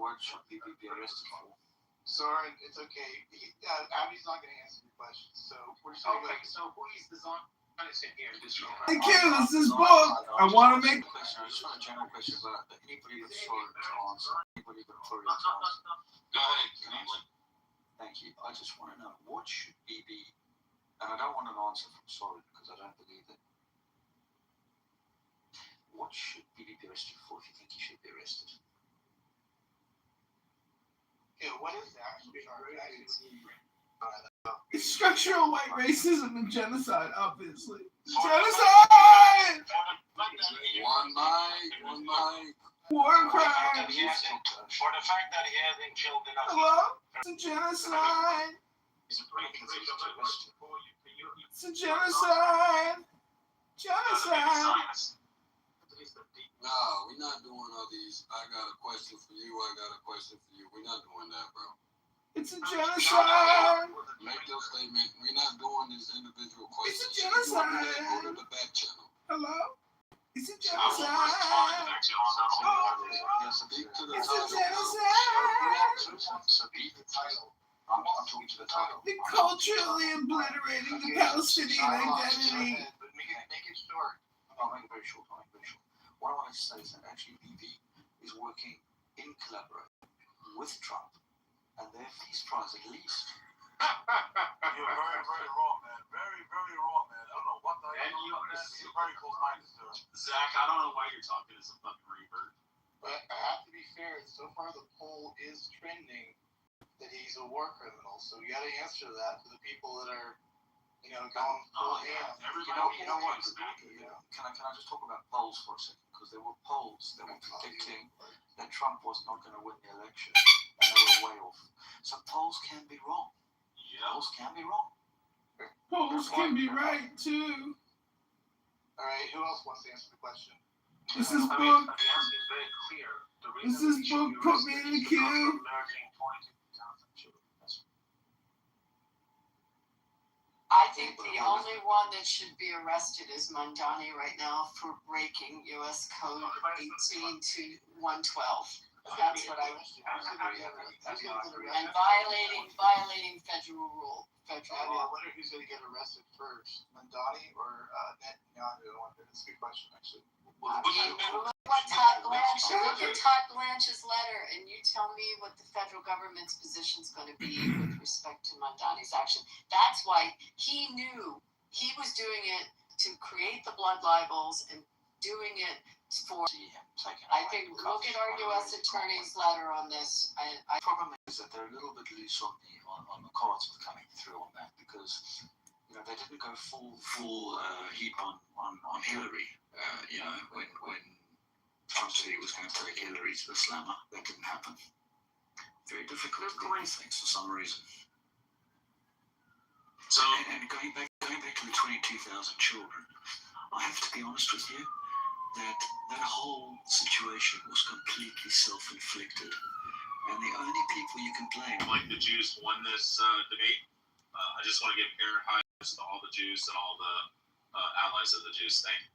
what should people be arrested for? Sorry, it's okay. Abby's not going to answer your questions, so we're just going to go. So who is the Zionist in here in this room? This is book. I want to make. I just want a general question about anybody that's sorry to answer. Anybody that's sorry to answer. Go ahead, Congressman. Thank you. I just want to know what should we be, and I don't want an answer from sorry because I don't believe it. What should we be arrested for if you think he should be arrested? Yeah, what is that? It's structural white racism and genocide, obviously. Genocide! One night. War For the crimes. fact that he hasn't killed enough. Hello? It's a genocide. Is it really considered arrested? It's a genocide. Genocide. No, we're not doing all these. I got a question for you. We're not doing that, bro. It's a genocide. Make your statement. We're not doing this individual questions. It's a genocide. Go to the back channel. Hello? It's a Speak genocide. to the It's a title. genocide. So read the title. I'm talking to the title. They're culturally obliterating the Palestinian identity. But make it short. I'll make it very short. What I want to say is that actually BB is working in collaboration with Trump, and their peace prize at least. You're very, very wrong, man. Very, very wrong, man. I don't know what the hell you're very close-minded, sir. Zach, I don't know why you're talking as a fucking revert. But I have to be fair, so far the poll is trending that he's a war criminal, so you got to answer that to the people that are, going full ham. You know what? Can I just talk about polls for a second? Because there were polls that were predicting that Trump was not going to win the election, and they were way off. So polls can be wrong. Yeah. Polls can be wrong. Polls can be right, too. All right, who else wants to answer the question? This is The book. answer is very clear. This is book. Put me in the queue. I think the only one that should be arrested is Mandani right now for breaking U.S. Code 18 to 112. That's what I was. And violating federal rule. Abby, I wonder who's going to get arrested first, Mandani or Netanyahu? That's a good question, actually. Look at Todd Blanche's letter, and you tell me what the federal government's position is going to be with respect to Mandani's action. That's why he knew he was doing it to create the blood libels and doing it for. I think look at our U.S. attorney's letter on this. The problem is that they're a little bit loose on the cards with coming through on that because they didn't go full heat on Hillary. When Trump said he was going to take Hillary to the slammer, that didn't happen. Very difficult to do these things for some reason. So and going back to the 22,000 children, I have to be honest with you that whole situation was completely self-inflicted, and the only people you can blame. Like the Jews won this debate. I just want to give air highs to all the Jews and all the allies of the Jews. Thank you.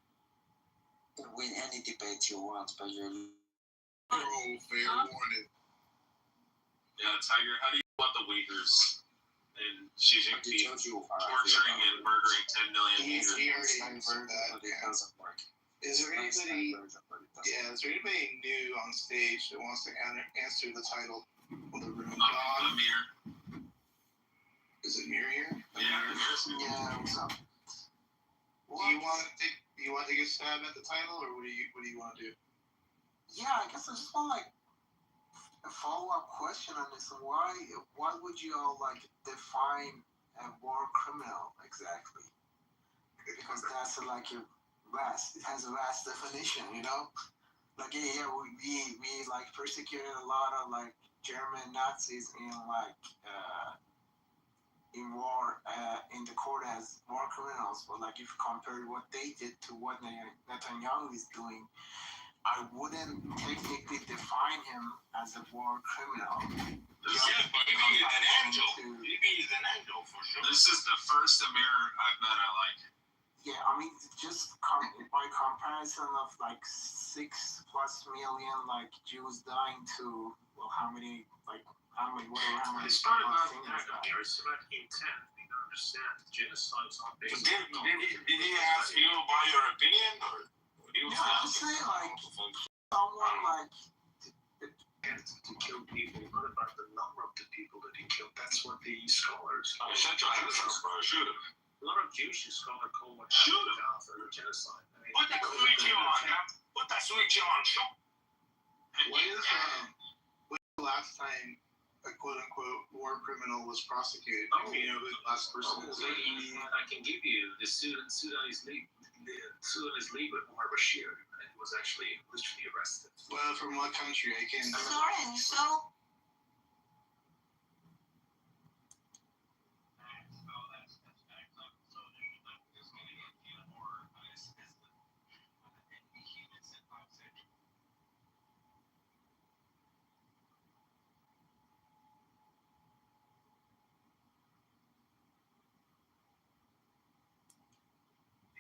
You can win any debate you want, but you're. Fair warning. Yeah, Tiger, how do you want the Uyghurs and Xi Jinping torturing and murdering 10 million He Uyghurs? already answered that. Is there anybody new on stage that wants to answer the title of the room? Amir. Is it Mir here? Yeah, What's up? Do you want to take a stab at the title, or what do you want to do? Yeah, I guess I just want a follow-up question on this. Why would you all define a war criminal exactly? Because that's it has a vast definition, we persecuted a lot of German Nazis in war in the court as war criminals, but if you compare what they did to what Netanyahu is doing, I wouldn't technically define him as a war criminal. This is the first Amir I've met I like. Yeah, I mean, just by comparison of 6+ million Jews dying to, how how many, whatever, how many. It's not about intent, it's about intent. You gotta understand, genocide is not based Did he ask you about your opinion, or? Yeah, I'm saying someone to kill people, not about the number of the people that he killed. That's what the scholars. Central Jews, bro, shoot him. A lot of Jewish scholars call what Shoot happened him. after the genocide. I mean, Put that switch on, man. Put that switch on. Shoot. When is the last time a quote unquote war criminal was prosecuted? Oh, You know who the last person is? I can give you the Sudanese leader, Omar Bashir, and he was actually literally arrested. Well, from what country? I can't. Soren, so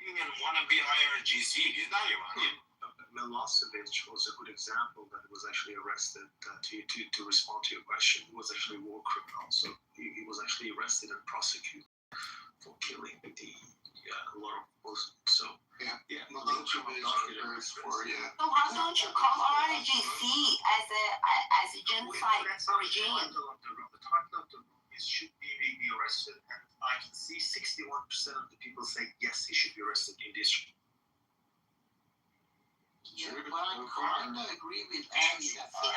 He didn't want to be hired at GC. He's not Iranian. Milosevic was a good example that was actually arrested to respond to your question. He was actually a war criminal, so he was actually arrested and prosecuted for killing a lot of Muslims. So Milosevic refers for so why don't you call RGC as a genocide regime? The title of the movie should be arrested, and I can see 61% of the people say yes, he should be arrested in this. Yeah, but I kind of agree with Andy that he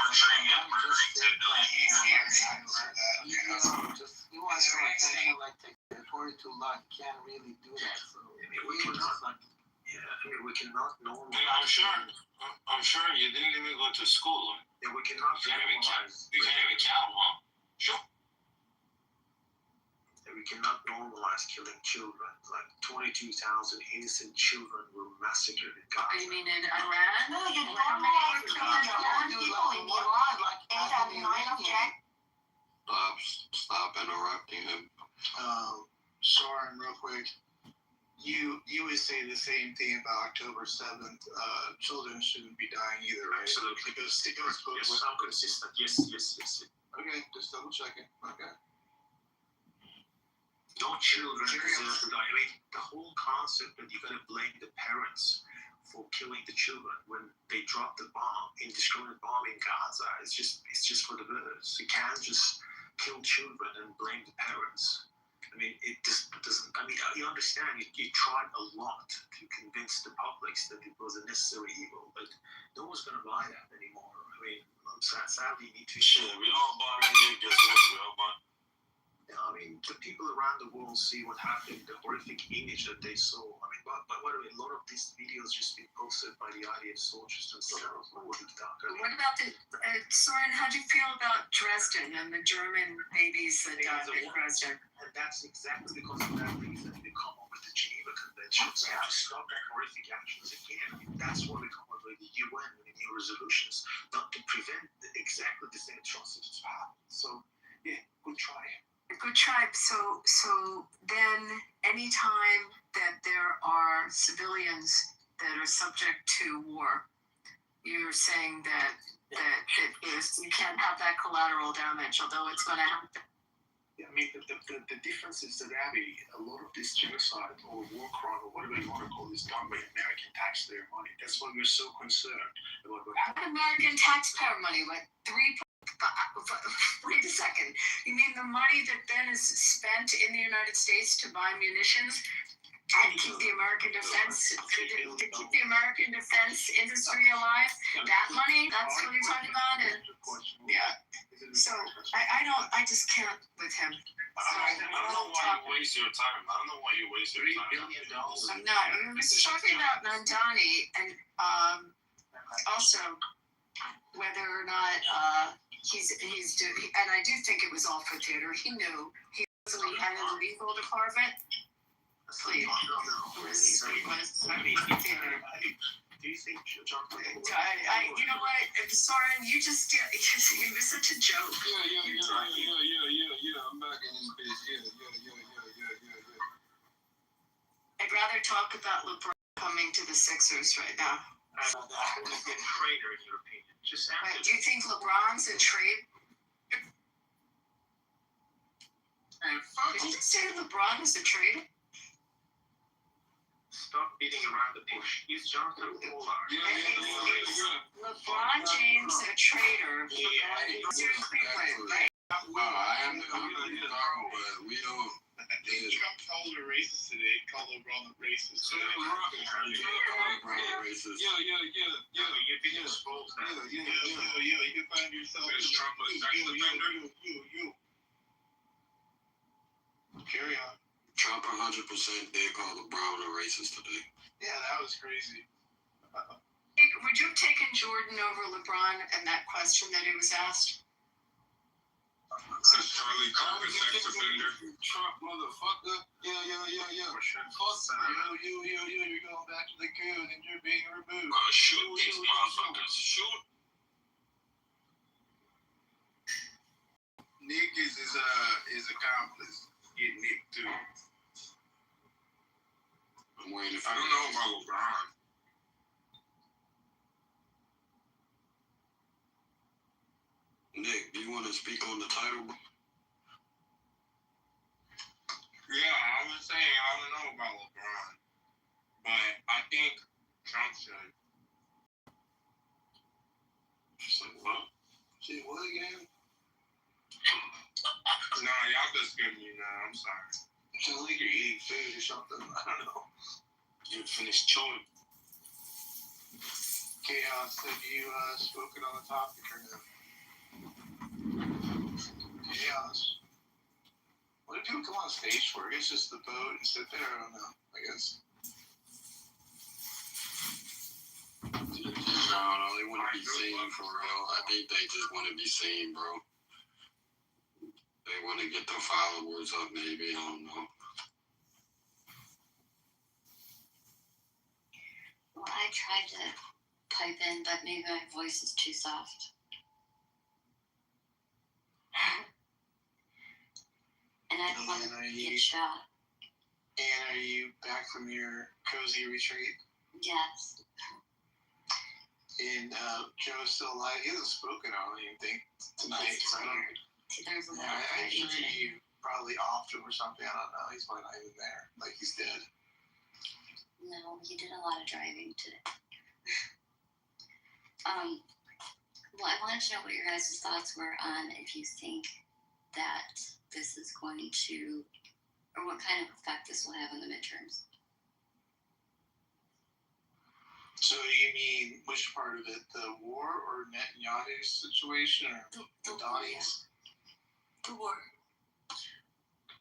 wants some attention like territory too long. He can't really do that. So we cannot normalize. I'm sure you didn't even go to school. Yeah, we cannot normalize. You can't even count, huh? Sure. We cannot normalize killing children. Like 22,000 innocent children were massacred in Gaza. You mean in Iran? No, you normalize killing young people in Iran, like 8 out of 9 of them. Stop interrupting him. Soren, real quick. You would say the same thing about October 7th. Children shouldn't be dying either, right? Absolutely. Because Yes, I'm consistent. Yes. Okay, just double checking. Okay. No children deserve to die. I mean, the whole concept that you're going to blame the parents for killing the children when they drop the bomb, indiscriminate bomb in Gaza, it's just for the birds. You can't just kill children and blame the parents. I mean, it just doesn't. I mean, you understand. You tried a lot to convince the public that it was a necessary evil, but no one's going to buy that anymore. I mean, sadly, you need to. Shit, we all bought it. Guess what? We all bought. I mean, the people around the world see what happened, the horrific image that they saw. I mean, but by the way, a lot of these videos just been posted by the IDF soldiers themselves. What about Soren, how do you feel about Dresden and the German babies that died in Dresden? And that's exactly because of that reason we come up with the Geneva Conventions to stop that horrific actions again. That's why we come up with the UN and the new resolutions, not to prevent exactly the same atrocities to happen. So, yeah, good try. A good tribe. So then anytime that there are civilians that are subject to war, you're saying that you can't have that collateral damage, although it's going to happen. Yeah, I mean, the difference is that, Abby, a lot of this genocide or war crime or whatever you want to call it is done by American taxpayer money. That's why we're so concerned about what happened. American taxpayer money, like wait a second. You mean the money that then is spent in the United States to buy munitions and keep the American defense industry alive? That money, that's what you're talking about? And yeah. So I just can't with him. I don't know why you waste your time. $3 billion. I'm not. I was talking about Mandani and also whether or not he's doing, and I do think it was all for theater. He knew he wasn't had in the legal department. Please, Do you think John? you know what, Soren, you just it was such a joke. Yeah. I'm back in this bitch. Yeah. I'd rather talk about LeBron coming to the Sixers right now. Who's a good trader in your opinion? Just Do you think LeBron's a trade Did you say LeBron is a traitor? Stop beating around the bush. He's Jonathan Pollard. LeBron James a traitor. I am the but we don't. Trump called her racist today. Called LeBron a racist. Racist. You've been exposed now. You can find yourself. Is Trump a sex offender? You. Carry on. Trump 100% did call LeBron a racist today. Yeah, that was crazy. Would you have taken Jordan over LeBron and that question that he was asked? Says Charlie Kirk a sex offender? Trump motherfucker. Yeah. You're going back to the goon and you're being removed. Shoot these motherfuckers. Shoot. Nick is his accomplice. Get Nick too. I'm waiting for I don't know about LeBron. Nick, do you want to speak on the title? Yeah, I was saying I don't know about LeBron, but I think Trump should. She's like, what? Shit, what again? No, y'all just give me now. I'm sorry. Sounds like you're eating food or something. I don't know. You finished chewing. Chaos, have you spoken on the topic or no? Chaos. What do people come on stage for? I guess just the vote and sit there. I don't know. I guess. No, they want to be seen for real. I think they just want to be seen, bro. They want to get their followers up, maybe. I don't know. Well, I tried to pipe in, but maybe my voice is too soft. And I don't want to get shot. And are you back from your cozy retreat? Yes. And Joe's still alive. He hasn't spoken on anything tonight. He's So I don't. tired. See, there's a lot Yeah, of I'm fighting sure today. you probably offed him or something. I don't know. He's probably not even there. Like he's dead. No, he did a lot of driving today. Well, I wanted to know what your guys' thoughts were on if you think that this is going to, or what kind of effect this will have in the midterms. So you mean which part of it? The war or Netanyahu's situation or The Donnie's? The war.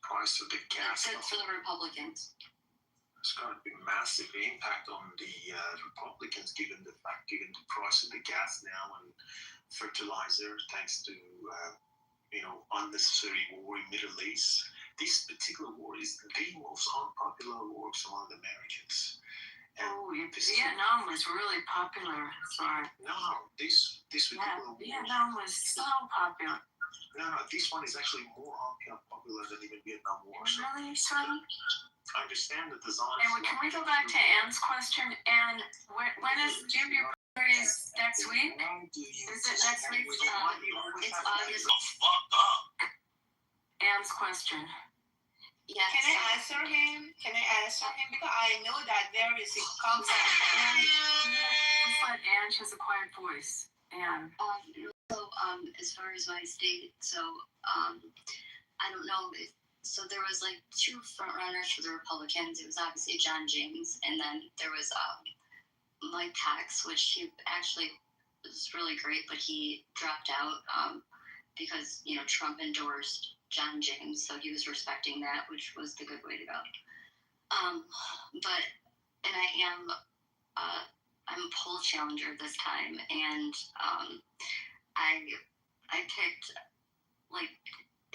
Price of the gas. For the Republicans. It's going to be a massive impact on the Republicans, given the price of the gas now and fertilizer, thanks to unnecessary war in Middle East. This particular war is the most unpopular war among Americans. And Vietnam was really popular. Sorry. this particular war. Vietnam was so popular. This one is actually more unpopular than even Vietnam War. So Really, Sonny? I understand the design. Anyway, can we go back to Anne's question? Anne, when is your birthday? Next week? Is it next week? It's August. Fucked up. Anne's question. Yes. Can I answer him? Because I know that there is a conflict. Just let Anne, she has a quiet voice. Anne. As far as my state, I don't know if, so there was like two front runners for the Republicans. It was obviously John James, and then there was Mike Cox, which he actually was really great, but he dropped out because, Trump endorsed John James, so he was respecting that, which was the good way to go. I'm a poll challenger this time, and I picked like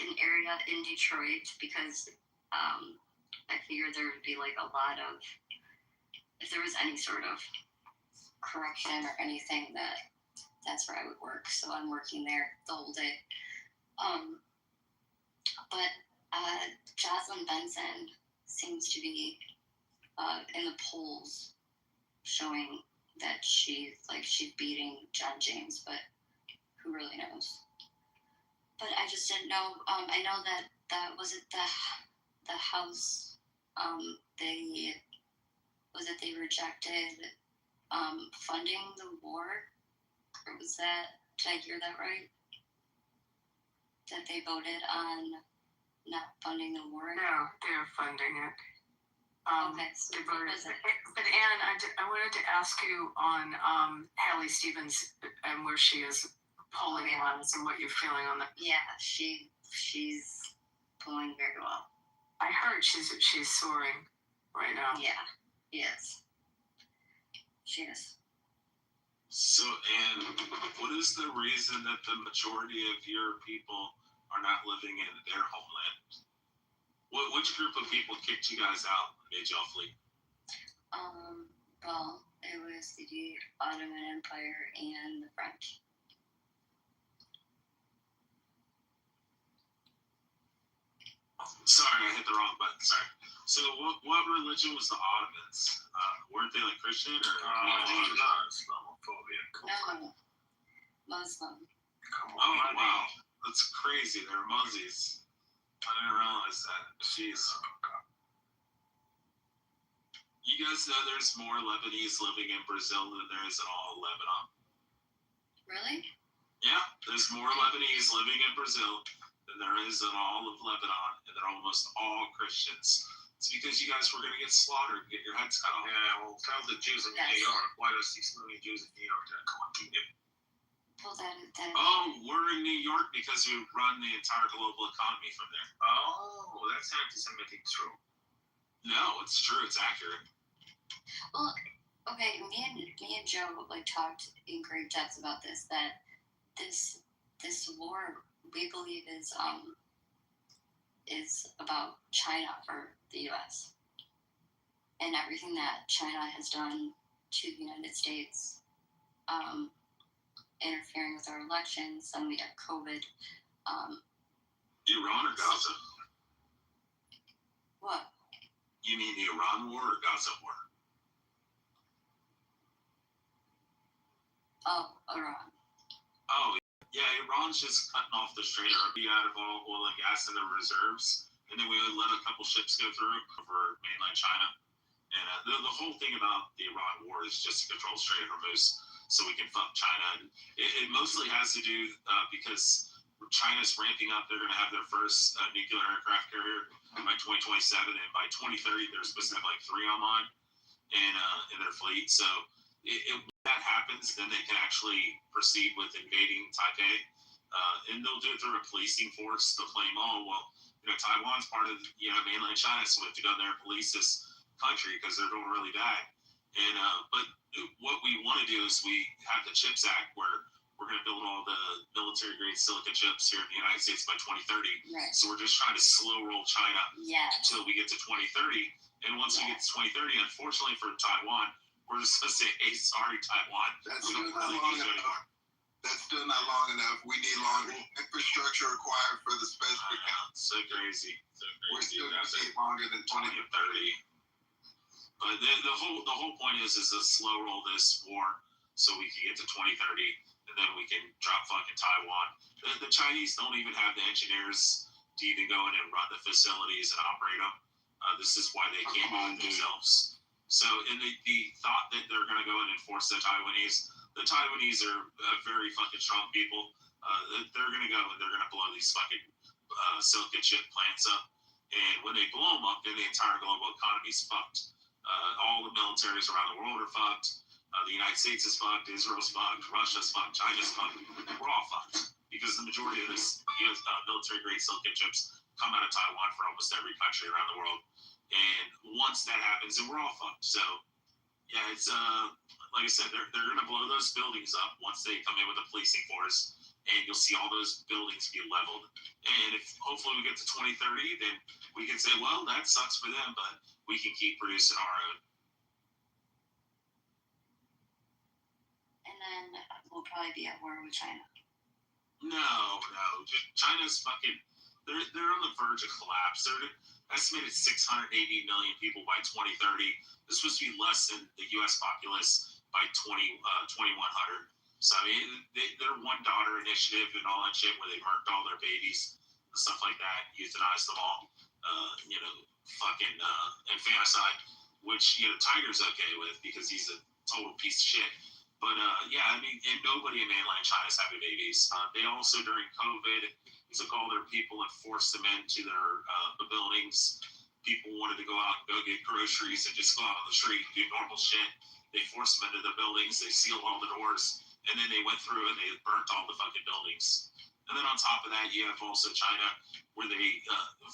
an area in Detroit because I figured there would be like a lot of, if there was any sort of corruption or anything, that's where I would work. So I'm working there the whole day. But Jocelyn Benson seems to be in the polls showing that she's beating John James, but who really knows? But I just didn't know. I know that that was it the House they rejected funding the war, or was that, did I hear that right? That they voted on not funding the war? No, they're funding it. Okay, so They what voted. was it? But Anne, I wanted to ask you on Hallie Stevens and where she is polling wise and what you're feeling on that. Yeah, she's pulling very well. I heard she's soaring right now. Yeah, yes. She is. So, and what is the reason that the majority of your people are not living in their homeland? Which group of people kicked you guys out and made y'all flee? Well, it was the Ottoman Empire and the French. Sorry, I hit the wrong button. Sorry. So, what religion was the Ottomans? Weren't they like Christian or? Islamophobia. No, Muslim. Oh wow, that's crazy. They're Muzzies. I didn't realize that. Jeez. You guys know there's more Lebanese living in Brazil than there is in all of Lebanon. Really? Yeah, there's more Lebanese living in Brazil than there is in all of Lebanon, and they're almost all Christians. It's because you guys were going to get slaughtered and get your heads cut off. Yeah, well, tell the Jews in New York. Why does these million Jews in New York come on to you? Well, that Oh, we're in New York because we run the entire global economy from there. Oh, that's anti-Semitic true. No, it's true. It's accurate. Well, okay. Me and Joe talked in great depth about this. That this war we believe is about China for the U.S. and everything that China has done to the United States, interfering with our elections. Then we have COVID. Iran or Gaza? What? You mean the Iran war or Gaza war? Oh, Iran. Oh, yeah, Iran's just cutting off the Strait out of all oil and gas in the reserves, and then we let a couple ships go through over mainland China. And the whole thing about the Iran war is just to control Strait of Hormuz so we can fuck China. And it mostly has to do because China's ramping up. They're going to have their first nuclear aircraft carrier by 2027, and by 2030, they're supposed to have like 3 online in their fleet. So when that happens, then they can actually proceed with invading Taipei. And they'll do it through a policing force. They'll claim, oh, well, Taiwan's part of mainland China, so we have to go there and police this country because they're doing really bad. And but what we want to do is we have the CHIPS Act where we're going to build all the military grade silicon chips here in the United States by 2030. Right. So we're just trying to slow roll China until we get to 2030. And once we get to 2030, unfortunately for Taiwan, we're just going to say, hey, sorry, Taiwan. That's still not long enough. That's still not long enough. We need longer infrastructure required for the specific. So crazy. We're still going to need longer than 20 to 30. But the whole point is to slow roll this war so we can get to 2030, and then we can drop fucking Taiwan. The Chinese don't even have the engineers to even go in and run the facilities and operate them. This is why they can't do it themselves. So in the thought that they're going to go in and force the Taiwanese are very fucking strong people. They're going to go and they're going to blow these fucking silicon chip plants up. And when they blow them up, then the entire global economy's fucked. All the militaries around the world are fucked. The United States is fucked. Israel's fucked. Russia's fucked. China's fucked. We're all fucked because the majority of this US military-grade silicon chips come out of Taiwan for almost every country around the world. And once that happens, then we're all fucked. So, yeah, it's like I said, they're going to blow those buildings up once they come in with a policing force, and you'll see all those buildings be leveled. And if hopefully we get to 2030, then we can say, well, that sucks for them, but we can keep producing our own. And then we'll probably be at war with China. No. China's fucking, they're on the verge of collapse. They're estimated 680 million people by 2030. This was supposed to be less than the U.S. populace by 2100. So, I mean, their one daughter initiative and all that shit where they murked all their babies, stuff like that, euthanize them all, fucking infanticide, which Tiger's okay with because he's a total piece of shit. But yeah, I mean, and nobody in mainland China's having babies. They also during COVID took all their people and forced them into their the buildings. People wanted to go out and go get groceries and just go out on the street and do normal shit. They forced them into the buildings. They sealed all the doors, and then they went through and they burnt all the fucking buildings. And then on top of that, you have also China, where they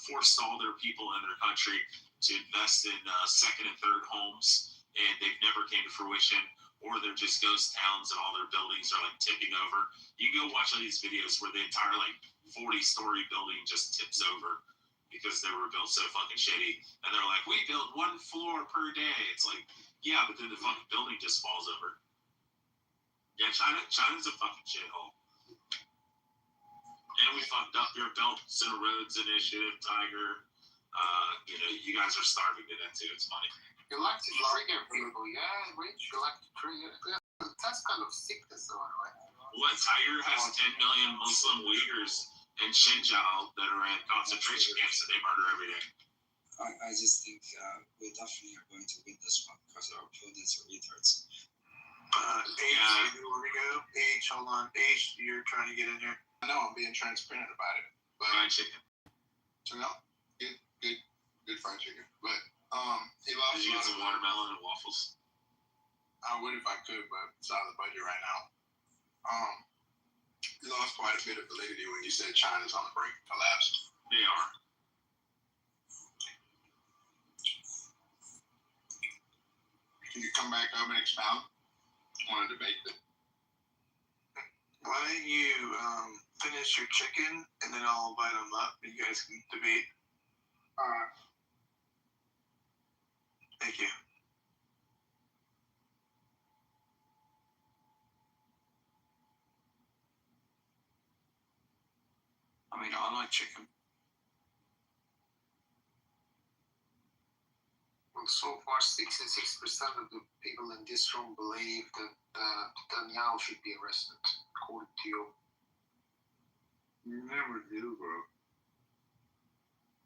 forced all their people in their country to invest in second and third homes, and they've never came to fruition. Or they're just ghost towns and all their buildings are like tipping over. You can go watch all these videos where the entire like 40-story building just tips over because they were built so fucking shitty. And they're like, we build one floor per day. It's like, yeah, but then the fucking building just falls over. Yeah, China's a fucking shithole. And we fucked up your Belt and Roads Initiative, Tiger. You guys are starving to death too. It's funny. You like to trigger people, yeah, Rich. You like to trigger. That's kind of sickness, though, anyway. What, Tiger has 10 million Muslim Uyghurs in Xinjiang that are in concentration camps that they murder every day. I just think we definitely are going to win this one because our opponents are retards. Paige, where we go? Paige, hold on. Paige, you're trying to get in here. I know I'm being transparent about it. But Fried chicken. Good fried chicken. But he Did lost you a get lot some of watermelon and waffles? I would if I could, but it's out of the budget right now. You lost quite a bit of validity when you said China's on the brink of collapse. They are. Can you come back up and expound on a debate that? Why don't you finish your chicken and then I'll invite them up and you guys can debate. Alright. Thank you. I mean, I like chicken. Well, so far, 66% of the people in this room believe that Netanyahu should be arrested, according to you. You never do, bro.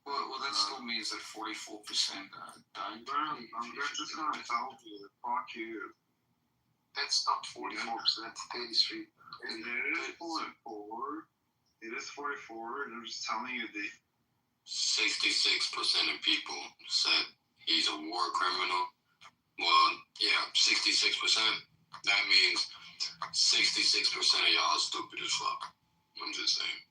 Well, that still means that 44% died. I'm just gonna tell you, fuck you. That's not 44%, that's 33. It is 44. It is 44, and I'm just telling you the 66% of people said he's a war criminal. Well, yeah, 66%. That means 66% of y'all are stupid as fuck. I'm just saying.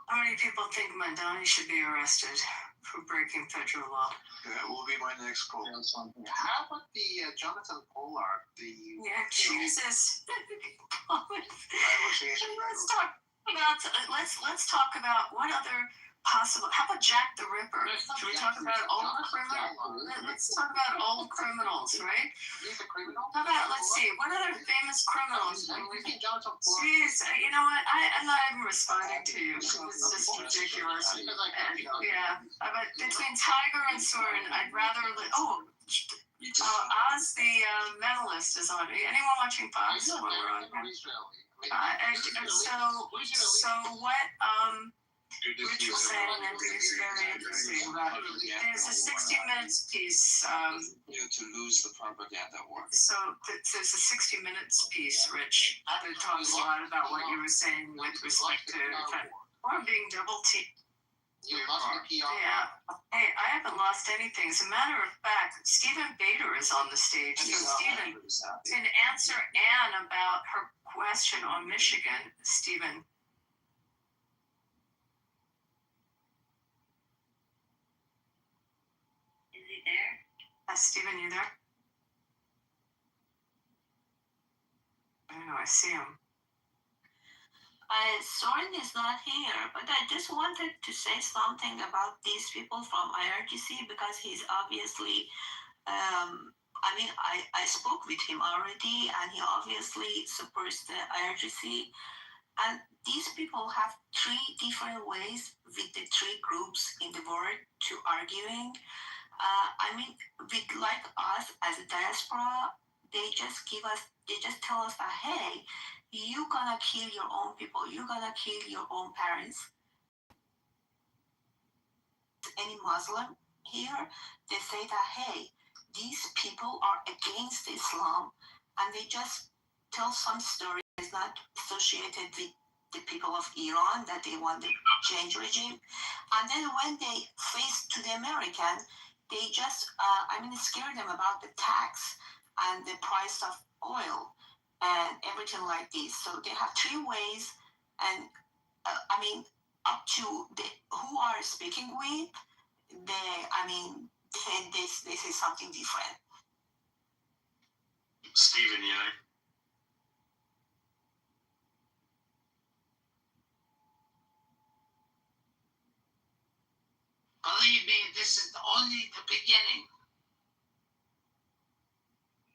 How many people think Madani should be arrested for breaking federal law? That will be my next goal. How about the Jonathan Pollard? Yeah, Jesus. Let's talk about what other possible. How about Jack the Ripper? Should we talk about old criminals? Let's talk about old criminals, right? He's a criminal? How about, let's see, what other famous criminals? We think Jonathan Pollard. Jeez, you know what? I'm not even responding to you. It's just ridiculous. And, yeah, but between Tiger and Soren, I'd rather. Oz the mentalist is on. Anyone watching Fox? So what? Rich was saying that is very interesting. There's a 60 Minutes piece. To lose the propaganda war. So there's a 60 Minutes piece, Rich, that talks a lot about what you were saying with respect to being double teamed. You lost the PR. Yeah. Hey, I haven't lost anything. As a matter of fact, Stephen Bader is on the stage. So Stephen, can answer Anne about her question on Michigan. Stephen. Is he there? Stephen, you there? I don't know. I see him. Soren is not here, but I just wanted to say something about these people from IRGC because he's obviously, I spoke with him already and he obviously supports the IRGC. And these people have three different ways with the three groups in the world to arguing. With like us as a diaspora, they just tell us that, hey, you're gonna kill your own people, you're gonna kill your own parents, any Muslim here, they say that, hey, these people are against Islam, and they just tell some story that's not associated with the people of Iran, that they want to change regime. And then when they face to the American, they just, scare them about the tax and the price of oil and everything like this. So they have three ways, and up to the who are speaking with, they say something different. Stephen, you know? Believe me, this is only the beginning.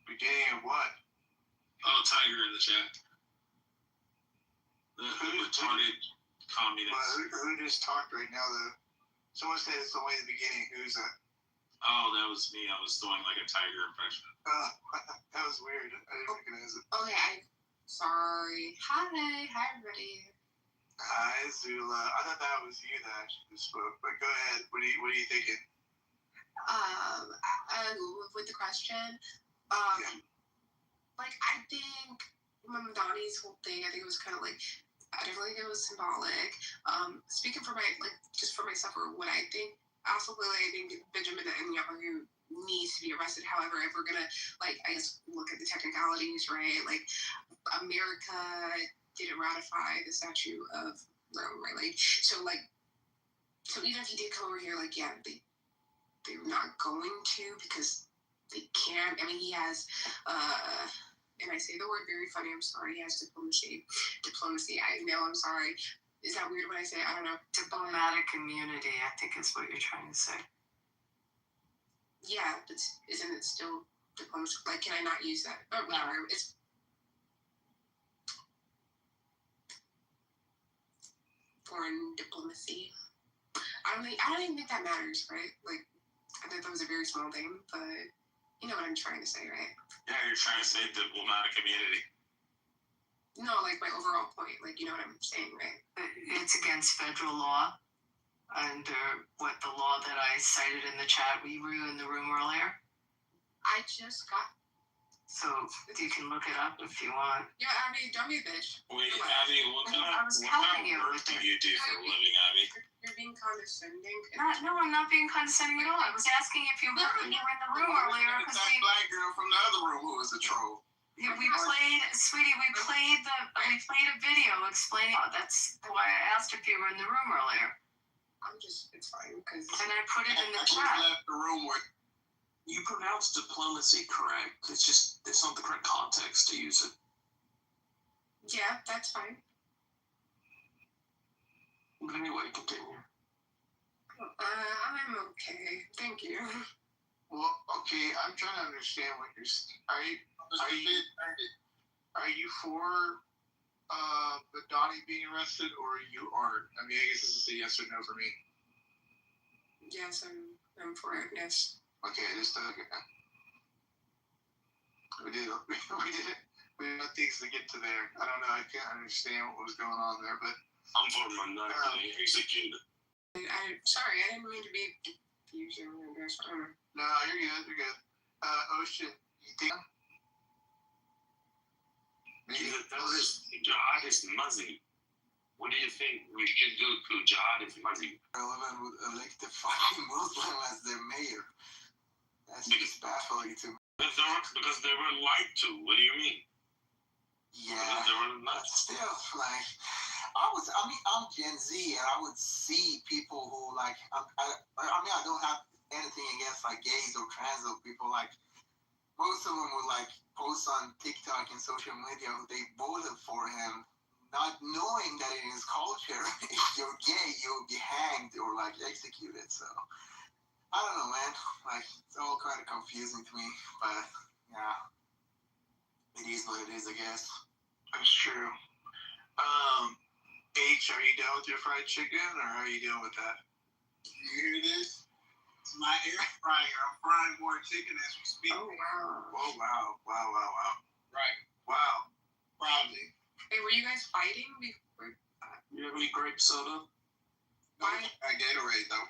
Beginning of what? Oh, Tiger in the chat. The retarded communist. Who just talked right now? Someone said it's only the beginning. Who's that? Oh, that was me. I was doing like a Tiger impression. That was weird. I didn't recognize it. Okay, sorry. Hi everybody. Hi, Zula. I thought that was you that actually spoke, but go ahead. What are you thinking? With the question, like I think Donnie's whole thing, I think it was kind of like, I definitely think it was symbolic. Speaking for just for myself or what I think, absolutely, I think Benjamin Netanyahu needs to be arrested. However, if we're gonna I guess look at the technicalities, right? Like America didn't ratify the Statute of Rome, right? So even if he did come over here, they're not going to, because they can't. I mean, he has, and I say the word very funny, I'm sorry, he has diplomacy. I know, I'm sorry. Is that weird when I say it? I don't know. Diplomatic immunity, I think is what you're trying to say. Yeah, but isn't it still diplomacy? Can I not use that? Oh, whatever. It's foreign diplomacy. I don't even think that matters, right? I think that was a very small thing, but you know what I'm trying to say, right? Yeah, you're trying to say diplomatic immunity. No, my overall point, you know what I'm saying, right? It's against federal law, under what the law that I cited in the chat. We were in the room earlier. I just got. So you can look it up if you want. Yeah, Abby, don't be a bitch. Wait, Abby, what kind of work do you do for a living, Abby? You're being condescending. No, I'm not being condescending at all. I was asking if you were in the room earlier because that black girl from the other room who was a troll. We played a video explaining. That's why I asked if you were in the room earlier. It's fine because. And I put it in the chat. I left the room with. You pronounce diplomacy correct. It's not the correct context to use it. Yeah, that's fine. But anyway, continue. I'm okay. Thank you. Well, okay, I'm trying to understand what you're saying. Are you for the Donnie being arrested, or you aren't? I mean, I guess this is a yes or no for me. Yes, I'm for it. Yes. Okay, just okay. We did it. We had things to get to there. I don't know. I can't understand what was going on there, but I'm for Monday executed. Sorry, I didn't mean to be confusing. No, you're good. You're good. Ocean, you think? Jihad is muzzy. What do you think we should do to Jihad is muzzy? Relevant would elect the fucking Muslim as their mayor. That's just baffling to me. Because they were lied to. What do you mean? Yeah, they were not. But still, I'm Gen Z, and I would see people who I don't have anything against gays or trans or people. Most of them would post on TikTok and social media who they voted for him, not knowing that in his culture, if you're gay, you'll be hanged or executed. So I don't know, man. It's all kind of confusing to me, but yeah, it is what it is, I guess. That's true. H, are you done with your fried chicken, or how are you doing with that? You hear this? It's my air fryer. I'm frying more chicken as we speak. Oh, wow. Oh, wow. Right. Wow. Proudly. Hey, were you guys fighting? You have any grape soda? I Gatorade, though.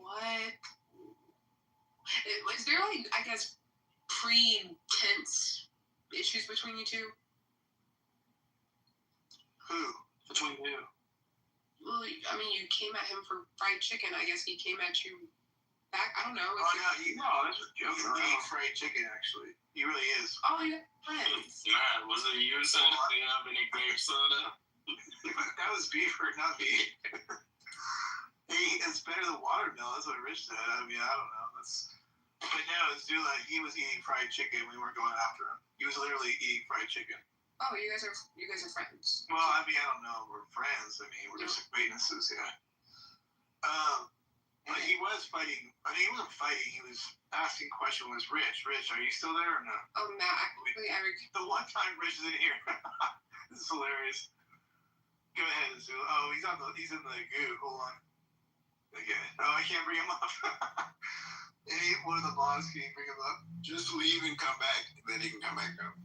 What? Was there like, I guess, pre-tense issues between you two? Who? Between who? Well, I mean, you came at him for fried chicken. I guess he came at you back. I don't know. Oh, no, that's a joke. He's fried chicken, actually. He really is. Oh, yeah, friends. Yeah, was it you said you have any grape soda? That was Beaver, not me. It's better than watermelon. That's what Rich said. I mean, I don't know. But no, it's dude, like, he was eating fried chicken. We weren't going after him. He was literally eating fried chicken. Oh, you guys are friends. Well, I mean, I don't know. We're friends. I mean, we're just acquaintances, yeah. But he was fighting. I mean, he wasn't fighting. He was asking question was Rich, are you still there or no? Oh, Matt, the one time Rich is in here. This is hilarious. Go ahead, Zoo. Oh, he's in the goo. Hold on. Okay. Oh, I can't bring him up. One of the mods, can you bring him up? Just leave and come back, then he can come back up.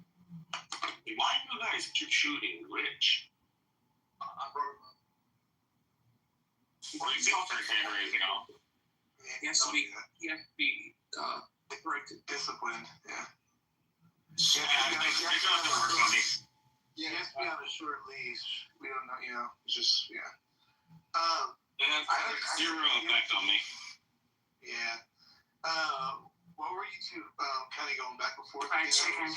Why do you guys keep shooting Rich? I brought him up. What do you think for hand raising off? He has to be disciplined, yeah. Yeah, they got to work on me. Yeah, he has to be on a short leash. We don't know, you know, it's just, yeah. It has zero effect on me. Yeah. What were you two kind of going back and forth? Fried chicken.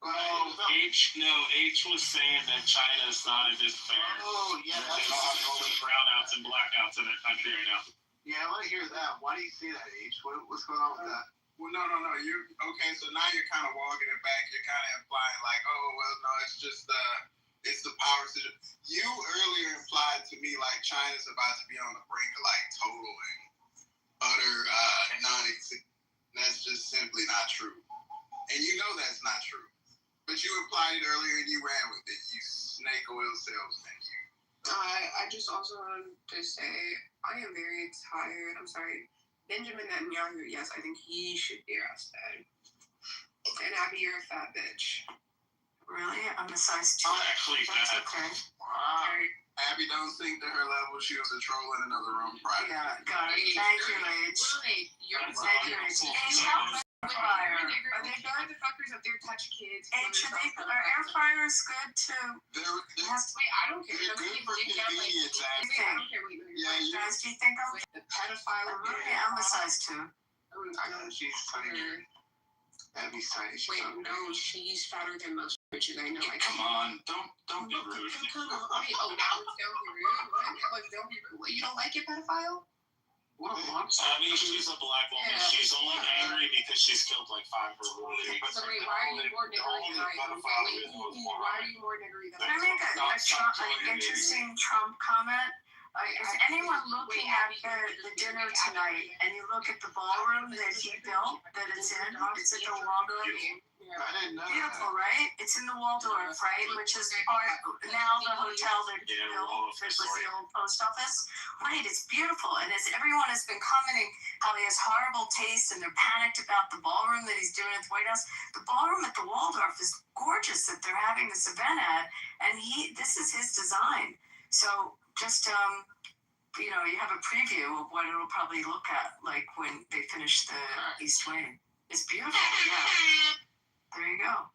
H was saying that China's not as fair. Oh, yeah. They don't have all the brownouts and blackouts in their country right now. Yeah, I want to hear that. Why do you say that, H? What's going on with that? Well, no. Okay, so now you're kind of walking it back. You're kind of implying like, oh, well, no, it's just it's the power situation. You earlier implied to me like China's about to be on the brink of like total and utter non-existence. That's just simply not true. And you know that's not true. But you implied it earlier and you ran with it. You snake oil salesman. I just also wanted to say I am very tired. I'm sorry. Benjamin Netanyahu, yes, I think he should be arrested. And Abby, you're a fat bitch. Really? I'm a size 2. I'm actually That's fat. okay. Wow. Abby don't sink to her level. She was a troll in another room Friday. Yeah, got it. Thank you, H. Thank you, H. H, how much fire? Are they good? The fuckers up there touch kids. H, are air fryers good too? Wait, I don't care. they're good for convenience, Abby. I don't care what you Yeah, Guys, do you think I'm the pedophile? yeah, I'm a size 2. I know She's tiny. Abby's tiny. Wait, no, she's fatter than most bitches I know. Come on, don't be rude. Now it's don't be rude. What? Like, don't be rude. You don't like it, pedophile? What a monster. I mean, she's a black woman. Yeah. She's only angry because she's killed like 5 people. So wait, why are you more niggery than I am? Why are you more niggery than Can I I make an interesting Trump comment? Is anyone looking at the dinner tonight and you look at the ballroom that he built, that it's in? It's at the Waldorf. I didn't know Beautiful, that. right? It's in the Waldorf, right? Which is now the hotel that he built. It was the old post office. Right, it's beautiful. And as everyone has been commenting how he has horrible taste and they're panicked about the ballroom that he's doing at the White House. The ballroom at the Waldorf is gorgeous that they're having this event at. And this is his design. So just, you know, you have a preview of what it'll probably look at like when they finish the East Wing. It's beautiful, yeah. There you go.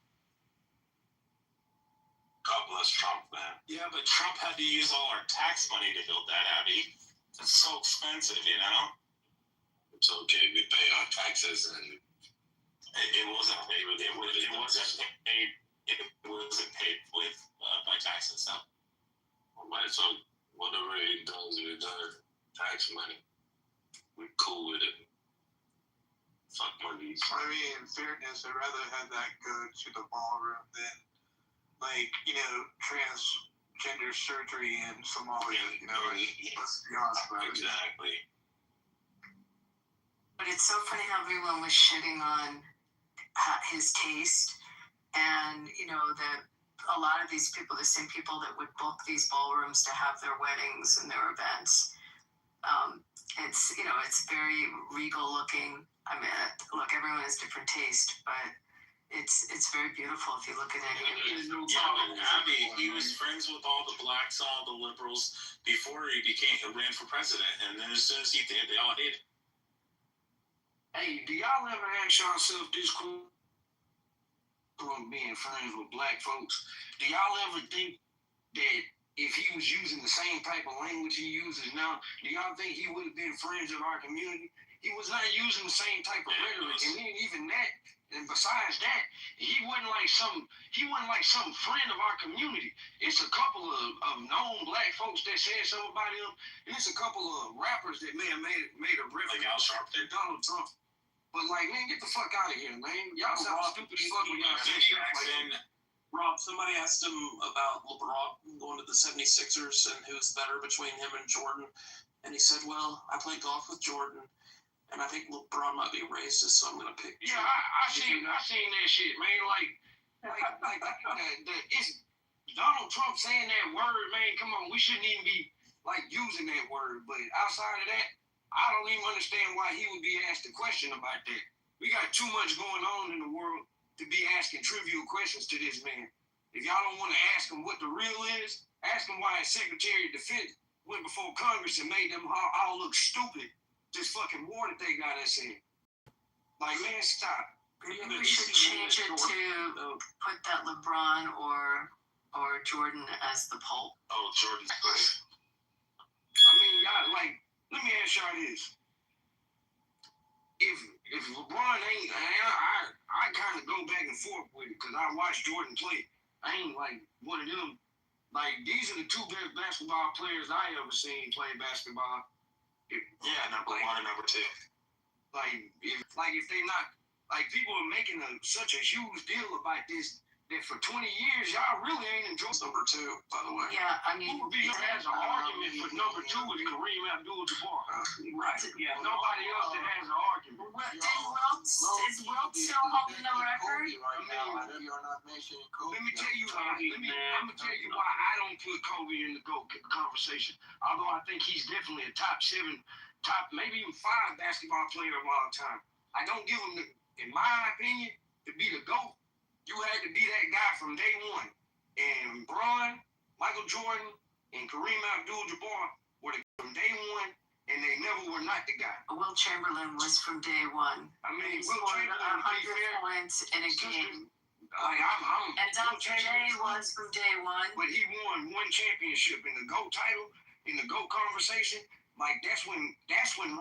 God bless Trump, man. Yeah, but Trump had to use all our tax money to build that, Abby. It's so expensive, you know? It's okay, we pay our taxes and it wasn't paid with it wasn't paid with by taxes, so. so whatever it does, it does. Tax money. We're cool with it. Fuck money. I mean, in fairness, I'd rather have that go to the ballroom than, like, you know, transgender surgery in Somalia, you know, let's be honest about it. Exactly. But it's so funny how everyone was shitting on his taste, and you know that a lot of these people, the same people that would book these ballrooms to have their weddings and their events, it's, you know, it's very regal looking. I mean, look, everyone has different taste, but It's very beautiful if you look at it. Abby, he was friends with all the blacks, all the liberals before he ran for president, and then as soon as he did, they all hated. Hey, do y'all ever ask yourself this question? From being friends with black folks, do y'all ever think that if he was using the same type of language he uses now, do y'all think he would have been friends of our community? He was not using the same type of rhetoric, and then even that, and besides that, he wasn't like some friend of our community. It's a couple of known black folks that said something about him, and it's a couple of rappers that may have made a reference. Like Al Sharpton, Donald Trump. But like, man, get the fuck out of here, man. Y'all sound stupid as fuck when y'all say shit like that. Rob, somebody asked him about LeBron going to the 76ers and who's better between him and Jordan. And he said, well, I played golf with Jordan, and I think LeBron might be racist, so I'm going to pick Jordan. Yeah, I seen that shit, man. It's Donald Trump saying that word, man. Come on, we shouldn't even be, like, using that word. But outside of that, I don't even understand why he would be asked a question about that. We got too much going on in the world to be asking trivial questions to this man. If y'all don't want to ask him what the real is, ask him why his Secretary of Defense went before Congress and made them all look stupid. This fucking war that they got us in. Like, man, stop. Maybe we should change it to put that LeBron or Jordan as the Pope. Oh, Jordan's place. I mean, y'all, like, let me ask y'all this. If LeBron ain't, I kind of go back and forth with it because I watched Jordan play. I ain't like one of them. Like, these are the two best basketball players I ever seen play basketball. Number one and number two. If they not, like, people are making such a huge deal about this. That for 20 years, y'all really ain't enjoyed number two, by the way. Yeah, I mean, who has an argument for number two is Kareem Abdul-Jabbar. Right. Yeah, nobody else that has an argument. Is Wilt still holding the record? You're not mentioning Kobe. Let me tell you why. I'm gonna tell you why I don't put Kobe in the GOAT conversation. Although I think he's definitely a top maybe even 5 basketball player of all time. I don't give him in my opinion, to be the GOAT. You had to be that guy from day one. And Bron, Michael Jordan, and Kareem Abdul-Jabbar were from day one, and they never were not the guy. Wilt Chamberlain was from day one. I mean, he scored 100 points in a game. And Dr. J was from day one. But he won one championship in the GOAT title, in the GOAT conversation. Like, that's when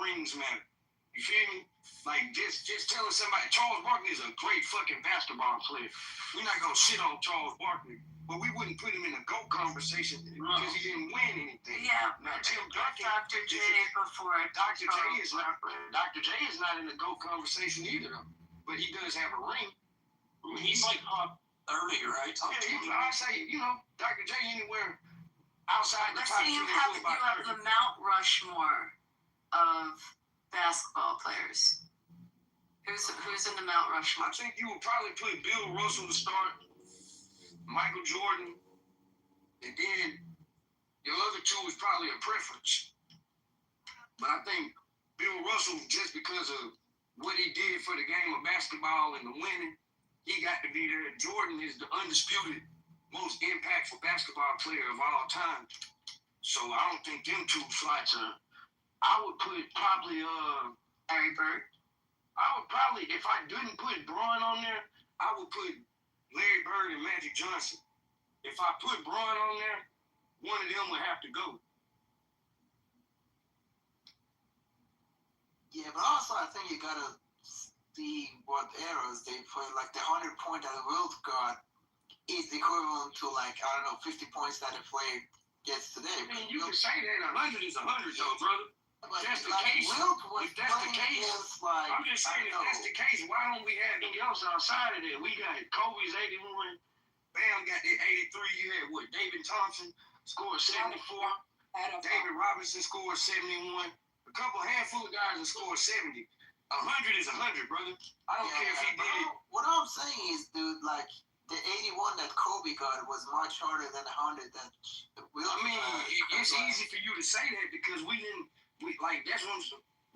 rings matter. You feel me? Like, just telling somebody, Charles Barkley is a great fucking basketball player. We're not going to shit on Charles Barkley, but we wouldn't put him in a GOAT conversation because he didn't win anything. Yeah, now, Tim Duncan, Dr. J before Dr. J is not in the GOAT conversation either, but he does have a ring. I mean, he's like top 30, right? Top 20. I say, Dr. J anywhere outside the top 20. You have the Mount Rushmore of basketball players. Who's in the Mount Rushmore? I think you would probably put Bill Russell to start, Michael Jordan, and then your other two is probably a preference. But I think Bill Russell, just because of what he did for the game of basketball and the winning, he got to be there. Jordan is the undisputed most impactful basketball player of all time. So I don't think them two slots are. I would put probably Larry Bird. I would probably, if I didn't put Bron on there, I would put Larry Bird and Magic Johnson. If I put Bron on there, one of them would have to go. Yeah, but also I think you gotta see what eras they play. Like the 100 point that Wilt got is equivalent to 50 points that a player gets today. I mean, you can say that 100 is 100 though, brother. But that's the case. If that's the case, I'm just saying, if that's the case, why don't we have anything else outside of that? We got Kobe's 81. Bam got that 83. You had what? David Thompson scored 74. David Robinson scored 71. A handful of guys that scored 70. 100 is 100, brother. I don't care if he did it. What I'm saying is, dude, the 81 that Kobe got was much harder than 100 that Wilt. I mean, it's easy for you to say that because that's what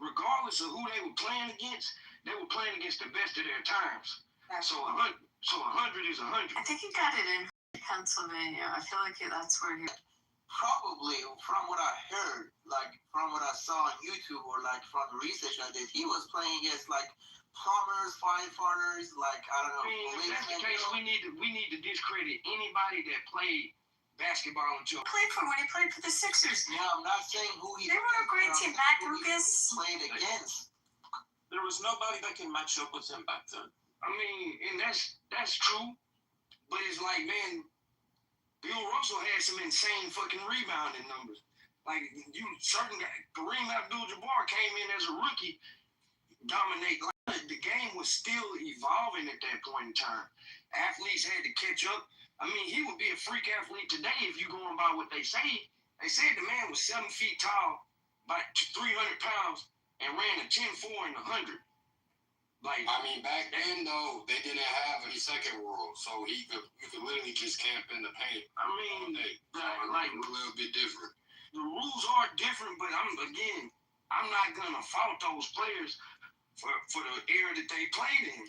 regardless of who they were playing against the best of their times. So 100 is 100. I think he got it in Pennsylvania. I feel like that's where he. Probably, from what I heard, like from what I saw on YouTube or like from the research I did, he was playing against like plumbers, firefighters, like I don't know. I mean, if that's the case, we need to discredit anybody that played basketball until Played for when he played for the Sixers. Yeah, I'm not saying who he. They were a great team. Matt Lucas played against. There was nobody that can match up with him back then. I mean, and that's true, but it's like, man, Bill Russell had some insane fucking rebounding numbers. Like, certain guy, Kareem Abdul-Jabbar came in as a rookie, dominate. Like, the game was still evolving at that point in time. Athletes had to catch up. I mean, he would be a freak athlete today if you going by what they say. They said the man was 7 feet tall, about 300 pounds, and ran a 10-4 in the 100. Like, I mean, back then though, they didn't have any second rule, so you could literally just camp in the paint. I mean, like a little bit different. The rules are different, but I'm not gonna fault those players for the era that they played in.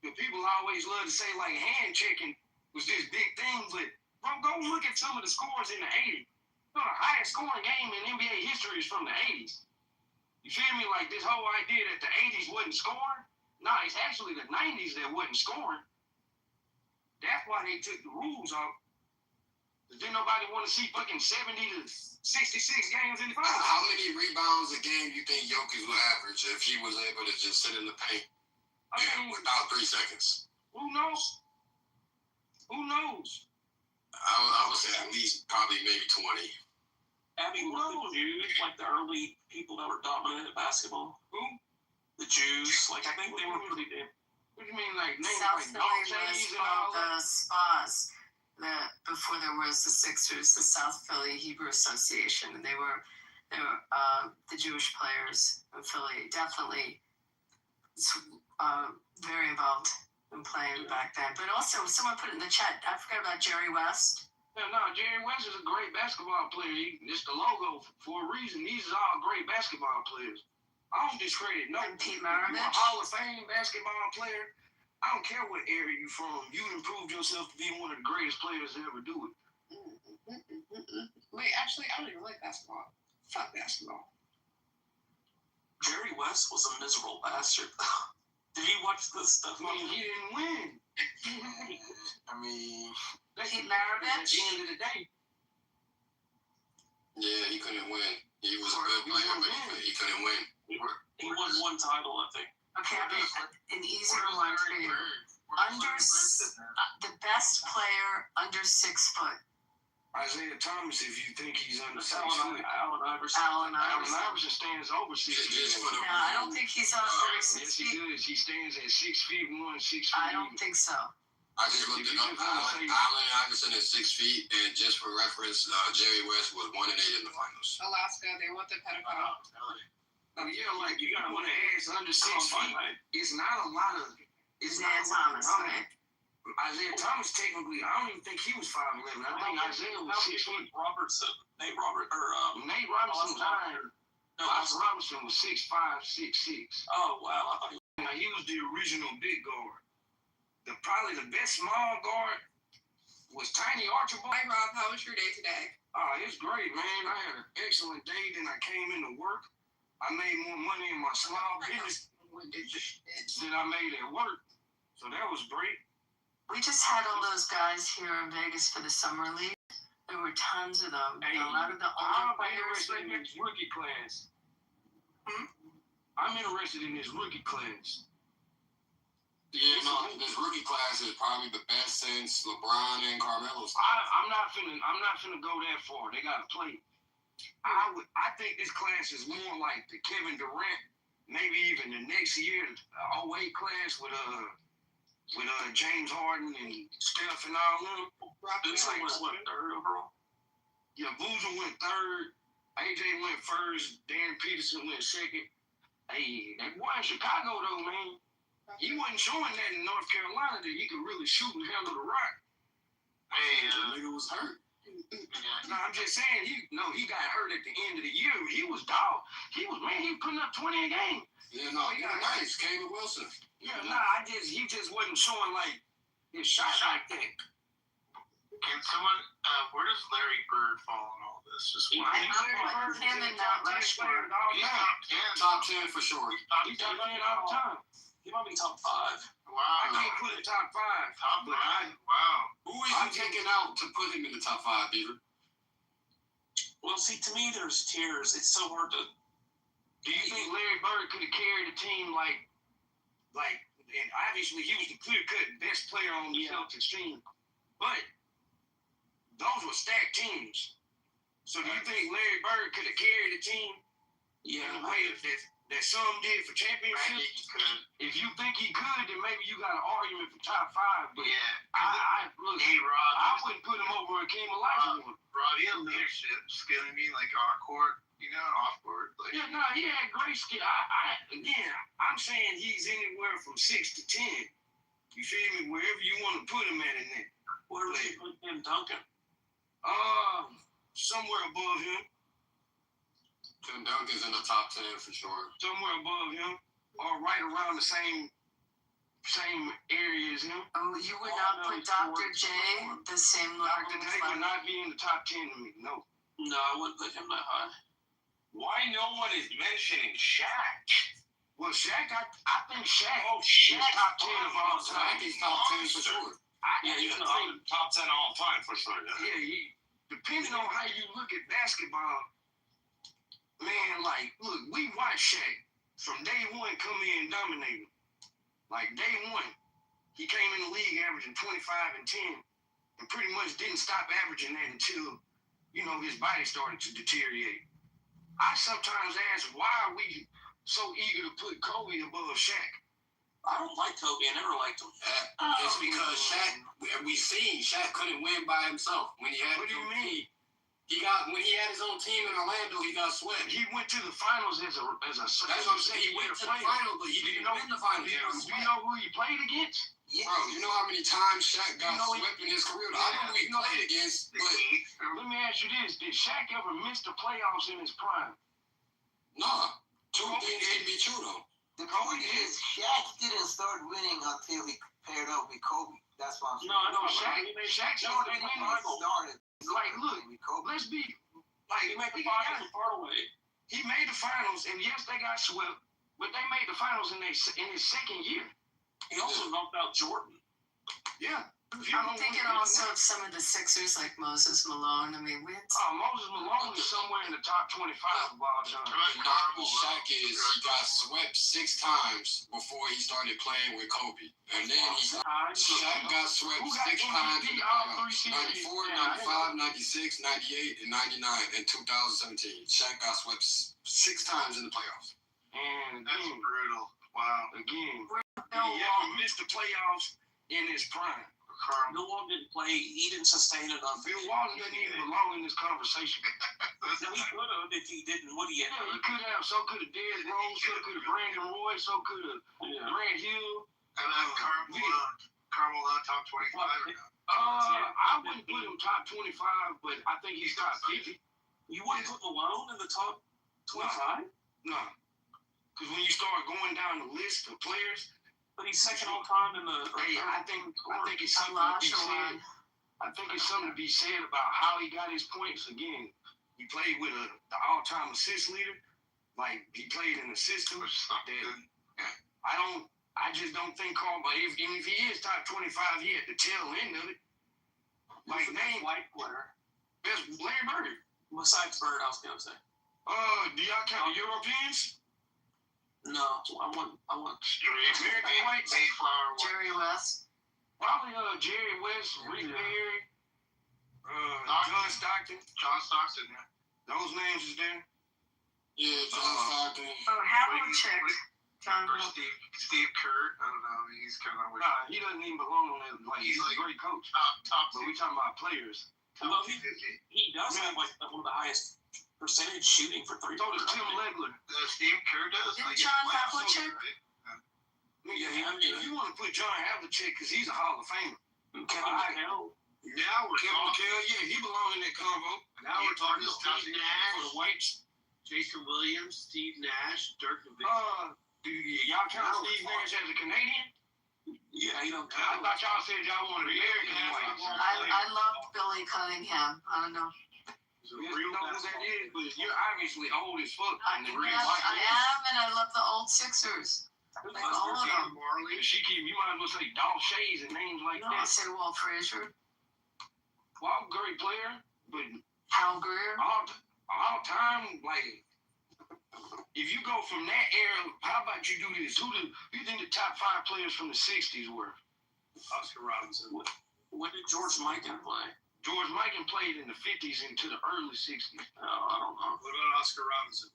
The people always love to say like hand checking was this big thing, but bro, go look at some of the scores in the 80s. The highest scoring game in NBA history is from the 80s. You feel me? Like this whole idea that the 80s wasn't scoring. Nah, it's actually the 90s that wasn't scoring. That's why they took the rules off. Because didn't nobody want to see fucking 70 to 66 games in the finals. How many rebounds a game you think Jokic would average if he was able to just sit in the paint without 3 seconds? Who knows? Who knows? I would say at least probably maybe 20. Abby, what the Jews, like the early people that were dominant at basketball? Who? The Jews, like I think they were pretty good. What do you mean, like names South like Philly Dog was and one all of that? the spas that before there was the Sixers, the South Philly Hebrew Association, and they were the Jewish players in Philly definitely very involved in playing back then. But also, someone put it in the chat. I forgot about Jerry West. No, Jerry West is a great basketball player. It's the logo for a reason. These are all great basketball players. I don't discredit no. And Pete Maravich. Hall of Fame basketball player. I don't care what area you from. You improved yourself to be one of the greatest players to ever do it. Wait, actually, I don't even like basketball. Fuck basketball. Jerry West was a miserable bastard. Did you watch this stuff? I mean, he didn't win. I mean, Pete Maravich. At the end of the day. Yeah, he couldn't win. He was a good player, but he couldn't win. He won 1 title, I think. Okay, an easier one for you. The best player under 6 foot. Isaiah Thomas, if you think he's under 6 Allen foot. Iverson. Allen Iverson. Iverson stands over 6 feet. No, I don't think he's over 6 Yes, he feet. does. He stands at 6 feet 1, 6 feet. I don't think so. I just looked it up. Allen Iverson is 6 feet, and just for reference, Jerry West was 1-8 in the finals. Alaska, they want the pedophile. Yeah, like you gotta want to ask under 6 feet. It's not a lot of. It's Isaiah not a lot of Thomas, running. right? Isaiah Thomas technically, I don't even think he was 5'11". I think Isaiah was 6 feet. Nate Robertson was higher. No, Oscar Robertson was 6'5", 6'6". Oh wow, I thought he was the original big guard. Probably the best small guard was Tiny Archibald. Hi Rob, how was your day today? It's great, man. I had an excellent day. Then I came into work. I made more money in my small business than I made at work. So that was great. We just had all those guys here in Vegas for the summer league. There were tons of them. Hey, a lot of the I'm older players. interested in this rookie class. I'm interested in this rookie class. Yeah, no, this rookie class is probably the best since LeBron and Carmelo's. I'm not finna go that far. They gotta play. I think this class is more like the Kevin Durant, maybe even the next year, 08 class with James Harden and Steph and all them. Boozer was what, 3rd overall? Yeah, Boozer went 3rd. AJ went 1st. Darren Peterson went 2nd. Hey, that boy in Chicago though, man. He wasn't showing that in North Carolina that he could really shoot and handle the rock. The nigga was hurt. No, I'm just saying, he got hurt at the end of the year. He was dog. He was putting up 20 a game. Yeah, no, he got nice. Caleb Wilson. Yeah, he just wasn't showing like his shot like that. Can someone? Where does Larry Bird fall in all this? Just I put him in Mount Rushmore. He's Top 10 for sure. He's top 10 all the time. He might be top 5. Wow. I can't put him top 5. Top 5. Wow. Who is you taking out to put him in the top 5, Beaver? Well, see, to me, there's tiers. It's so hard to. Do you think Larry Bird could have carried a team like, and obviously he was the clear-cut best player on the Celtics team, but those were stacked teams. So do you think Larry Bird could have carried a team in the way that some did for championships? If you think he could, then maybe you got an argument for top 5. But I wouldn't put him over Hakeem Olajuwon. He had leadership skill. I mean, like on court, off court. He had great skill. I'm saying he's anywhere from 6 to 10. You feel me? Wherever you want to put him at in there. Where would you put him, Duncan? Somewhere above him. Tim Duncan's in the top 10 for sure. Somewhere above him, or right around the same area as him. Oh, you would not put Dr. J the same level. Dr. J would not be in the top 10 to me. No. No, I wouldn't put him that high. Why no one is mentioning Shaq? Well, Shaq, I think Shaq. Shaq is top 10 of all time. Shaq is top 10 for sure. He's top 10 all time for sure. Yeah, depending on how you look at basketball, man, look, we watched Shaq from day one come in and dominate him. Like day one, he came in the league averaging 25 and 10, and pretty much didn't stop averaging that until, his body started to deteriorate. I sometimes ask, why are we so eager to put Kobe above Shaq? I don't like Kobe. I never liked him. It's because we seen Shaq couldn't win by himself. When he had What do you mean? When he had his own team in Orlando, he got swept. He went to the finals as a. That's what I'm saying. He went to the finals, but he didn't win the finals. Do you know who he played against? Yeah. Bro, you know how many times Shaq got swept in his career? I don't know who he played against, but let me ask you this: did Shaq ever miss the playoffs in his prime? Nah. Two things can be true though. The point is, Shaq didn't start winning until he paired up with Kobe. That's what I'm saying. No, Shaq started winning. Like, look, let's be like, he made the finals a part away. He made the finals, and yes, they got swept, but they made the finals in his second year. He also knocked out Jordan. Yeah. I'm thinking also of some of the Sixers, like Moses Malone. I mean, Moses Malone is somewhere in the top 25 of all time. Shaq is he got swept 6 times before he started playing with Kobe, and then Shaq got swept 6 times in the playoffs: 94, 95, 96, 98, and 99. In 2017, Shaq got swept 6 times in the playoffs. And that's brutal. Wow. Again, he ever missed the playoffs in his prime. Bill Walton didn't play. He didn't sustain it on. Bill Walton didn't even belong in this conversation. No, he could have if he didn't. What he had? Yeah, he could have. So could have Derrick Rose. So could have Brandon Roy. So could have Grant Hill. And then Carmelo top 25. I wouldn't put him top 25, but I think he's top 50. You wouldn't put Malone in the top 25? No. Because when you start going down the list of players. But he's second all time in the. I think it's something to be said. I think it's something to be said about how he got his points. Again, he played with the all-time assist leader. Like he played in a system that I just don't think Carl. But if he is top 25, he at the tail end of it. Like name white player. Best Larry Bird. Besides Bird, I was gonna say. Do y'all count Europeans? No, I want American whites. Jerry West. Probably Jerry West, Rick Barry, John Stockton. Yeah. Those names is there. Yeah, John Stockton. Havlicek. Steve Kerr. I don't know. He's kind of. Nah, he doesn't even belong on that. Like he's a great coach. Top. But we talking about players. Well, he does have like one of the highest percentage shooting for 3. So does Tim Legler. Steve Kerr does. Didn't John Havlicek? Yeah, if you want to put John Havlicek, because he's a Hall of Famer. Kevin McHale. Now we're Kevin McHale. Yeah, he belongs in that combo. Now we're talking Steve Nash for the whites. Jason Williams, Steve Nash, Dirk Nowitzki. y'all count Steve Nash as a Canadian? Yeah, he don't. I thought y'all said y'all wanted American. I love Billy Cunningham. I don't know. You know who that is, but you're obviously old as fuck. I am, and I love the old Sixers. Like all of them. You might as well say Dolph Shays and names like that. No, I say Walt Frazier. Walt, great player, but Hal Greer. All time, like, if you go from that era, how about you do this? Who you think the top 5 players from the 60s were? Oscar Robinson. When did George Mikan play? George Mikan played in the 50s into the early 60s. Oh, I don't know. What about Oscar Robinson?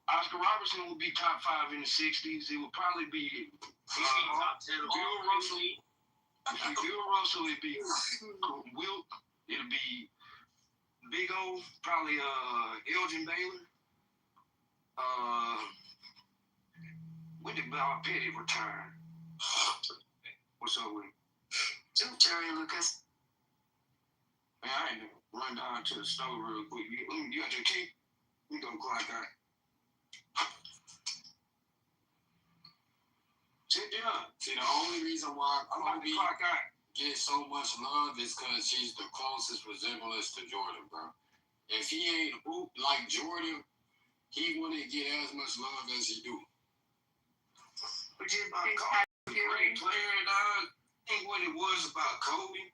Oscar Robertson would be top 5 in the 60s. It would probably be top 10. Bill Russell. Bill Russell would be Wilt. It'll be Big O, probably Elgin Baylor. When did Bob Petty retire? What's up with him? Jerry Lucas. Man, I ain't run down to the store real quick. You got your key? You go clock out. Sit down. See, the only reason why Kobe gets so much love is because she's the closest resemblance to Jordan, bro. If he ain't like Jordan, he wouldn't get as much love as he do. But you great player, dog. I think what it was about Kobe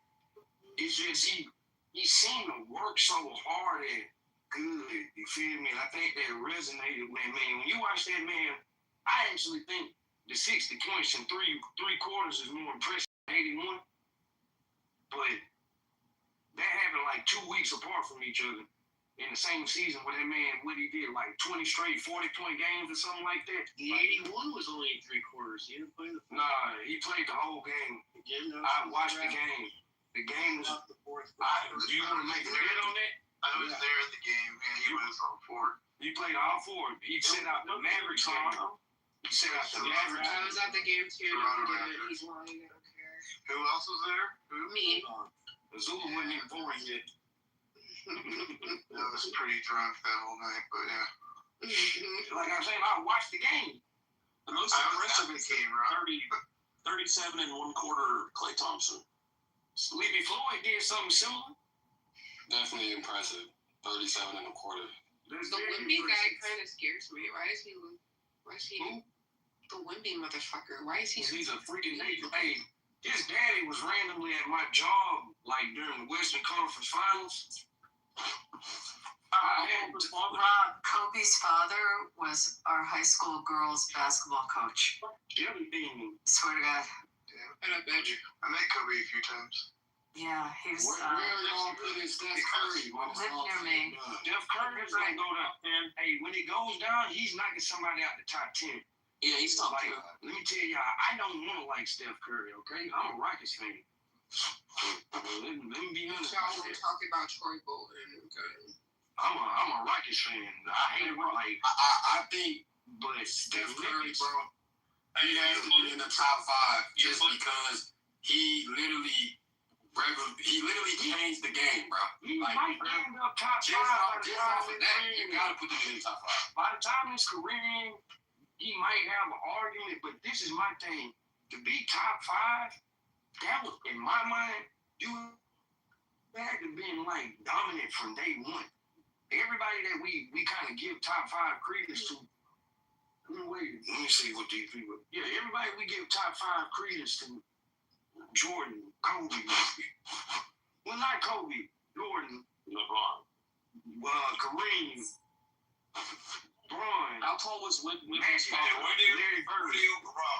is just he seemed to work so hard at good. You feel me? And I think that resonated with man. When you watch that man, I actually think the 60 points in three quarters is more impressive than 81. But that happened like 2 weeks apart from each other in the same season where that man, what he did, like 20 straight 40-point games or something like that. The 81 was only 3 quarters. He didn't play the fourth. Nah, he played the whole game. I watched the game. The game was. Do you want to make a bet on that? I was there at the game, and he was on 4. He played all 4. He set out the Mavericks game. He set out the Mavericks. I was at the game too. He's lying. I don't care. Who else was there? Me. Azula wasn't even born yet. I was pretty drunk that whole night, but yeah. Like I'm saying, I watched the game. The most impressive game, 37 and 1 quarter, Klay Thompson. Sleepy Floyd did something similar. Definitely impressive. 37 and a quarter. The Wimby guy kind of scares me. Why is he? Who? The Wimby motherfucker. Why is he? He's a freaking nigga. Hey, his daddy was randomly at my job, like during the Western Conference Finals. Kobe's father was our high school girls basketball coach. Everything. Swear to God. And I bet you. I met Kobe a few times. Yeah, he was. Where y'all putting Steph Curry? Live near me. Steph Curry's gonna go down. And hey, when it goes down, he's knocking somebody out the top 10. Yeah, he's top 10. Let me tell y'all, I don't want to like Steph Curry. Okay, I'm a Rockets fan. Let me be honest. Y'all were talking about Troy Bolton. Okay. I'm a Rockets fan. I hate it. Like I think, but Steph Curry, bro, he has to be in the top 5 just because he literally changed the game, bro. He might end up top 5. Just off of that, you gotta put him in the top 5. By the time his career ends, he might have an argument, but this is my thing. To be top 5, that was, in my mind, you had to been like dominant from day one. Everybody that we kind of give top 5 credence to. Let me see what these people. Yeah, everybody we give top 5 credence to. Jordan, Kobe. Well, not Kobe. Jordan, LeBron. Kareem, Braun. How tall was Larry Bird?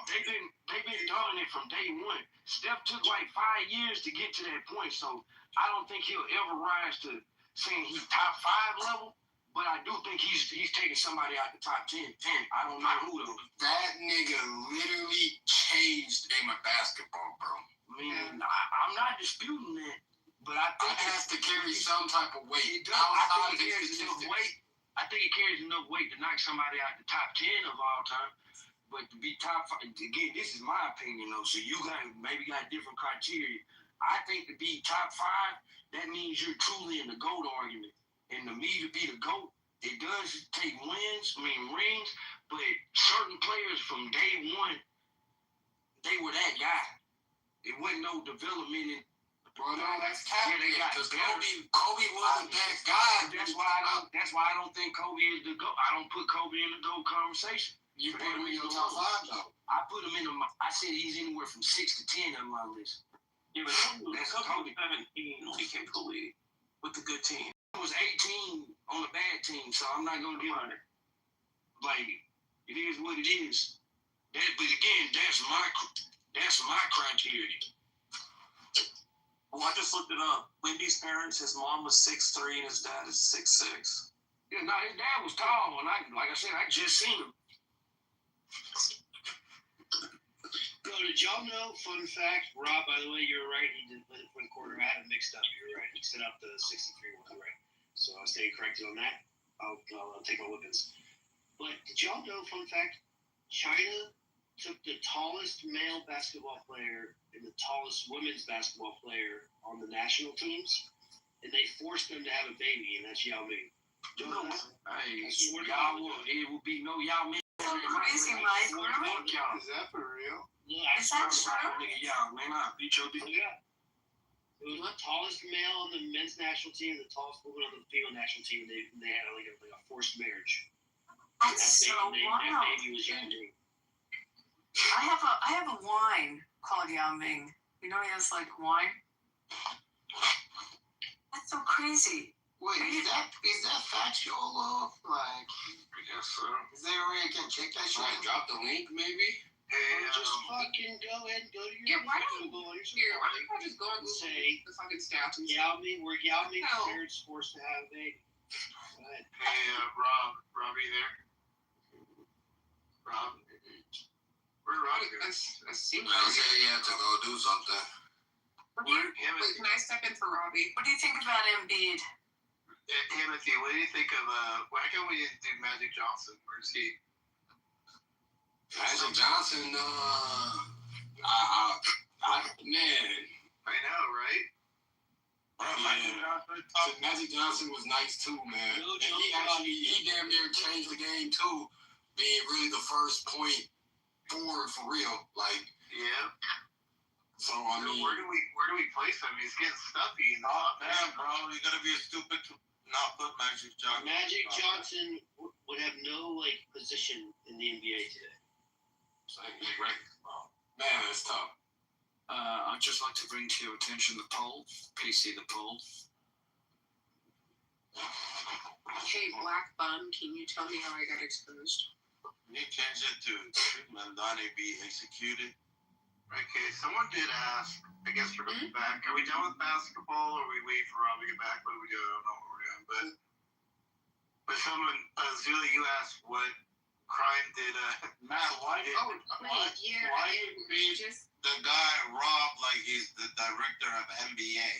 They've been dominant from day one. Steph took like 5 years to get to that point, so I don't think he'll ever rise to saying he's top 5 level. But I do think he's taking somebody out the top 10. I don't know who though. That nigga literally changed the game of basketball, bro. Man, I'm not disputing that, but I think it has to carry some type of weight. I think it carries enough weight. I think it carries enough weight to knock somebody out the top 10 of all time. But to be top 5, again, this is my opinion though. So you maybe got different criteria. I think to be top 5, that means you're truly in the GOAT argument. And to me, to be the GOAT, it does take rings, But certain players from day one, they were that guy. It wasn't no development in. Bro, no, that's cap. Yeah, they got because better. Kobe wasn't that guy. That's why I don't think Kobe is the GOAT. I don't put Kobe in the GOAT conversation. You put him in your top 5 though. I put him in I said he's anywhere from 6 to 10 on my list. Yeah, but that's Kobe 17 when he came to the league with the good team. He was 18 on a bad team, so I'm not gonna give him. Like, it is what it is. But again, that's my criteria. Well, I just looked it up. Wendy's parents, his mom was 6'3" and his dad is 6'6". Yeah, no, his dad was tall, and like I said, I just seen him. Yo, did y'all know? Fun fact, Rob. By the way, you were right. He didn't play the fourth quarter. I had it mixed up. You were right. He set up the 63 one, right? So I stayed corrected on that. I'll take my whippings. But did y'all know? Fun fact: China took the tallest male basketball player and the tallest women's basketball player on the national teams, and they forced them to have a baby, and that's Yao Ming. No, hey, it will be no Yao Ming. So crazy, Mike. Is that for real? Is that true? Y'all, man, I'll beat your dick. Yeah. It was the tallest male on the men's national team, the tallest woman on the female national team, and they had like a forced marriage. That's so wild. That baby was Yao Ming. I have a wine called Yao Ming. You know, he has like wine. That's so crazy. Wait, is that factual? Like, I guess so. is there a way I can check that shit? Try to drop the link, maybe. Hey, Just fucking go ahead and go to your. Yeah, why don't go on your Here, why don't I just go and say the fucking stats and Yao Ming, where Yao Ming's No. parents forced to have a baby. Go ahead. Hey, Robbie there? Rob? Where Robbie go? I seem I said he had to go do something. Wait, can I step in for Robbie? What do you think about Embiid? Timothy, what do you think of why can't we do Magic Johnson? Where's he? Magic Johnson, man. I know, right? Magic Johnson was nice too, man. And he damn near changed the game too, being really the first point forward for real. Like, yeah. So I mean, where do we place him? He's getting stuffy. Not bad, bro. You gotta be stupid to not put Magic Johnson. Magic Johnson would have no position in the NBA today. Man, it's tough. I'd just like to bring to your attention the poll. PC the poll. Hey, Black Bum, can you tell me how I got exposed? You change it to should Mandani be executed? Okay, someone did ask, I guess we're going back. Are we done with basketball or are we waiting for Rob to get back? What do we do? I don't know what we're doing. But someone, Zula, you asked what crime did Matt, why did the guy rob like he's the director of NBA?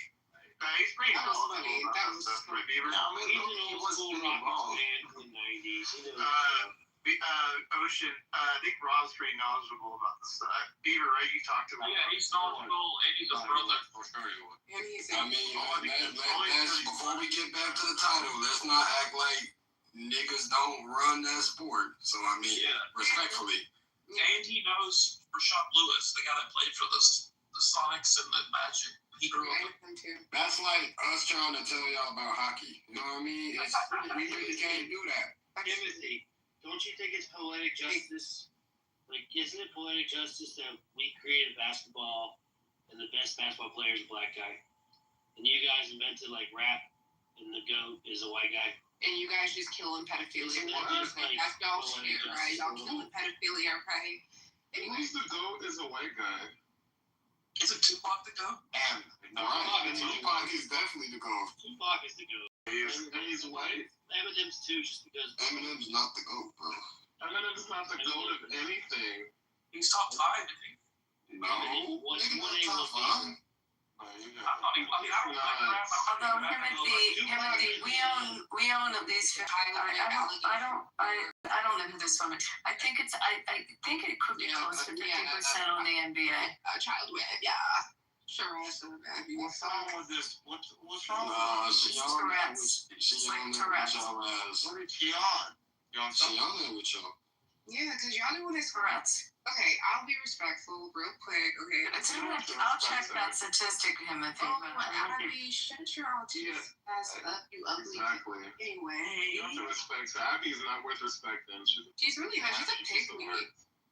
He's pretty That was funny. That was Right, Beaver? He was a little Rockets man from the 90s. Ocean, I think Rob's pretty knowledgeable about this. Beaver, right? You talked about Yeah, he's knowledgeable and he's a brother. And he's I mean, before we get back to the title, let's not act like niggas don't run that sport. So I mean, respectfully. And he knows Rashad Lewis, the guy that played for the Sonics and the Magic. He grew up with him too. That's like us trying to tell y'all about hockey. You know what I mean? We really can't do that. Timothy, don't you think it's poetic justice? Like, isn't it poetic justice that we created basketball and the best basketball player is a black guy? And you guys invented, like, rap and the GOAT is a white guy? And you guys just killing pedophilia. Isn't that just like that's y'all poetic shit, justice? right? Y'all killing pedophilia, right? Anyway. Who's the GOAT is a white guy? Isn't Tupac the GOAT? Tupac is definitely the GOAT. Tupac is the GOAT. He's white? Eminem's too, just because. Eminem's not the GOAT, bro. Eminem's not the GOAT of anything. He's top 5, isn't he? No, nigga, not top 5. I thought he was. Although Timothy, we own at least 50. I don't know who this one is. I think it could be close to 50% on the NBA. Child web, yeah. Sure, also that. What's wrong with this? What's wrong? She on there with y'all ass. What is she on? You on She something? on there with y'all. Yeah, because y'all do this for us. Okay, I'll be respectful real quick. Okay, I'll check that statistic, him if he. Abby, shut your autistic ass up, you ugly. Exactly. Anyway. You have to respect her. Abby's not worth respecting. She's really not. She's a pygmy.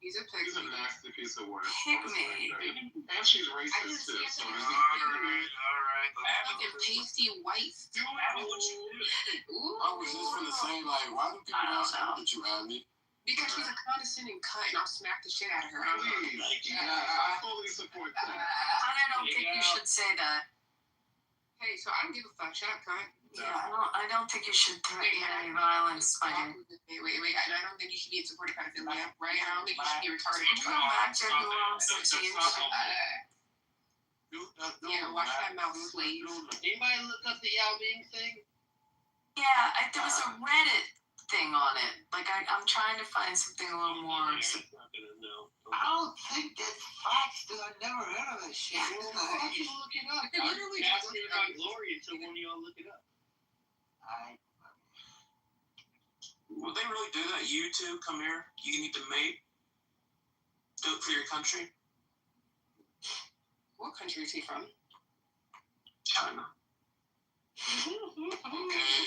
He's a pygmy. She's a nasty piece of work. Pygmy. And she's racist too. So all right. Fucking pasty white. I was just gonna say, like, why do people ask at you, Abby? Because she's a condescending cunt, and I'll smack the shit out of her. I fully support that. I don't think you should say that. Hey, so I don't give a fuck. Shut up, cunt. Yeah, I don't think you should threaten any violence. Wait. I don't think you should be in support of pedophilia, right? I don't think you should be retarded. Yeah, watch that mouth, slave. Anybody look up the Yao Ming thing? Yeah, there was a Reddit thing on it. Like, I'm trying to find something a little more. I don't think that's facts, dude. I never heard of that shit. Why don't you look it up? I literally asking you about Glory until one of y'all look it up. Would they really do that? You two, come here. You need to mate. Do it for your country. What country is he from? China. Okay,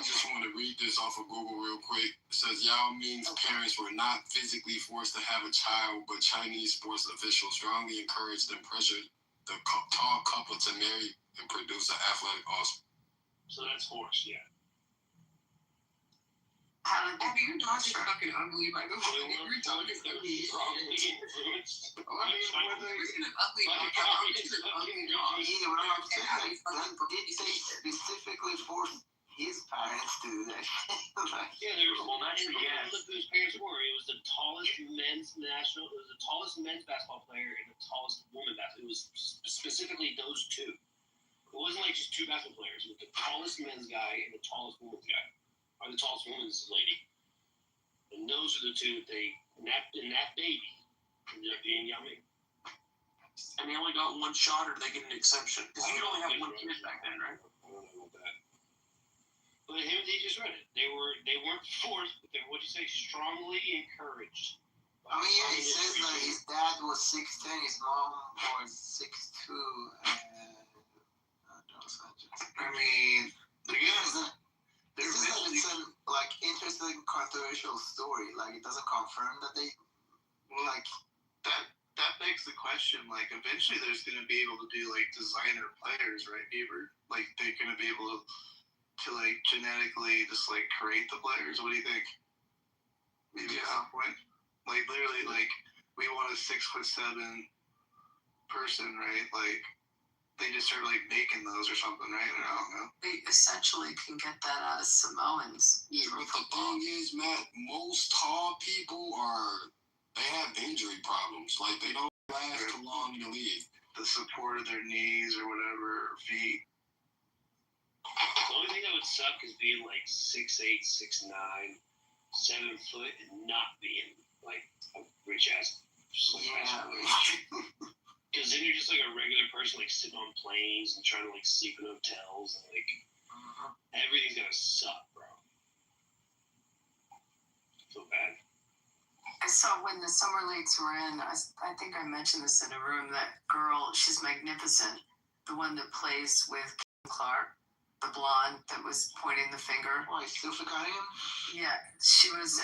just want to read this off of Google real quick. It says Yao Ming's parents were not physically forced to have a child, but Chinese sports officials strongly encouraged and pressured the tall couple to marry and produce an athletic offspring. So that's forced, yeah. Abby, your dog is fucking ugly, by the way. Your dog is ugly. Strongly influenced. Ugly dog. It's an ugly dog. Yeah, but I'm saying, like, did they specifically force his parents to do that shit? Yeah, there was one. Look who his parents were. It was the tallest men's basketball player and the tallest woman basketball. It was specifically those two. It wasn't like just two basketball players. It was the tallest men's guy and the tallest women's guy. Or the tallest woman's lady. And those are the two that they napped in that baby. Ended up being Yao Ming. And they only got one shot, or they get an exception? Because you could only have one kid back then, right? I don't know about that. But he just read it. They weren't forced, but they were, what'd you say, strongly encouraged. I mean, yeah, it says that his dad was 6'10", his mom was 6'2", and I mean, again, this is it's a like interesting controversial story. Like, it doesn't confirm that they like that begs the question. Like, eventually there's going to be able to do like designer players, right, Beaver? Like, they're going to be able to like genetically just like create the players. What do you think? Maybe at some point, like literally, like we want a 6'7" person, right? Like, they just start like making those or something, right? I don't know. They essentially can get that out of Samoans. Yeah, but the thing is, Matt, most tall people they have injury problems. Like, they don't last too long in the league. The support of their knees or whatever, or feet. The only thing that would suck is being like 6'8", 6'9", 7 foot, and not being like a rich ass. Because then you're just like a regular person, like sitting on planes and trying to like sleep in hotels, and like everything's gonna suck, bro. I feel bad. I saw when the summer leagues were in. I think I mentioned this in a room. That girl, she's magnificent. The one that plays with Kim Clark, the blonde that was pointing the finger. Oh, he's still forgetting him? Yeah, she was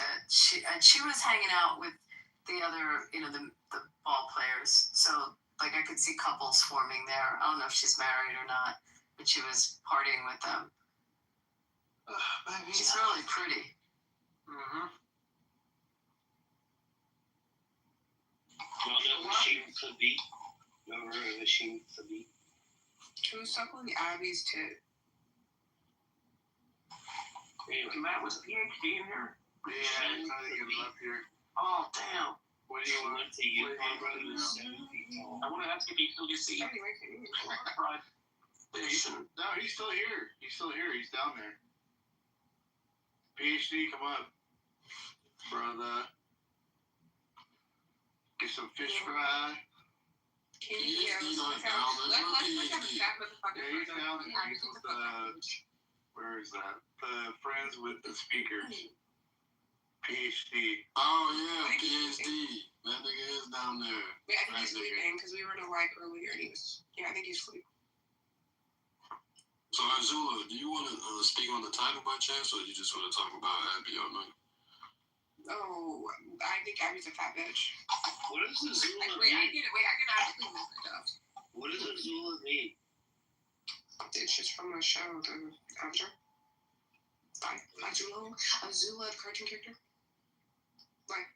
hanging out with the other, the ball players. So. Like, I could see couples forming there. I don't know if she's married or not, but she was partying with them. She's really pretty. Y'all know Hashim Thabit? You ever heard of Hashim Thabit? Who's suckling Abby's tit? Anyway, Matt was a PhD in here. Yeah, I'm trying to get him up here. Oh, damn. What do you want to you? He was 7 feet tall. I want to ask if he still gets to eat fried fish. No, he's still here. He's down there. PhD, come up. Brother. Get some fish fry. He's down there. Where is that? The friends with the speaker. PhD. Oh yeah, PhD. That nigga is down there. Wait, I think he's sleeping because we were in a live earlier and he was. Yeah, I think he's sleeping. So Azula, do you want to speak on the title by chance, or you just want to talk about Abby all night? Oh, I think Abby's a fat bitch. What does Azula Wait, mean? I can actually look it up. What does Azula mean? It's just from the show, the Avatar. Azula, the cartoon character. Like.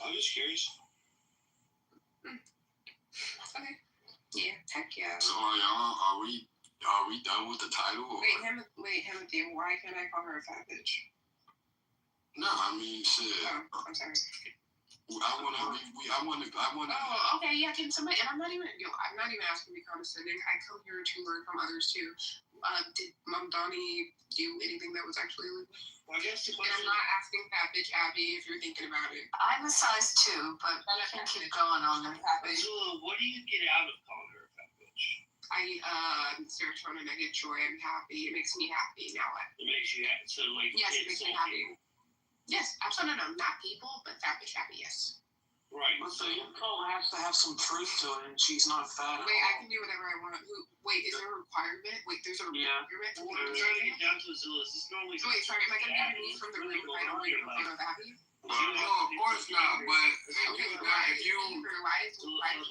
I'm just curious. Okay. Yeah. Heck yeah. So are we done with the title? Or? Wait, Timothy. Why can't I call her a fat bitch? No, I mean shit. Oh, I'm sorry. I wanna. Oh, okay, yeah. Can somebody? And I'm not even asking to be condescending. I come here to learn from others too. Did Mom Donnie do anything that was actually illegal? Well, I guess the And question. I'm not asking fat bitch Abby if you're thinking about it. I'm a size 2, but I can keep going on that. Azula, what do you get out of calling her a fat bitch? Serotonin. I get joy. I'm happy. It makes me happy. Now what? It makes you happy. So like. Yes, it makes me happy. Yes, absolutely. No, not people, but fat bitch happy. Yes. Right. Well, so your call has to have some truth to it, and she's not fat. Wait, I can do whatever I want. Wait, is there a requirement? Wait, there's a requirement. What I'm trying to get down to Azula is this normally. Wait, sorry, am I gonna be removed from the room if I don't leave a photo of Abby? No, of course not. But if you why is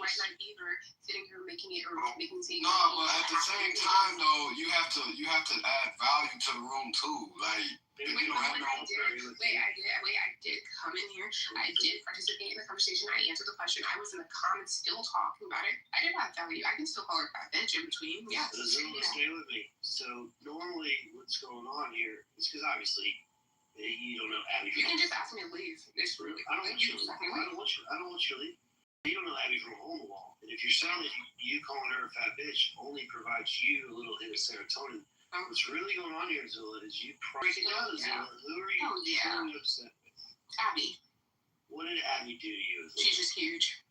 White Knight Beaver sitting here making it or making it? No, but at the same time though, you have to add value to the room too. Like if you don't have no. I did come in here. I did participate in the conversation. I answered the question. I was in the comments still talking about it. I did have value. I can still call her fat bitch in between. Yeah. Azula, stay with me. So normally, what's going on here is because obviously. You don't know Abby. You can just ask me to leave. It's really. I don't want you to leave. I don't want you to leave. You don't know Abby from a hole in the wall. And if you're saying that you calling her a fat bitch only provides you a little hit of serotonin, what's really going on here, Zilla, is you breaking down Zilla. Who are you upset with? Abby. What did Abby do to you? She's just huge.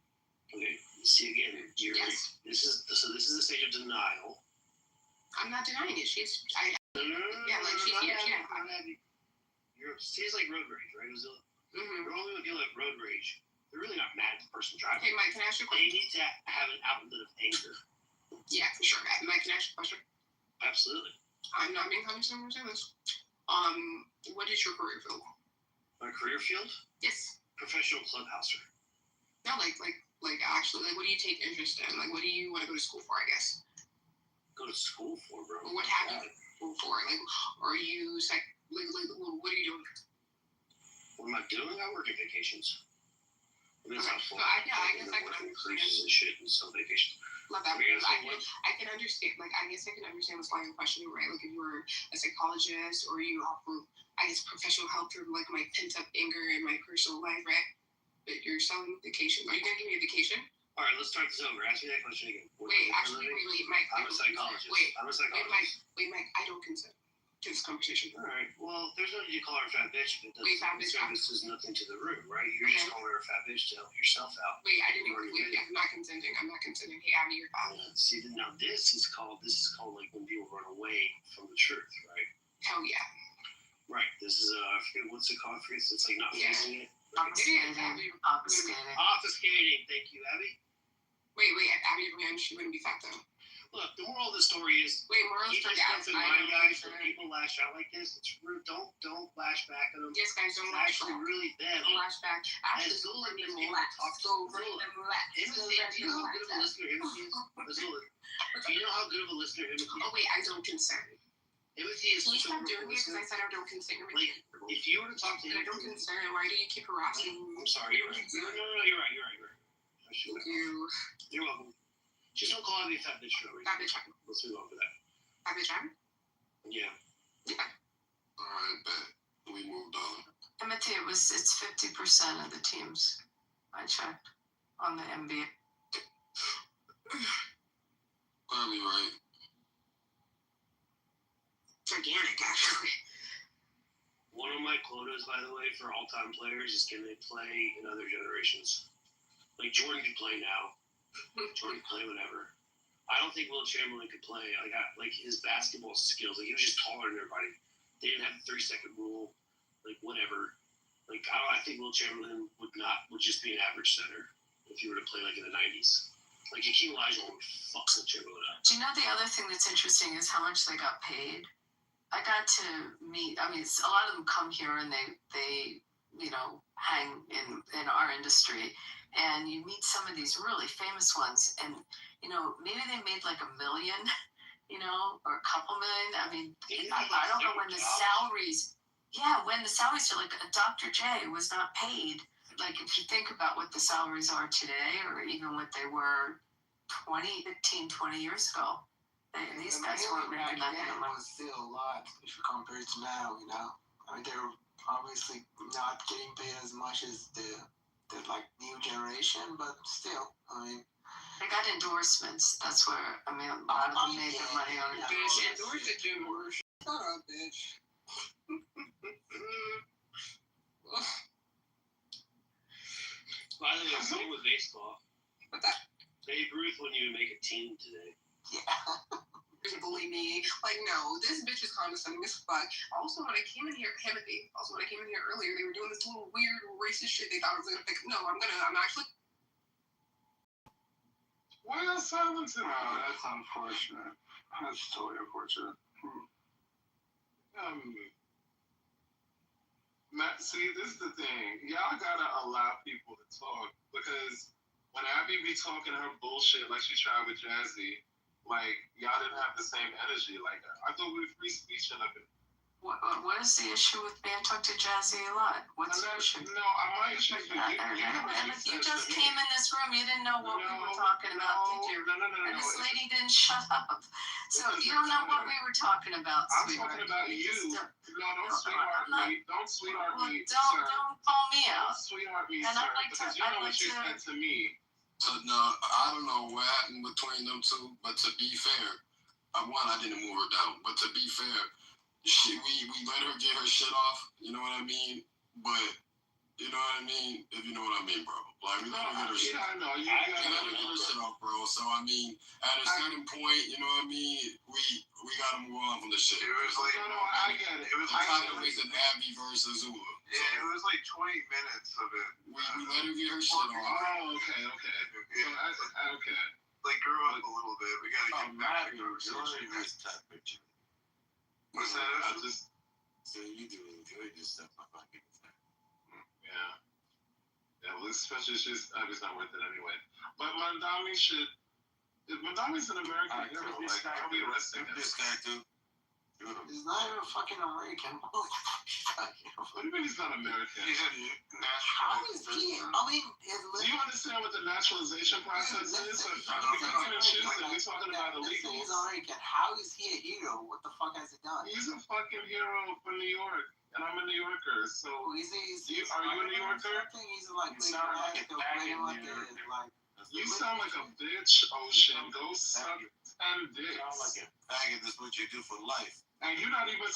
Okay. See again. Yes. This is the stage of denial. I'm not denying it. She's. No. Yeah, like she's huge. Yeah. She's like road rage, right, Zilla? Mm-hmm. Normally when people have road rage, they're really not mad at the person driving. Okay, Mike, can I ask you a question? They need to have an outlet of anger. Yeah, for sure. Mike, can I ask you a question? Absolutely. I'm not being condescending to this. What is your career field? My career field? Yes. Professional clubhouser. No, like actually, like what do you take interest in? Like what do you want to go to school for, I guess? Go to school for, bro. What have you been for? Like, are you what are you doing? What am I doing? I work at vacations. I mean, it's not fun. I guess I can understand. Cruises and shit and some vacations. Love that because I can understand. Like, I guess I can understand what's going on question, right? Like, if you were a psychologist or you offer, I guess, professional help through like my pent up anger in my personal life, right? But you're selling vacation. Are you gonna give me a vacation? All right, let's start this over. Ask me that question again. Wait, Mike. I'm a psychologist. I'm a psychologist. Wait, Mike. I don't consent to this conversation. All right. Well, there's no need to call her a fat bitch. But fat bitch. This is nothing to the room, right? You're just calling her a fat bitch to help yourself out. Wait, I didn't. I'm not consenting. Hey, Abby, you're fat. See, now this is called like when people run away from the truth, right? Hell yeah. Right. This is I forget what's it called. It's like not facing it. Obfuscating. Obfuscating. Thank you, Abby. Wait, Abby, she wouldn't be fat though. Look, the moral of the story is keep this stuff in mind, guys. When people lash out like this, it's rude. Don't lash back at them. Yes, guys, don't lash back. It's actually really bad. Don't lash back. Azula needs people to talk to. Do you know how good of a listener Timothy is? Azula, do you know how good of a listener Timothy is? Oh wait, I don't consent. Timothy is Can you stop doing it? Because I said I don't consent. Like, if you were to talk to him, I don't consent. Why do you keep harassing me? I'm sorry. You're right. No, you're right. Thank you. You're welcome. Just don't call me a fat bitch for no reason. Fat bitch. Let's move on for that. Fat bitch. Yeah. All right, bet. We moved on. Timothy, it's 50% of the teams. I checked on the NBA. Probably right. Gigantic, actually. One of my quotas, by the way, for all-time players is can they play in other generations? Like Jordan can play now. Jordan can play whenever. I don't think Will Chamberlain could play. Like his basketball skills. Like he was just taller than everybody. They didn't have the 3-second rule. Like whatever. Like I think Will Chamberlain would just be an average center if he were to play like in the 90s. Like Hakeem Olajuwon would fuck Will Chamberlain up. Do you know the other thing that's interesting is how much they got paid? I got to meet. I mean, a lot of them come here and they hang in our industry, and you meet some of these really famous ones, and maybe they made like $1 million, or a couple million. I mean, I don't know when the salaries. Yeah, when the salaries are like Dr. J was not paid. Like if you think about what the salaries are today, or even what they were 15, 20 years ago, these guys weren't making that kind of money. Was still a lot if you compare it to now. I mean, they're obviously not getting paid as much as the like new generation, but still, I mean. They got endorsements. That's where a lot of them made their money on it. Bitch, endorse the Jim Marshall. Shut up, bitch. By the way, same with baseball. Babe Ruth wouldn't even make a team today. Yeah. Bully me. Like, no, this bitch is condescending as fuck. Also, when I came in here earlier, they were doing this little weird racist shit they thought I was gonna pick. No, I'm actually. Why are silencing? Oh, that's unfortunate. That's totally unfortunate. Matt, see, this is the thing. Y'all gotta allow people to talk, because when Abby be talking her bullshit like she tried with Jazzy, like, y'all didn't have the same energy. Like, I thought we were free speech and everything. What is the issue with being talked to Jazzy a lot? What's the issue? No, my issue is with you just came in this room. You didn't know what we were talking about, did you? No. And this lady didn't shut up. So you don't know what we were talking about, I'm sweetheart. talking about you. No, don't sweetheart me. Don't sweetheart me, Don't sir. Don't call me out. Don't sweetheart me, And sir. I'd like Because to- you know I'd what like you to- said to me. So, no, I don't know what happened between them two, but to be fair, I didn't move her down. But to be fair, we let her get her shit off. You know what I mean? But you know what I mean? If you know what I mean, bro. Like we let her get her shit. Yeah, I know. We let her get her shit off, bro. So I mean, at a certain point, you know what I mean? We gotta move on from the shit. It was like, no, I get it. It was like kind of was an Abby versus Zula. Yeah, it was like 20 minutes of it. We let her get her shit off. Oh, okay. So okay. Like, grew up a little bit. We gotta get back to the conversation. What's that? I just. So you do enjoy this stuff, I fucking say. Yeah. Yeah, well, especially she's not worth it anyway. But Mandami's an American hero. Like, I'll be arresting him. This guy too. He's not even fucking American. What do you mean he's not American? He's a How is he? I mean, do you understand what the naturalization process is? We can and choose it. We're talking about illegals. He's American. How is he a hero? What the fuck has he done? He's a fucking hero from New York, and I'm a New Yorker. So are you a New Yorker? He's like, you sound like a faggot. You sound like a bitch, Ocean. Go suck 10 dicks. You sound like a faggot. That's what you do for life. And you don't even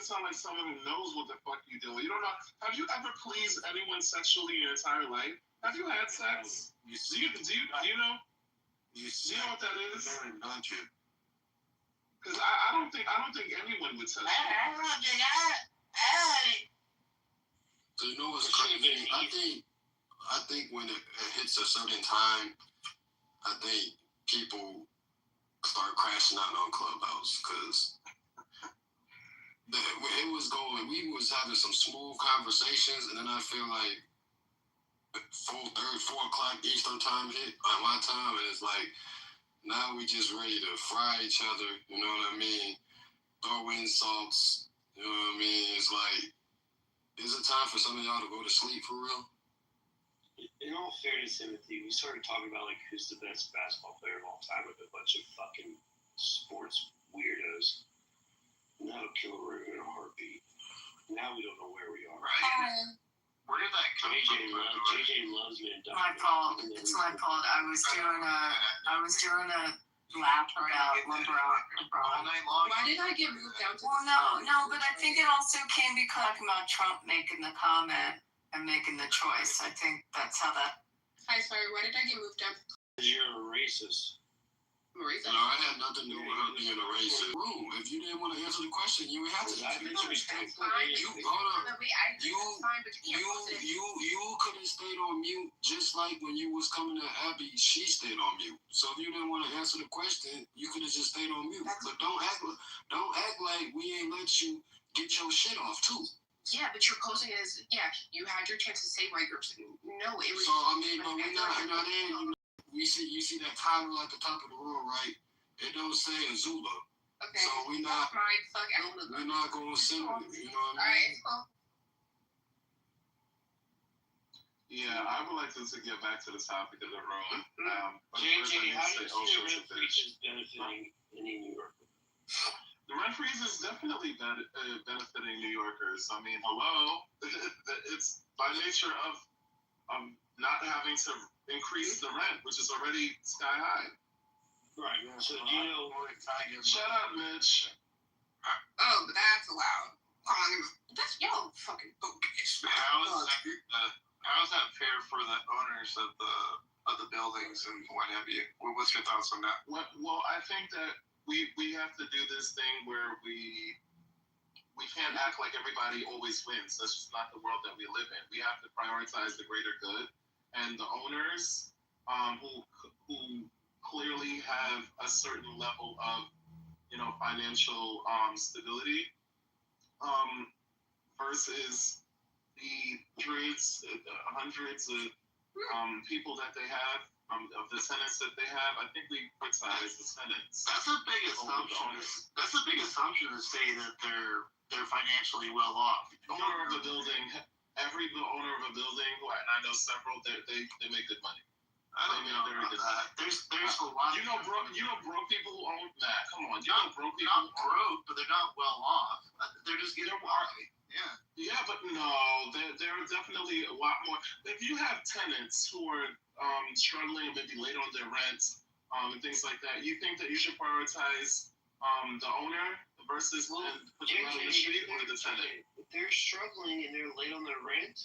sound like someone who knows what the fuck you do. You don't know. Have you ever pleased anyone sexually in your entire life? Have you had sex? Do you know? Do you know what that is? Don't you? Because I don't think anyone would touch you. So you know what's crazy? I think when it hits a certain time, I think people start crashing out on Clubhouse because it was going. We was having some smooth conversations, and then I feel like 4 o'clock Eastern time hit on my time, and it's like now we just ready to fry each other. You know what I mean? Throw insults. You know what I mean? It's like, is it time for some of y'all to go to sleep for real? In all fairness, Timothy, we started talking about like who's the best basketball player of all time with a bunch of fucking sports weirdos. Now Kitover in a heartbeat. Now we don't know where we are. Right? Where did that come from? JJ loves me. My fault. It's my fault. I was doing a lap about LeBron. Why did I get moved down to? Well, no, but I think it also came because talking about Trump making the comment and making the choice. I think that's how that. Hi, sorry. Why did I get moved down? Because you're a racist. Marisa. No, it had nothing to do with her being a racist. Room. If you didn't want to answer the question, you would have to. That's fine. You hold up. That's fine, but you can't post it. You could have stayed on mute just like when you was coming to Abby. She stayed on mute. So if you didn't want to answer the question, you could have just stayed on mute. But don't act like we ain't let you get your shit off too. Yeah, but you're posting it as you had your chance to say white groups. No, it was. So I mean, but we're not in. You see that title at the top of the room, right? It don't say Azula. Okay. So we're not going to send it. You know what I mean? All right, Yeah, I would like to get back to the topic of the room. JJ, how do you see the rent freeze benefiting any New Yorker? The rent freeze is definitely benefiting New Yorkers. I mean, hello, it's by nature of not having to increase the rent, which is already sky high. Right. So do you know? Shut up, Mitch. Oh, but that's allowed. Calling him that's y'all fucking bogus. How is that fair for the owners of the buildings and what have you? What's your thoughts on that? Well, I think that we have to do this thing where we can't act like everybody always wins. That's just not the world that we live in. We have to prioritize the greater good, and the owners who clearly have a certain level of financial stability versus the hundreds of people that they have, of the tenants that they have. I think we criticize the tenants. That's a big assumption. That's a big assumption to say that they're financially well off. The owner of a building, every owner of a building, and I know several, they make good money. I don't know about that. There's a lot. Broke people who own that. Come on, broke people. Not broke, but they're not well off. They're just getting wealthy. Yeah. Yeah, but no, there are definitely a lot more. If you have tenants who are struggling, maybe late on their rent, and things like that, you think that you should prioritize the owner versus put them out on the street or the tenant? If they're struggling and they're late on their rent,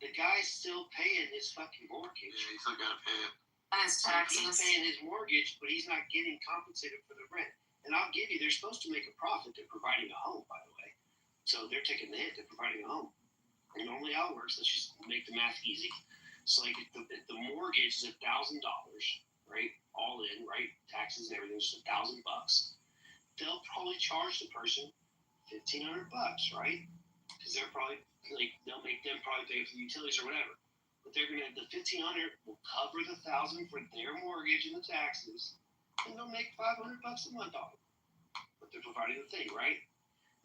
the guy's still paying his fucking mortgage. Yeah, he's still gotta pay it. And his taxes. He's paying his mortgage, but he's not getting compensated for the rent. And I'll give you, they're supposed to make a profit. They're providing a home, by the way. So they're taking the hit. They're providing a home. And normally how it works, let's just make the math easy. So like if the mortgage is $1,000, right? All in, right? Taxes and everything, just $1,000. They'll probably charge the person $1,500, right? Because they're probably they'll make them probably pay for the utilities or whatever. But they're gonna the $1,500 will cover the $1,000 for their mortgage and the taxes, and they'll make $500 a month off it. But they're providing the thing, right?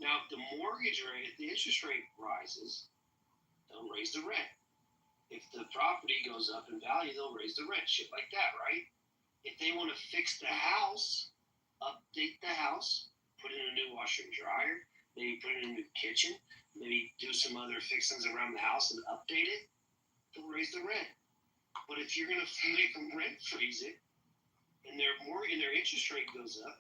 Now, if the mortgage rate, if the interest rate rises, they'll raise the rent. If the property goes up in value, they'll raise the rent. Shit like that, right? If they want to fix the house, update the house, put in a new washer and dryer, maybe put in a new kitchen, maybe do some other fixings around the house and update it, they'll raise the rent. But if you're going to make them rent freeze it, and their interest rate goes up,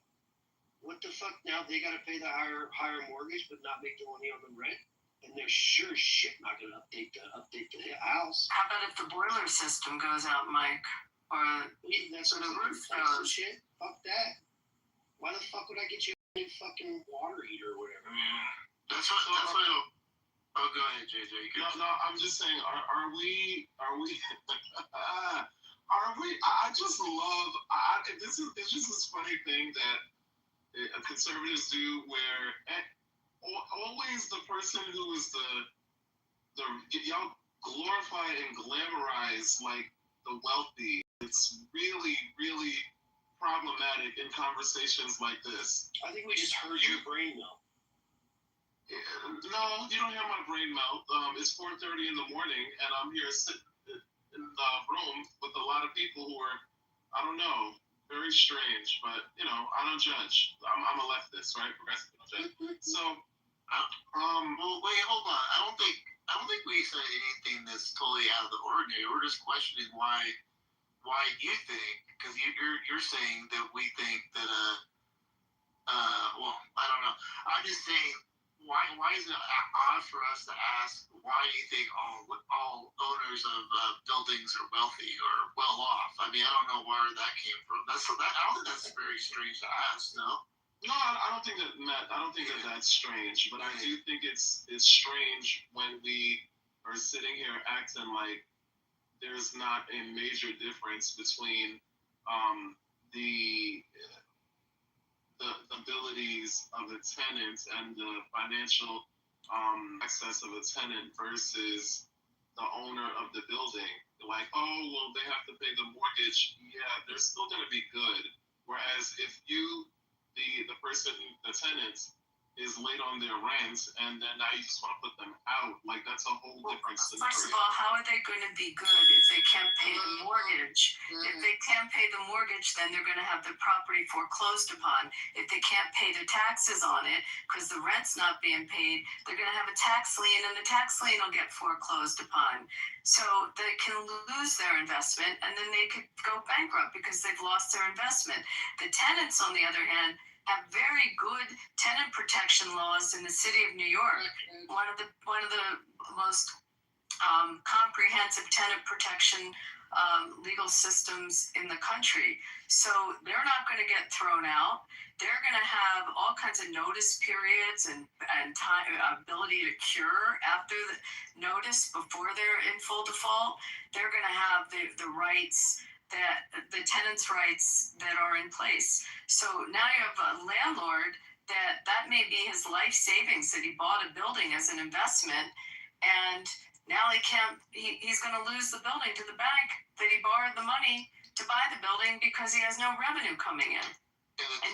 what the fuck? Now they got to pay the higher mortgage, but not make the money on the rent, and they're sure as shit not going to update the house. How about if the boiler system goes out, Mike? Or that's the roof goes? Shit. Fuck that. Why the fuck would I get you a fucking water heater or whatever? That's what. Oh, go ahead, JJ. No, I'm just saying. Are we? I just love. It's just this funny thing that conservatives do, where always the person who is the y'all glorify and glamorize like the wealthy. It's really, really problematic in conversations like this. I think we just heard your brain melt. No, you don't hear my brain melt. It's 4:30 in the morning, and I'm here sitting in the room with a lot of people who are, I don't know, very strange. But I don't judge. I'm a leftist, right? Progressive, don't judge. So, well, wait, hold on. I don't think we said anything that's totally out of the ordinary. We're just questioning why you think, because you're saying that we think that well, I don't know. I'm just saying, why is it odd for us to ask why do you think all owners of buildings are wealthy or well off? I mean, I don't know where that came from. I don't think that's very strange to ask. No. No, I don't think that, Matt. I don't think that that's strange, but I do think it's strange when we are sitting here acting like there's not a major difference between the abilities of the tenant and the financial access of a tenant versus the owner of the building. Like, oh, well, they have to pay the mortgage. Yeah, they're still going to be good. Whereas if you, the person, the tenant, is late on their rent, and then now you just want to put them out, like that's a whole different scenario. First of all, how are they going to be good if they can't pay the mortgage? If they can't pay the mortgage, then they're going to have the property foreclosed upon. If they can't pay the taxes on it because the rent's not being paid, they're going to have a tax lien, and the tax lien will get foreclosed upon. So they can lose their investment, and then they could go bankrupt because they've lost their investment. The tenants, on the other hand, have very good tenant protection laws in the city of New York. One of the most comprehensive tenant protection legal systems in the country. So they're not going to get thrown out. They're going to have all kinds of notice periods and time, ability to cure after the notice before they're in full default. They're going to have the rights, that the tenants' rights that are in place. So now you have a landlord that may be his life savings, that he bought a building as an investment, and now he's going to lose the building to the bank that he borrowed the money to buy the building because he has no revenue coming in. And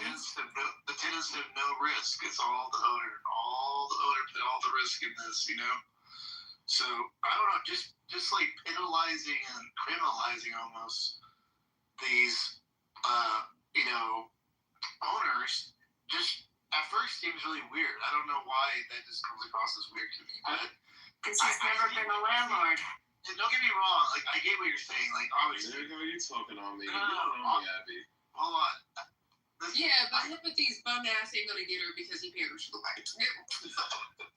the tenants have no risk. It's all the owner put all the risk in this, you know. So I don't know, just like penalizing and criminalizing almost these owners just at first seems really weird. I don't know why that just comes across as weird to me, but because he's never been a landlord. Don't get me wrong, like I get what you're saying, like obviously. There you go, you're talking on me. Abby. Hold on. Yeah, but look at these bum ass ain't gonna get her because he paid her to the light.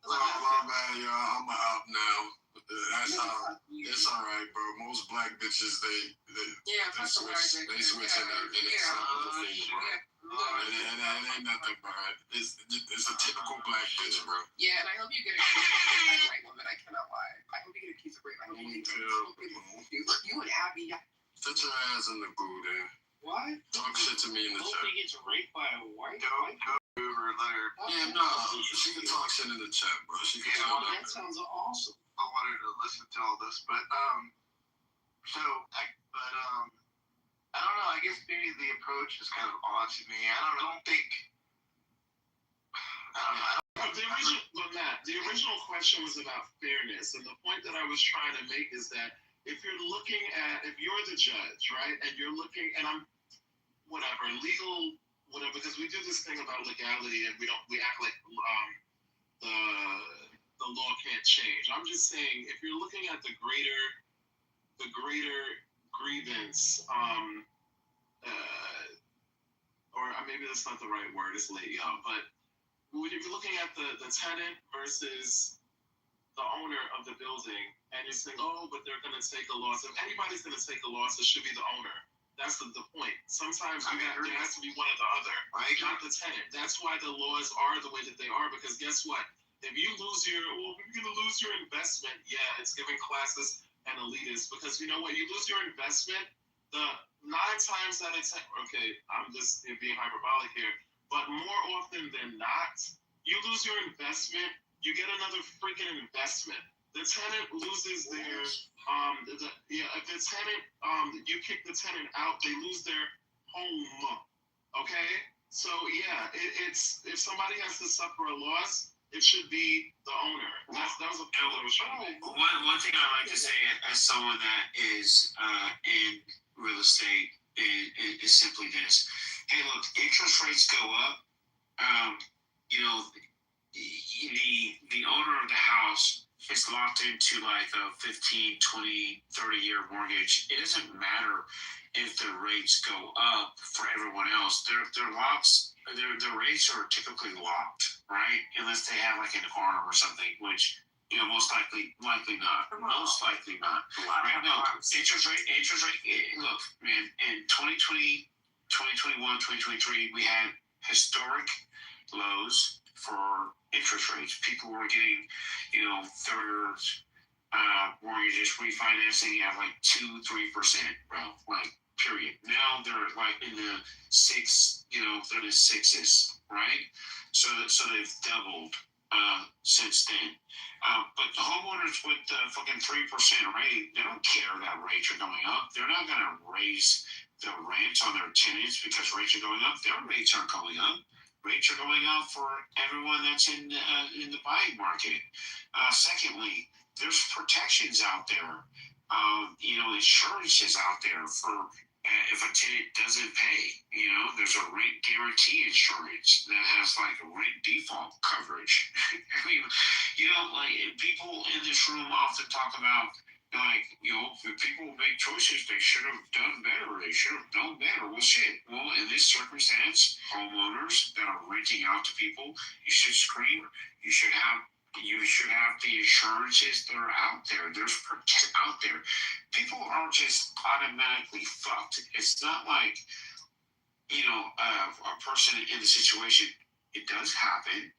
My bad, y'all. I'm out now. That's how. It's all right, bro. Most black bitches, they switch in their side of things, bro. It ain't nothing, bro. It's a typical black bitch, bro. Yeah, and I hope you get a kiss of right woman. I cannot lie. I hope you get a kiss of rape. I hope you get you and Abby. Sit your ass in the boo, then. What? Talk shit to me in the chat. He gets raped by a white Go over there. Yeah, no, she can talk shit in the chat, bro. She can talk. That sounds awesome. I wanted to listen to all this, but I don't know. I guess maybe the approach is kind of odd to me. I don't know. The original question was about fairness, and the point that I was trying to make is that if you're the judge, right, and you're looking, and I'm legal, whatever, because we do this thing about legality, and we act like the law can't change. I'm just saying, if you're looking at the greater grievance, or maybe that's not the right word, it's late, y'all, but if you're looking at the tenant versus the owner of the building, and you're saying, oh, but they're going to take a loss. If anybody's going to take a loss, it should be the owner. That's the point. Sometimes there has to be one or the other, not the tenant. That's why the laws are the way that they are, because guess what? If you're going to lose your investment, yeah, it's giving classes and elitists, because you know what? You lose your investment, the 9 times out of 10, okay, I'm just being hyperbolic here, but more often than not, you lose your investment, you get another freaking investment. The tenant loses their, if the tenant, you kick the tenant out, they lose their home, okay? So yeah, it's if somebody has to suffer a loss, it should be the owner. That was a point I was trying to make. One thing I like to say as someone that is in real estate is simply this. Hey, look, interest rates go up. The owner of the house is locked into like a 15, 20, 30-year mortgage. It doesn't matter if the rates go up for everyone else. They're locked their rates are typically locked, right? Unless they have like an arm or something, which most likely not. Most likely not. Right? No, interest rate. Look, man, in 2020, 2021, 2023, we had historic lows for interest rates. People were getting, third mortgages refinancing at like 2-3%, bro. Like, period. Now they're like in the they're in the sixes, right? So they've doubled since then. But the homeowners with the fucking 3% rate, they don't care that rates are going up. They're not gonna raise the rent on their tenants because rates are going up. Their rates aren't going up. Rates are going up for everyone that's in the buying market. Secondly, there's protections out there. Insurance is out there for if a tenant doesn't pay. There's a rent guarantee insurance that has like a rent default coverage. I mean, like people in this room often talk about if people make choices, they should have done better. They should have known better. Well, shit. Well, in this circumstance, homeowners that are renting out to people, you should scream. You should have the insurances that are out there. There's protection out there. People aren't just automatically fucked. It's not like, a person in the situation. It does happen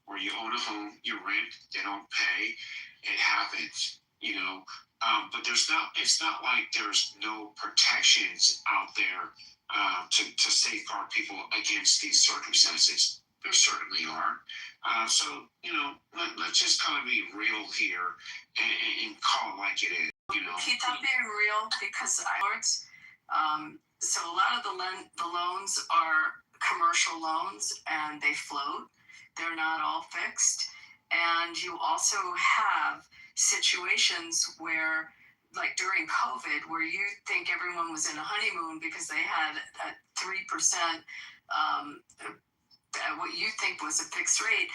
where you own a home, you rent, they don't pay. It happens, but it's not like there's no protections out there to safeguard people against these circumstances. There certainly are. Let's just kind of be real here and call it like it is. Keep that being real because so a lot of the loans are commercial loans and they float. They're not all fixed. And you also have situations where, like during COVID, where you think everyone was in a honeymoon because they had a 3%, what you think was a fixed rate.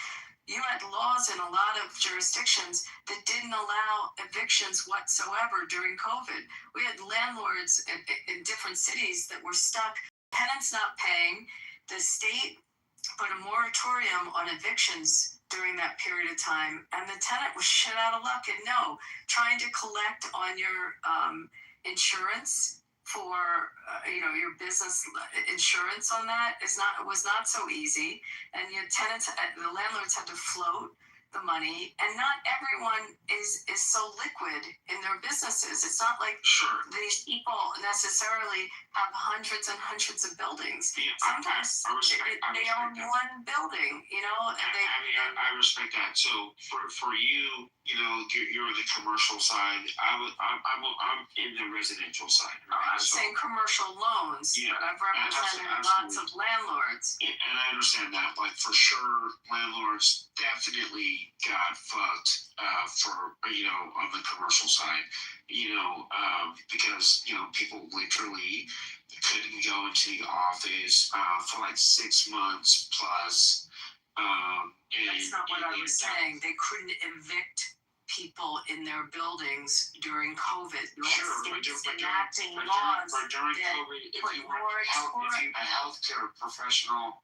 You had laws in a lot of jurisdictions that didn't allow evictions whatsoever during COVID. We had landlords in different cities that were stuck, tenants not paying. The state put a moratorium on evictions during that period of time, and the tenant was shit out of luck. And trying to collect on your insurance for your business insurance on that was not so easy, and the landlords had to float the money, and not everyone is so liquid in their businesses. It's not like these people necessarily have hundreds and hundreds of buildings. Sometimes they own one building, I respect that. So for you, you're the commercial side. I'm in the residential side. Right? I'm saying commercial loans. Yeah, I've represented lots of landlords. And I understand that. Like for sure, landlords definitely got fucked on the commercial side. Because people literally couldn't go into the office for like 6 months plus. That's not what I was saying. They couldn't evict people in their buildings during COVID. Sure, but during COVID, if you were a healthcare professional,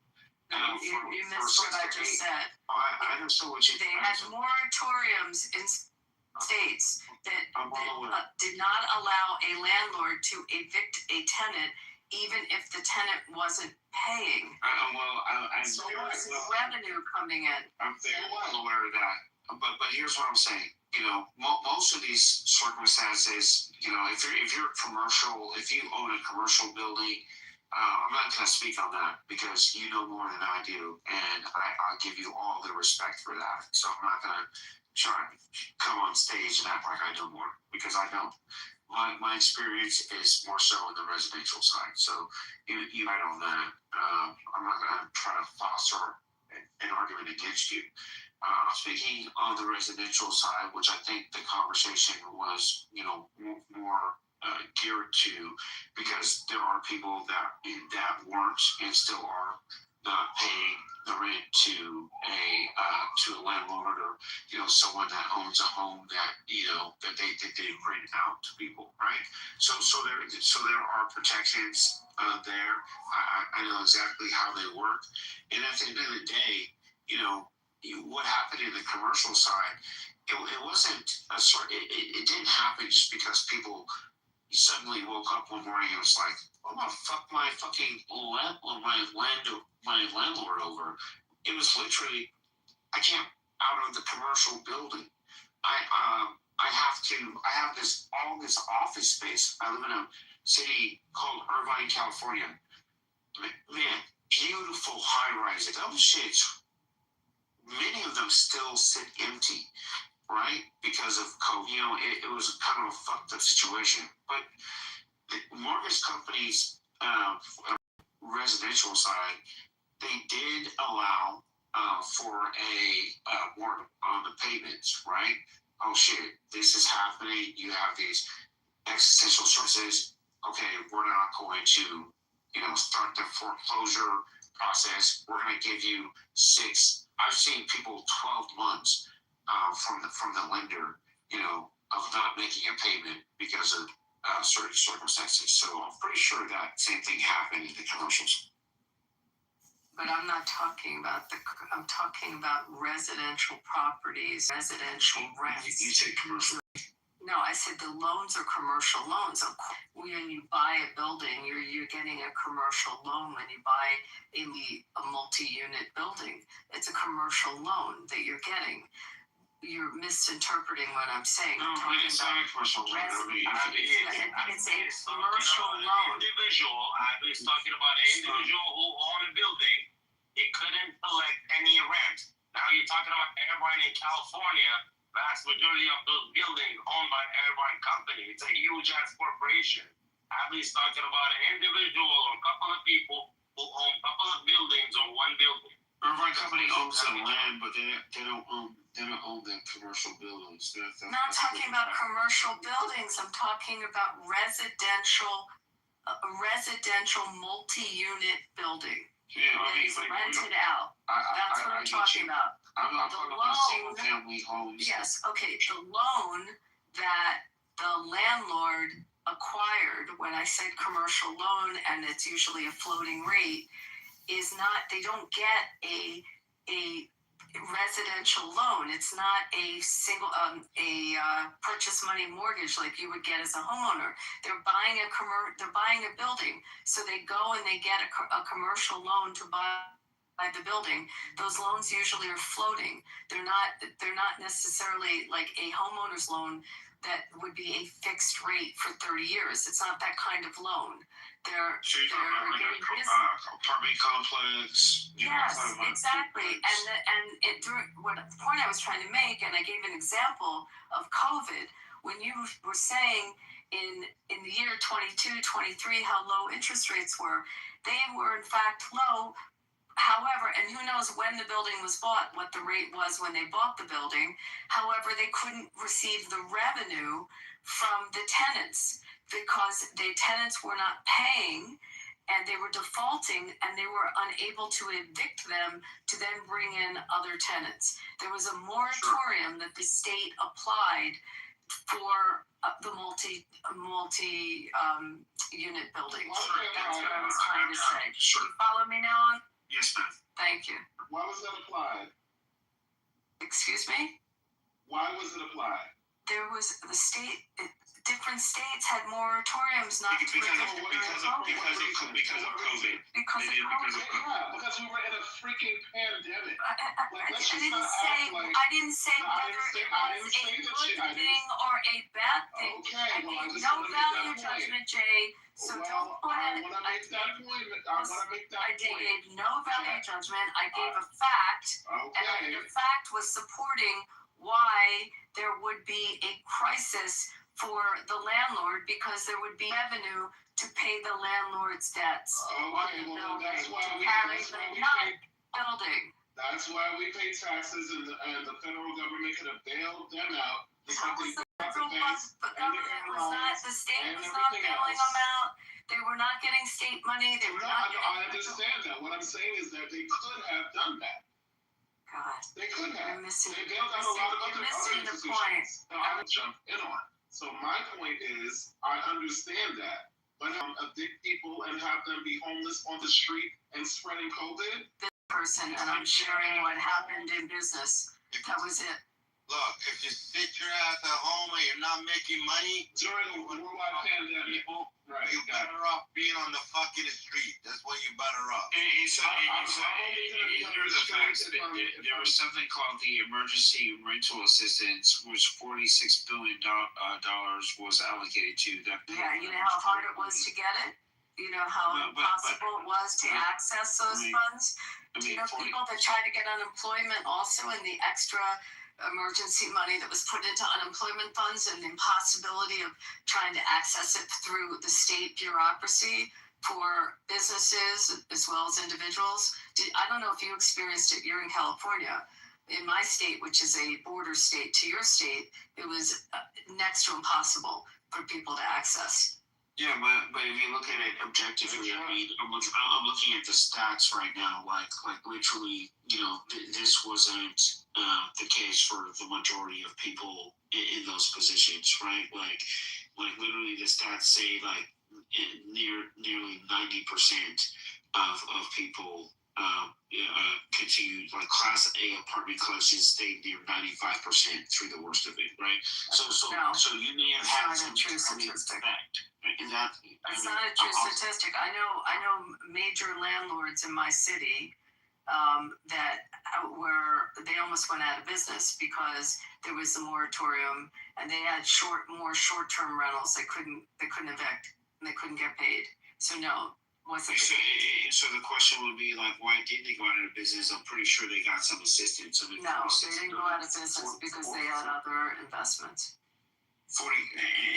you missed what I just said. I understand what you. They had moratoriums in states that did not allow a landlord to evict a tenant even if the tenant wasn't paying. So there was revenue coming in. I'm very well aware of that. But here's what I'm saying. Most of these circumstances, if you're commercial, if you own a commercial building, I'm not going to speak on that because you know more than I do, and I'll give you all the respect for that. So I'm not going to try to come on stage and act like I know more because I don't. My experience is more so in the residential side. So you right on that. I'm not going to try to foster an argument against you. Speaking on the residential side, which I think the conversation was, more geared to, because there are people that weren't and still are not paying the rent to to a landlord or, you know, someone that owns a home that, you know, that they rent out to people, right? So there are protections there. I know exactly how they work. And at the end of the day, you know, what happened in the commercial side, it wasn't a sort. It didn't happen just because people suddenly woke up one morning and was like, "I'm gonna fuck my fucking my landlord over." It was literally, I can't out of the commercial building. I have all this office space. I live in a city called Irvine, California. Man, beautiful high rises. Those shits, many of them still sit empty, right? Because of COVID. You know, it was kind of a fucked up situation. But the mortgage companies, residential side, they did allow for a work on the payments, right? Oh shit, this is happening. You have these existential sources. Okay, we're not going to, you know, start the foreclosure process. We're going to give you 6. I've seen people 12 months from the lender, you know, of not making a payment because of certain circumstances. So I'm pretty sure that same thing happened in the commercials. But I'm not talking about I'm talking about residential properties, residential rents. You said commercial. No, I said the loans are commercial loans. When you buy a building, you're getting a commercial loan. When you buy a multi-unit building, it's a commercial loan that you're getting. You're misinterpreting what I'm saying. No, it's not a commercial loan. It's a commercial loan. Individual. I was talking about an individual who owned a building. It couldn't collect any rent. Now you're talking about everyone in California. Vast majority of those buildings owned by Irvine Company. It's a huge ass corporation. I was talking about an individual or a couple of people who own a couple of buildings or one building. Irvine Company owns the land, but they don't own the commercial buildings. I'm not talking about commercial buildings. I'm talking about residential multi-unit building. Yeah, I mean, it's rented out. That's what I'm talking about. I'm not talking about single-family homes. Yes, okay. The loan that the landlord acquired, when I said commercial loan, and it's usually a floating rate, is not. They don't get a residential loan. It's not a single purchase money mortgage like you would get as a homeowner. They're buying a building, so they go and they get a commercial loan to buy the building. Those loans usually are floating. They're not necessarily like a homeowner's loan that would be a fixed rate for 30 years. It's not that kind of loan. They're apartment complex. Yes, exactly. What the point I was trying to make, and I gave an example of COVID, when you were saying in the year 22, 23, how low interest rates were, they were in fact low. However, and who knows when the building was bought, what the rate was when they bought the building. However, they couldn't receive the revenue from the tenants because the tenants were not paying and they were defaulting and they were unable to evict them to then bring in other tenants. There was a moratorium that the state applied for the multi-unit buildings. That's what I was trying to say. Sure. You follow me now? Yes, ma'am. Thank you. Why was that applied? Excuse me? Why was it applied? There was different states had moratoriums not because of COVID. Because we were in a freaking pandemic. I didn't say whether it was a good thing or a bad thing. Okay, I gave no value judgment, Jay. So don't put it. I gave no value judgment. I gave a fact, and the fact was supporting why there would be a crisis for the landlord because there would be revenue to pay the landlord's debts. Okay, well that's why we building. That's why we pay taxes, and the federal government could have bailed them out. The government was not. The state was not bailing them out. They were not getting state money. They were not. I understand that. What I'm saying is that they could have done that. God. They could have. You're missing, They got a lot of you're other missing the institutions point. that I would jump in on. So my point is, I understand that, but addict people and have them be homeless on the street and spreading COVID. This person, and I'm sharing what happened in business. That was it. Look, if you sit your ass at home and you're not making money During the worldwide pandemic, right? you better off being on the fucking street. That's what you better off. Here's the facts. There was something called the Emergency Rental Assistance, which $46 billion was allocated to that. Yeah, you know how hard it was to get it? You know how impossible it was to access those funds? You know, people that tried to get unemployment also, and the extra emergency money that was put into unemployment funds, and the impossibility of trying to access it through the state bureaucracy for businesses as well as individuals. I don't know if you experienced it. You're in California. In my state, which is a border state to your state, it was next to impossible for people to access. Yeah, but if you look at it objectively, I mean, I'm looking at the stats right now. Like literally, you know, this wasn't the case for the majority of people in those positions, right? Like literally, the stats say like nearly 90% of people continued, like Class A apartment collections stayed near 95% through the worst of it, right? So you may have had some true statistic. effect. It's not a true statistic. I know major landlords in my city that they almost went out of business because there was a moratorium and they had more short-term rentals. They couldn't evict and they couldn't get paid. So no, wasn't. So the question would be like, why did they go out of business? I'm pretty sure they got some assistance. I mean, no, they didn't go out of business because they had other investments. 40,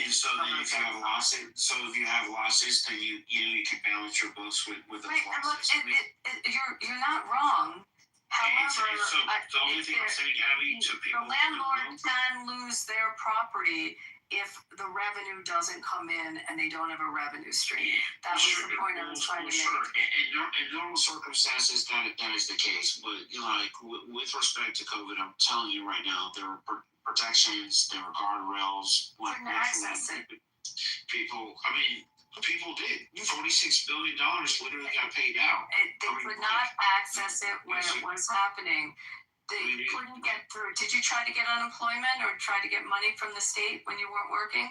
and so then if you have losses, then you can balance your books with the losses. You're not wrong. However, the only thing I'm saying, Abby, to people, the landlord can lose their property if the revenue doesn't come in and they don't have a revenue stream. That was the point I was trying to make. Sure. In normal circumstances, that is the case. But like with respect to COVID, I'm telling you right now, there were protections, there were guardrails. Couldn't access it. People did. $46 billion literally got paid out. They could not access it when it was happening. They couldn't get through. Did you try to get unemployment or try to get money from the state when you weren't working?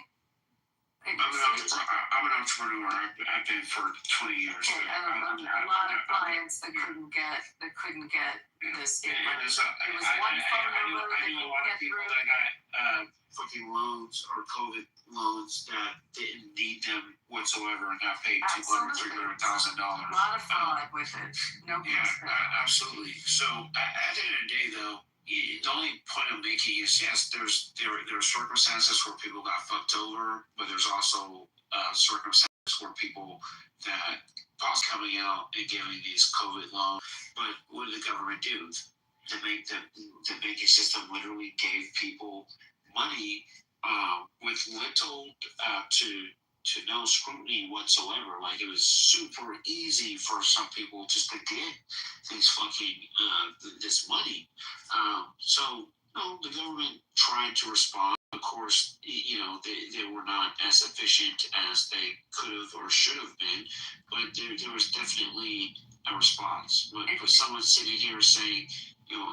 I'm an entrepreneur. I've been for 20 years. Okay, a lot of clients that couldn't get the state money. It was one phone number I knew a lot of people that got fucking loans or COVID loans that didn't need them whatsoever and got paid $200,000, $300,000. A lot of fraud with it. No. Yeah, absolutely. So at the end of the day, though, the only point I'm making is yes, there are circumstances where people got fucked over, but there's also circumstances where people that are coming out and giving these COVID loans. But what did the government do? The banking system literally gave people money with little to no scrutiny whatsoever. Like it was super easy for some people just to get these fucking this money. So the government tried to respond. Of course, they were not as efficient as they could have or should have been, but there was definitely a response. But someone sitting here saying,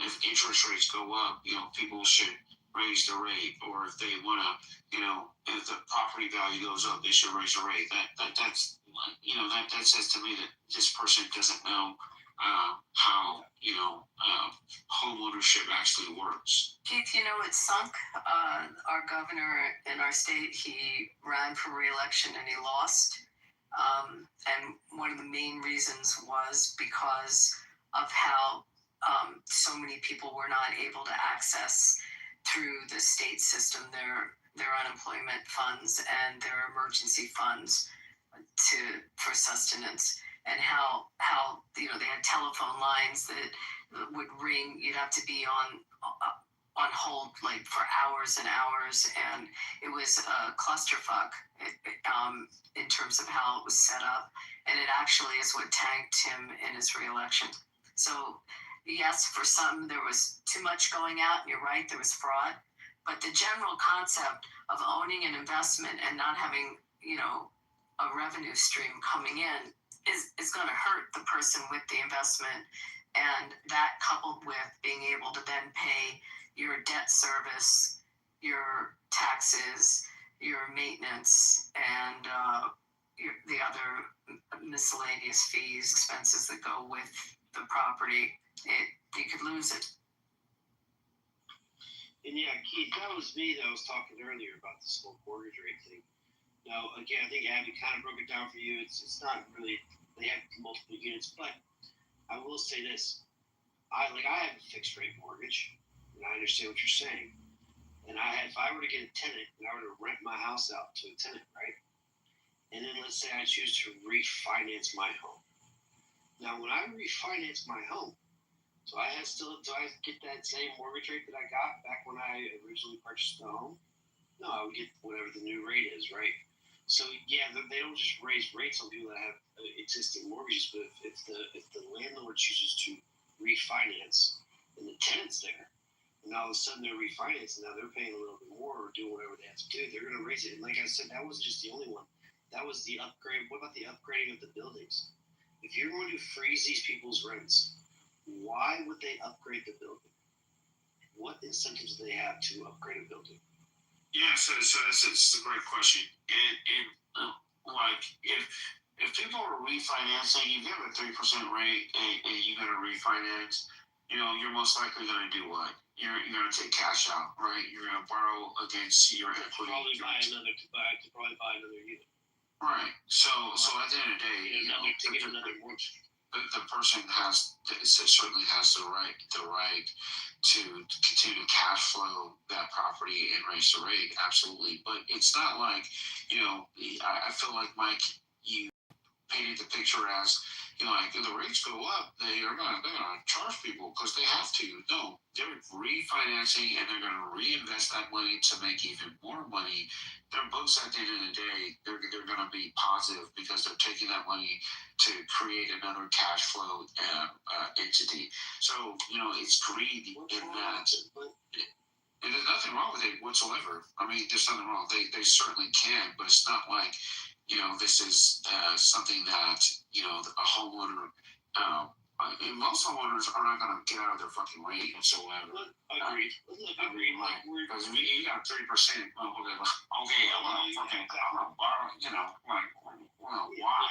if interest rates go up, people should raise the rate, or if they want to, if the property value goes up, they should raise the rate. That says to me that this person doesn't know how home ownership actually works. Keith, it sunk. Our governor in our state, he ran for re-election and he lost. And one of the main reasons was because of how so many people were not able to access through the state system their unemployment funds and their emergency funds for sustenance, and how they had telephone lines that would ring. You'd have to be on hold like for hours and hours, and it was a clusterfuck in terms of how it was set up, and it actually is what tanked him in his re-election. So yes, for some there was too much going out, and you're right, there was fraud. But the general concept of owning an investment and not having, a revenue stream coming in is going to hurt the person with the investment. And that coupled with being able to then pay your debt service, your taxes, your maintenance, and the other miscellaneous fees, expenses that go with the property, you could lose it. And yeah, Keith, that was me that was talking earlier about this whole mortgage rate thing. Now, again, I think Abby kind of broke it down for you. It's not really, they have multiple units, but I will say this. I have a fixed rate mortgage, and I understand what you're saying. And if I were to get a tenant, and I were to rent my house out to a tenant, right? And then let's say I choose to refinance my home. Now, when I refinance my home, do I get that same mortgage rate that I got back when I originally purchased the home? No, I would get whatever the new rate is, right? So yeah, they don't just raise rates on people that have existing mortgages, but if the landlord chooses to refinance and the tenant's there, and all of a sudden they're refinancing, now they're paying a little bit more or doing whatever they have to do, they're going to raise it. And like I said, that wasn't just the only one. That was the upgrade. What about the upgrading of the buildings? If you're going to freeze these people's rents, why would they upgrade the building? What incentives do they have to upgrade a building? Yeah, so it's a great question. And like if people are refinancing, you give a 3% rate and you're gonna refinance, you're most likely gonna do what? You're gonna take cash out, right? You're gonna borrow against your equity. Probably buy another unit. Right. So at the end of the day, the person certainly has the right to continue to cash flow that property and raise the rate, absolutely. But it's not like, I feel like, Mike, you painted the picture as, like, if the rates go up, they're gonna charge people because they have to. No, they're refinancing and they're gonna reinvest that money to make even more money. They're both, at the end of the day, they're gonna be positive because they're taking that money to create another cash flow entity. So, it's greed in that. And there's nothing wrong with it whatsoever. I mean, there's nothing wrong. They certainly can, but it's not like, this is something that, a homeowner, most homeowners are not going to get out of their fucking rate whatsoever. Agreed. Like, because you got 30%. Okay, I'm gonna borrow. Why?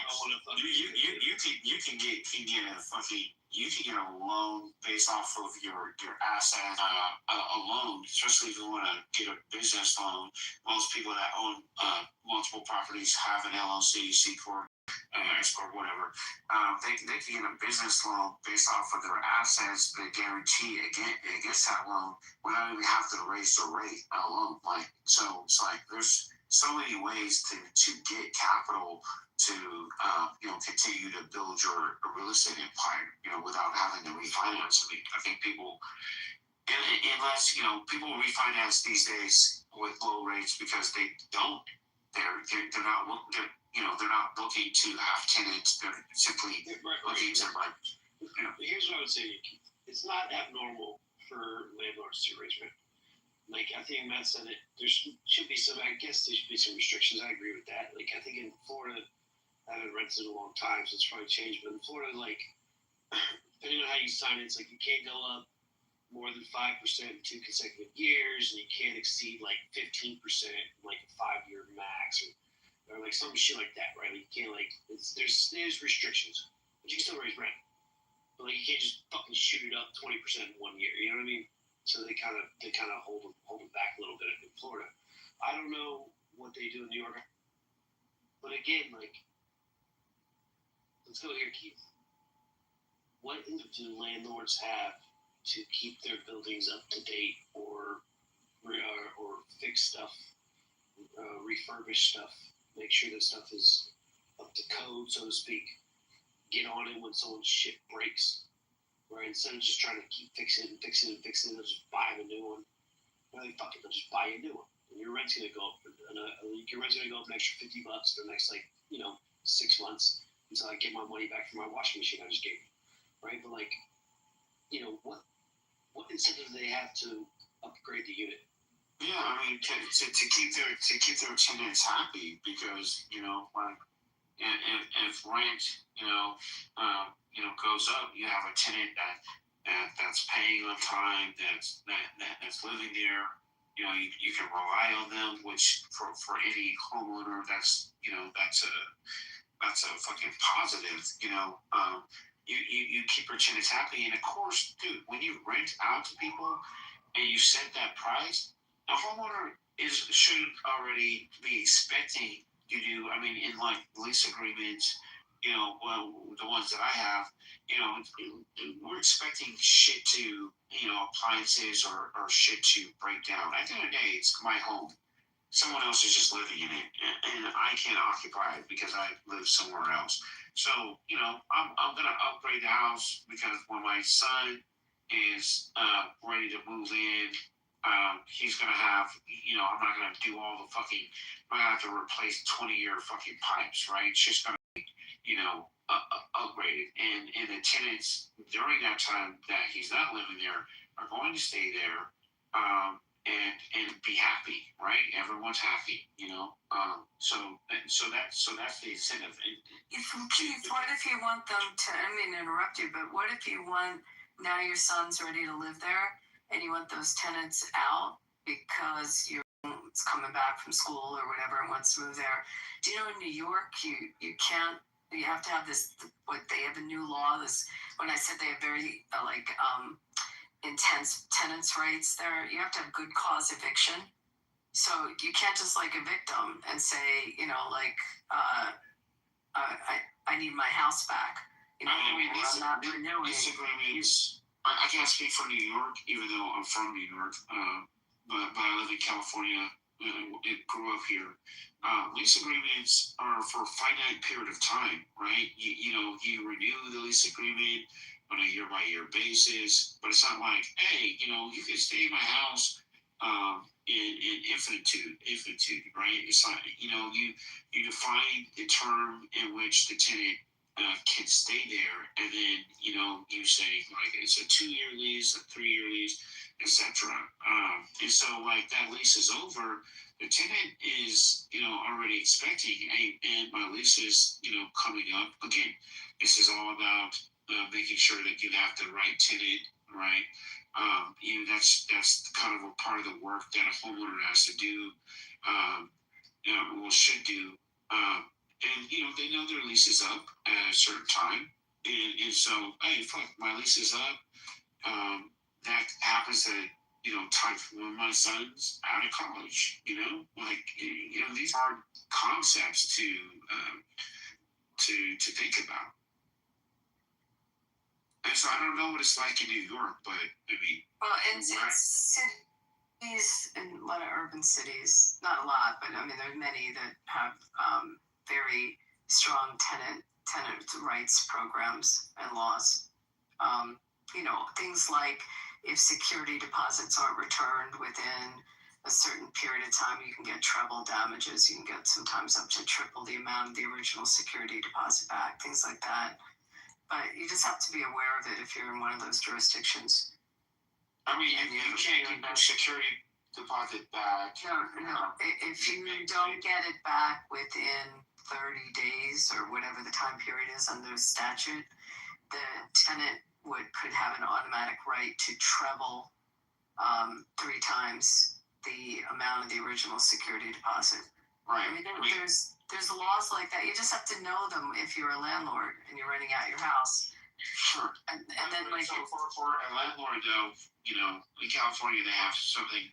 You can get a fucking. You can get a loan based off of your asset, a loan, especially if you want to get a business loan. Most people that own multiple properties have an LLC, C Corp, S Corp, whatever. They can get a business loan based off of their assets. They guarantee against that loan without even have to raise the rate alone. Like, so it's like there's so many ways to get capital to continue to build your real estate empire, without having to refinance. I think people, unless people refinance these days with low rates because they're not looking to have tenants. They're simply looking to like. Here's what I would say, it's not abnormal for landlords to raise rent. Like, I think Matt said it. There should be some. I guess there should be some restrictions. I agree with that. Like, I think in Florida, I haven't rented in a long time, so it's probably changed. But in Florida, like, depending on how you sign it, it's like you can't go up more than 5% in 2 consecutive years, and you can't exceed like 15% in like a 5-year max, or like some shit like that, right? Like, you can't there's restrictions, but you can still raise rent. But like, you can't just fucking shoot it up 20% in 1 year. You know what I mean? So they kind of hold it back a little bit in Florida. I don't know what they do in New York, but again, like, let's go here, Keith. What do landlords have to keep their buildings up to date, or fix stuff, refurbish stuff, make sure that stuff is up to code, so to speak? Get on it when someone's shit breaks. Right, instead of just trying to keep fixing, they'll just buy a new one. Well, they'll just buy a new one. And your rent's gonna go up. Your rent's gonna go up an extra $50 for the next 6 months until I get my money back from my washing machine I just gave you. Right, but like, what incentive do they have to upgrade the unit? Yeah, I mean, to keep their tenants happy, because like if rent goes up, you have a tenant that's paying on time, that's living there. You can rely on them, which for any homeowner, that's a fucking positive. You keep your tenants happy, and of course, dude, when you rent out to people and you set that price, the homeowner should already be expecting you to. I mean, in like lease agreements, the ones that I have, we're expecting shit to, appliances or shit to break down. At the end of the day, it's my home. Someone else is just living in it, and I can't occupy it because I live somewhere else. So, I'm gonna upgrade the house because when my son is ready to move in, he's gonna have, I'm not gonna do all the fucking, I'm gonna have to replace 20-year fucking pipes, right? It's just gonna be, upgraded, and the tenants during that time that he's not living there are going to stay there, and be happy, right? Everyone's happy, so that's the incentive. What if you want them to? I mean, interrupt you, but what if you want now your son's ready to live there, and you want those tenants out because it's coming back from school or whatever and wants to move there? Do you know in New York you can't? You have to have this. What they have a new law. This when I said they have very intense tenants rights there, you have to have good cause eviction. So you can't just like evict them and say, I need my house back. I mean, these agreements, I can't speak for New York, even though I'm from New York, but I live in California. It grew up here. Lease agreements are for a finite period of time, right? You renew the lease agreement on a year-by-year basis, but it's not like, hey, you can stay in my house in infinitude, right? It's like, you define the term in which the tenant can stay there, and then, you say, like, it's a 2-year lease, a 3-year lease, etc. And so, like, that lease is over, the tenant is, already expecting, and my lease is, coming up. Again, this is all about making sure that you have the right tenant, right? That's kind of a part of the work that a homeowner has to do, should do. And they know their lease is up at a certain time, and so, hey, fuck, my lease is up. That happens at time when my son's out of college. These are concepts to think about. And so I don't know what it's like in New York, but I mean, well, in cities, in a lot of urban cities, not a lot, but I mean, there are many that have very strong tenant rights programs and laws. Things like if security deposits aren't returned within a certain period of time, you can get treble damages. You can get sometimes up to triple the amount of the original security deposit back, things like that. But you just have to be aware of it if you're in one of those jurisdictions. I mean, you can't get your security deposit back. No. If you don't get it back within 30 days or whatever the time period is under statute, the tenant could have an automatic right to treble 3 times the amount of the original security deposit. Right. I mean, there's laws like that. You just have to know them if you're a landlord and you're renting out your house. Sure. And then, like, so for a landlord, though, in California they have something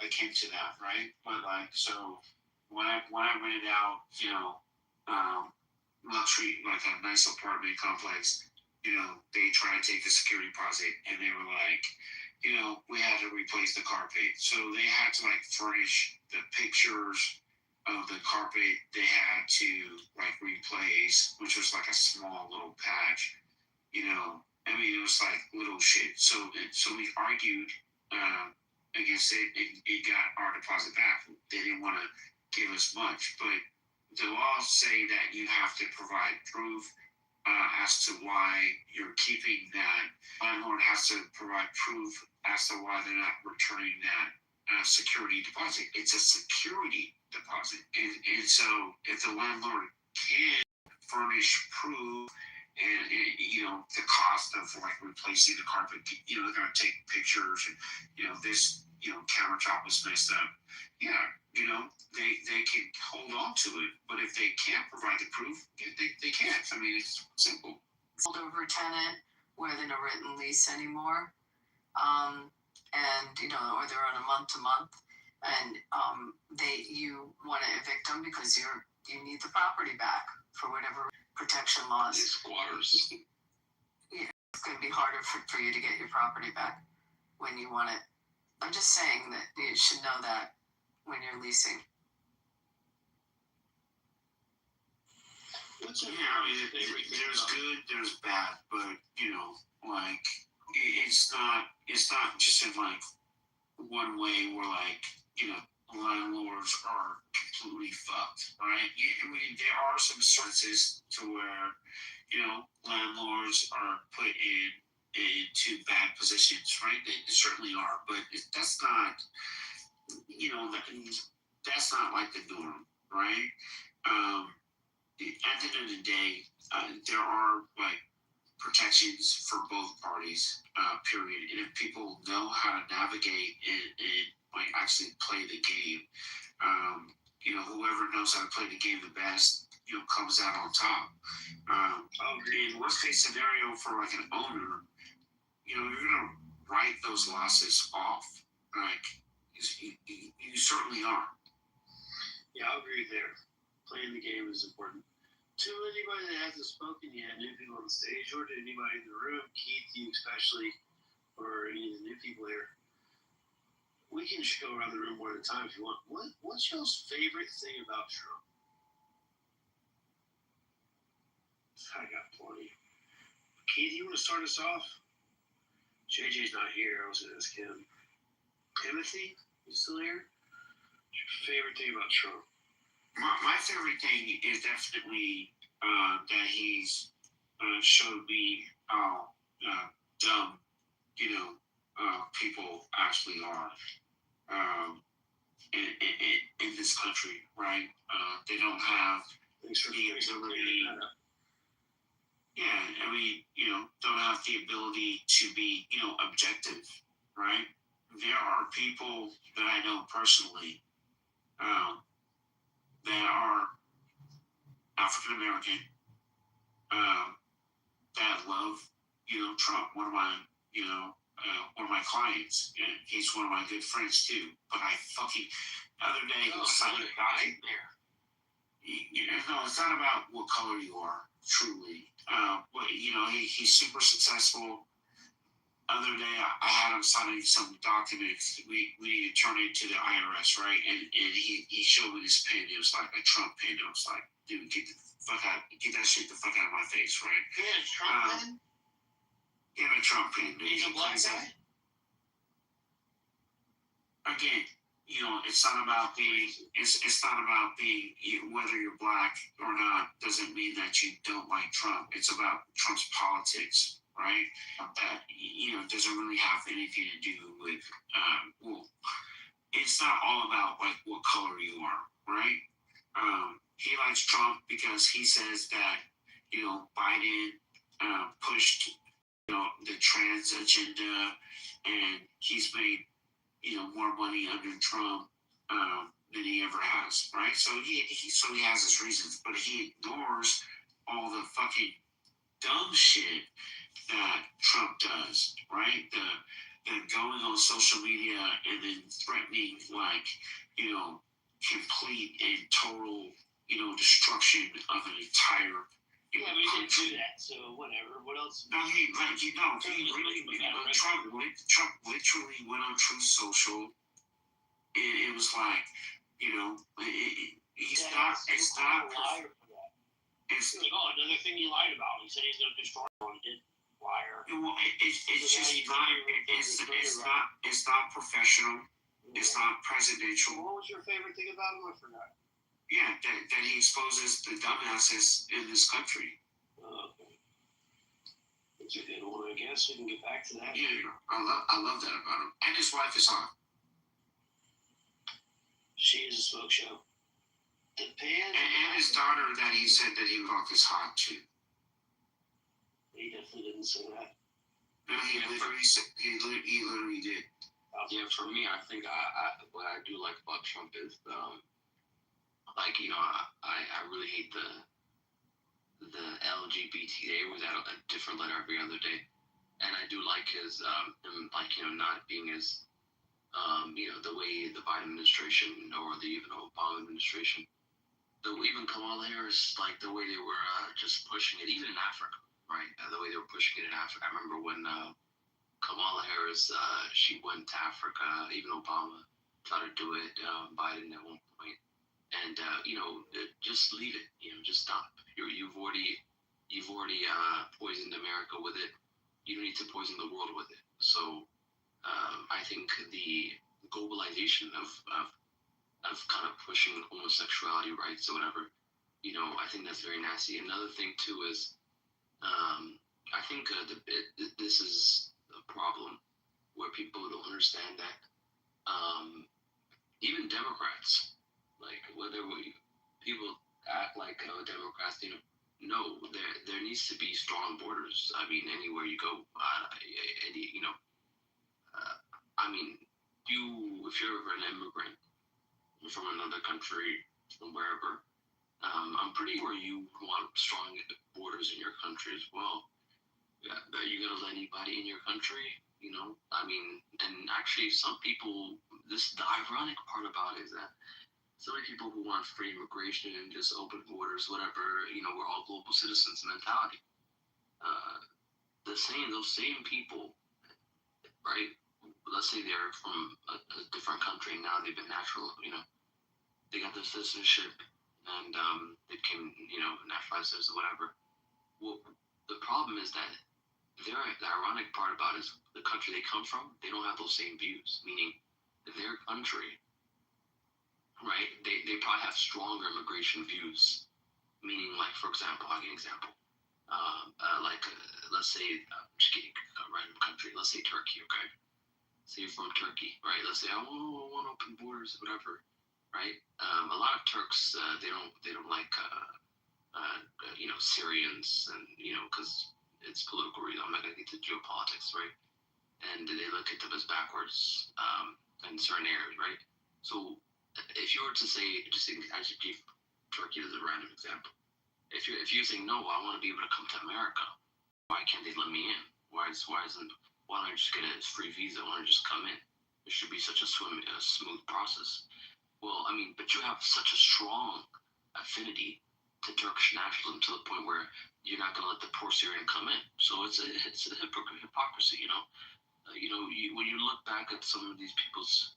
akin to that, right? But like, so when I rented out, luxury, like a nice apartment complex, they try to take the security deposit, and they were like, we had to replace the carpet, so they had to like furnish the pictures of the carpet they had to like replace, which was like a small little patch. I mean, it was like little shit. So we argued against it, and it got our deposit back. They didn't want to give us much, but the laws say that you have to provide proof as to why you're keeping that. Landlord has to provide proof as to why they're not returning that security deposit. It's a security deposit, and so if the landlord can furnish proof and the cost of like replacing the carpet, they're gonna take pictures and this countertop was messed up. Yeah, they can hold on to it, but if they can't provide the proof, they can't. I mean, it's simple. Over tenant where they're in a written lease anymore, and or they're on a month to month, and you want to evict them because you need the property back for whatever protection laws. Squatters. Yeah, it's going to be harder for you to get your property back when you want it. I'm just saying that you should know that when you're leasing. There's good, there's bad, but like it's not just in like one way where like landlords are completely fucked, right? I mean, there are some instances to where landlords are put into bad positions, right? They certainly are, but that's not that's not like the norm, right? At the end of the day, there are like protections for both parties, period. And if people know how to navigate and like actually play the game, whoever knows how to play the game the best, comes out on top. In worst case scenario for like an owner, you're gonna write those losses off. Like you certainly are. Yeah, I'll agree there. Playing the game is important. To anybody that hasn't spoken yet, new people on the stage, or to anybody in the room, Keith, you especially, or any of the new people here, we can just go around the room one at a time if you want. What's y'all's favorite thing about Trump? I got plenty. Keith, you want to start us off? JJ's not here. I was going to ask him. Timothy, you still here? What's your favorite thing about Trump? My favorite thing is definitely that he's showed me how dumb people actually are in this country, right? They don't have the ability. Yeah, I mean, don't have the ability to be, objective, right? There are people that I know personally that are African American that love, Trump. One of my clients, and he's one of my good friends too. But the other day he was signing a document there. No, it's not about what color you are, truly. But he's super successful. Other day I had him signing some documents we need to turn into the IRS, right? And he showed me this pen. It was like a Trump pen. I was like, dude, get that shit the fuck out of my face, right? Yeah, Trump pen? Yeah, a Trump pen. He's a black guy? Again, it's not about whether you're black or not doesn't mean that you don't like Trump. It's about Trump's politics, right? That doesn't really have anything to do with it's not all about like what color you are, right? He likes Trump because he says that Biden pushed the trans agenda, and he's made more money under Trump than he ever has, right? So he has his reasons, but he ignores all the fucking dumb shit that Trump does, right? The going on social media and then threatening like complete and total destruction of an entire yeah, we didn't do that, so whatever. What else? No, Trump literally went on Truth Social. It was like, it's not. It's like, oh, another thing he lied about. He said he's going to destroy what he did. Liar. It's not professional. It's not presidential. What was your favorite thing about him? I forgot. Yeah, that he exposes the dumbasses in this country. Okay. It's a good one, I guess. We can get back to that. Yeah, I love that about him. And his wife is hot. She is a smoke show. And his daughter that he said that he was off is hot too. He definitely didn't say that. No, he literally did. Yeah, for me, I think what I do like about Trump is, like, you know, I really hate the LGBT. They always add a different letter every other day, and I do like his him, like, you know, not being as you know, the way the Biden administration or the even Obama administration, even Kamala Harris, like the way they were just pushing it, even in Africa, right? The way they were pushing it in Africa. I remember when Kamala Harris, she went to Africa, even Obama tried to do it, Biden at one point, and you know, just leave it, you know, just stop. You've already poisoned America with it. You don't need to poison the world with it. So I think the globalization of kind of pushing homosexuality rights or whatever, you know, I think that's very nasty. Another thing too is, I think this is a problem where people don't understand that even Democrats, like whether people act like Democrats, you know, no, there needs to be strong borders. I mean, anywhere you go, you know, I mean, if you're an immigrant from another country, from wherever, I'm pretty sure you want strong borders in your country as well. Yeah, are you gonna let anybody in your country? You know, I mean, and actually, some people. The ironic part about it is that so many people who want free immigration and just open borders, whatever, you know, we're all global citizens mentality. Those same people, right? Let's say they're from a different country and now they've been natural, you know, they got their citizenship and they became, you know, naturalized citizens or whatever. Well, the problem is that the ironic part about it is the country they come from, they don't have those same views, meaning their country, right, they probably have stronger immigration views, meaning, like, for example, I'll give you an example. Let's say, just kidding, a random country, let's say Turkey, okay? Say you're from Turkey, right? Let's say, I want open borders, whatever, right? A lot of Turks, they don't like, you know, Syrians, and, you know, because it's political reason. I'm not going to get to geopolitics, right? And they look at them as backwards in certain areas, right? So if you were to say, I should give Turkey as a random example. If you're saying, no, I want to be able to come to America, why can't they let me in? Why don't I just get a free visa? Why don't I just come in? It should be such a smooth process. Well, I mean, but you have such a strong affinity to Turkish nationalism to the point where you're not going to let the poor Syrian come in. So it's a hypocrisy, you know. When you look back at some of these people's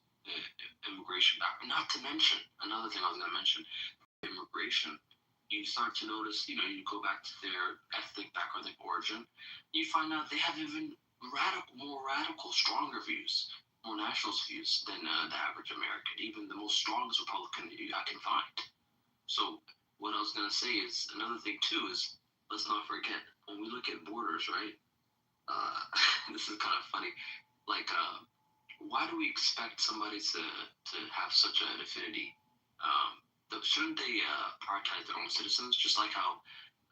immigration background, not to mention another thing I was going to mention, immigration. You start to notice, you know, you go back to their ethnic background, their origin, you find out they have even more radical, stronger views, more nationalist views than the average American, even the most strongest Republican I can find. So what I was going to say is, another thing too is, let's not forget, when we look at borders, right, this is kind of funny, like, why do we expect somebody to have such an affinity? Shouldn't they prioritize their own citizens, just like how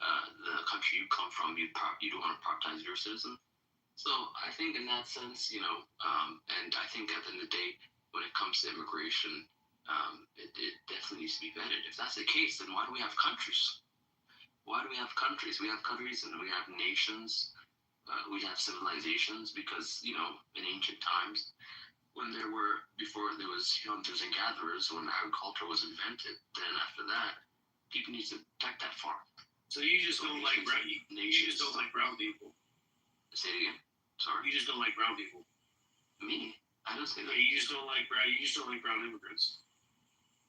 the country you come from, you don't want to prioritize your citizens? So I think in that sense, you know, and I think at the end of the day, when it comes to immigration, it definitely needs to be vetted. If that's the case, then why do we have countries? Why do we have countries? We have countries and we have nations. We have civilizations because, you know, in ancient times, before there was hunters and gatherers, when agriculture was invented, then after that, people need to protect that farm. So you just don't like brown people. Say it again. Sorry. You just don't like brown people. Me? I didn't say that. You just don't like brown immigrants.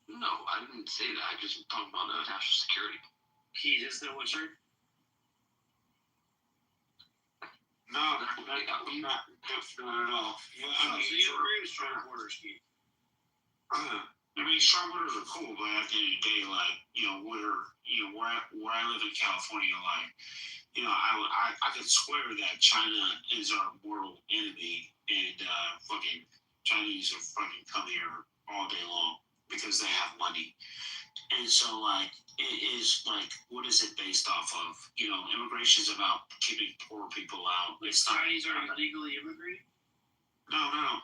No, I didn't say that. I just talked about national security. Keith, is that what you're? No, I'm not at all. So you agree with strong borders, Keith? I mean, strong borders are cool, but at the end of the day, like, you know, where I live in California, like, I could swear that China is our mortal enemy, and fucking Chinese are fucking come here all day long because they have money. And so, like, it is like, what is it based off of? Immigration is about keeping poor people out. Like Chinese are illegally immigrating? No.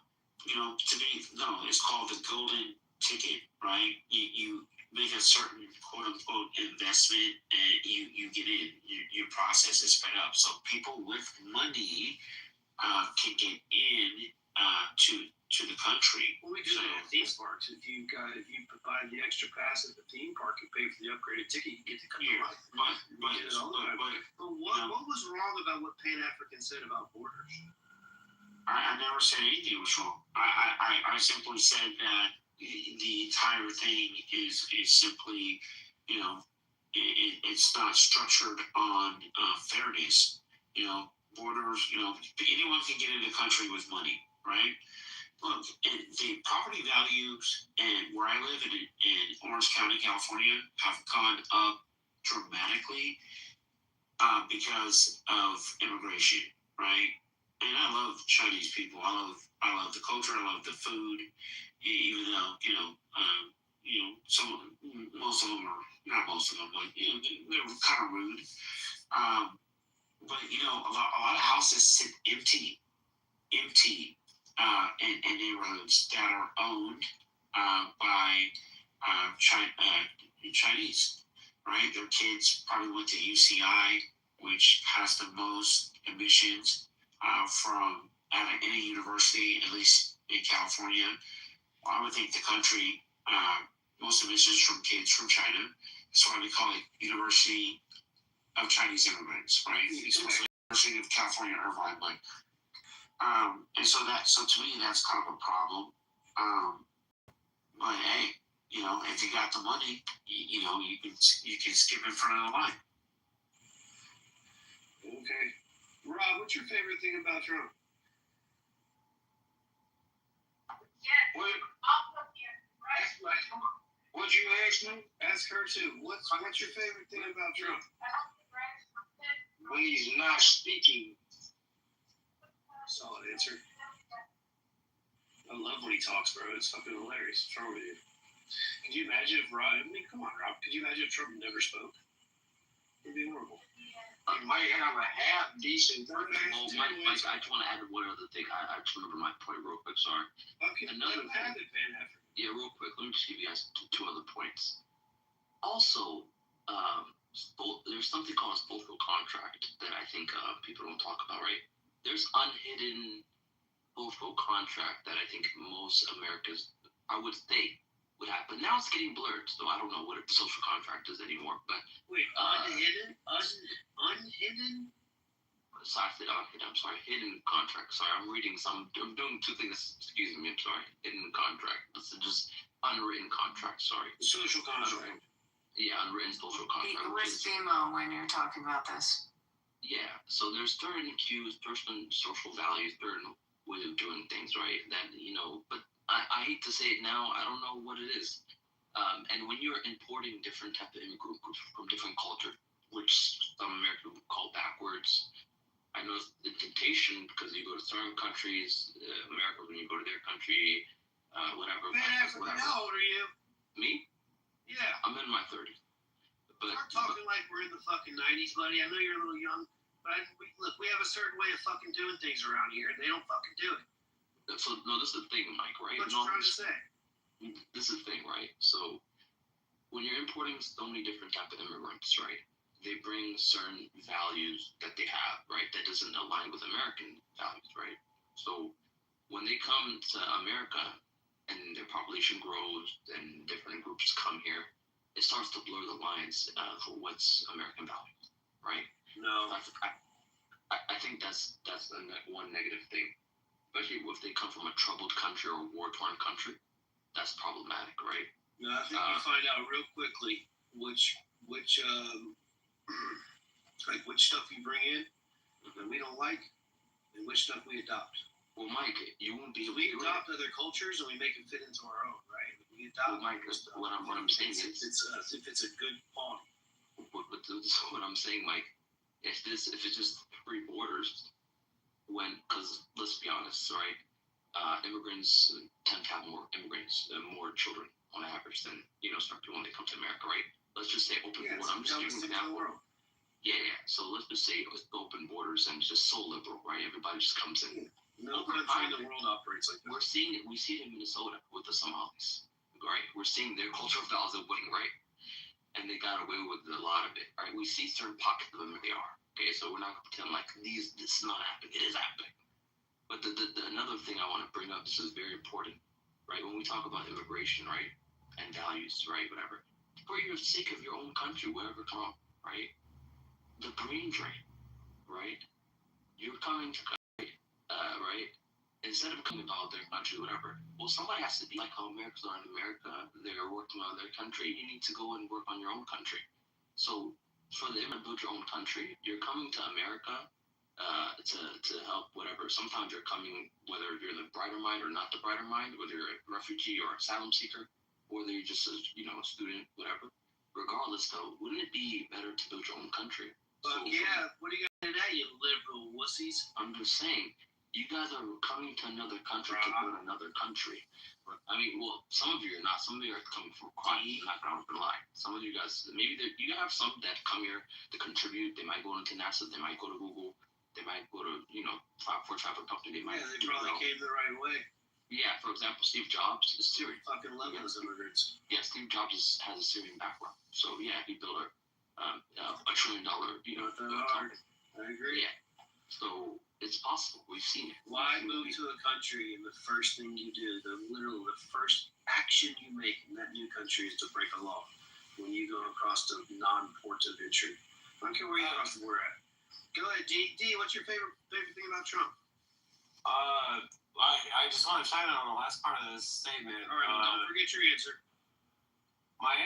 It's called the golden ticket, right? You make a certain quote unquote investment and you get in. Your process is sped up. So people with money can get in to the country. Well, we do that at theme parks. If you provide the extra pass at the theme park, you pay for the upgraded ticket, you get to come Yeah, But what was wrong about what Pan African said about borders? I never said anything was wrong. I simply said that the entire thing is simply, it's not structured on fairness. Borders, anyone can get in the country with money, right? Look, the property values and where I live in Orange County, California, have gone up dramatically because of immigration, right? And I love Chinese people. I love the culture. I love the food. Even though most of them are not most of them, but they're kind of rude. But a lot of houses sit empty in neighborhoods that are owned by Chinese, right? Their kids probably went to UCI, which has the most admissions from any university, at least in California. I would think the country, most admissions from kids from China. That's why we call it University of Chinese Immigrants, right? It's University of California, Irvine, but so to me, that's kind of a problem. But hey, if you got the money, you can skip in front of the line. Okay, Rob, what's your favorite thing about Trump? What'd you ask me? Ask her too. What's your favorite thing about Trump? When he's not speaking. Solid answer. I love when he talks, bro. It's fucking hilarious. What's wrong with you? Could you imagine if Rob? Come on, Rob. Could you imagine if Trump never spoke? It'd be horrible. He might have a half decent. Well, Mike, I just want to add one other thing. I just remember my point real quick. Sorry. Okay. Another thing. Yeah, real quick. Let me just give you guys two other points. Also, there's something called a social contract that I think people don't talk about, right? There's unhidden social contract that I think most Americans, I would say, would have. But now it's getting blurred, so I don't know what a social contract is anymore. But wait, unhidden? Unhidden? I'm sorry, hidden contract. Sorry, I'm doing two things. Excuse me, I'm sorry. Hidden contract. This is just unwritten contract. Sorry. Social contract. Yeah, unwritten social contract. Where's BMO when you're talking about this? Yeah, so there's certain cues, certain social values, certain way of doing things, right? That, but I hate to say it now, I don't know what it is. And when you're importing different type of immigrant groups from different cultures, which some Americans would call backwards, I know the temptation because you go to certain countries, America, when you go to their country, whatever. How old are you? Me? Yeah. I'm in my 30s. We're talking like we're in the fucking 90s, buddy. I know you're a little young, but we have a certain way of fucking doing things around here, and they don't fucking do it. So, no, this is the thing, Mike, right? What you trying to say? This is the thing, right? So, when you're importing so many different type of immigrants, right, they bring certain values that they have, right, that doesn't align with American values, right? So, when they come to America and their population grows and different groups come here, it starts to blur the lines for what's American values, right? No. I think that's one negative thing. Especially if they come from a troubled country or a war-torn country, that's problematic, right? No, I think you find out real quickly which stuff you bring in that we don't like, and which stuff we adopt. Well, Mike, you won't be. We adopt other cultures and we make them fit into our own, right? We adopt. Well, Mike, what I'm saying is, if it's a good quality. What I'm saying, Mike, if it's just free borders, because let's be honest, right? Immigrants tend to have more immigrants, more children on average than certain people when they come to America, right? Let's just say open border. I'm just giving an example. Yeah. So let's just say it's open borders and it's just so liberal, right? Everybody just comes in. No country in the world operates like that. We're seeing it. We see it in Minnesota with the Somalis, right? We're seeing their cultural styles of winning, right? And they got away with a lot of it, right? We see certain pockets of them where they are. Okay, so we're not going to pretend like this is not happening. It is happening. But the another thing I want to bring up, this is very important, right? When we talk about immigration, right, and values, right, whatever, for your sake of your own country, wherever come, right? The green drain, right? You're coming to country, right? Instead of coming about their country, whatever. Well, somebody has to be like how Americans are in America. They're working on their country. You need to go and work on your own country. So for the immigrant build your own country, you're coming to America to help whatever. Sometimes you're coming, whether you're the brighter mind or not the brighter mind, whether you're a refugee or asylum seeker, whether you're just a student, whatever. Regardless, though, wouldn't it be better to build your own country? But what do you got to do that, you liberal wussies? I'm just saying, you guys are coming to another country to build another country. I mean, well, some of you are not. Some of you are coming for crime. I'm not going to lie. Some of you guys, maybe you have some that come here to contribute. They might go into NASA. They might go to Google. They might go to, for a travel company. They might. Yeah, they probably came the right way. Yeah, for example, Steve Jobs is Syrian. Fucking love those immigrants. Yeah, Steve Jobs has a Syrian background. So yeah, he built a $1 trillion, company. I agree. Yeah. So it's possible. We've seen it. Why move to a country and the first thing you do, the first action you make in that new country is to break a law when you go across the non-port of entry? I don't care where you cross the border at. Go ahead, D. What's your favorite thing about Trump? I just want to chime in on the last part of this statement. All right, don't forget your answer. My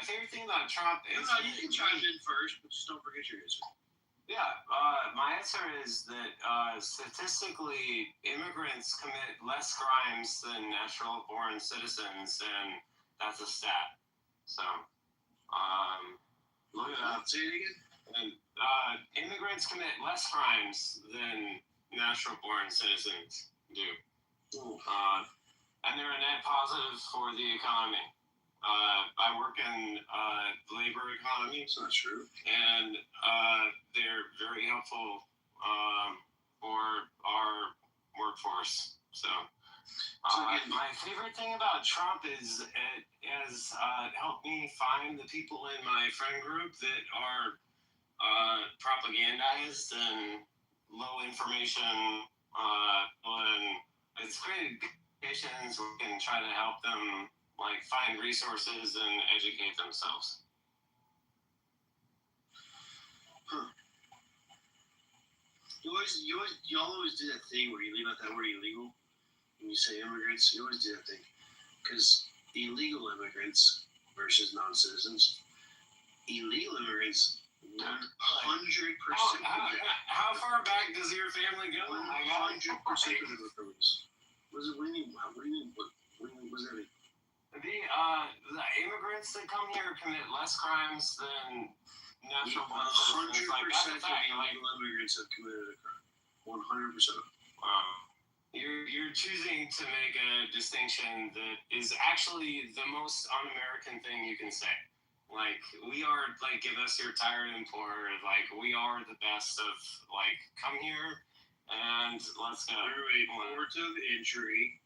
favorite thing about Trump is... No, you can chime in first, but just don't forget your answer. Yeah, my answer is that statistically, immigrants commit less crimes than natural-born citizens, and that's a stat. So, look it up. Say it again. And, immigrants commit less crimes than natural-born citizens do. And they're a net positive for the economy. I work in labor economy. It's not true. And they're very helpful for our workforce. So my favorite thing about Trump is it has helped me find the people in my friend group that are propagandized and low information, and it's created conditions where we can try to help them find resources and educate themselves. Y'all always do that thing where you leave out that word illegal when you say immigrants. You always do that thing because illegal immigrants versus non-citizens. Illegal immigrants, 100%. How far back does your family go? 100% of the criminals. What do you mean? What does that mean? The immigrants that come here commit less crimes than natural-born citizens. 100% of illegal immigrants have committed a crime. 100%. You're choosing to make a distinction that is actually the most un-American thing you can say. We are, give us your tired and poor. We are the best of, come here and let's go. You're a port of entry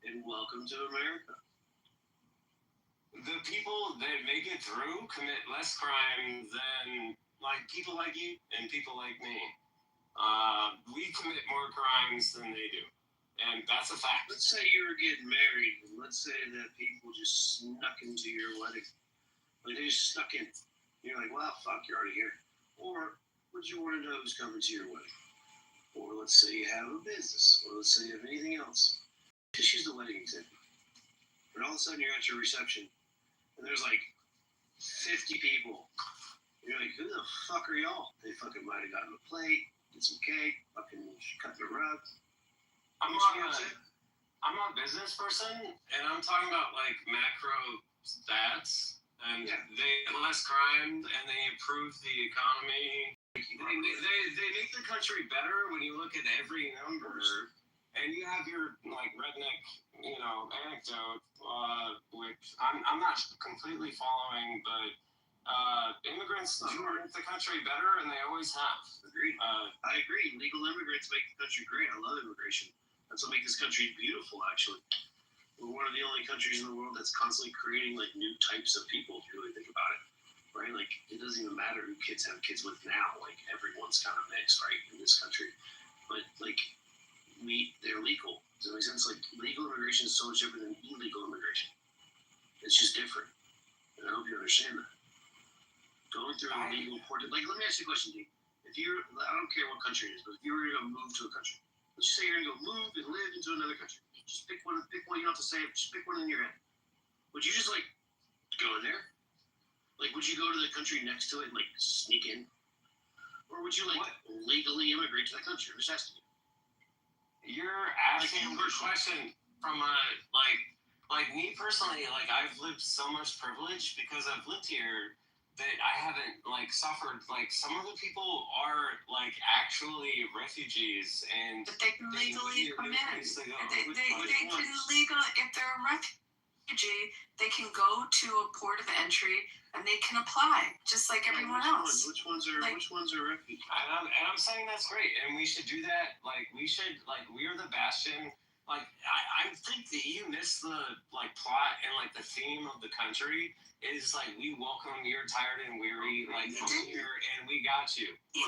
and welcome to America. The people that make it through commit less crime than people like you and people like me. We commit more crimes than they do, and that's a fact. Let's say you were getting married, and let's say that people just snuck into your wedding. They just snuck in. You're like, well, fuck, you're already here. Or would you want to know who's coming to your wedding? Or let's say you have a business, or let's say you have anything else. Just use the wedding example. And all of a sudden you're at your reception, and there's 50 people. You're like, who the fuck are y'all? They fucking might have gotten a plate, get some cake, fucking cut the rug. I'm a business person, and I'm talking about macro stats, and they get less crime, and they improve the economy. They make the country better when you look at every number, and you have your like redneck, anecdote, which I'm not completely following, but immigrants do make the country better, and they always have. Agreed. I agree. Legal immigrants make the country great. I love immigration. That's what makes this country beautiful, actually. We're one of the only countries in the world that's constantly creating like new types of people, if you really think about it. Right? Like, it doesn't even matter who kids have kids with now. Like, everyone's kind of mixed, right, in this country. But, like, they're legal. Does that make sense? Like, legal immigration is so much different than illegal immigration. It's just different. And I hope you understand that. Going through a legal port, like, let me ask you a question, D. If you're, I don't care what country it is, but if you were to move to a country, let's just say you're going to go move and live into another country. Just pick one, you don't have to say it, just pick one in your head. Would you just, like, go in there? Like, would you go to the country next to it and, like, sneak in? Or would you, like, legally immigrate to that country? I'm just asking you. You're asking a question from a, like me personally, like, I've lived so much privilege because I've lived here that I haven't, like, suffered. Like, some of the people are, like, actually refugees, and... But they can legally come in. They can legally, if they're a refugee, they can go to a port of entry and they can apply just like everyone else. Which ones are refugees? And I'm saying that's great, and we should do that. Like, we're the bastion. Like, I think that you missed the, like, plot and, like, the theme of the country is, like, we welcome you're tired and weary, like, come here and we got you. He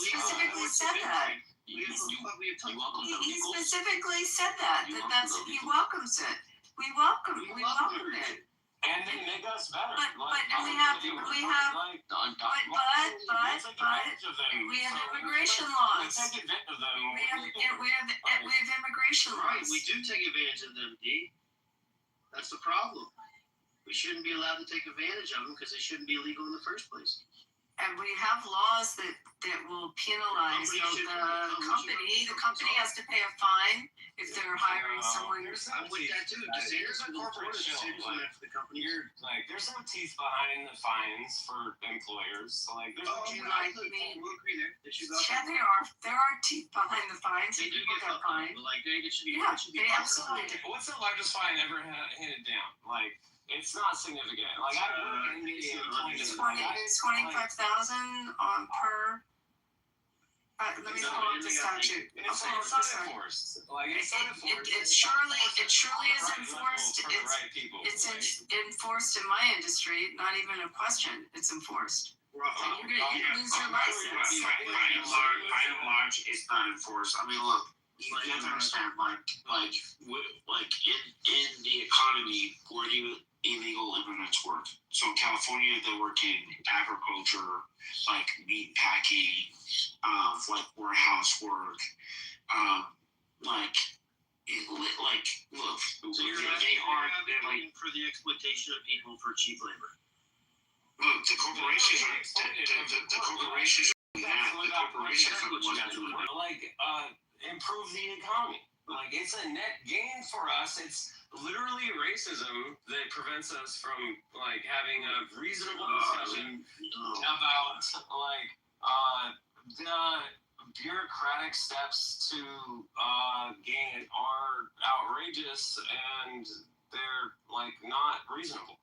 specifically said that. He specifically said that he welcomes it. We welcome it. And they make us better. But we have immigration laws. We take advantage of them. We have immigration laws. Right, we do take advantage of them, D. That's the problem. We shouldn't be allowed to take advantage of them because they shouldn't be illegal in the first place. And we have laws that will penalize the company. The company has to pay a fine if they're hiring someone. I'm with that too. There's a corporate shell. There's no teeth behind the fines for employers. So, like, there's no teeth. We'll agree there. Yeah, there are. There are teeth behind the fines. They do get fined, but like it should be. Yeah, they absolutely do. What's the largest fine ever handed down? Like, it's not significant. Like, I don't know. It's 25,000 on per. Let me pull up the statute. It's not enforced. Like, it's not enforced. It surely is enforced. It's enforced in my industry. Not even a question. It's enforced. You lose your license. By and large, it's not enforced. I mean, look, you have to understand, in the economy where illegal immigrants work. So in California, they work in agriculture, like meat packing, like warehouse work, look. So they're like for the exploitation of people for cheap labor. Look, the corporations are the corporations are that. The corporations are the ones doing it. Like, improve the economy. Like, it's a net gain for us. It's literally racism that prevents us from, like, having a reasonable discussion about, like, the bureaucratic steps to gain are outrageous and they're, like, not reasonable.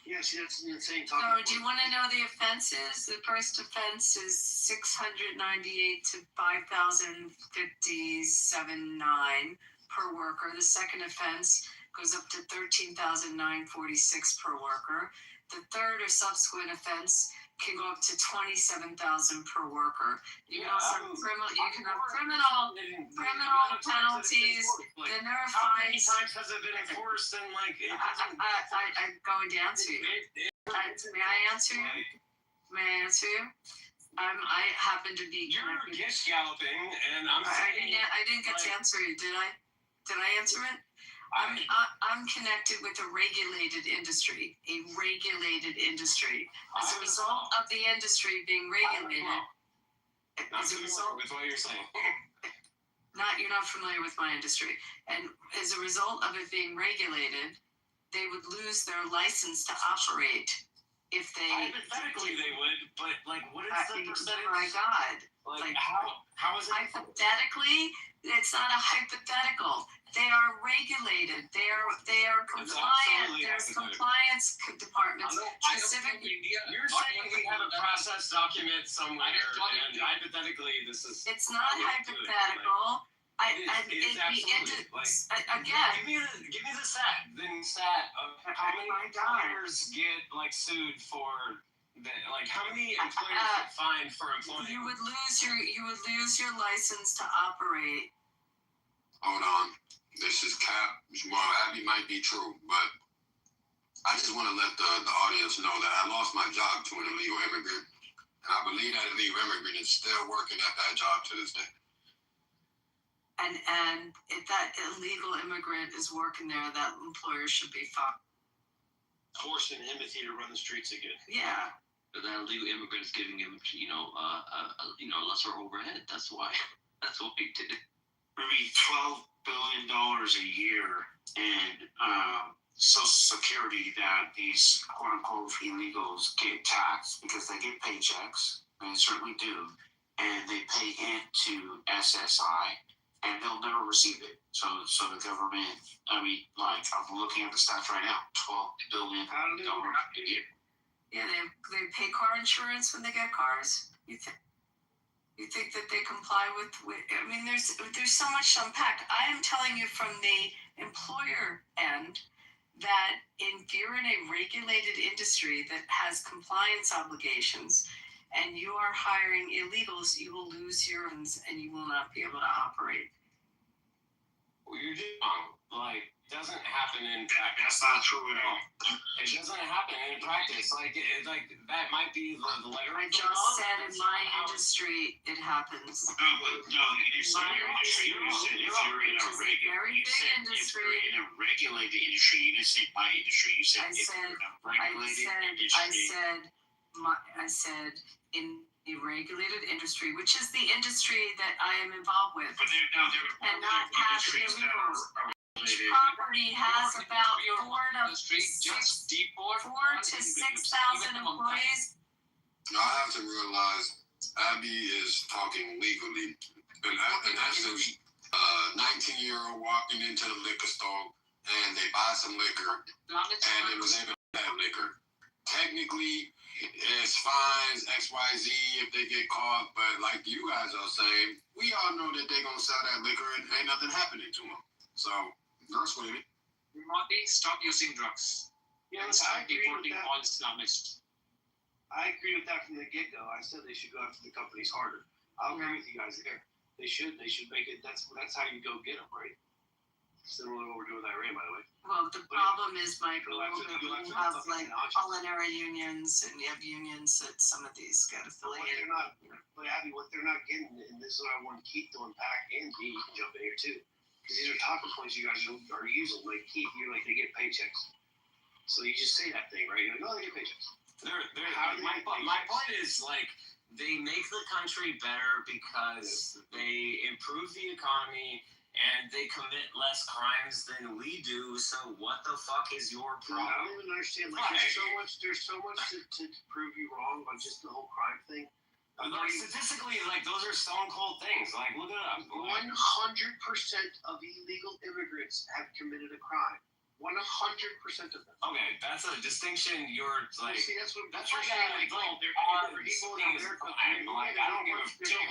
Yeah, see, that's an insane So, topic. do you want to know the offenses? The first offense is 698 to 5,057.9 per worker. The second offense goes up to 13,946 per worker. The third or subsequent offense can go up to 27,000 per worker. You can also have criminal penalties. Then there are How many fines. times has it been enforced and, like, it doesn't... I'm going to answer you. May I answer you? May I answer you? I happen to be. You're gish galloping, and I'm saying... I didn't get to answer you, did I? Did I answer it? I'm connected with a regulated industry. As a result of the industry being regulated, as a result with what you're saying. You're not familiar with my industry, and as a result of it being regulated, they would lose their license to operate. if they Hypothetically, they would, but like, what is the percentage? My God. Like how is it? Hypothetically, it's not a hypothetical. They are regulated. They are compliant. There's compliance departments. You're saying we have a process document somewhere, and hypothetically, this is. It's not hypothetical. It is absolutely. Again. Give me the stat. Then stat of how many employers get like sued for. How many employers get fined for employing? You would lose your license to operate. Hold on. This is cap. Well, that might be true, but I just want to let the audience know that I lost my job to an illegal immigrant, and I believe that illegal immigrant is still working at that job to this day. And if that illegal immigrant is working there, that employer should be forcing him to run the streets again. Yeah. But that illegal immigrant is giving him, lesser overhead. That's why. That's why he did it. Maybe $12 billion a year in Social Security that these quote unquote illegals get taxed because they get paychecks. They certainly do, and they pay into SSI, and they'll never receive it. So the government. I'm looking at the stats right now. $12 billion a year. Yeah, they pay car insurance when they get cars. You think that they comply with I mean, there's so much to unpack. I am telling you from the employer end that if you're in a regulated industry that has compliance obligations and you are hiring illegals, you will lose your funds and you will not be able to operate. Well, you're just wrong. Doesn't happen in practice. That's not true at all. It doesn't happen in practice. That might be the letter. I just said in my industry it happens. No, you said your industry. You said if you're in a regulated industry. You didn't say my industry. You said if you're in a regulated industry. I said in a regulated industry, which is the industry that I am involved with. But and not have illegals. Each property has about 4,000 to 6,000 employees. I have to realize Abby is talking legally. In essence, 19-year-old walking into the liquor store and they buy some liquor and it was able to have liquor. Technically, it's fines, XYZ if they get caught, but like you guys are saying, we all know that they're going to sell that liquor and ain't nothing happening to them. So, that's what it is. Marty, stop using drugs. Yeah, and I agree with deporting that. all Islamists. I agree with that from the get-go. I said they should go after the companies harder. I'll agree with you guys there. They should make it. That's how you go get them, right? Similar to what we're doing with Iran, by the way. Well, the problem is, Michael, you have culinary unions, and you have unions that some of these get affiliated. But Abby, what they're not getting, and this is what I want Keith to unpack, and Dee, you can jump in here too. Because these are talking points you guys are using. Like Keith, you're like, they get paychecks. So you just say that thing, right? You're like, no, they get paychecks. My point is, they make the country better because they improve the economy and they commit less crimes than we do. So what the fuck is your problem? I don't even understand. There's so much to prove you wrong on just the whole crime thing. Statistically, those are stone cold things. Look it up. 100% of illegal immigrants have committed a crime. 100% of them. Okay, that's a distinction. You're see, that's what you're saying. They're all people in America. I don't give a shit.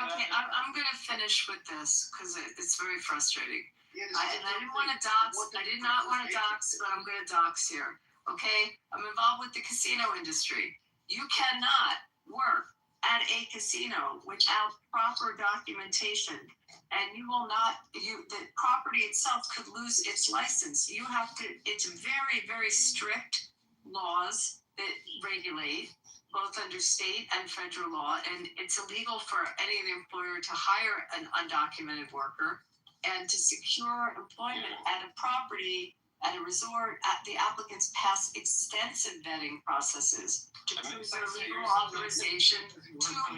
Okay, I'm gonna finish with this because it's very frustrating. I didn't want to dox. I did not want to dox, but I'm gonna dox here. Okay, I'm involved with the casino industry. You cannot work at a casino without proper documentation, and you will not. The property itself could lose its license. You have to. It's very, very strict laws that regulate both under state and federal law, and it's illegal for any employer to hire an undocumented worker and to secure employment at a property. At a resort, the applicants pass extensive vetting processes to prove their legal authorization to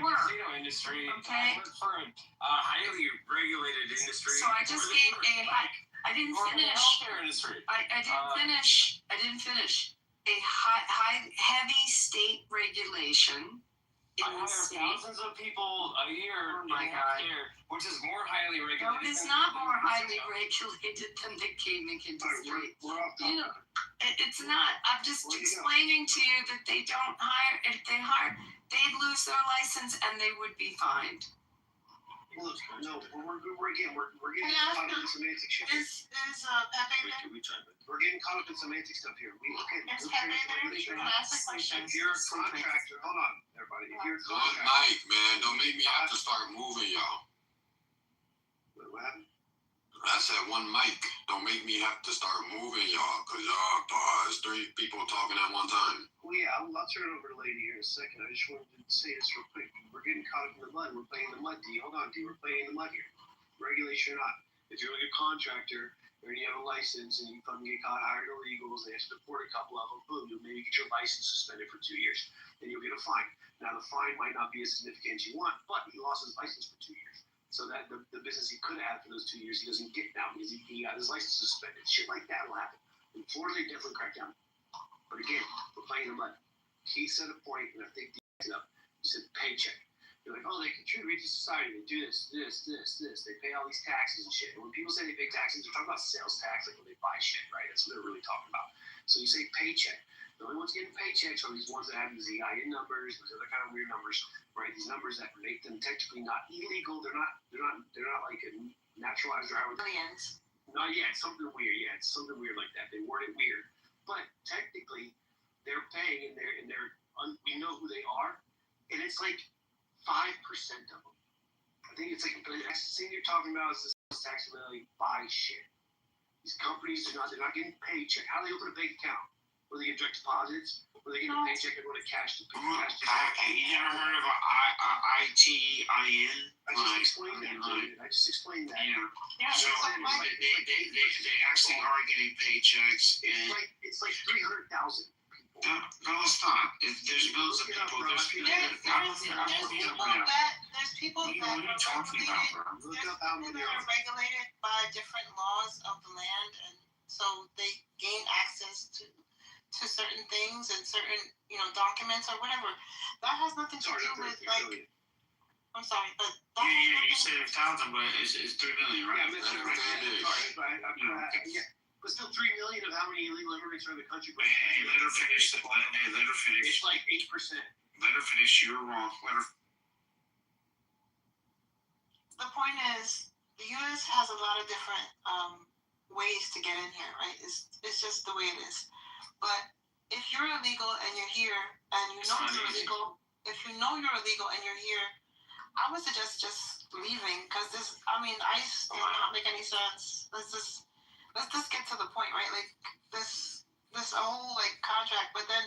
work. Industry. Okay. I work for a highly regulated industry. So I just gave I didn't finish. Healthcare industry. I didn't finish. a heavy state regulation in I the hire state. thousands of people a year Oh my in God. healthcare, which is more highly No, regulated. it is not more highly regulated than the gaming industry. You know, it's not. I'm just explaining to you that they don't hire. If they hire, they'd lose their license and they would be fined. Look, no, we're getting Can I caught ask up in semantic shit. Is Pepe there? We're getting caught up in semantic stuff here. Is Pepe there? Can I ask a question? If you're a contractor, hold on, everybody. If you're a One contractor, mic, man. Don't make me have to start moving y'all. what happened? I said one mic. Don't make me have to start moving y'all, cause y'all, there's 3 people talking at one time. Well, yeah, I'll turn it over to Lady here in a second. I just wanted to say this real quick. We're getting caught up in the mud. We're playing in the mud, D. Hold on, D. We're playing in the mud here. Regulation or not. If you're like a contractor or you have a license and you fucking get caught hiring illegals, they have to deport a couple of them, boom, you'll maybe get your license suspended for 2 years. Then you'll get a fine. Now, the fine might not be as significant as you want, but he lost his license for 2 years. So that the business he could have had for those 2 years, he doesn't get now because he got his license suspended. Shit like that will happen. In Florida, they definitely crack down. But again, we're playing in the mud. He said a point, and I think he backed it up. He said paycheck. You're like, oh, they contribute to society. They do this. They pay all these taxes and shit. And when people say they pay taxes, they're talking about sales tax, like when they buy shit, right? That's what they're really talking about. So you say paycheck. The only ones getting paychecks are these ones that have these EIN numbers, those other kind of weird numbers, right? These numbers that make them technically not illegal. They're not like a naturalized driver. Millions. Not yet. Something weird. Yeah, it's something weird like that. They word it weird, but technically, they're paying, and we know who they are, and it's like 5% of them. I think it's like the thing you're talking about is the sales tax where they buy shit. These companies they're not getting paycheck. How do they open a bank account? Were they getting direct deposits? Were they getting a paycheck and going to cash to cash? You never heard of a ITIN? I just explained that. Yeah. So they actually are getting paychecks, and it's like 300,000. Let's not. There's bills of people. There's people that There's people that what are you talking about, bro? are regulated by different laws of the land, and so they gain access to certain things and certain documents or whatever. That has nothing to do with like. I'm sorry, but that you said 1,000, but it's 3 million, right? Yeah. But still 3 million of how many illegal immigrants are in the country? Hey, let her finish. It's like 8%. Let her finish. You're wrong. The point is, the U.S. has a lot of different ways to get in here, right? It's just the way it is. But if you're illegal and you're here, and you know you're illegal, if you know you're illegal and you're here, I would suggest just leaving, because ICE does not make any sense. Let's just get to the point, right? Like this whole like contract. But then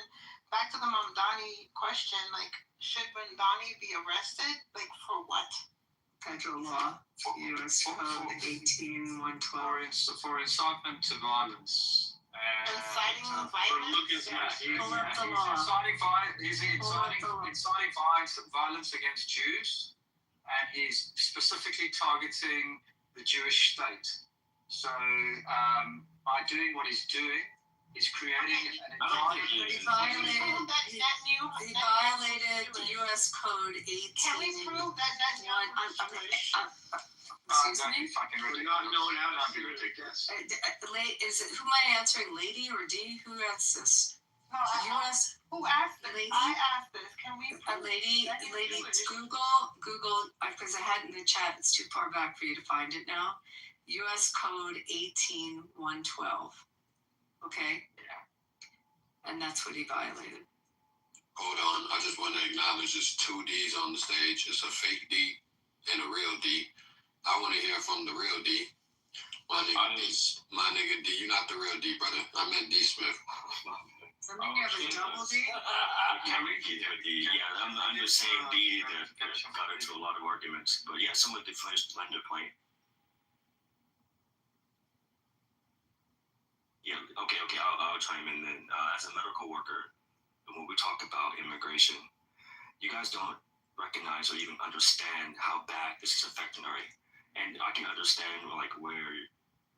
back to the Mamdani question, like, should Mamdani be arrested? Like for what? Federal law, U.S. Code 18112. For incitement to violence. Inciting For violence? looking at he's inciting violence against Jews, and he's specifically targeting the Jewish state. So by doing what he's doing, he's creating an environment. He violated the U.S. Code 18. Can we prove that that's not Excuse me? We're not knowing how to do it. Is it, who am I answering, Lady or D? Who asked this? No, U.S. Who asked this? Lady? I asked this. Can we prove Lady, Google, because I had it in the chat, it's too far back for you to find it now. U.S. Code 18112. Okay? Yeah. And that's what he violated. Hold on, I just want to acknowledge there's 2 D's on the stage. It's a fake D and a real D. I want to hear from the real D. My nigga D, you're not the real D, brother. I meant D Smith. So then you have a double D? I can't make it a D. Yeah, I'm the same D that got into a lot of arguments. But yeah, someone defines the point. Yeah, okay, I'll chime in then. As a medical worker, when we talk about immigration, you guys don't recognize or even understand how bad this is affecting our. And I can understand like where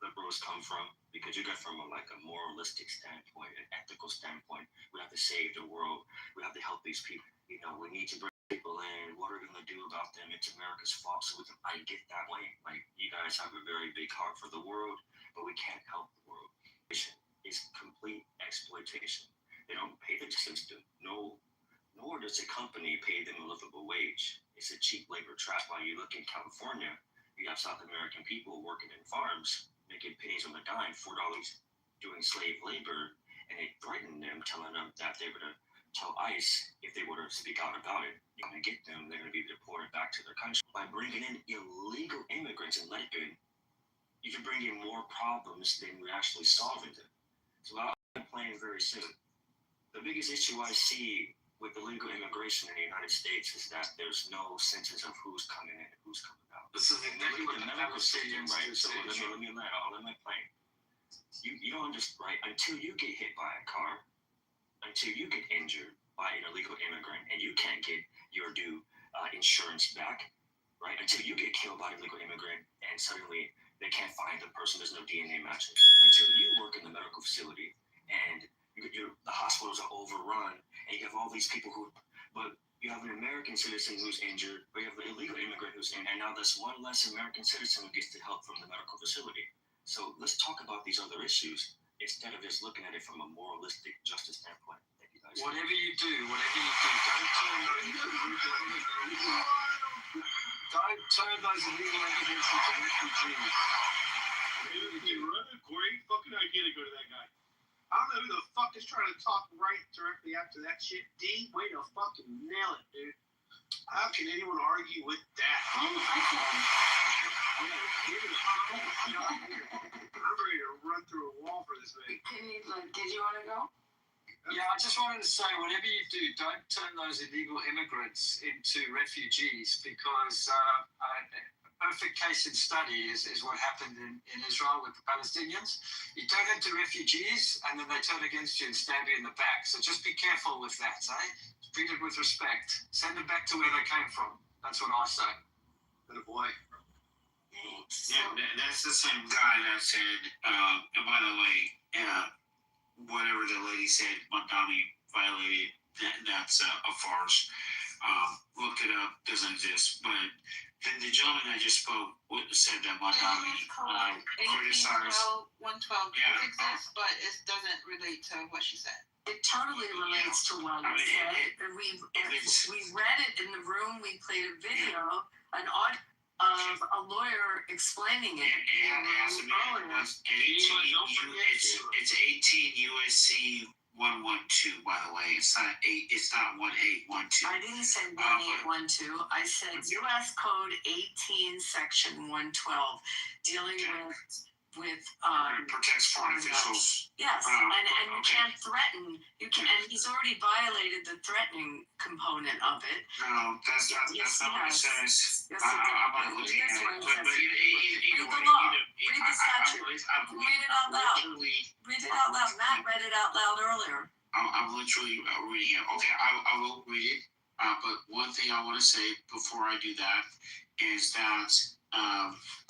liberals come from, because you got from a moralistic standpoint, an ethical standpoint. We have to save the world. We have to help these people. You know, we need to bring people in. What are we going to do about them? It's America's fault. So I get that way. Like, you guys have a very big heart for the world, but we can't help the world. It's complete exploitation. They don't pay the system. Nor does a company pay them a livable wage. It's a cheap labor trap. While you look in California, you have South American people working in farms, making pennies on the dime, $4 doing slave labor, and they threaten them, telling them that they were to tell ICE if they were to speak out about it. You're going to get them, they're going to be deported back to their country. By bringing in illegal immigrants and letting them, you can bring in more problems than we're actually solving them. So I'm playing very soon. The biggest issue I see with illegal immigration in the United States is that there's no census of who's coming in and who's coming out. This is exactly what the medical system, right? So let me land. I'll let my plane. You don't understand, right? Until you get hit by a car, until you get injured by an illegal immigrant and you can't get your due insurance back, right? Until you get killed by an illegal immigrant and suddenly they can't find the person, there's no DNA matching. Until you work in the medical facility and the hospitals are overrun and you have all these people but you have an American citizen who's injured, but you have an illegal immigrant who's in, and now there's one less American citizen who gets the help from the medical facility. So let's talk about these other issues instead of just looking at it from a moralistic justice standpoint. Thank you guys. Whatever you do, don't turn those illegal immigrants into refugees. What a great fucking idea to go to that guy. I don't know who the fuck is trying to talk right directly after that shit. D, way to fucking nail it, dude. How can anyone argue with that? I I'm ready to run through a wall for this thing. Did you want to go? Yeah, I just wanted to say, whatever you do, don't turn those illegal immigrants into refugees, because a perfect case in study is what happened in Israel with the Palestinians. You turn them into refugees, and then they turn against you and stab you in the back. So just be careful with that, eh? Treat it with respect. Send them back to where they came from. That's what I say. Good boy. Yeah, that's the same guy that said, and by the way, whatever the lady said, Montgomery violated, that's a farce. Look it up, doesn't exist. But the gentleman that just spoke said that Montgomery criticized. 112 exists, but it doesn't relate to what she said. It totally relates to what I said. We read it in the room. We played a video, an audio of a lawyer explaining it. It's 18 USC 112, by the way. It's not 1812. I didn't say 1812. I said U.S. Code 18, Section 112, dealing with protects foreign officials. Yes, and you can't threaten. You can, and he's already violated the threatening component of it. No, that's not what it says. Yes, I'm not looking at it. But read the law. Read the statute. Read it out loud. Read it out loud. Matt read it out loud earlier. I'm literally reading it. Okay, I will read it. But one thing I want to say before I do that is that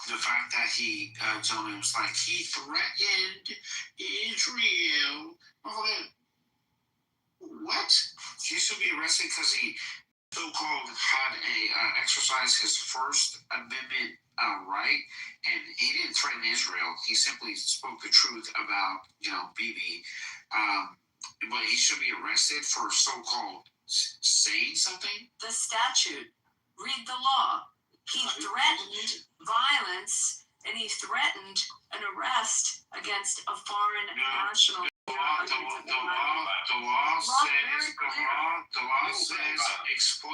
the fact that he gentleman was like, he threatened Israel. Oh, what? He should be arrested because he so-called had exercised his First Amendment right, and he didn't threaten Israel. He simply spoke the truth about, Bibi. But he should be arrested for so-called saying something. The statute. Read the law. He threatened violence, and he threatened an arrest against a foreign national. The law says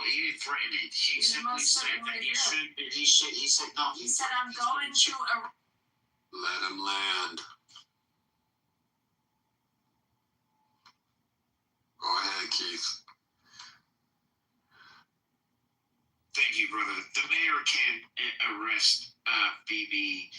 he didn't threaten it. He simply said that he should. He said no. He said, "I'm going to." Let him land. Go ahead, Keith. Thank you, brother. The mayor can't arrest Bibi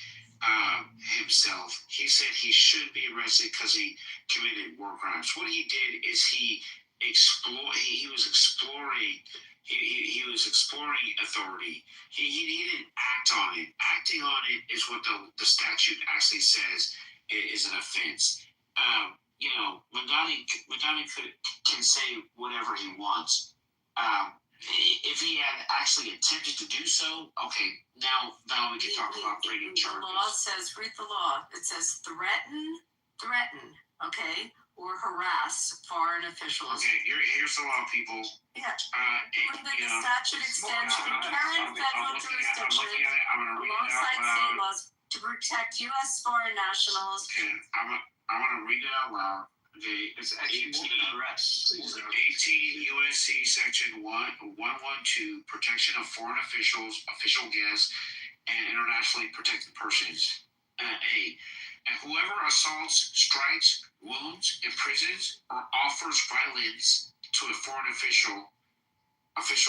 himself. He said he should be arrested because he committed war crimes. What he did is he was exploring He was exploring authority. He didn't act on it. Acting on it is what the statute actually says is an offense. Madani can say whatever he wants. If he had actually attempted to do so, okay, now we can talk about bringing charges. The law says, read the law. It says threaten, okay, or harass foreign officials. Okay, here's the law, people. Yeah. The statute extends to current federal jurisdiction alongside state laws to protect U.S. foreign nationals. Okay, I want to read it out loud. Okay, it's actually 18 arrests. 18 U.S.C. Section 112, protection of foreign officials, official guests, and internationally protected persons. A. And whoever assaults, strikes, wounds, imprisons, or offers violence to a foreign official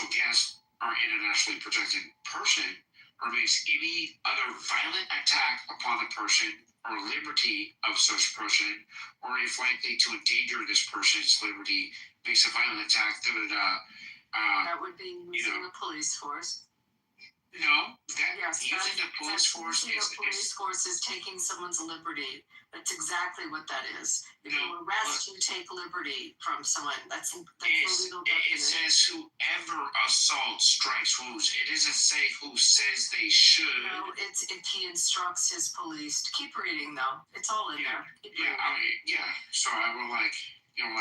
guest, or internationally protected person, or makes any other violent attack upon the person or liberty of such person, or if likely to endanger this person's liberty, makes a violent attack, that would be using the police force. No, using the police force is taking someone's liberty. That's exactly what that is. If you arrest, you take liberty from someone. That's the legal definition. It says whoever assaults, strikes, wounds. It doesn't say who says they should. No, it's if he instructs his police. Keep reading, though. It's all in there. So I will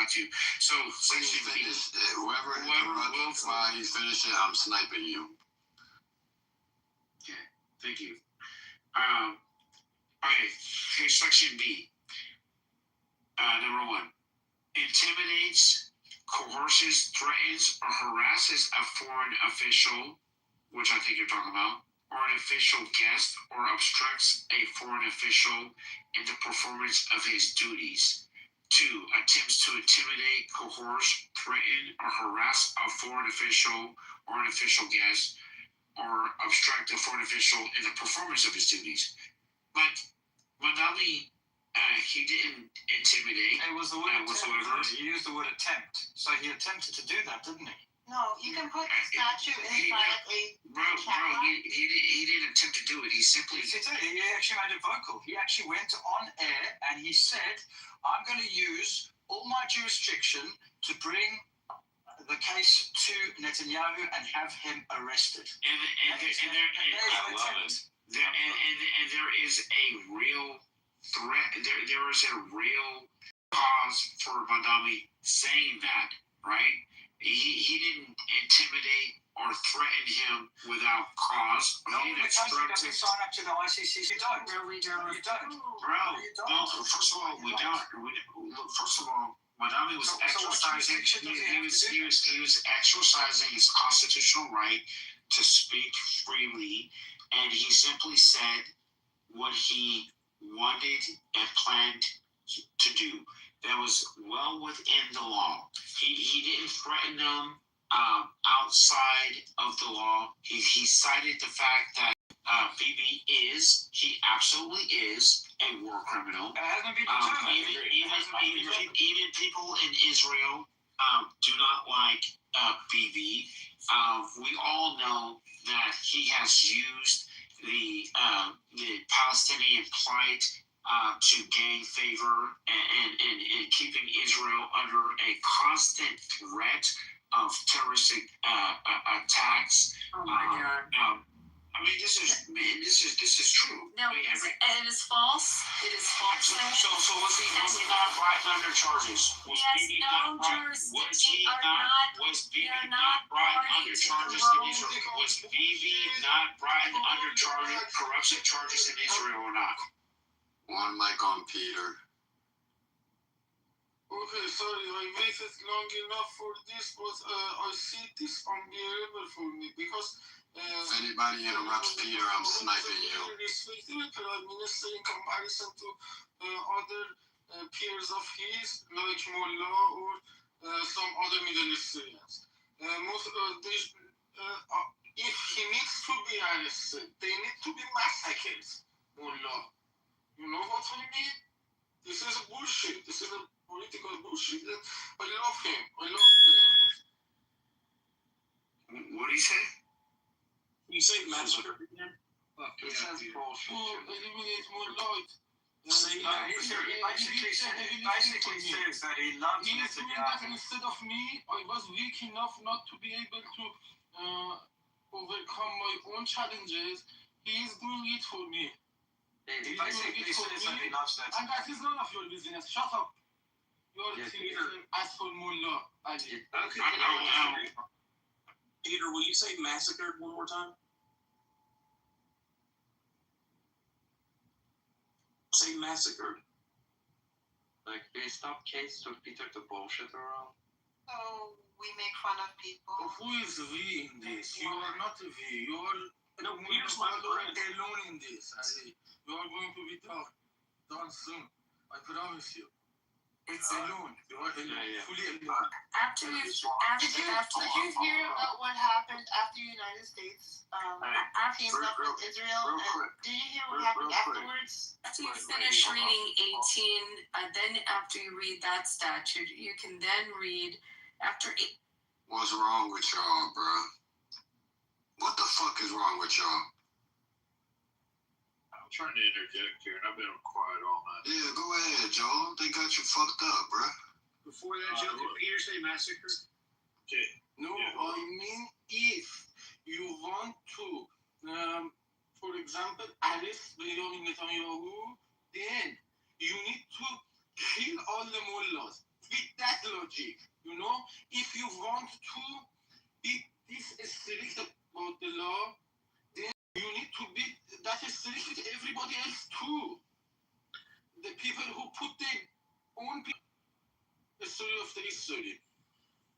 to. So section B. Whoever interrupts while he's finishing, I'm sniping you. Okay, thank you. Okay, here's section B. Number 1. Intimidates, coerces, threatens, or harasses a foreign official, which I think you're talking about, or an official guest, or obstructs a foreign official in the performance of his duties. 2. Attempts to intimidate, coerce, threaten, or harass a foreign official or an official guest, or obstruct a foreign official in the performance of his duties. But Madani, he didn't intimidate. It was the word whatsoever. He used the word attempt. So he attempted to do that, didn't he? No, you can put the statue inside a he didn't attempt to do it. He simply... He actually made it vocal. He actually went on air and he said, I'm going to use all my jurisdiction to bring the case to Netanyahu and have him arrested. And there is a real threat. There is a real cause for Madani saying that, right? He didn't intimidate or threaten him without cause. No, because you doesn't sign up to the ICC. You don't. No, we don't. You don't. Bro, no, first of all, we don't. First of all, Madani was exercising. He was exercising his constitutional right to speak freely, and he simply said what he wanted and planned to do. That was well within the law. He didn't threaten them outside of the law. He cited the fact that he absolutely is a war criminal. Even people in Israel do not like Bibi. We all know that he has used the Palestinian plight to gain favor and keeping Israel under a constant threat of terroristic attacks. Oh my God. I mean, this is true. No, it is false. It is false. So was he not brought under charges? Was Bibi not brought under charges in Israel? Was Bibi not brought under corruption charges in Israel or not? One mic on Peter. Okay, sorry, I waited long enough for this, but I see this unbearable for me because if anybody interrupts Peter, I'm sniping you. Respected Prime Minister in comparison to other peers of his, like Mullah or some other Middle Easterns. If he needs to be arrested, they need to be massacred. Mullah. You know what I mean? This is bullshit. This is a political bullshit. I love him. What do you say? You say massacre again? It says bullshit. Eliminate more light. Say that. He basically says that he loves He is doing that Netanyahu. instead of me. I was weak enough not to be able to overcome my own challenges. He is doing it for me. He basically says that he loves And Netanyahu. that is none of your business. Shut up. You're an asshole mullah, Ali. Peter, will you say massacred one more time? Say massacred. Like, they stop case to Peter the bullshit around. So we make fun of people. Who is we in this? You are not a we. You are Peter's my friend. alone in this, Ali. You are going to be done soon. I promise you. It's alone. You are alone. Fully alone. After you, Did you hear about what happened after the United States teamed up with Israel? And did you hear what happened afterwards? After you finish reading 18, then after you read that statute, you can then read after 8. What's wrong with y'all, bro? What the fuck is wrong with y'all? I'm trying to interject here, and I've been quiet all night. Yeah, go ahead, Joel. They got you fucked up, bro. Before that, Joe, did Peter say massacre? Okay. No, I mean if you want to, for example, arrest Benjamin Netanyahu, then you need to kill all the mullahs. With that logic, you know, if you want to be this strict about the law, then you need to be that strict with everybody else too. The people who put their own people in the story of the history.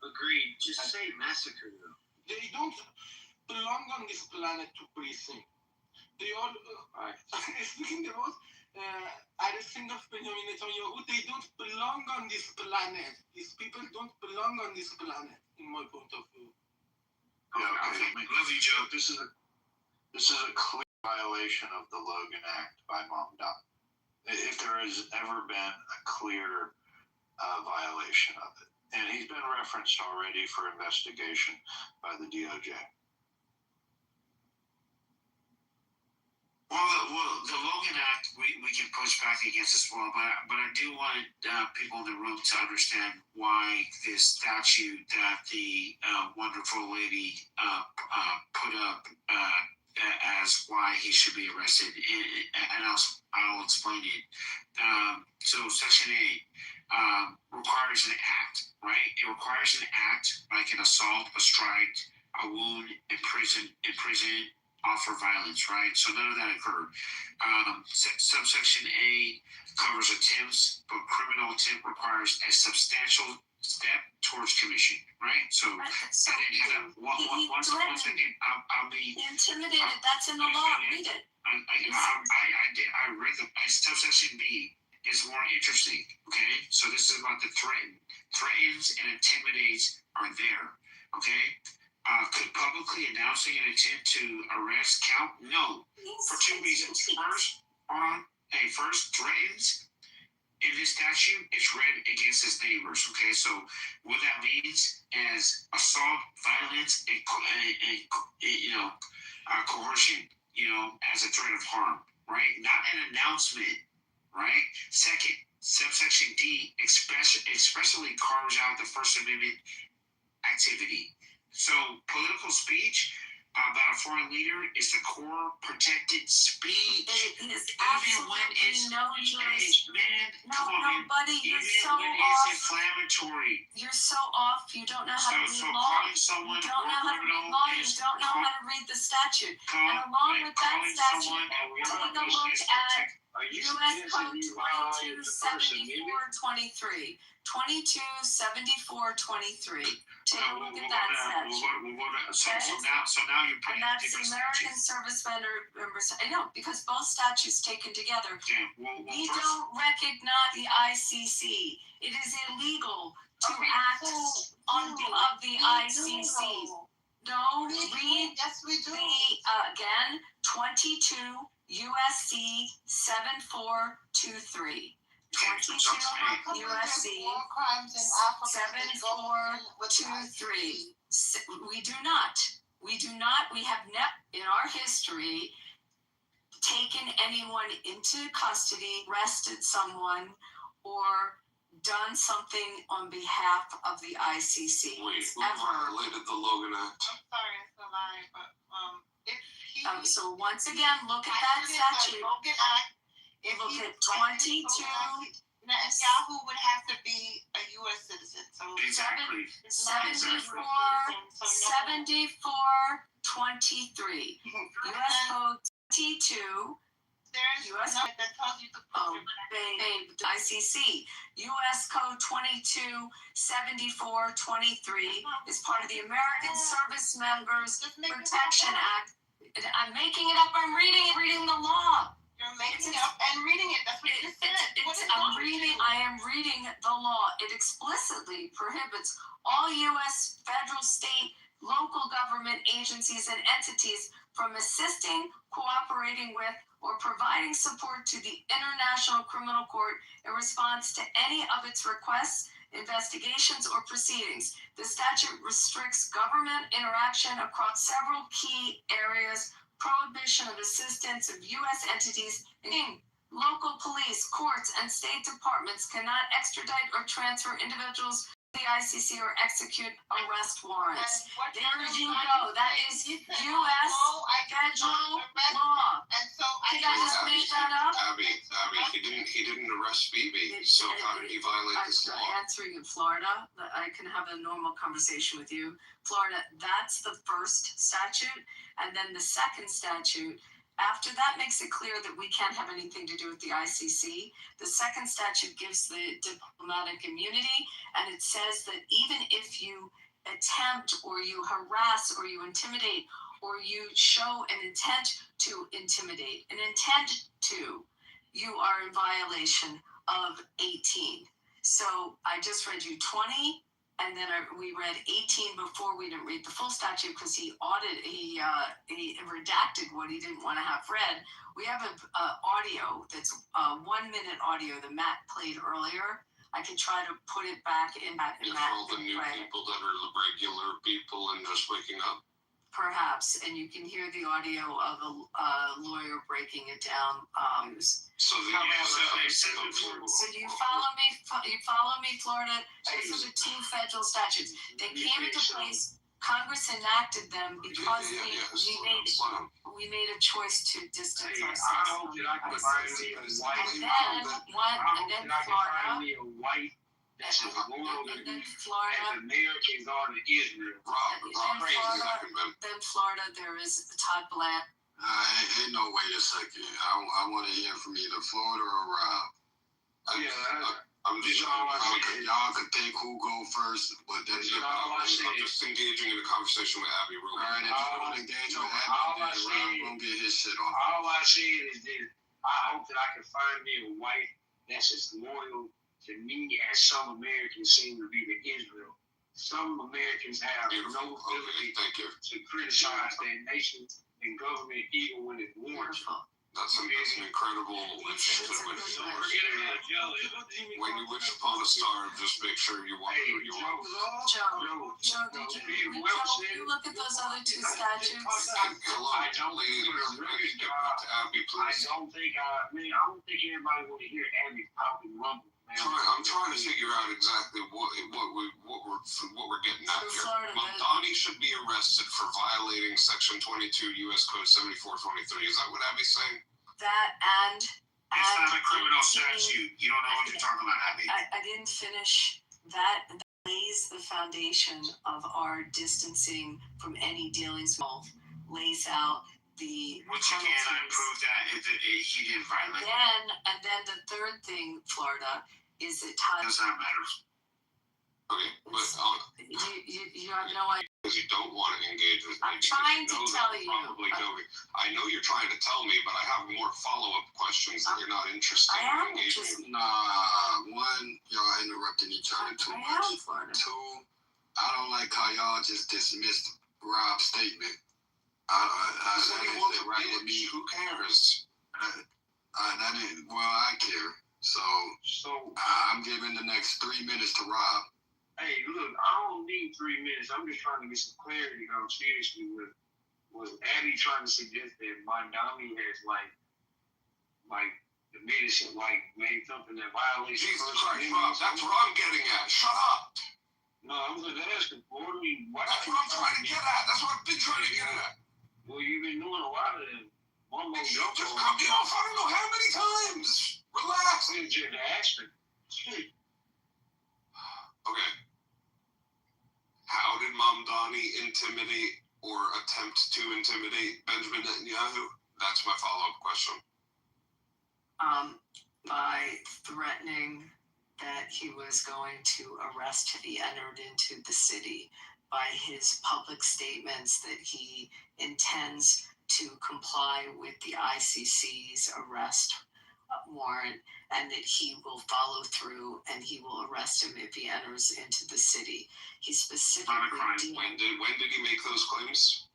Agreed. Just say massacre, though. They don't belong on this planet to prison. They are speaking about arresting of Benjamin Netanyahu. They don't belong on this planet. These people don't belong on this planet, in my point of view. Yeah, okay. Love you, Joe. This is a clear violation of the Logan Act by Mamdani. If there has ever been a clear violation of it. And he's been referenced already for investigation by the DOJ. Well, the Logan Act, we can push back against as well, but I do want people in the room to understand why this statute that the wonderful lady put up as why he should be arrested, and I'll explain it. So Section 8 requires an act, right? It requires an act like an assault, a strike, a wound, imprisonment, offer violence, right? So none of that occurred. Subsection A covers attempts, but criminal attempt requires a substantial step towards commission, right? So So once again, I'll be intimidated. That's in the law. Read it. I read the subsection B is more interesting. Okay, so this is about the threatens and intimidates are there. Okay. Could publicly announcing an attempt to arrest count? No, for two reasons. First, threatens in this statute is read against his neighbors. Okay, so what that means is assault, violence, and coercion. As a threat of harm, right? Not an announcement, right? Second, subsection D especially carves out the First Amendment activity. So political speech about a foreign leader is the core protected speech. It is even when it's buddy, you're so when off. it's inflammatory. You're so off. You don't know how to read So law. calling someone You don't know how to read law. You don't know how to read the statute. And along with that statute, take a look at U.S. Code 2274-23. 2274-23. Take a look at that statute. So now you're And that's the American Servicemen Members. I know, because both statutes taken together. We don't recognize the ICC. It is illegal to act on behalf of the ICC. No, read again, 22 USC 7423. 22 USC 7423. We do not. We do not. We have never in our history taken anyone into custody, arrested someone, or done something on behalf of the ICC. Wait, who ever. violated the Logan Act? I'm sorry, it's a lie, but if he So once again, look at that statute. Logan Act, if Look he at 22. Netanyahu would have to be a U.S. citizen. So Exactly. 74, 23. U.S. Code 22. There's U.S. no that tells you to put your money. ICC. U.S. Code 227423 is part of the American Service Members Protection Act. I'm making it up. I'm reading the law. You're making it up and reading it. That's what you said. I am reading the law. It explicitly prohibits all U.S. federal, state, local government agencies and entities from assisting, cooperating with, or providing support to the International Criminal Court in response to any of its requests, investigations, or proceedings. The statute restricts government interaction across several key areas, prohibition of assistance of U.S. entities, including local police, courts, and state departments cannot extradite or transfer individuals to the ICC or execute arrest warrants. There you go. That is U.S. federal law. And so Did I just make that up? Abby, he didn't arrest Bibi, so how did he violate this law? I'm answering in Florida. I can have a normal conversation with you. Florida, that's the first statute. And then the second statute, after that makes it clear that we can't have anything to do with the ICC. The second statute gives the diplomatic immunity, and it says that even if you attempt or you harass or you intimidate or you show an intent to intimidate, you are in violation of 18. So I just read you 20, and then we read 18 before. We didn't read the full statute because he redacted what he didn't want to have read. We have an audio that's 1 minute audio that Matt played earlier. I can try to put it back in that. For all the new people that are the regular people and just waking up. Perhaps, and you can hear the audio of a lawyer breaking it down. So do you follow me? You follow me, Florida? Those are the two federal statutes. They came into place. Congress enacted them because we made a choice to distance ourselves. I hope that I can find me a white. That's as loyal to Americans are to Israel. Then Florida, there is Todd Blank. Ain't no wait a second. I want to hear from either Florida or Rob. I'm just y'all could think who go first, but then I'm just engaging in a conversation with Abby real quick. All right, if you don't engage with Abby, then Rob gonna get his shit off. All I said is this: I hope that I can find me a white that's as loyal to me as some Americans seem to be to Israel. Some Americans have no ability to criticize their nation and government even when it's warranted. That's an incredible achievement. When you wish upon a star, just make sure you want who you are. Joe, did you look at those other two statutes? I don't think everybody want to hear Abby probably rumble. I'm trying to figure out exactly what we're getting at here. Donnie should be arrested for violating Section 22 U.S. Code 7423. Is that what Abby's saying? That and it's not a criminal statute. You don't know what you're talking about, Abby. I didn't finish that. That lays the foundation of our distancing from any dealings involved. Lays out the which you cannot prove that he didn't violate. And then the third thing, Florida, is that Todd does not matter. Okay, but you have no idea. Because you don't want to engage with me. I'm trying to tell you. I know you're trying to tell me, but I have more follow-up questions that you're not interested in engaging. One, y'all interrupting each other too much. Two, I don't like how y'all just dismissed Rob's statement. Who cares? I care. So I'm giving the next 3 minutes to Rob. Hey, look, I don't need 3 minutes. I'm just trying to get some clarity on seriously was Abby trying to suggest that Mondami has like made it made something that violates. Jesus Christ, Rob, that's what I'm getting at. Shut up. No, I was just asking. That's what I'm trying to get at. That's what I've been trying to get at. Well, you've been doing a lot of them. One more You just cut me off. I don't know how many times. Relax. It's just asking. Okay. How did Mamdani intimidate or attempt to intimidate Benjamin Netanyahu? That's my follow-up question. By threatening that he was going to arrest if he entered into the city, by his public statements that he intends to comply with the ICC's arrest warrant, and that he will follow through and he will arrest him if he enters into the city. He specifically when did he make those claims?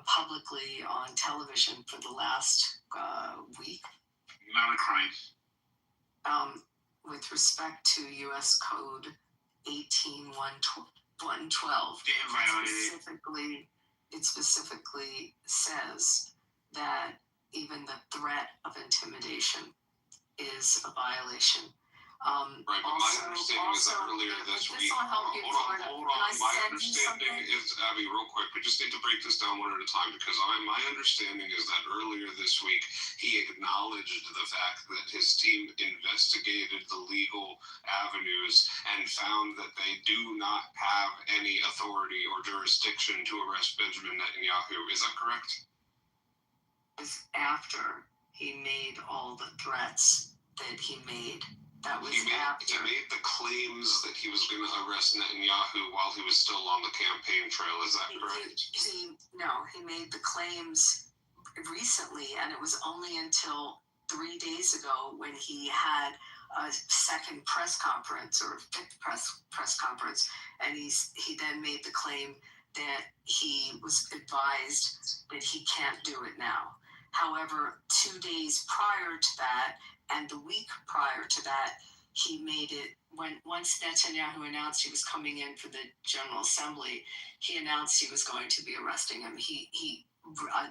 Publicly on television for the last week. Not a crime. With respect to U.S. Code 18.112, it specifically says that even the threat of intimidation is a violation. Right, but my understanding is that earlier this week. Hold on. My understanding is, Abby, real quick, we just need to break this down one at a time because my understanding is that earlier this week he acknowledged the fact that his team investigated the legal avenues and found that they do not have any authority or jurisdiction to arrest Benjamin Netanyahu. Is that correct? After he made all the threats that he made. That was he made the claims that he was going to arrest Netanyahu while he was still on the campaign trail. Is that correct? He made the claims recently, and it was only until 3 days ago when he had a second press conference or fifth press conference, and he then made the claim that he was advised that he can't do it now. However, 2 days prior to that, and the week prior to that, he made it once Netanyahu announced he was coming in for the General Assembly, he announced he was going to be arresting him. He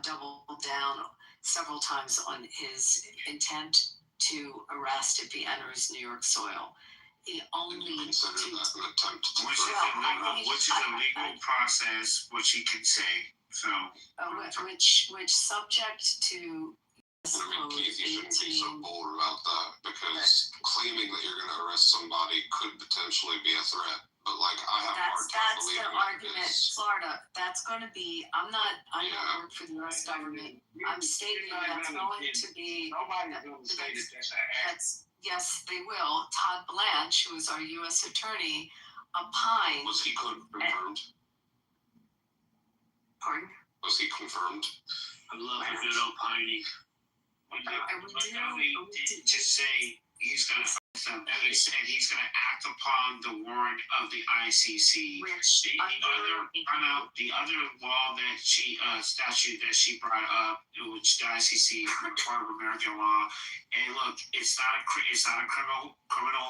doubled down several times on his intent to arrest if he enters New York soil. He only considered that an attempt to which is a legal process, which he can say. So, which subject to. Keith, you shouldn't be so bold about that because claiming that you're going to arrest somebody could potentially be a threat. But I have a hard time believing the argument, Florida. That's going to be. I don't work for the U.S. government. I'm stating that's going to be. Nobody's going to say that that's an act. Yes, they will. Todd Blanche, who is our U.S. attorney, opined. Was he confirmed? Pardon? Was he confirmed? I love a good opining. Didn't just say he's going to them. He said he's going to act upon the warrant of the ICC. The other law that statute that she brought up, which the ICC, Court of American Law, and look, it's not a criminal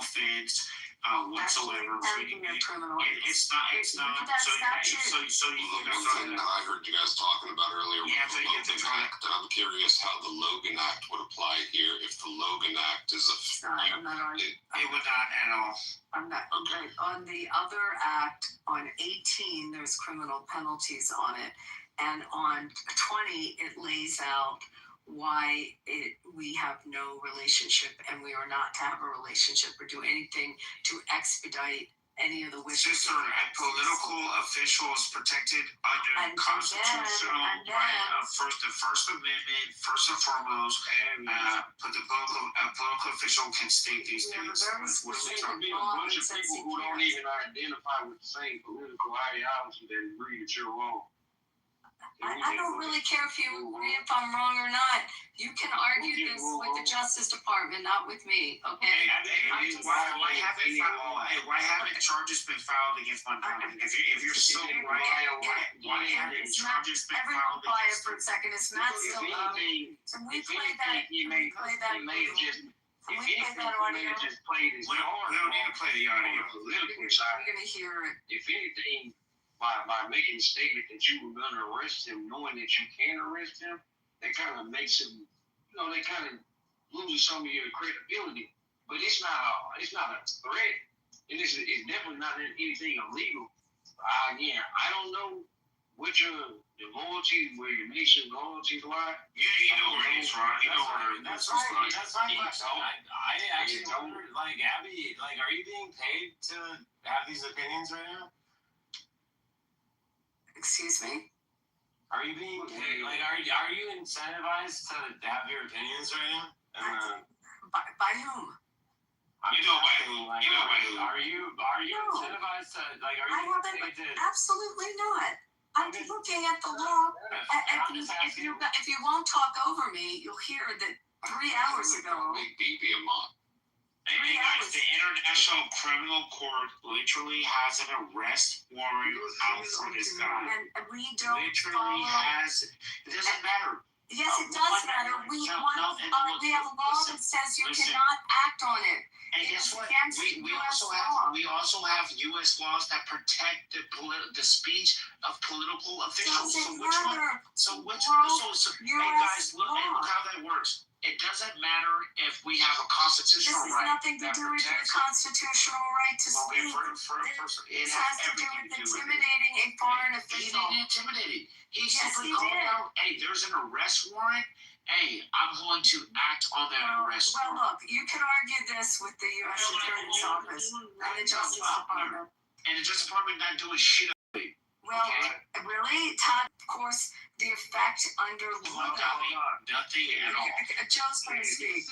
offense. Whatsoever. It's not. So you one thing that I heard you guys talking about earlier was the Logan Act, and I'm curious how the Logan Act would apply here if the Logan Act is it would not at all. I'm not. Okay. On the other act, on 18, there's criminal penalties on it, and on 20, it lays out why we have no relationship and we are not to have a relationship or do anything to expedite any of the wishes. Sister, and political officials protected under constitutional right of the First Amendment, first and foremost, but the political official can state these things. There's going to be a bunch of people who don't even identify with the same political ideology that agree that you're wrong. I don't really care if you agree if I'm wrong or not. You can argue this with the Justice Department, not with me, okay? Why haven't charges been filed against Montana? If you're so right, why haven't charges been filed against quiet for a second. It's not still up. So we play that. He may have just Can we play that audio? Just play this. We don't need to play the audio. Political side. You're gonna hear it. If anything, by making a statement that you were going to arrest him, knowing that you can arrest him, that kind of makes him, they kind of loses some of your credibility. But it's not a threat. It's definitely not anything illegal. Again, I don't know what your loyalty, where your nation's loyalties lie. You know where it is, Ron. You know where That's right. That's my question. I actually wonder, like, Abby, like, are you being paid to have these opinions right now? Excuse me? Are you being paid? Like, are you incentivized to have your opinions right now? By whom? Are you incentivized to, like, are you paid to? Absolutely not. I'm looking at the law. If you won't talk over me, you'll hear that 3 hours ago. Hey guys, the International Criminal Court literally has an arrest warrant out for this guy. And we don't literally has. It doesn't matter. Yes, it does matter. We have a law that says you cannot act on it. And guess what? We also have U.S. laws that protect the speech of political officials. Doesn't So matter. hey guys, look how that works. It doesn't matter if we have a constitutional right. This has nothing to do with the constitutional right to speak. It has to do with intimidating a foreign official. He didn't intimidate. He simply called out, hey, there's an arrest warrant. Hey, I'm going to act on that arrest warrant. Well, look, you can argue this with the U.S. Attorney's Office and the Justice Department. And the Justice Department not doing shit. Well, really, Todd, of course, the effect under law. Nothing at all. Joe's going to speak.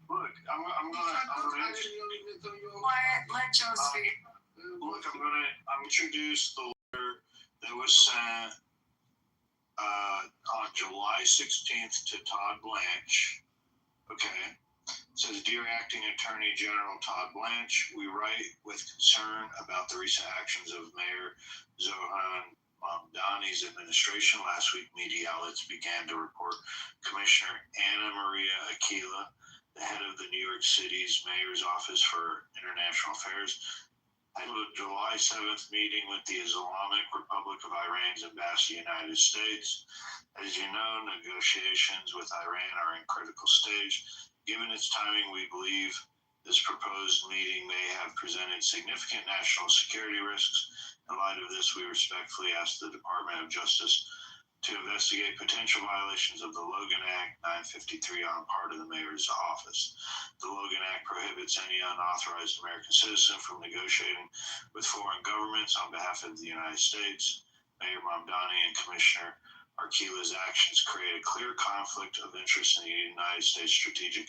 Look, I'm gonna Quiet, let Joe speak. Look, I'm gonna introduce the letter that was sent on July 16th to Todd Blanche. Okay. It says, Dear Acting Attorney General Todd Blanche, we write with concern about the recent actions of Mayor Zohan Mamdani's administration. Last week, media outlets began to report Commissioner Anna Maria Aquila, the head of the New York City's Mayor's Office for International Affairs, had a July 7th meeting with the Islamic Republic of Iran's embassy in the United States. As you know, negotiations with Iran are in critical stage. Given its timing, we believe this proposed meeting may have presented significant national security risks. In light of this, we respectfully ask the Department of Justice to investigate potential violations of the Logan Act 953 on the part of the mayor's office. The Logan Act prohibits any unauthorized American citizen from negotiating with foreign governments on behalf of the United States. Mayor Mamdani and Commissioner Arquila's actions create a clear conflict of interest in the United States strategic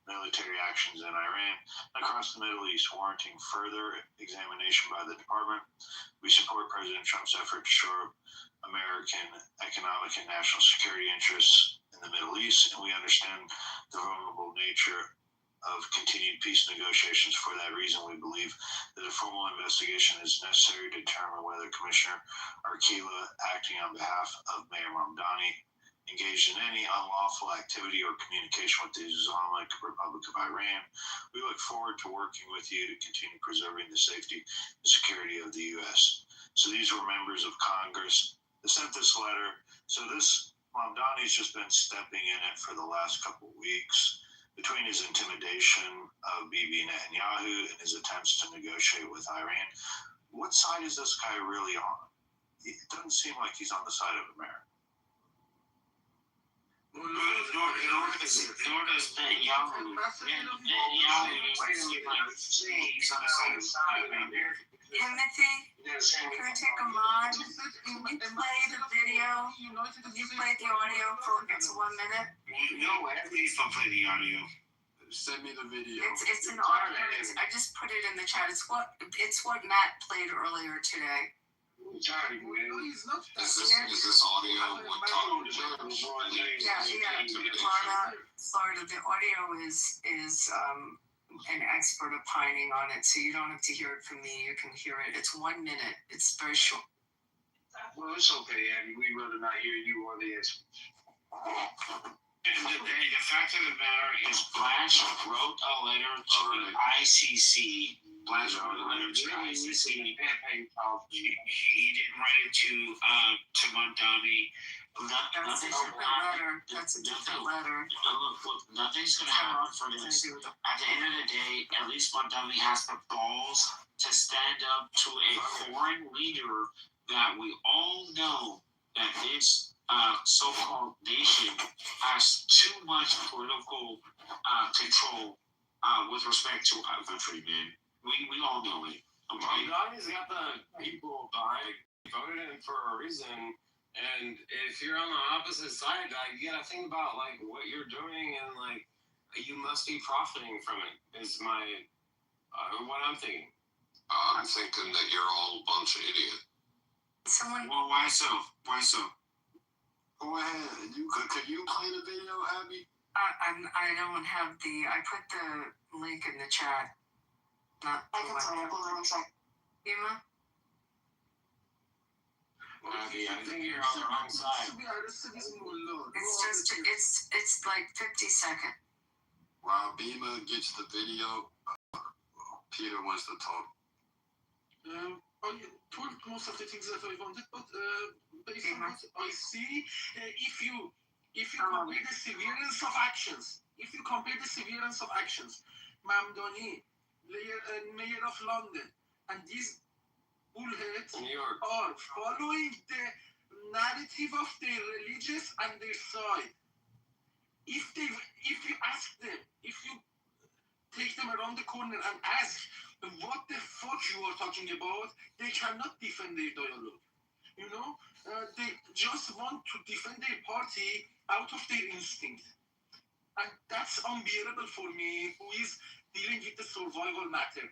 military actions in Iran and across the Middle East, warranting further examination by the department. We support President Trump's effort to shore up American economic and national security interests in the Middle East, and we understand the vulnerable nature of continued peace negotiations. For that reason, we believe that a formal investigation is necessary to determine whether Commissioner Arquila, acting on behalf of Mayor Mamdani, engaged in any unlawful activity or communication with the Islamic Republic of Iran. We look forward to working with you to continue preserving the safety and security of the U.S. So these were members of Congress that sent this letter. So this Mamdani's just been stepping in it for the last couple of weeks. Between his intimidation of Bibi Netanyahu and his attempts to negotiate with Iran, what side is this guy really on? It doesn't seem like he's on the side of America. Nor does Netanyahu. He's on the side of America. Timothy, can I take a mod? Can you play the video? Can you play the audio for it's 1 minute? No, please don't play the audio. Send me the video. It's an audio. I just put it in the chat. It's what Matt played earlier today. Is this audio what Todd was Florida. The audio is an expert opining on it, so you don't have to hear it from me. You can hear it. It's 1 minute. It's very short. Well, it's okay, Abby. We'd rather not hear you or the experts. The fact of the matter is, Blanche wrote a letter to the ICC. Blanche wrote a letter to the ICC. He didn't write it to Mondani. That's a different letter. That's a different letter. Look, nothing's going to happen for this. At the end of the day, at least Mondani has the balls to stand up to a foreign leader that we all know that this so-called nation has too much political control with respect to our country, man. We all know it. Okay? Mondani's got the people behind it. Voted in for a reason. And if you're on the opposite side, like, you gotta think about like what you're doing, and like you must be profiting from it. Is my what I'm thinking. I'm thinking that you're all a bunch of idiots. Well, why so? Why so? Go ahead. Could you play the video, Abby? I don't have the. I put the link in the chat. Not. I can play it. Hold on a sec. Yuma. Abby, I think you're on the wrong side. It's like 50 seconds. While Bima gets the video, Peter wants to talk. I told most of the things that I wanted, but based on what I see, if you compare the severance of actions, Mamdani, Mayor of London, and these bullheads are following the narrative of their religious and their side. If you ask them, if you take them around the corner and ask what the fuck you are talking about, they cannot defend their dialogue. You know, they just want to defend their party out of their instinct. And that's unbearable for me, who is dealing with the survival matter.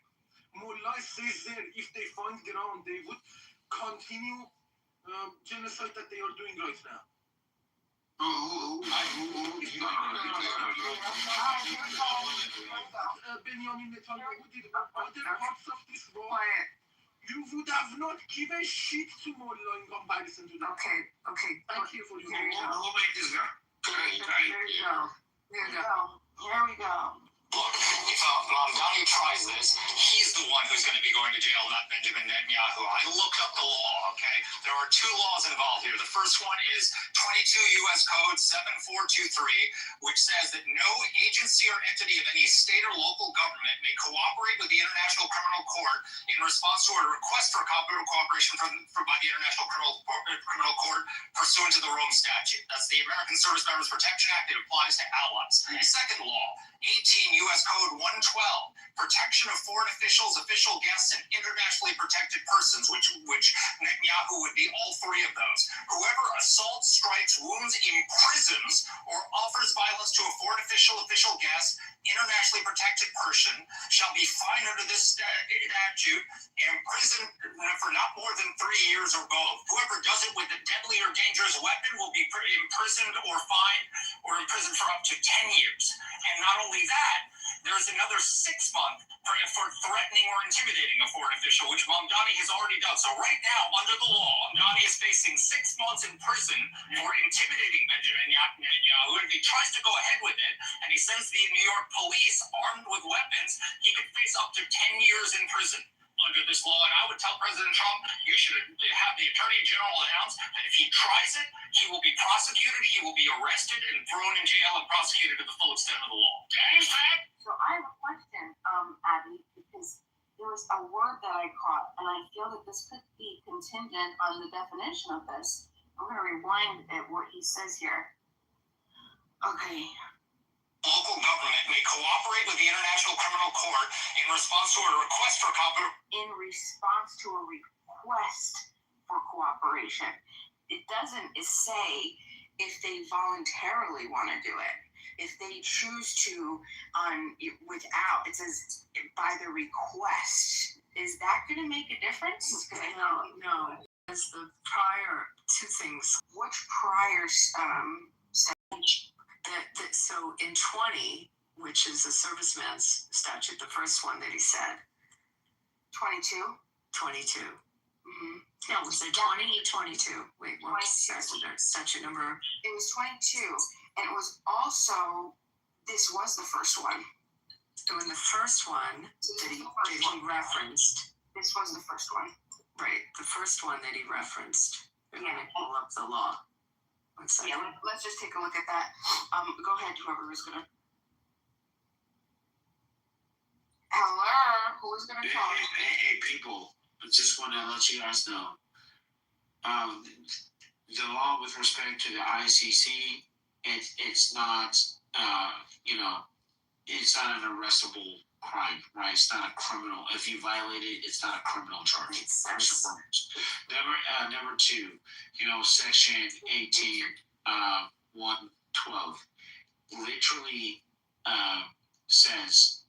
Mullah says there, if they find ground, they would continue genocide that they are doing right now. Benjamin Netanyahu did other parts of this war. You would have not given shit to Mullah in comparison to that. Okay. Thank you for your Who made this guy? Here we go. Look, if Mamdani tries this, he's the one who's going to be going to jail, not Benjamin Netanyahu. I looked up the law, okay? There are two laws involved here. The first one is 22 U.S. Code 7423, which says that no agency or entity of any state or local government may cooperate with the International Criminal Court in response to a request for cooperation by the International Criminal Court pursuant to the Rome Statute. That's the American Service Members Protection Act. It applies to allies. The second law, 18 U.S. Code 112, protection of foreign officials, official guests, and internationally protected persons, which Netanyahu would be all three of those. Whoever assaults, strikes, wounds, imprisons, or offers violence to a foreign official, official guest, internationally protected person shall be fined under this statute, imprisoned for not more than 3 years or both. Whoever does it with a deadly or dangerous weapon will be imprisoned or fined or imprisoned for up to 10 years. And not only that, there's another 6 months for threatening or intimidating a foreign official, which Mamdani has already done. So right now, under the law, Mamdani is facing 6 months in prison for intimidating Benjamin Netanyahu. And if he tries to go ahead with it, and he sends the New York police armed with weapons, he could face up to 10 years in prison under this law. And I would tell President Trump, you should have the Attorney General announce that if he tries it, he will be prosecuted, he will be arrested and thrown in jail and prosecuted to the full extent of the law. So I have a question, Abby, because there was a word that I caught, and I feel that this could be contingent on the definition of this. I'm going to rewind at what he says here. Okay. Local government may cooperate with the International Criminal Court in response to a request for cooperation. In response to a request for cooperation. It doesn't say if they voluntarily want to do it. If they choose to, without, it says by the request. Is that going to make a difference? No. It's the prior two things. Which prior statute? So in 20, which is the serviceman's statute, the first one that he said. 22? 22. Mm-hmm. No, was it 20, 22? Wait, what was statute number? It was 22. And it was also, this was the first one. So in the first one that he referenced, this was the first one. right, the first one that he referenced. Let me pull up the law. One second. Yeah, let's just take a look at that. Go ahead, whoever is gonna. Hello, who is gonna talk? Hey, people, I just want to let you guys know. The law with respect to the ICC, it's not, it's not an arrestable crime, right? It's not a criminal. If you violate it, it's not a criminal charge. Number two, section 18, 112, literally says,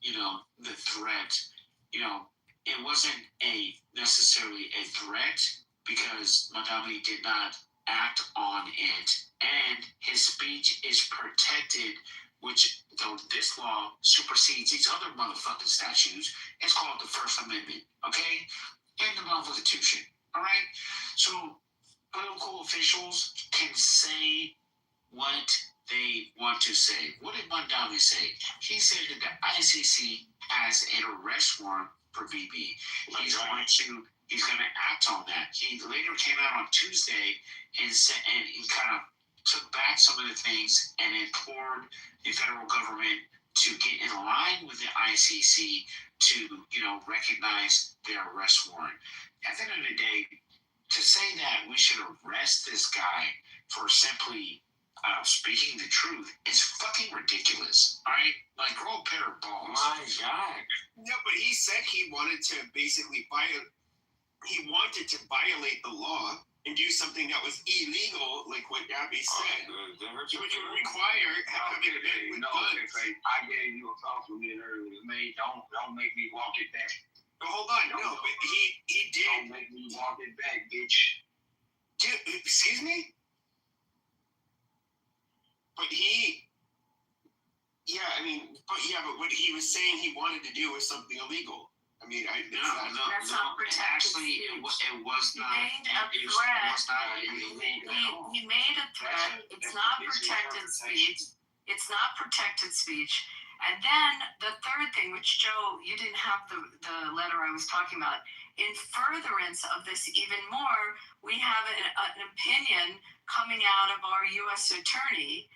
the threat, it wasn't necessarily a threat because Madami did not act on it, and his speech is protected, which though this law supersedes these other motherfucking statutes. It's called the First Amendment, okay? In the Constitution, all right? So political officials can say what they want to say. What did Mandami say? He said that the ICC has an arrest warrant for BB. He's going to act on that. He later came out on Tuesday and said, and he kind of took back some of the things and implored the federal government to get in line with the ICC to, recognize their arrest warrant. At the end of the day, to say that we should arrest this guy for simply speaking the truth is fucking ridiculous. All right, like grow a pair of balls. My God. No, but he said he wanted to basically violate the law and do something that was illegal, like what Abby said, which would require having a gun with guns. I gave you a compliment earlier, man. Don't make me walk it back. But hold on, no, but he did. Don't make me walk it back, bitch. Dude, excuse me? But but what he was saying he wanted to do was something illegal. I mean, that's not protected. Actually, it was not. He made a threat. It's not protected speech. It's not protected speech. And then the third thing, which Joe, you didn't have the letter I was talking about. In furtherance of this even more, we have an opinion coming out of our U.S. attorney,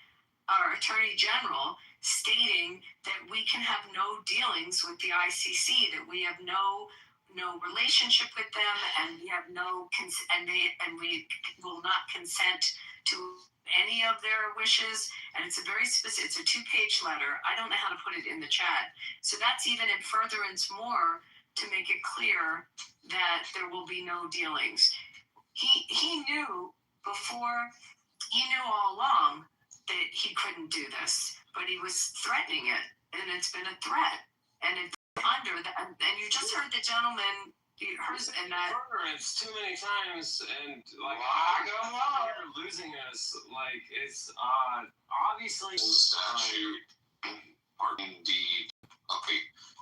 our Attorney General, stating that we can have no dealings with the ICC, that we have no relationship with them, and we have we will not consent to any of their wishes. And it's a very specific, it's a 2-page letter. I don't know how to put it in the chat. So that's even in furtherance more to make it clear that there will be no dealings. He knew all along that he couldn't do this, but he was threatening it, and it's been a threat. And it's under that, and you just heard the gentleman, and that furtherance too many times, and like you're losing us. Like it's obviously statute, indeed,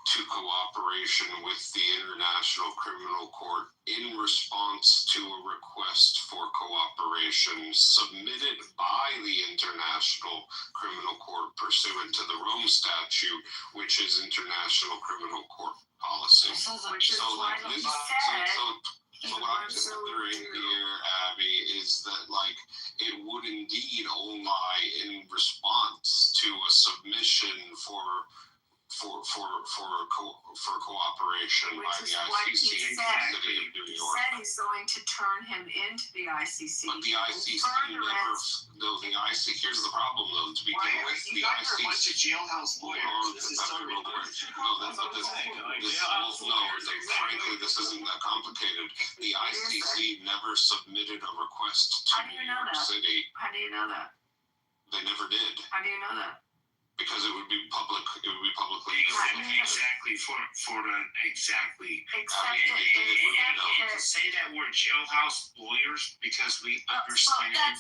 to cooperation with the International Criminal Court in response to a request for cooperation submitted by the International Criminal Court pursuant to the Rome Statute, which is International Criminal Court policy. So what I'm considering here, Abby, is that it would indeed only lie in response to a submission for cooperation by the ICC in the city of New York. He said he's going to turn him into the ICC. But the ICC here's the problem though, to begin with, the ICC. Bunch of jailhouse lawyers. This is so ridiculous. Frankly, this isn't that complicated. The ICC never submitted a request to New York City. How do you know that? They never did. How do you know that? Because it would be publicly He Exactly for the exactly. Except To say that we're jailhouse lawyers because we understand that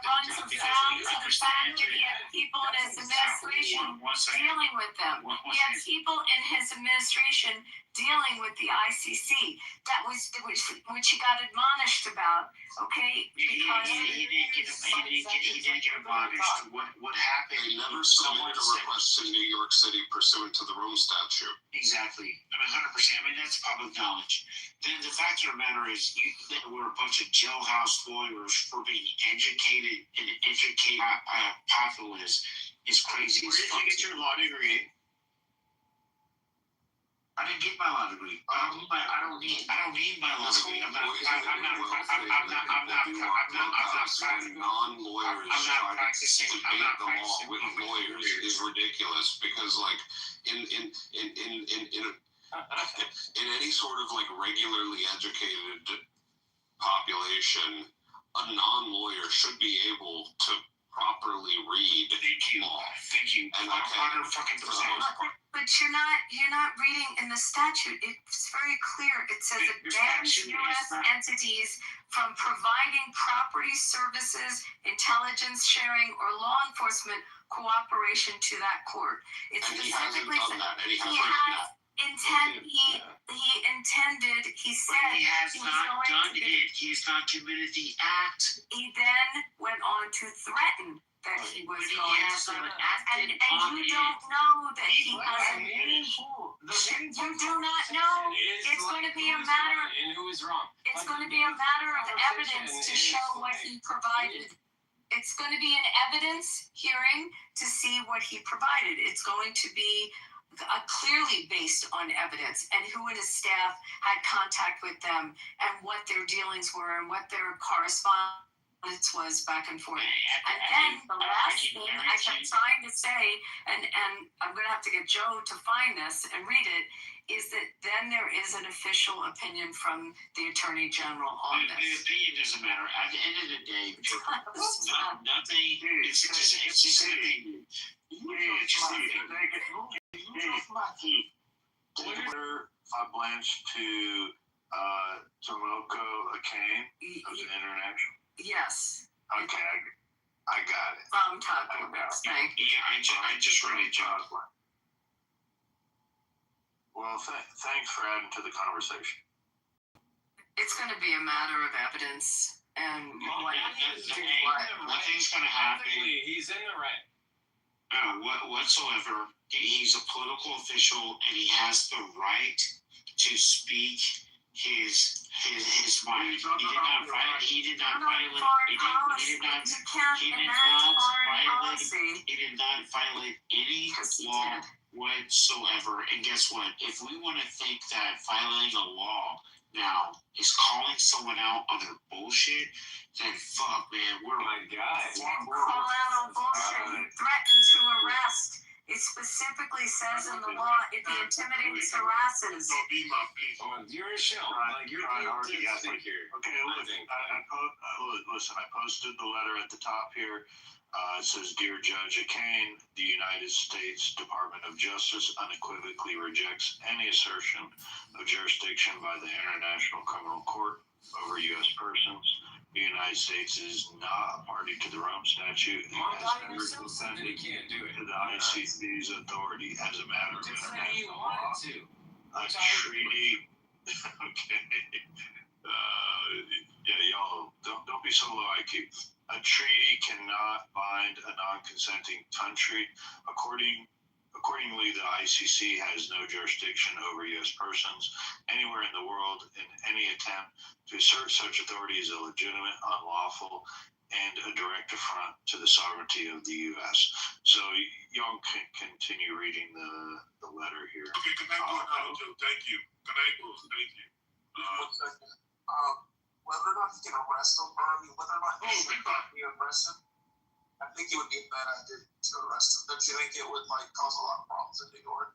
runs afoul to the fact that he had people in his administration dealing with them. He had people in his administration dealing with the ICC. That was which he got admonished about. Okay, because he didn't get admonished. What happened? They never submitted a request to New York City pursuant to the Rome Statute. Exactly. I mean, 100%. I mean, that's public knowledge. Then the fact of the matter is, we're a bunch of jailhouse lawyers for being educated and educated populace is crazy. Where did you get your law degree? I didn't get my law degree. I don't need my law degree. I'm not practicing. Debate the law with lawyers is ridiculous because, like, in any sort of like regularly educated population, a non-lawyer should be able to properly read law. Thank you. And 100%. But you're not reading in the statute. It's very clear. It says it bans U.S. entities from providing property services, intelligence sharing, or law enforcement cooperation to that court. It specifically says he intended. He said he has not done it. He's not committed the act. He then went on to threaten that he was going to do it. And you don't know that he hasn't. You do not know. It's going to be a matter. And who is wrong? It's going to be a matter of evidence to show what he provided. It's going to be an evidence hearing to see what he provided. It's going to be clearly based on evidence and who in his staff had contact with them and what their dealings were and what their correspondence was back and forth. And then the last thing I kept trying to say, and I'm going to have to get Joe to find this and read it, is that then there is an official opinion from the Attorney General on this. The opinion doesn't matter. At the end of the day, nothing. It's just an opinion. Blanche to Tomoko Akane of the International. Yes. Okay, I got it. From Todd Blumenberg. Thank you. Yeah, I just read it, John. Well, thanks for adding to the conversation. It's going to be a matter of evidence and nothing's going to happen. He's in the right. Whatsoever. He's a political official and he has the right to speak his mind. He did not violate any law whatsoever. And guess what? If we want to think that violating a law now is calling someone out on their bullshit, then fuck, man, we're like guys. Call out on bullshit. Threaten to arrest. It specifically says in the law if he intimidates, harasses. Don't be my people. You're a shell. Like you're already here. Okay, listen, I posted the letter at the top here. It says, Dear Judge Akane, the United States Department of Justice unequivocally rejects any assertion of jurisdiction by the International Criminal Court over U.S. persons. The United States is not a party to the Rome Statute and has never consented to the ICC's authority as a matter of international law. A treaty. Okay. Y'all don't be so low IQ. A treaty cannot bind a non-consenting country. Accordingly, the ICC has no jurisdiction over U.S. persons anywhere in the world, and any attempt to assert such authority is illegitimate, unlawful, and a direct affront to the sovereignty of the U.S. So y'all can continue reading the letter here. Okay, can I go now, Joe? Thank you. Can I go? Thank you. Whether or not he can arrest him, or whether or not he should be arrested, I think it would be a bad idea to arrest him. Don't you think it would cause a lot of problems in New York?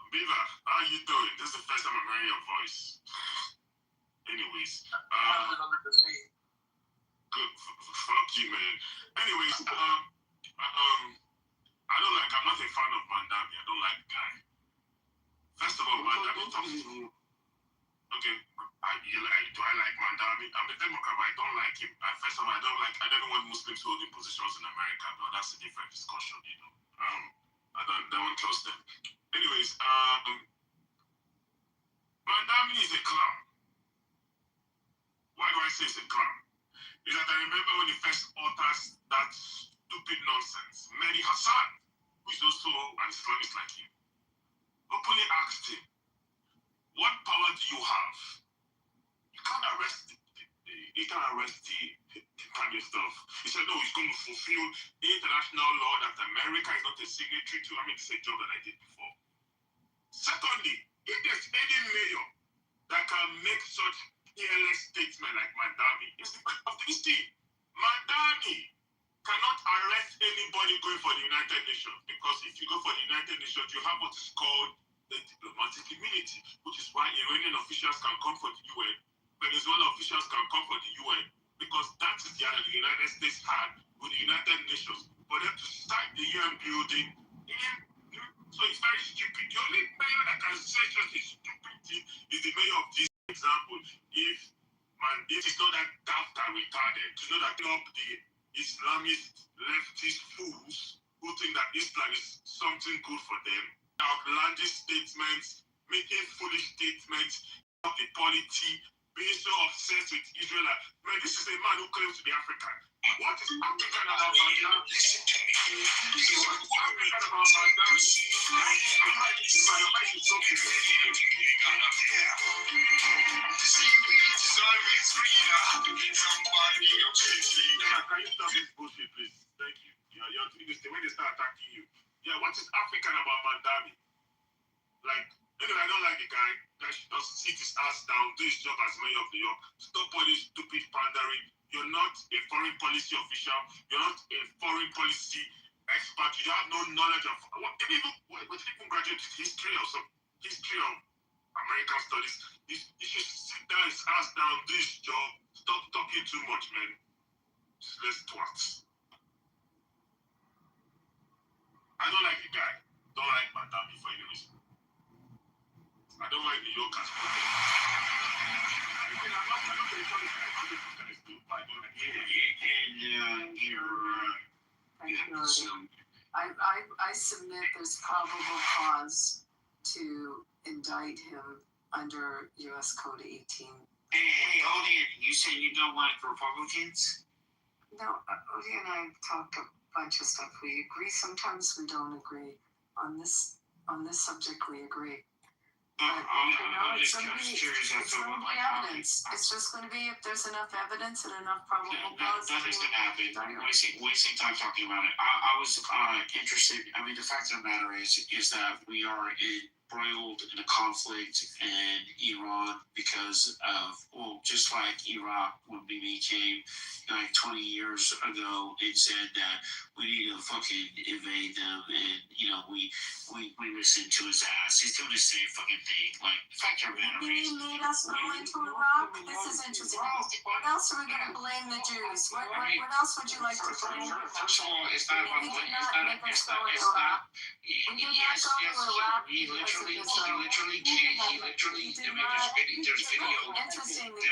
Beaver, how you doing? This is the first time I'm hearing your voice. Anyways, good. Fuck you, man. Anyways, I'm not a fan of Mandami. I don't like like the guy. First of all, Mandami talks. Okay, do I like Mandami? I'm a Democrat, but I don't like him. First of all, I don't want Muslims holding positions in America, but that's a different discussion, you know. I don't want to close them. Anyways, Mandami is a clown. Why do I say it's a clown? Is that I remember when he first utters that stupid nonsense. Mehdi Hassan, who is also an Islamist like him, openly asked him, what power do you have? You can't arrest the prime minister. He said, no, he's going to fulfill the international law that America is not a signatory to. I mean, it's a job that I did before. Secondly, if there's any mayor that can make such careless statement like Mandami, it's the of this team. Mandami cannot arrest anybody going for the United Nations, because if you go for the United Nations, you have what is called the diplomatic immunity, which is why Iranian officials can come for the UN, Venezuelan officials can come for the UN, because that is the other the United States had with the United Nations for them to start the UN building. So it's very stupid. The only mayor that can say such a stupid thing is the mayor of this example. If it's not that daft and retarded to know that the Islamist leftist fools who think that Islam is something good for them, outlandish statements, making foolish statements of the polity, being so obsessed with Israel. Man, this is a man who claims to be African. What is African about Mandami? Listen to me. This is what African about Mandami. Can you stop this bullshit, please? Thank you. You're doing this the way they start attacking you. Yeah, what is African about Mandami? Like, anyway, I don't like the guy that should just sit his ass down, do his job as mayor of New York. Stop all this stupid pandering. You're not a foreign policy official. You're not a foreign policy expert. You have no knowledge of what did even graduate history or some history of American studies. You should sit down his ass down, do his job. Stop talking too much, man. Let's twats. I don't like the guy. Don't like Mandami for any reason. I don't like New Yorkers. I submit there's probable cause to indict him under U.S. Code 18. Hey, Odin, you said you don't like Republicans? No, Odie and I talk a bunch of stuff. We agree. Sometimes we don't agree. On this subject, we agree. It's going to be evidence. It's just going to be if there's enough evidence and enough probable cause. Nothing's going to happen. Wasting time talking about it. I was interested. I mean, the fact of the matter is that we are embroiled in a conflict in Iran because of, well, just like Iraq when we became like 20 years ago, it said that we need to fucking invade them, and we listened to his ass. He's doing the same fucking thing. Like, the fact of the matter is, he made us go into Iraq. This is interesting. What else are we going to blame the Jews? What else would you like to blame? First of all, it's not about We did not make us go into Iraq. We did not go to Iraq. He literally came. There's video. Interestingly,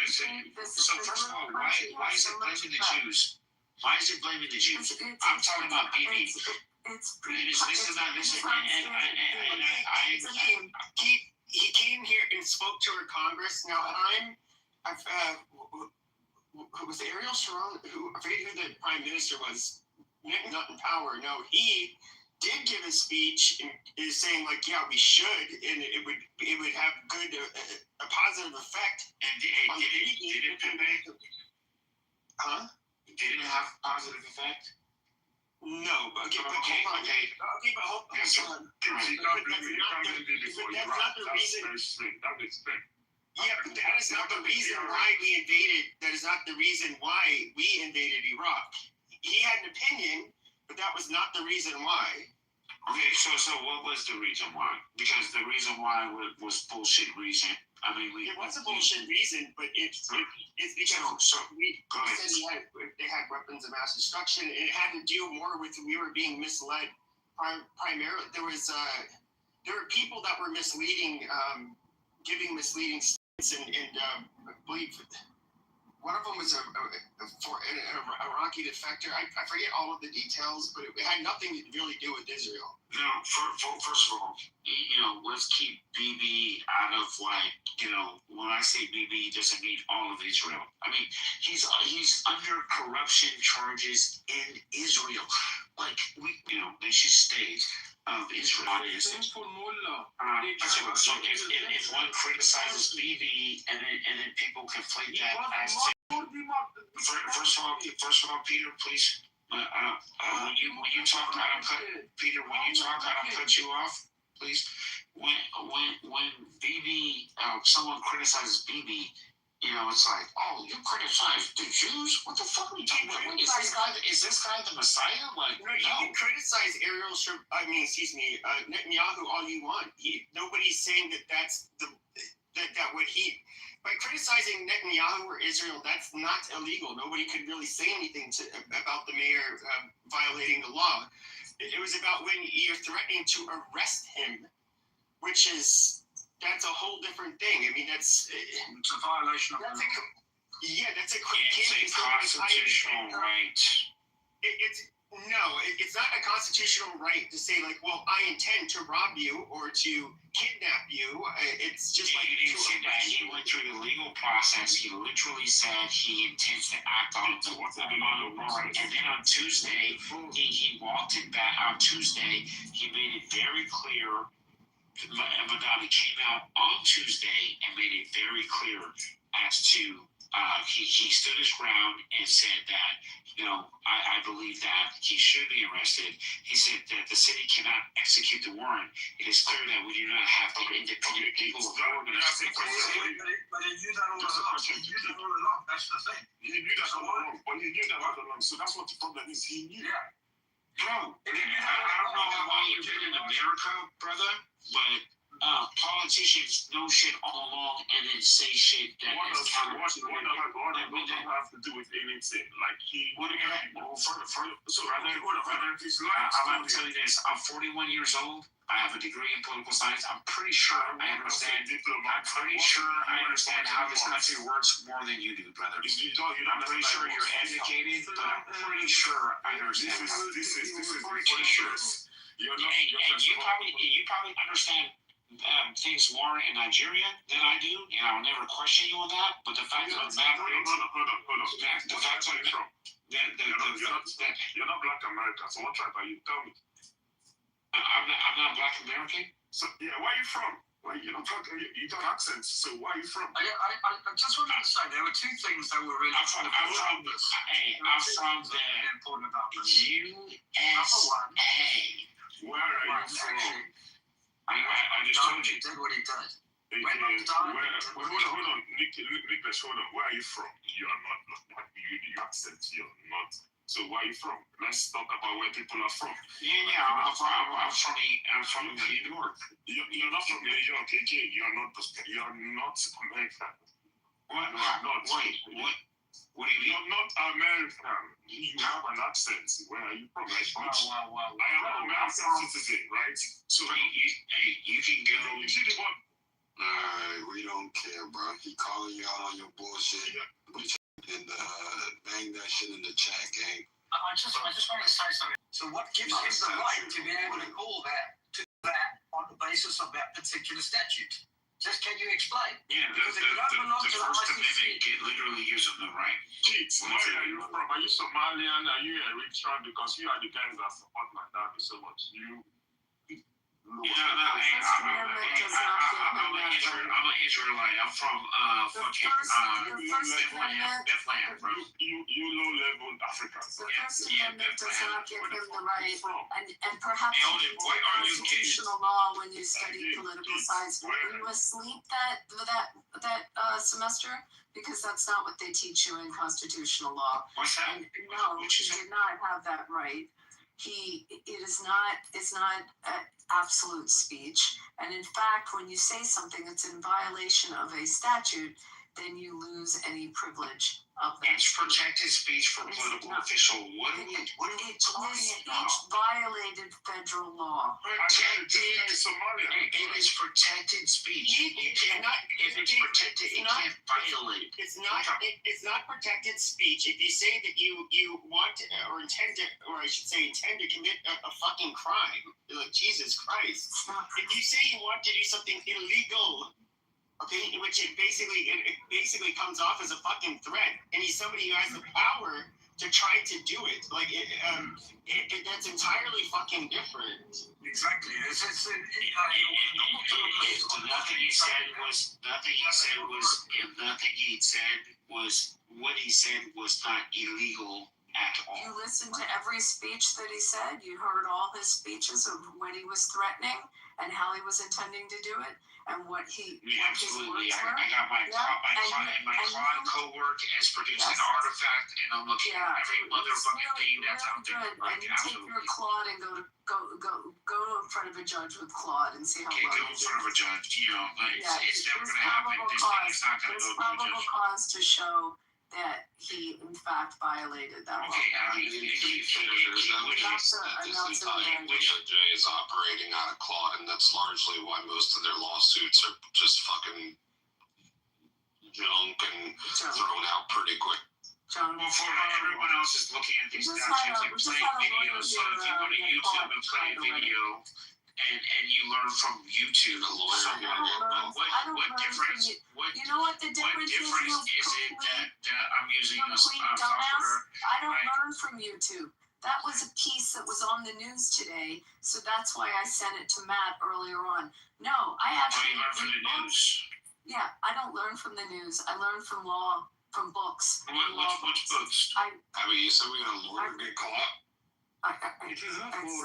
So first of all, why is it blaming the Jews? Why is it blaming the Jews? I'm talking about BB. He came here and spoke to our Congress. Now was Ariel Sharon, who the prime minister was, not in power. No, he did give a speech and is saying like, yeah, we should, and it would have a positive effect. And did it Huh? Did it have a positive effect? No, but okay, but hold on. Yes, sir. Yeah, but that is not the reason why we invaded. That is not the reason why we invaded Iraq. He had an opinion, but that was not the reason why. Okay, so what was the reason why? Because the reason why was bullshit reason. I mean, it was a bullshit reason, but it's because they had weapons of mass destruction. And it had to do more with we were being misled. Primarily, there was there are people that were misleading, giving misleading statements, and I believe one of them was an Iraqi defector. I forget all of the details, but it had nothing to really do with Israel. Now, first of all, let's keep Bibi out of when I say Bibi, it doesn't mean all of Israel. I mean, he's under corruption charges in Israel. Nation state of Israel is. So if one criticizes Bibi and then people conflate that as to. First of all, Peter, please. When you talk, I don't cut. Peter, when you talk, I don't cut you off, please. When Bibi, someone criticizes Bibi, it's like, oh, you criticize the Jews? What the fuck are we talking about? Is this guy the Messiah? Like, no, you can criticize Netanyahu all you want. Nobody's saying that's what he. By criticizing Netanyahu or Israel, that's not illegal. Nobody could really say anything about the mayor violating the law. It was about when you're threatening to arrest him, that's a whole different thing. I mean, it's a violation of the law. That's a constitutional right. It's not a constitutional right to say, like, well, I intend to rob you or to kidnap you. It's just like he didn't say that. He went through the legal process. He literally said he intends to act on the warrant. And then on Tuesday, he walked it back. On Tuesday, he made it very clear. Madani came out on Tuesday and made it very clear as to he stood his ground and said that, I believe that he should be arrested. He said that the city cannot execute the warrant. It is clear that we do not have the independent people of Oregon. But he knew that all along. That's the thing. He knew that all along. But he knew that all along. So that's what the problem is. He knew. Yeah. Bro, I don't know why you've been in America, brother, but politicians know shit all along and then say shit that is counter. What does that have to do with anything? Like I'm going to tell you this. I'm 41 years old. I have a degree in political science. I'm pretty sure I understand how this country works more than you do, brother. I'm pretty sure you're educated, but I'm pretty sure I understand. Pretty sure. And you probably understand things more in Nigeria than I do, and I'll never question you on that. But the fact of the matter is, the fact of you're not Black American. So what tribe are you? Tell me. I'm not Black American. So yeah, where are you from? Well, you don't talk. You don't accents. So where are you from? I just wanted to say there were two things that were really. I'm from the USA. Where are you from? I just told you. Did what he did. Hold on, Nicholas, hold on. Where are you from? You are not Black. You accent. You're not. So where are you from? Let's talk about where people are from. I'm from New York. You're not from New York, again. You're not American. What? Wait, what? What do you mean? You're not American. You have an accent. Where are you from? Like, wow. I am an American citizen, right? So you can go. You see the one? We don't care, bro. He calling you out on your bullshit. And bang that shit in the chat, gang. I just want to say something. So what gives him the right to be able to call that on the basis of that particular statute? Just can you explain? Yeah, the First Amendment literally gives them the right. Keith, where are you from? Are you Somalian? Are you Eritrean? Because you are the guys that support my dad so much. I'm an Israelite. I'm from Bethlehem, bro. You low-level Africans. The First Amendment does not give him the right, and perhaps constitutional law when you study political science. Were you asleep that semester? Because that's not what they teach you in constitutional law. What's that? And no, he did not have that right. It's not absolute speech, and in fact, when you say something that's in violation of a statute, then you lose any privilege of that. It's protected speech for political official. What are we talking His about? speech violated federal law. It is protected speech. You cannot. If it's protected, it can't violate. It's not protected speech. If you say that you want to, or intend to, or I should say intend to commit a fucking crime, like Jesus Christ. If you say you want to do something illegal, okay, which it basically comes off as a fucking threat, and he's somebody who has the power to try to do it. Like that's entirely fucking different. Exactly. Nothing he said was what he said was not illegal at all. You listened to every speech that he said. You heard all his speeches of when he was threatening and how he was intending to do it, and what Absolutely. I got my Claude co-work as producing an artifact, and I'm looking at every motherfucking thing that's out there. And you take your Claude and go in front of a judge with Claude and see how well go in front of a judge. It's never going to happen. This thing is not going to go to a judge. Probable cause to show that he in fact violated that law. DOJ is operating out of Claude, and that's largely why most of their lawsuits are just fucking junk and thrown out pretty quick. Well, for everyone else is looking at these statutes and playing videos, so if you go to YouTube and play a video, and you learn from YouTube, what difference is it that I'm using a software? I don't learn from YouTube. That was a piece that was on the news today, so that's why I sent it to Matt earlier on. No, I actually learn from the news. Yeah, I don't learn from the news. I learn from law, from books. Which books? You said we got a lawyer get caught? It's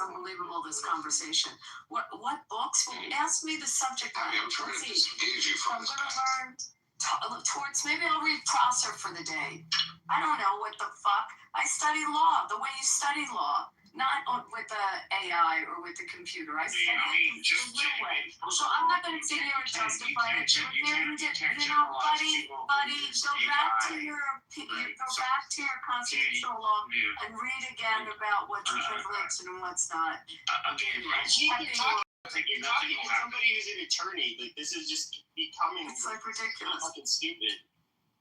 unbelievable, this conversation. What books? Well, ask me the subject matter. I'm trying to disengage you from this. I'm going to learn towards, maybe I'll read Prosser for the day. I don't know what the fuck. I study law the way you study law, not with the AI or with the computer. I study it the real way. So I'm not going to sit here and justify it. Buddy, go back to your constitutional law and read again about what's privileged and what's not. You're talking to somebody who's an attorney. Like, this is just becoming ridiculous. Fucking stupid.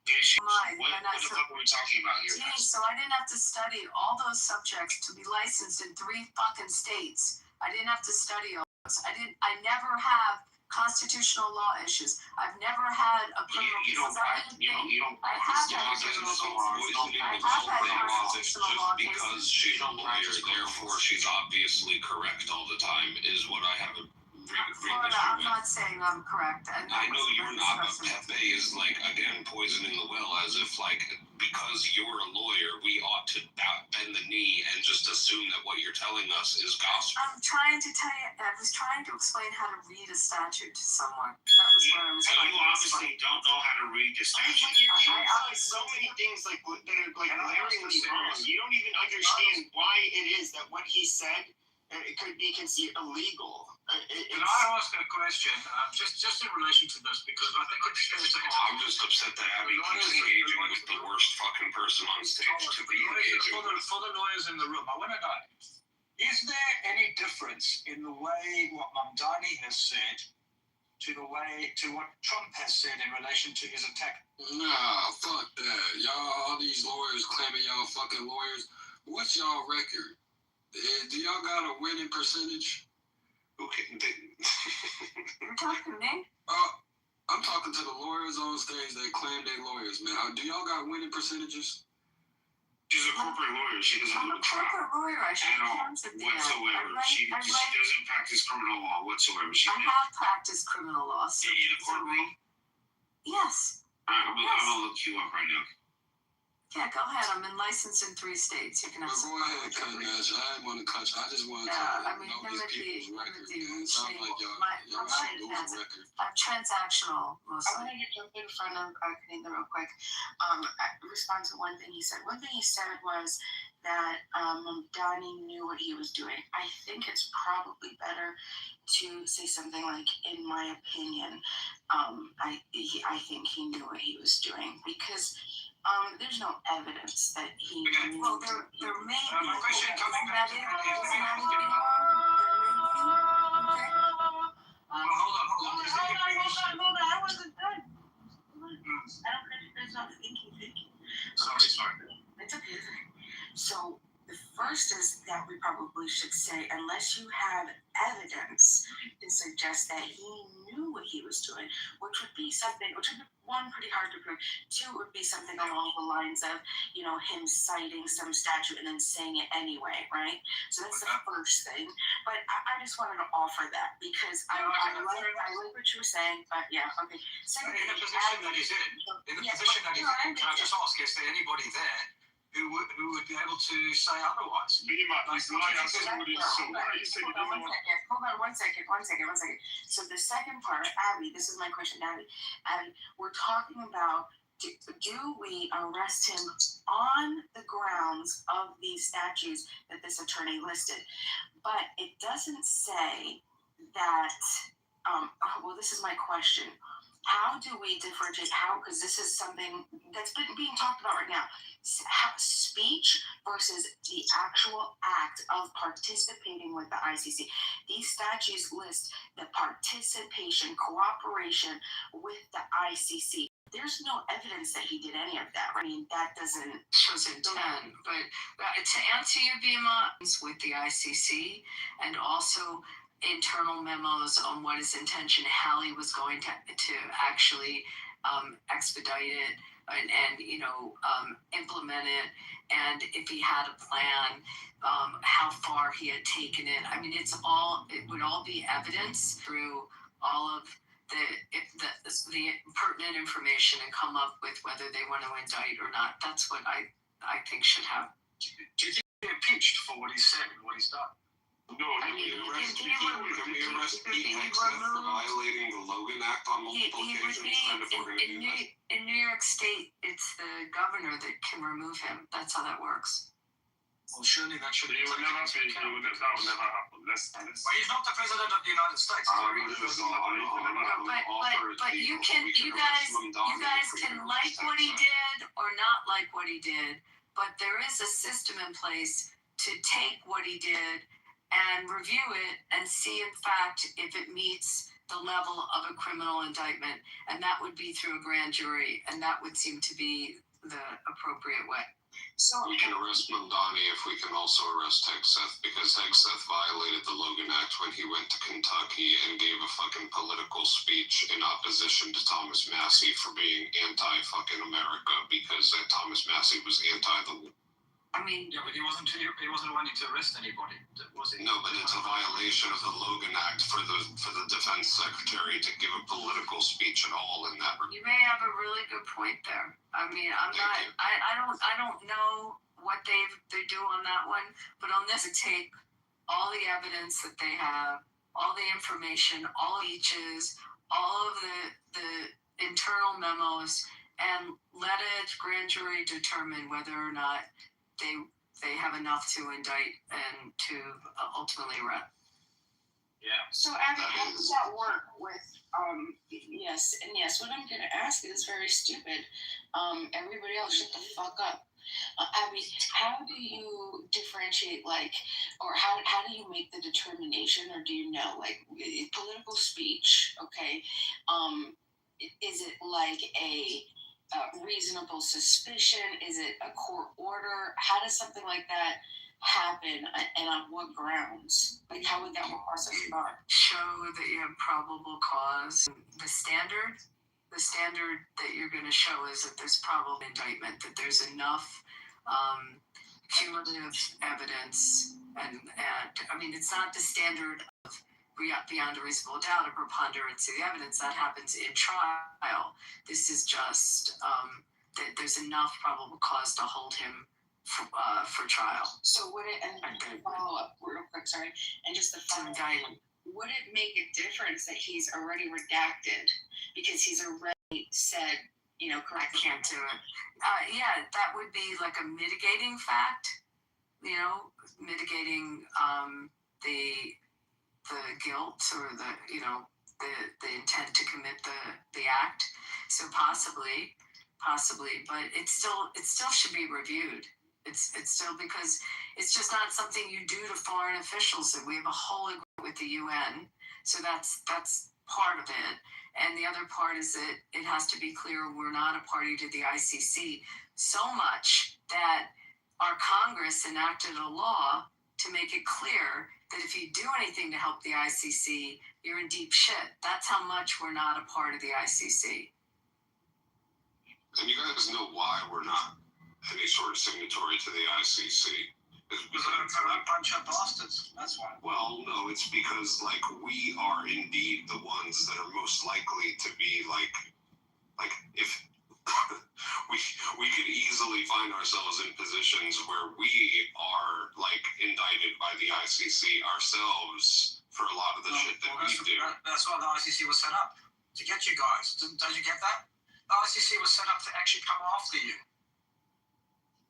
What the fuck are we talking about here? So I didn't have to study all those subjects to be licensed in 3 fucking states. I didn't have to study all those. I never have constitutional law issues. I've never had a criminal case. I have had constitutional law Just because she's a lawyer, therefore she's obviously correct all the time, is what I have a Florida, I'm not saying I'm correct. I know you're not, but Pepe is again, poisoning the well, as if because you're a lawyer, we ought to bend the knee and just assume that what you're telling us is gospel. I'm trying to tell you, I was trying to explain how to read a statute to someone. That was what I was trying to explain. You obviously don't know how to read the statute. You're so many things that are glaringly wrong. You don't even understand why it is that what he said it could be considered illegal. Can I ask a question, just in relation to this, because I think it's fair to ask. I'm just upset that Abby keeps engaging with the worst fucking person on stage to be engaging with. For the lawyers in the room, I want to know, is there any difference in the way what Mamdani has said to what Trump has said in relation to his attack? Nah, fuck that. Y'all, all these lawyers claiming y'all fucking lawyers. What's y'all record? Do y'all got a winning percentage? Okay. You're talking to me? I'm talking to the lawyers on stage that claim they lawyers, man. Do y'all got winning percentages? She's a corporate lawyer. She doesn't go to trial. I'm a corporate lawyer. I should whatsoever. She doesn't practice criminal law whatsoever. I have practiced criminal law. So in a courtroom? Yes. I'm gonna look you up right now. Yeah, go ahead. I'm licensed in 3 states. You can have go ahead, cut match. I didn't want to cut you. I just wanted to know these people's records. It sounds like y'all transactional I mostly. want to jump in front of Kanina real quick. Respond to one thing he said. One thing he said was that Donnie knew what he was doing. I think it's probably better to say something like, in my opinion, I think he knew what he was doing, because there's no evidence that he knew. Well, there may be. My question coming back to that is, hold on. Is there any previous- I wasn't done. I don't know if there's not thinking. Sorry. It's okay. So the first is that we probably should say, unless you have evidence to suggest that he knew what he was doing, which would be one, pretty hard to prove. Two, would be something along the lines of, him citing some statute and then saying it anyway, right? So that's the first thing. But I just wanted to offer that, because I like what you were saying, but yeah, okay. Secondly, In the position that he's in, can I just ask, is there anybody there who would be able to say otherwise? Hold on one second. So the second part, Abby, this is my question, Abby, we're talking about, do we arrest him on the grounds of these statutes that this attorney listed? But it doesn't say that, this is my question. How do we differentiate, because this is something that's being talked about right now, speech versus the actual act of participating with the ICC. These statutes list the participation, cooperation with the ICC. There's no evidence that he did any of that. I mean, that doesn't shows intent. But to answer you, Bima, with the ICC, and also internal memos on what his intention, how he was going to actually expedite it and implement it, and if he had a plan, how far he had taken it. I mean, it would all be evidence through all of the pertinent information, and come up with whether they want to indict or not. That's what I think should happen. Do you think he's impeached for what he said and what he's done? No, can we arrest Pete Hegseth for violating the Logan Act on multiple occasions? In New York State, it's the governor that can remove him. That's how that works. Well, surely that should be. That would never happen. Well, he's not the president of the United States. But you guys can like what he did or not like what he did, but there is a system in place to take what he did and review it and see, in fact, if it meets the level of a criminal indictment, and that would be through a grand jury, and that would seem to be the appropriate way. So we can arrest Mamdani if we can also arrest Hegseth, because Hegseth violated the Logan Act when he went to Kentucky and gave a fucking political speech in opposition to Thomas Massey for being anti-fucking America, because Thomas Massey was anti the. I mean, yeah, but he wasn't wanting to arrest anybody, was he? No, but it's a violation of the Logan Act for the defense secretary to give a political speech at all in that. You may have a really good point there. I mean, I don't know what they do on that one, but on this, take all the evidence that they have, all the information, all speeches, all of the internal memos, and let a grand jury determine whether or not they have enough to indict and to ultimately arrest. Yeah. So Abby, how does that work with yes, what I'm gonna ask is very stupid. Everybody else shut the fuck up. Abby, how do you differentiate, or how do you make the determination, or do you know, political speech, okay, is it like a reasonable suspicion? Is it a court order? How does something like that happen, and on what grounds? How would that process start? Show that you have probable cause. The standard that you're going to show is that there's probable indictment, that there's enough cumulative evidence, and I mean, it's not the standard of beyond a reasonable doubt, a preponderance of the evidence that happens in trial. This is just that there's enough probable cause to hold him for trial. So would it, and follow up real quick, sorry, and just the final, would it make a difference that he's already redacted because he's already said, correct? I can't do it. Yeah, that would be like a mitigating fact, mitigating the guilt or the intent to commit the act. So possibly, but it still should be reviewed. It's still, because it's just not something you do to foreign officials. And we have a whole agreement with the UN, so that's part of it. And the other part is that it has to be clear we're not a party to the ICC, so much that our Congress enacted a law to make it clear that if you do anything to help the ICC, you're in deep shit. That's how much we're not a part of the ICC. And you guys know why we're not any sort of signatory to the ICC. It's because a bunch of bastards. That's why. Well, no, it's because we are indeed the ones that are most likely to be if we could easily find ourselves in positions where we are indicted by the ICC ourselves for a lot of the shit that we do. That's why the ICC was set up, to get you guys. Don't you get that? The ICC was set up to actually come after you.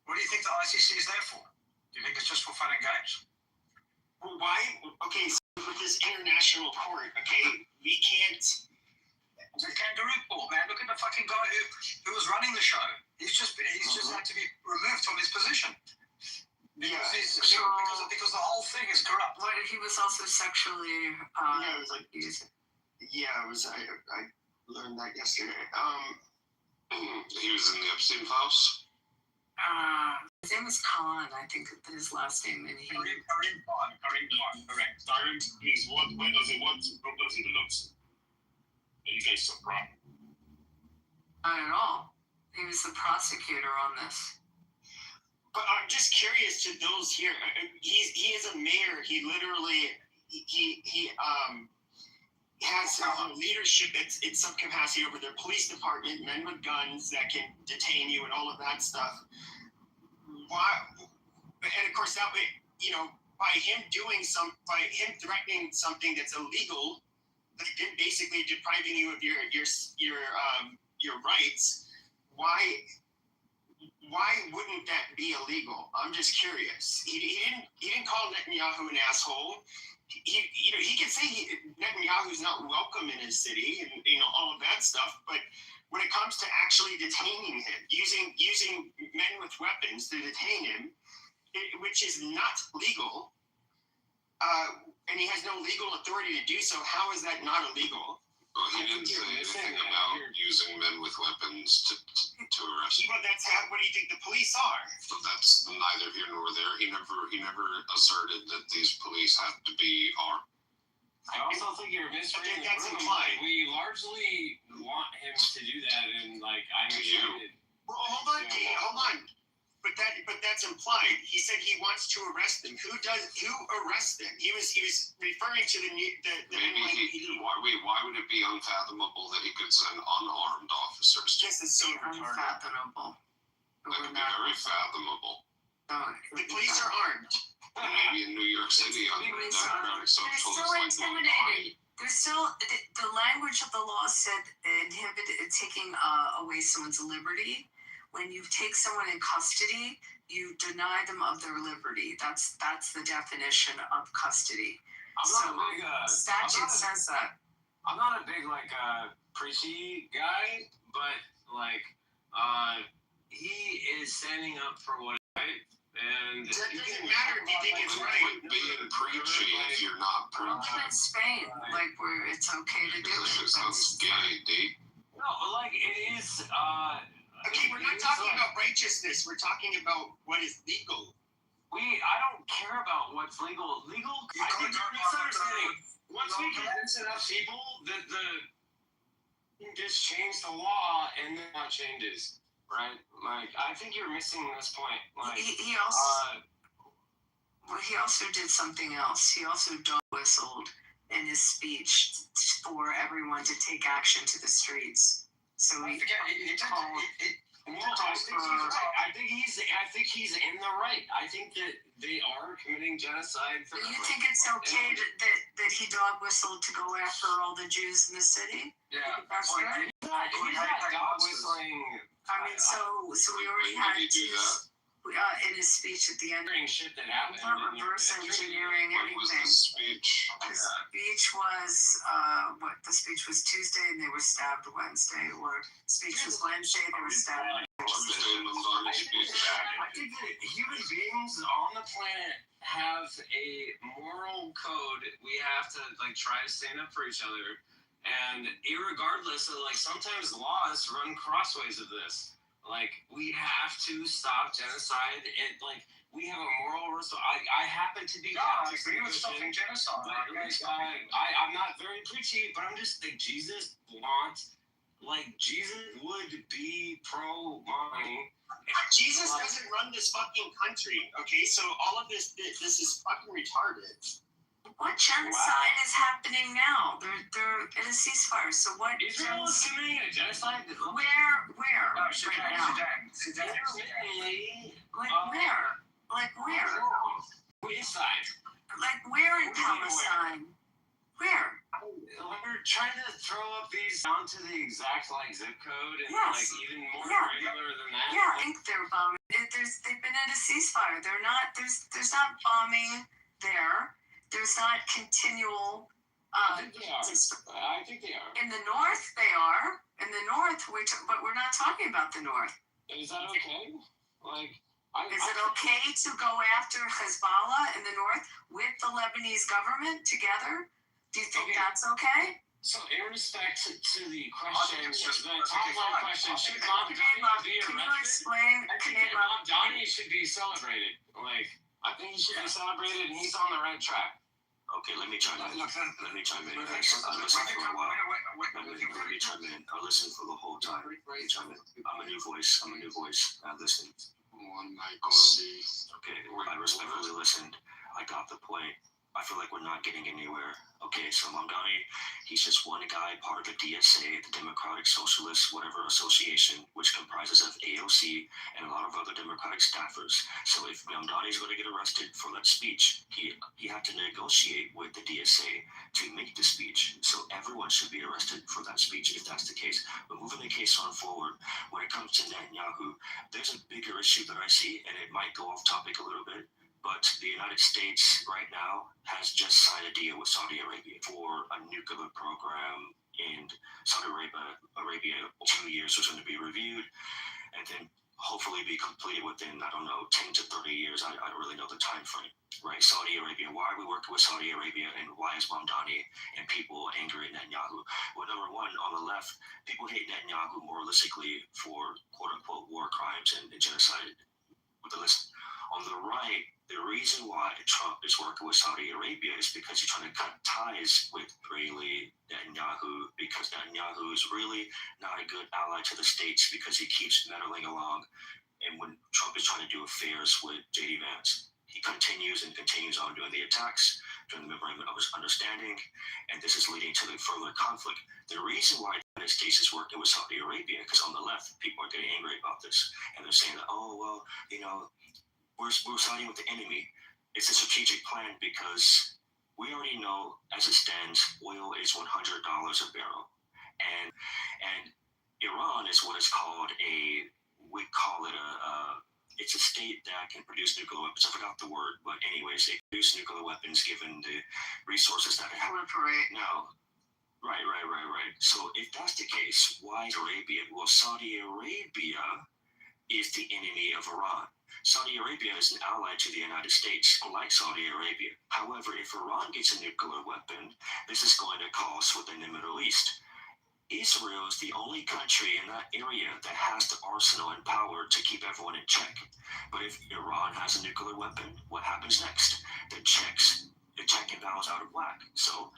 What do you think the ICC is there for? Do you think it's just for fun and games? Well, why? Okay, so with this international court, okay, we can't. It's a kangaroo court, man. Look at the fucking guy who was running the show. He's just had to be removed from his position. Because the whole thing is corrupt. What, he was also sexually abused. Yeah, I learned that yesterday. He was in the Epstein files. His name is Khan, I think his last name, and Karim Khan, correct. Karim is what group does he belong to? You guys so proud. Not at all. He was the prosecutor on this. But I'm just curious to those here. He is a mayor. He literally has leadership in some capacity over their police department, men with guns that can detain you and all of that stuff. Why? And of course, that way, by him threatening something that's illegal, basically depriving you of your rights. Why wouldn't that be illegal? I'm just curious. He didn't call Netanyahu an asshole. He can say Netanyahu's not welcome in his city and all of that stuff, but when it comes to actually detaining him, using men with weapons to detain him, which is not legal, and he has no legal authority to do so, how is that not illegal? Well, he didn't say anything about using men with weapons to arrest him. But that's what do you think the police are? But that's neither here nor there. He never asserted that these police have to be armed. I also think you're misreading the room. We largely want him to do that, and I understand it. Well, hold on. But that's implied. He said he wants to arrest them. Who arrests them? He was referring to the why would it be unfathomable that he could send unarmed officers? Yes, it's so unfathomable. That could be very fathomable. The police are armed. Maybe in New York City on the Democratic Socialists. They're still intimidated. There's still the language of the law said taking away someone's liberty. When you take someone in custody, you deny them of their liberty. That's the definition of custody. Statute says that. I'm not a big preachy guy, but he is standing up for what is right. And that doesn't matter if you think it's right. Being preachy if you're not preaching. In Spain, where it's okay to do it. It sounds gay, D. No, it is. Okay, we're not talking about righteousness. We're talking about what is legal. I don't care about what's legal. I think you're misunderstanding. Once we convince enough people that just change the law and then law changes, right? I think you're missing this point. He also did something else. He also dog whistled in his speech for everyone to take action to the streets. So No, I think he's in the right. I think that they are committing genocide. Do you think it's okay that he dog whistled to go after all the Jews in the city? Yeah. That's right. He's not dog whistling. I mean, so we already had in his speech at the end. Shit that happened. Not reverse engineering anything. Speech. The speech was the speech was Tuesday and they were stabbed Wednesday, or speech was Wednesday, they were stabbed. I think that human beings on the planet have a moral code. We have to try to stand up for each other, and irregardless of sometimes laws run crossways of this. We have to stop genocide. We have a moral I happen to be Catholic. Stopping genocide. I'm not very preachy, but I'm just Jesus Jesus would be pro-money. Jesus doesn't run this fucking country, okay? So all of this is fucking retarded. What genocide is happening now? They're in a ceasefire. So what? Israel is committing a genocide. Where? Right now? Where? Which side? Where in Palestine? Where? We're trying to throw up these down to the exact zip code and even more regular than that. Yeah, I think they're bombing. They've been at a ceasefire. They're not. There's not bombing there. There's not continual. I think they are. In the north, they are. In the north, but we're not talking about the north. Is that okay? Is it okay to go after Hezbollah in the north with the Lebanese government together? Do you think that's okay? So, in respect to the question, the top line question, should Mob Donnie be arrested? Can you explain? Mob Donnie should be celebrated. I think he should be celebrated, and he's on the right track. Okay, let me chime in. Let me chime in. I listened for a while. Let me chime in. I listened for the whole time. Let me chime in. I'm a new voice. I listened. Okay, I respectfully listened. I got the point. I feel like we're not getting anywhere. Okay, so Mamdani, he's just one guy, part of the DSA, the Democratic Socialist, whatever association, which comprises of AOC and a lot of other Democratic staffers. So if Mamdani's going to get arrested for that speech, he had to negotiate with the DSA to make the speech. So everyone should be arrested for that speech if that's the case. But moving the case on forward, when it comes to Netanyahu, there's a bigger issue that I see, and it might go off topic a little bit. But the United States right now has just signed a deal with Saudi Arabia for a nuclear program, and Saudi Arabia 2 years is going to be reviewed, and then hopefully be completed within, 10 to 30 years. I don't really know the time frame, right? Saudi Arabia, why are we working with Saudi Arabia, and why is Mamdani and people angry at Netanyahu? Well, number one, on the left, people hate Netanyahu moralistically for quote-unquote war crimes and genocide with the list. On the right, the reason why Trump is working with Saudi Arabia is because he's trying to cut ties with really Netanyahu, because Netanyahu is really not a good ally to the states because he keeps meddling along. And when Trump is trying to do affairs with J.D. Vance, he continues on doing the attacks during the Memorandum of Understanding, and this is leading to the further conflict. The reason why the United States is working with Saudi Arabia, because on the left, people are getting angry about this, and they're saying that, we're siding with the enemy. It's a strategic plan because we already know, as it stands, oil is $100 a barrel, and Iran is what is called it's a state that can produce nuclear weapons. I forgot the word, but anyways, they produce nuclear weapons given the resources that it has. Now, right. So if that's the case, why Arabia? Well, Saudi Arabia is the enemy of Iran. Saudi Arabia is an ally to the United States, unlike Saudi Arabia. However, if Iran gets a nuclear weapon, this is going to cause within the Middle East. Israel is the only country in that area that has the arsenal and power to keep everyone in check. But if Iran has a nuclear weapon, what happens next? The check and balance out of whack. So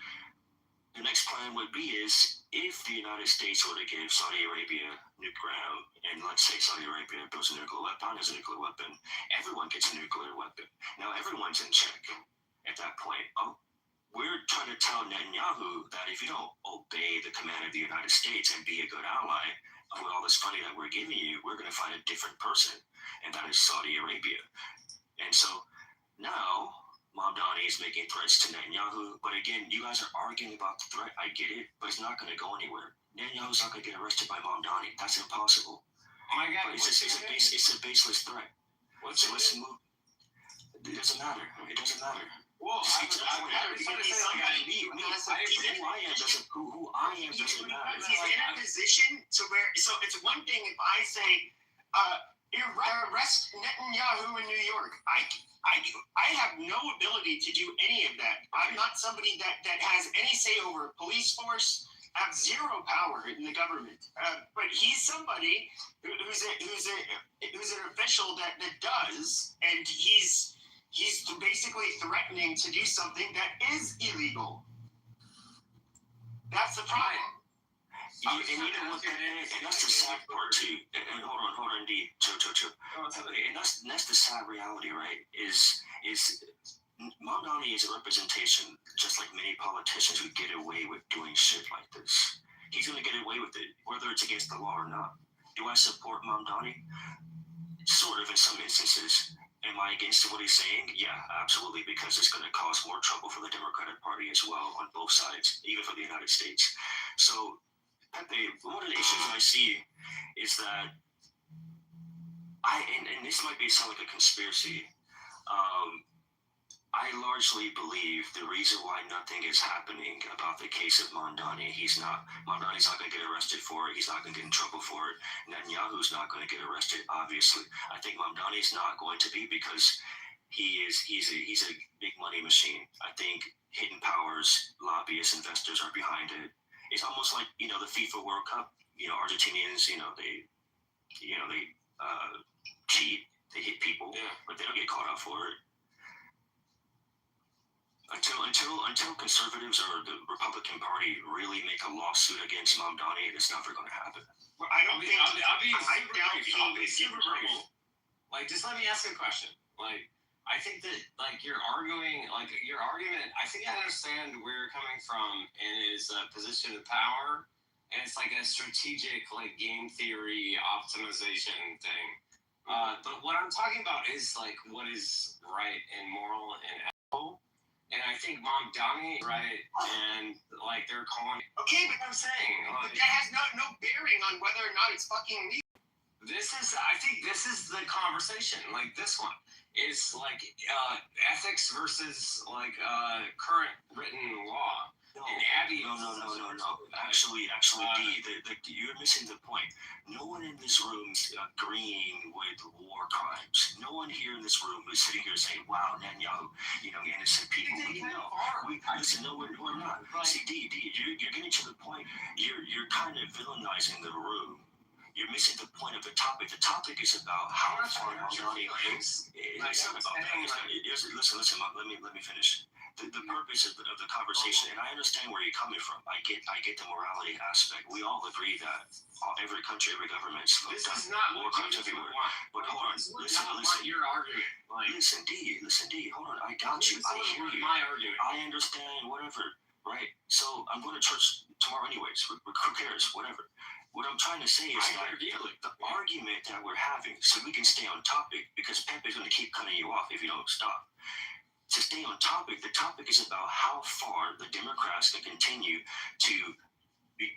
the next plan would be is if the United States were to give Saudi Arabia nuclear, and let's say Saudi Arabia builds a nuclear weapon, has a nuclear weapon, everyone gets a nuclear weapon. Now everyone's in check at that point. We're trying to tell Netanyahu that if you don't obey the command of the United States and be a good ally, with all this money that we're giving you, we're going to find a different person, and that is Saudi Arabia. And so now Mamdani is making threats to Netanyahu, but again, you guys are arguing about the threat. I get it, but it's not going to go anywhere. Netanyahu's not going to get arrested by Mamdani. That's impossible. Oh my God, it's a baseless threat. So let's move. It doesn't matter. It doesn't matter. Well, who I am doesn't matter. He's in a position to where, so it's one thing if I say, arrest Netanyahu in New York. I have no ability to do any of that. I'm not somebody that has any say over police force. I have zero power in the government. But he's somebody who's an official that does, and he's basically threatening to do something that is illegal. That's the problem. And that's the sad part too. And hold on, D. Joe. And that's the sad reality, right? Is Mamdani is a representation, just like many politicians who get away with doing shit like this. He's going to get away with it, whether it's against the law or not. Do I support Mamdani? Sort of, in some instances. Am I against what he's saying? Yeah, absolutely, because it's going to cause more trouble for the Democratic Party as well on both sides, even for the United States. So, Pepe, one of the issues I see is that and this might sound like a conspiracy, I largely believe the reason why nothing is happening about the case of Mamdani, Mamdani's not going to get arrested for it. He's not going to get in trouble for it. Netanyahu's not going to get arrested, obviously. I think Mamdani's not going to be because he's a big money machine. I think hidden powers, lobbyists, investors are behind it. It's almost like, the FIFA World Cup. Argentinians, they cheat, they hit people, but they don't get caught out for it. Until conservatives or the Republican Party really make a lawsuit against Mamdani, it's never going to happen. Well, I don't think I'll be super brief. Like, just let me ask you a question. Like, I think that you're arguing, your argument. I think I understand where you're coming from in his position of power, and it's like a strategic, game theory optimization thing. But what I'm talking about is what is right and moral and ethical. And I think Mamdani, right, and they're calling. Okay, but I'm saying, but that has no bearing on whether or not it's fucking legal. I think this is the conversation. This one is ethics versus current written law. No. Actually, D, you're missing the point. No one in this room is agreeing with war crimes. No one here in this room is sitting here saying, "Wow, Netanyahu, innocent people." Listen, no, we're not. See, D, you're getting to the point. You're kind of villainizing the room. You're missing the point of the topic. The topic is about how far Mamdani is. It's not about that. Listen. Let me finish. The purpose of the conversation, and I understand where you're coming from. I get the morality aspect. We all agree that every country, every government is this is not war crimes everywhere. But hold on, listen. Your argument. Listen, D. Hold on, I got you. I hear you. My argument. I understand. Whatever. Right. So I'm going to church tomorrow, anyways. Who cares? Whatever. What I'm trying to say is that the argument that we're having, so we can stay on topic, because Pepe's going to keep cutting you off if you don't stop. To stay on topic, the topic is about how far the Democrats can continue to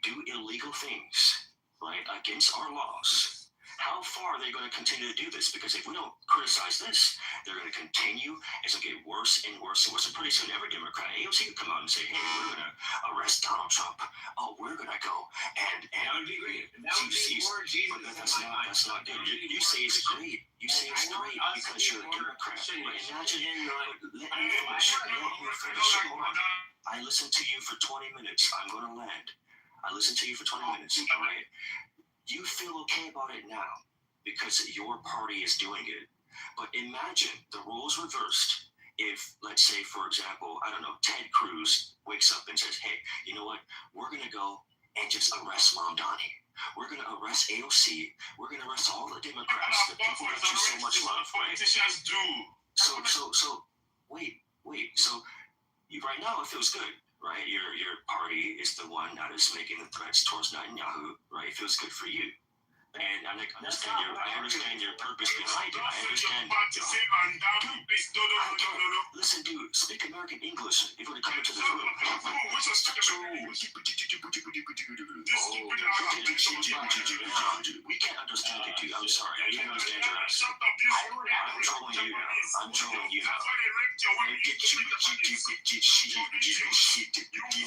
do illegal things, right, against our laws. How far are they going to continue to do this? Because if we don't criticize this, they're going to continue. It's going to get worse and worse and worse. And pretty soon, every Democrat, AOC, will come out and say, "Hey, we're going to arrest Donald Trump. Oh, we're going to go and that would be great. That would be more Jesus. But that's not good. You say it's great. You say it's great because you're a Democrat. But imagine, let me finish. I listened to you for 20 minutes. I'm going to land. I listened to you for 20 minutes. All right. You feel okay about it now because your party is doing it. But imagine the roles reversed if, let's say, for example, I don't know, Ted Cruz wakes up and says, "Hey, you know what? We're going to go and just arrest Mamdani. We're going to arrest AOC. We're going to arrest all the Democrats, the people that you so much love." Politicians do. So wait. So right now it feels good. Right, your party is the one that is making the threats towards Netanyahu. Right, it feels good for you. And I understand your purpose behind it. I understand. Listen, dude, speak American English if you're coming to this room. We can't understand you, dude. I'm sorry. I can't understand your accent. I'm trolling you now.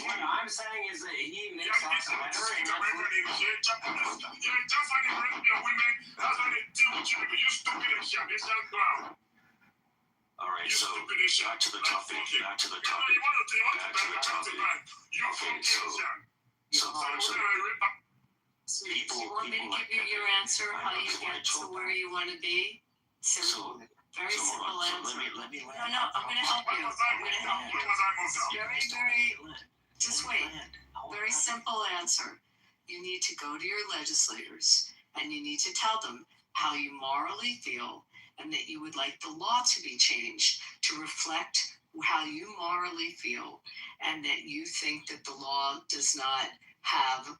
What I'm saying is that he makes up the letter and all right, so back to the topic. Okay, so Do you want me to give you your answer, how you get to where you want to be? Simple. Very simple answer. Let me land. No, I'm going to help you. Just wait. Very simple answer. You need to go to your legislators and you need to tell them how you morally feel and that you would like the law to be changed to reflect how you morally feel and that you think that the law does not have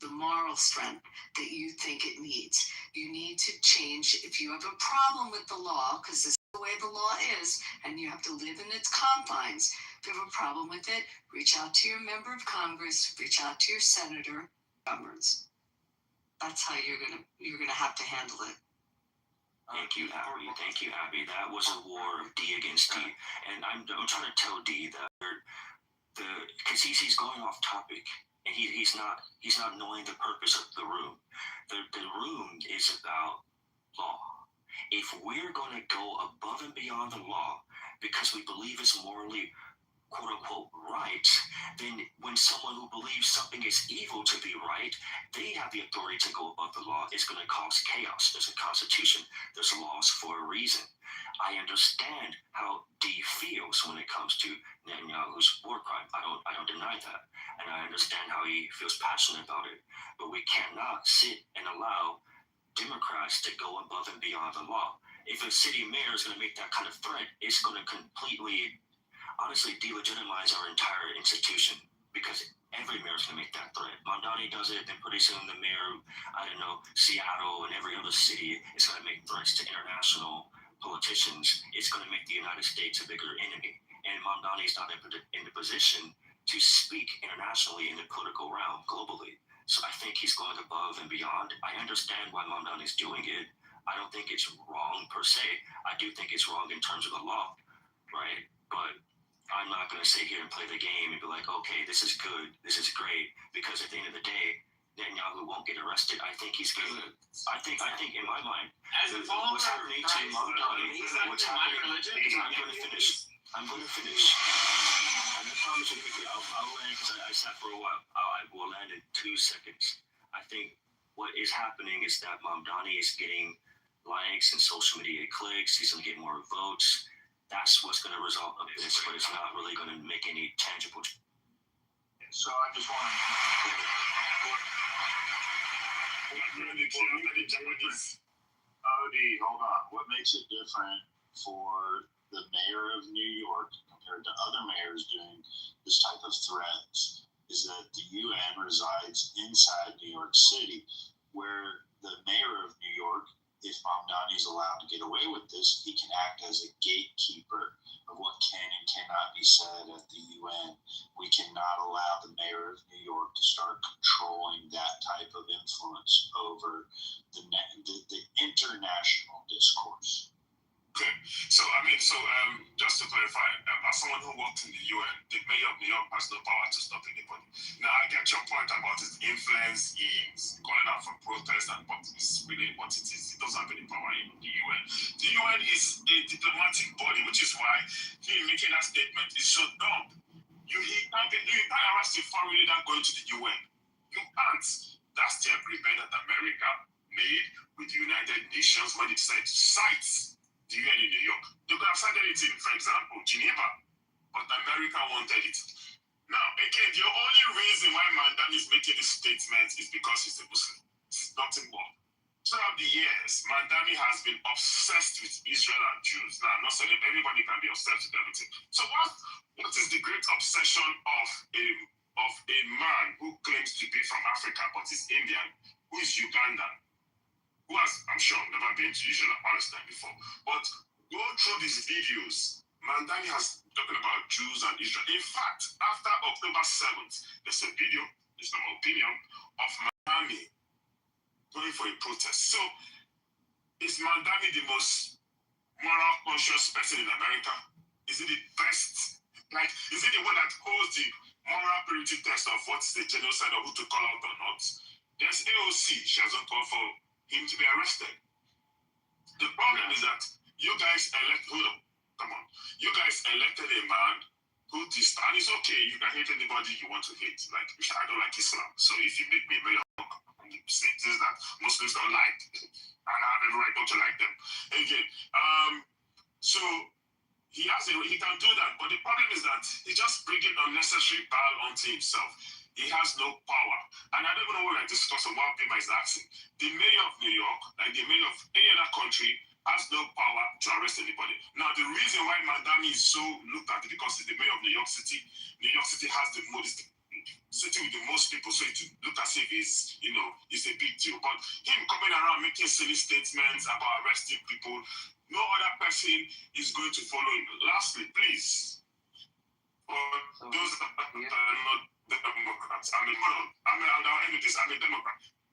the moral strength that you think it needs. You need to change. If you have a problem with the law, because this is the way the law is, and you have to live in its confines, if you have a problem with it, reach out to your member of Congress, reach out to your senator, governors. That's how you're gonna have to handle it. Thank you, Abby. That was a war of D against D, and I'm trying to tell D that because he's going off topic, and he's not knowing the purpose of the room. The room is about law. If we're going to go above and beyond the law because we believe it's morally quote unquote right, then when someone who believes something is evil to be right, they have the authority to go above the law. It's going to cause chaos. There's a constitution. There's laws for a reason. I understand how D feels when it comes to Netanyahu's war crime. I don't deny that, and I understand how he feels passionate about it. But we cannot sit and allow Democrats to go above and beyond the law. If a city mayor is going to make that kind of threat, it's going to completely, honestly, delegitimize our entire institution, because every mayor is going to make that threat. Mamdani does it, then pretty soon the mayor, Seattle and every other city is going to make threats to international politicians. It's going to make the United States a bigger enemy. And Mamdani is not in the position to speak internationally in the political realm globally. So I think he's going above and beyond. I understand why Mamdani is doing it. I don't think it's wrong per se. I do think it's wrong in terms of the law, right? But I'm not going to sit here and play the game and be like, okay, this is good, this is great, because at the end of the day, Netanyahu won't get arrested. I think he's going to. I think in my mind, what's happening to Mamdani, what's happening, I'm going to finish. I promise you quickly, I'll land because I sat for a while. I will land in 2 seconds. I think what is happening is that Mamdani is getting likes and social media clicks. He's going to get more votes. That's what's going to result of this, but it's not really going to make any tangible. So I just want to. Hold on. What makes it different for the mayor of New York compared to other mayors doing this type of threats is that the UN resides inside New York City, where the mayor of New York, if Mamdani is allowed to get away with this, he can act as a gatekeeper of what can and cannot be said at the UN. We cannot allow the mayor of New York to start controlling that type of influence over the international discourse. Okay, so just to clarify, as someone who worked in the UN, the mayor of New York has no power to stop anybody. Now I get your point about his influence in calling out for protest and what is really what it is. He doesn't have any power in the UN. The UN is a diplomatic body, which is why he making that statement is so dumb. You can't arrest a foreign leader going to the UN. You can't. That's the agreement that America made with the United Nations when it decided to cite the UN in New York. They could have cited it in, for example, Geneva, but America wanted it. Now, again, the only reason why Mamdani is making this statement is because he's a Muslim. It's nothing more. Throughout the years, Mamdani has been obsessed with Israel and Jews. Now, I'm not saying everybody can be obsessed with everything. So what is the great obsession of a man who claims to be from Africa but is Indian, who is Ugandan, who has, I'm sure, never been to Israel or Palestine before. But go through these videos. Mandani has talking about Jews and Israel. In fact, after October 7th, there's a video, it's my opinion, of Mandani going for a protest. So, is Mandani the most moral conscious person in America? Is it the best? Like, is it the one that holds the moral purity test of what's the genocide or who to call out or not? There's AOC. She hasn't called for him to be arrested. The problem is that you guys come on. You guys elected a man who and it's okay, you can hate anybody you want to hate. Like, I don't like Islam. So if you make me a mayor, say things that Muslims don't like, and I have every right not to like them. Again, so he can do that, but the problem is that he's just bringing unnecessary power onto himself. He has no power. And I don't even know what we're discussing, what Bima is asking. The mayor of New York, like the mayor of any other country, has no power to arrest anybody. Now, the reason why Mandani is so looked at is because he's the mayor of New York City. New York City has the most city with the most people, so it look as if it's a big deal. But him coming around making silly statements about arresting people, no other person is going to follow him. Lastly, please, for those that are not Democrats, I'm a Democrat.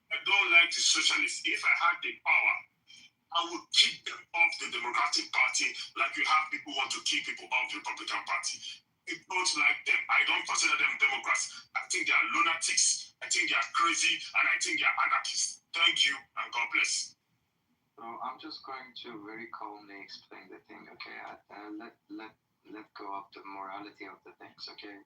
I don't like the socialists. If I had the power, I would kick them off the Democratic Party like you have people who want to kick people off the Republican Party. I don't like them. I don't consider them Democrats. I think they are lunatics. I think they are crazy, and I think they are anarchists. Thank you, and God bless. So I'm just going to very calmly explain the thing, okay? Let go of the morality of the things, okay?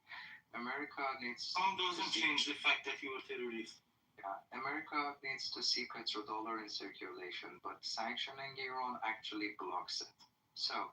America needs... doesn't change the fact that you are terrorist. Yeah, America needs to see petrodollar in circulation, but sanctioning Iran actually blocks it. So,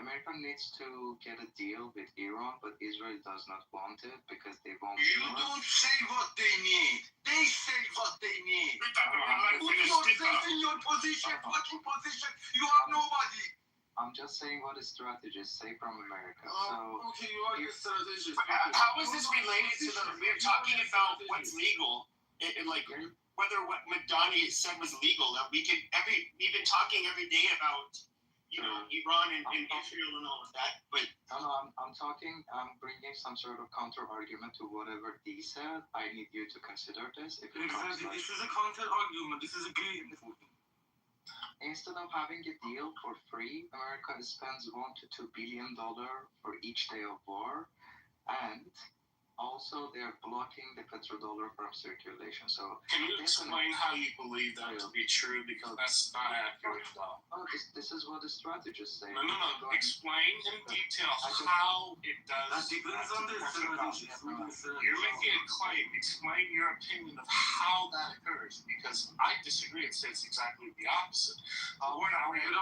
America needs to get a deal with Iran, but Israel does not want it because they won't... You don't say what they need. They say what they need. Put yourself in your position, fucking position. You are nobody. I'm just saying what the strategists say from America. Okay, you are the strategist. How is this related to we're talking about what's legal? And like whether what Madani said was legal, that we've been talking every day about Iran and Israel and all of that. But I'm bringing some sort of counter argument to whatever he said. I need you to consider this. This is a counter argument. This is a game. Instead of having a deal for free, America spends $1 to $2 billion for each day of war, and also, they're blocking the petrodollar from circulation. So, can you explain how you believe that to be true? Because that's not accurate at all. Oh, this is what the strategists say. No. Explain in detail how it does. You're making a claim. Explain your opinion of how that occurs. Because I disagree and say it's exactly the opposite. We're not ready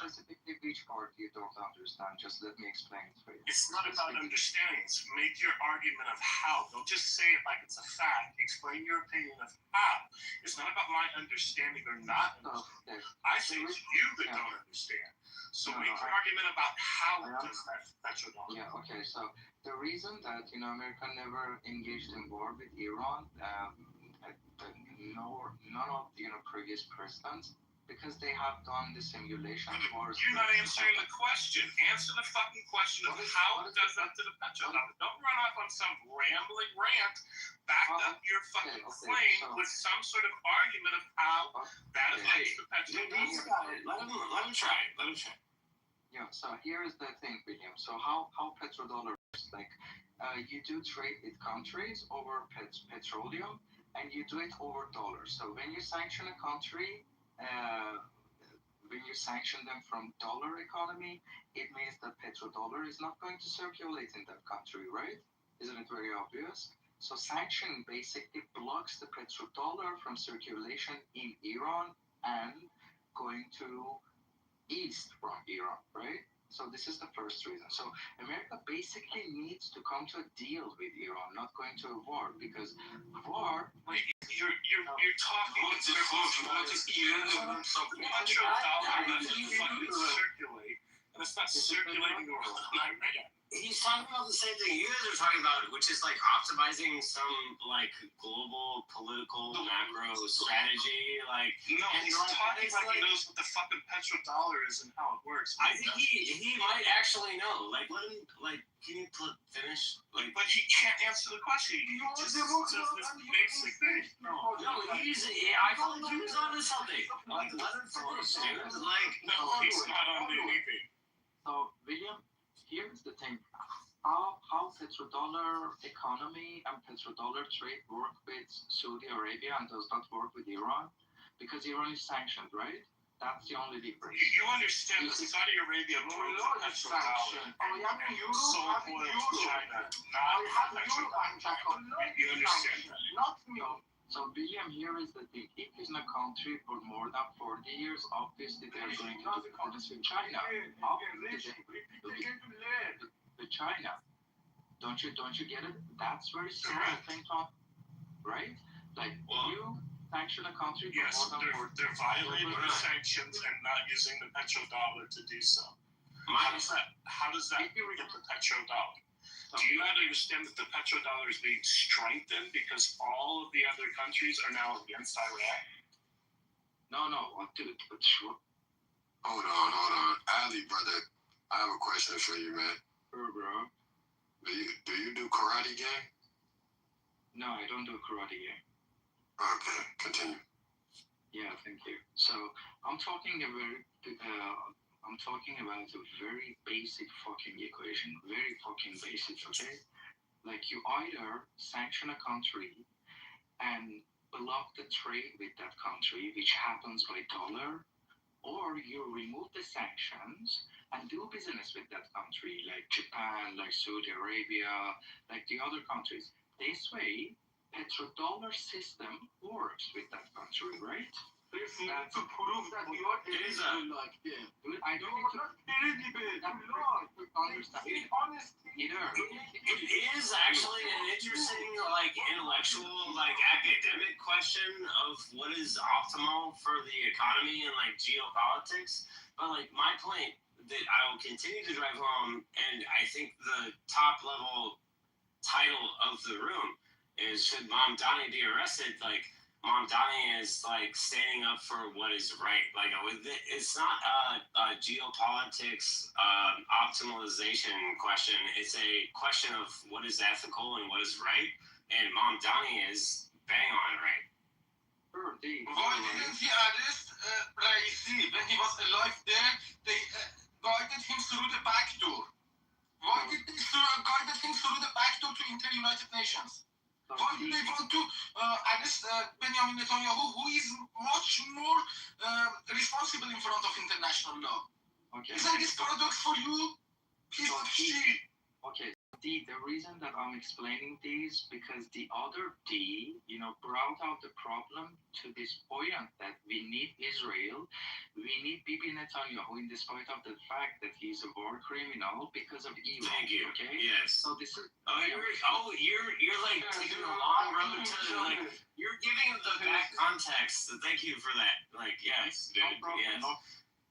Specifically, which part you don't understand? Just let me explain it for you. It's not about understanding. It's make your argument of how. Don't just say it like it's a fact. Explain your opinion of how. It's not about my understanding or not understanding. I say it's you that don't understand. So make your argument about how it does that. That's your argument. Yeah, okay. So the reason that America never engaged in war with Iran, none of the previous presidents, because they have done the simulation wars. You're not answering the question. Answer the fucking question of how it does that to the petrodollar. Don't run off on some rambling rant. Back up your fucking claim with some sort of argument of how that affects the petrodollar. Let him try. Yeah, so here is the thing, William. So how petrodollar works, like you do trade with countries over petroleum, and you do it over dollars. So when you sanction a country, when you sanction them from dollar economy, it means that petrodollar is not going to circulate in that country, right? Isn't it very obvious? So sanctioning basically blocks the petrodollar from circulation in Iran and going to east from Iran, right? So this is the first reason. So America basically needs to come to a deal with Iran, not going to a war, because war... You're talking about circulate, and it's not circulating around Iran. he's talking about the same thing you guys are talking about, which is like optimizing some like global political macro strategy. Like, no, he's talking like he knows what the fucking petrodollar is and how it works. I think he might actually know. Like, let him like. Can you finish? Like, but he can't answer the question. He just does this basic thing. No, he's. I thought he was on to something. Like, let him finish, dude. Like, no, he's not on anything. So, William, here's the thing. How petrodollar economy and petrodollar trade work with Saudi Arabia and does not work with Iran? Because Iran is sanctioned, right? That's the only difference. You understand that Saudi Arabia owns a petrodollar sold oil to China, not petrodollar. You understand that? Not me. So, William, here is the thing. If it's in a country for more than 40 years, obviously they're going to do business with China. With China. Don't you get it? That's very similar thing, right? Like, you sanction a country for more than 40 years. They're violating the sanctions and not using the petrodollar to do so. How does that get the petrodollar? Do you not understand that the petrodollar is being strengthened because all of the other countries are now against Iraq? No, dude, but sure. Hold on. Ali, brother, I have a question for you, man. Sure, bro. Do you do karate game? No, I don't do karate game. Okay, continue. Yeah, thank you. So I'm talking about a very basic fucking equation, very fucking basic, okay? Like, you either sanction a country and block the trade with that country, which happens by dollar, or you remove the sanctions and do business with that country, like Japan, like Saudi Arabia, like the other countries. This way, petrodollar system works with that country, right? There's to prove that you are eligible like them. I don't need to understand. It is actually an interesting, like, intellectual, like, academic question of what is optimal for the economy and, like, geopolitics. But, like, my point that I will continue to drive home, and I think the top level title of the room is, should Mamdani be arrested? Like, Mamdani is like standing up for what is right. Like, it's not a geopolitics optimization question. It's a question of what is ethical and what is right. And Mamdani is bang on right. Why didn't he arrest Raisi when he was alive there? They guided him through the back door. Why did they guided him through the back door to enter United Nations? Why do they want to arrest Benjamin Netanyahu, who is much more responsible in front of international law? Okay. Isn't this product for you? Piece of shit. Okay. The reason that I'm explaining this, because the other D, brought out the problem to this point that we need Israel, we need Bibi Netanyahu, in despite of the fact that he's a war criminal because of Iran. Thank you. Okay. Yes. So this is. You're like taking a long road to like. You're giving the back context. So thank you for that. Like, yes, dude. No problem.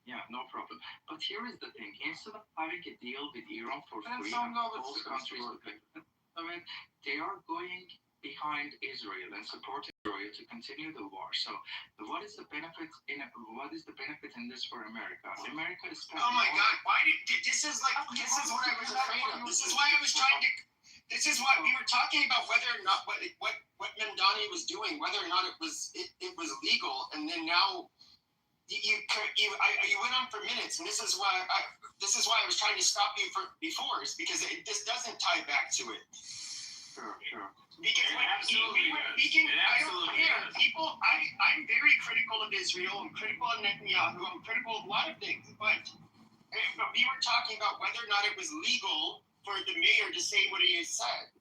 Yes. No problem. But here is the thing. Instead of having a deal with Iran for free, both countries they are going behind Israel and supporting Israel to continue the war. So what is the benefit in this for America? America is spending. Oh my God! This is what I was afraid of. This is why I was trying to. This is what we were talking about, whether or not what Mamdani was doing, whether or not it was legal, and then now. You went on for minutes, and this is why I was trying to stop you before, is because this doesn't tie back to it. Sure. Because I don't care. People, I'm very critical of Israel. I'm critical of Netanyahu. I'm critical of a lot of things. But we were talking about whether or not it was legal for the mayor to say what he has said.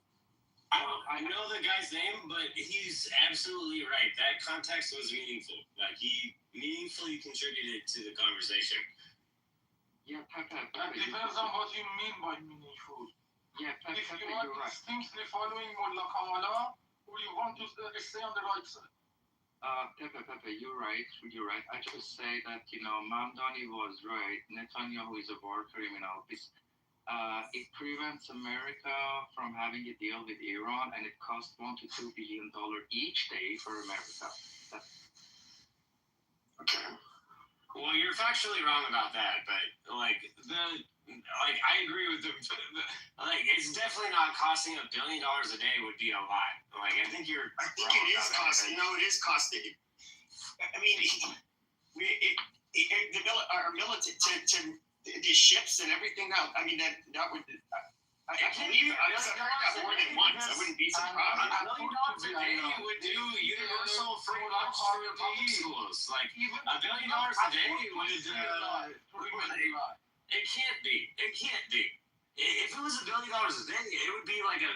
I know the guy's name, but he's absolutely right. That context was meaningful. Like, he meaningfully contributed to the conversation. Yeah, Pepe, depends on what you mean by meaningful. Yeah, Pepe, if you are distinctly following Mullah Kamala, or you want to stay on the right side. Pepe, you're right. I just say that, Mamdani was right. Netanyahu is a war criminal. it prevents America from having a deal with Iran, and it costs $1 to $2 billion each day for America. Okay. Well, you're factually wrong about that, but I agree with it's definitely not costing $1 billion a day would be a lot. I think it is costing. No, it is costing. I mean, our military to the ships and everything. Now, I mean that would. I believe I've heard that more than once. I wouldn't be surprised. $1 billion a day would do universal free lunch for public schools. $1 billion a day would do. It can't be. It can't be. If it was $1 billion a day, it would be like a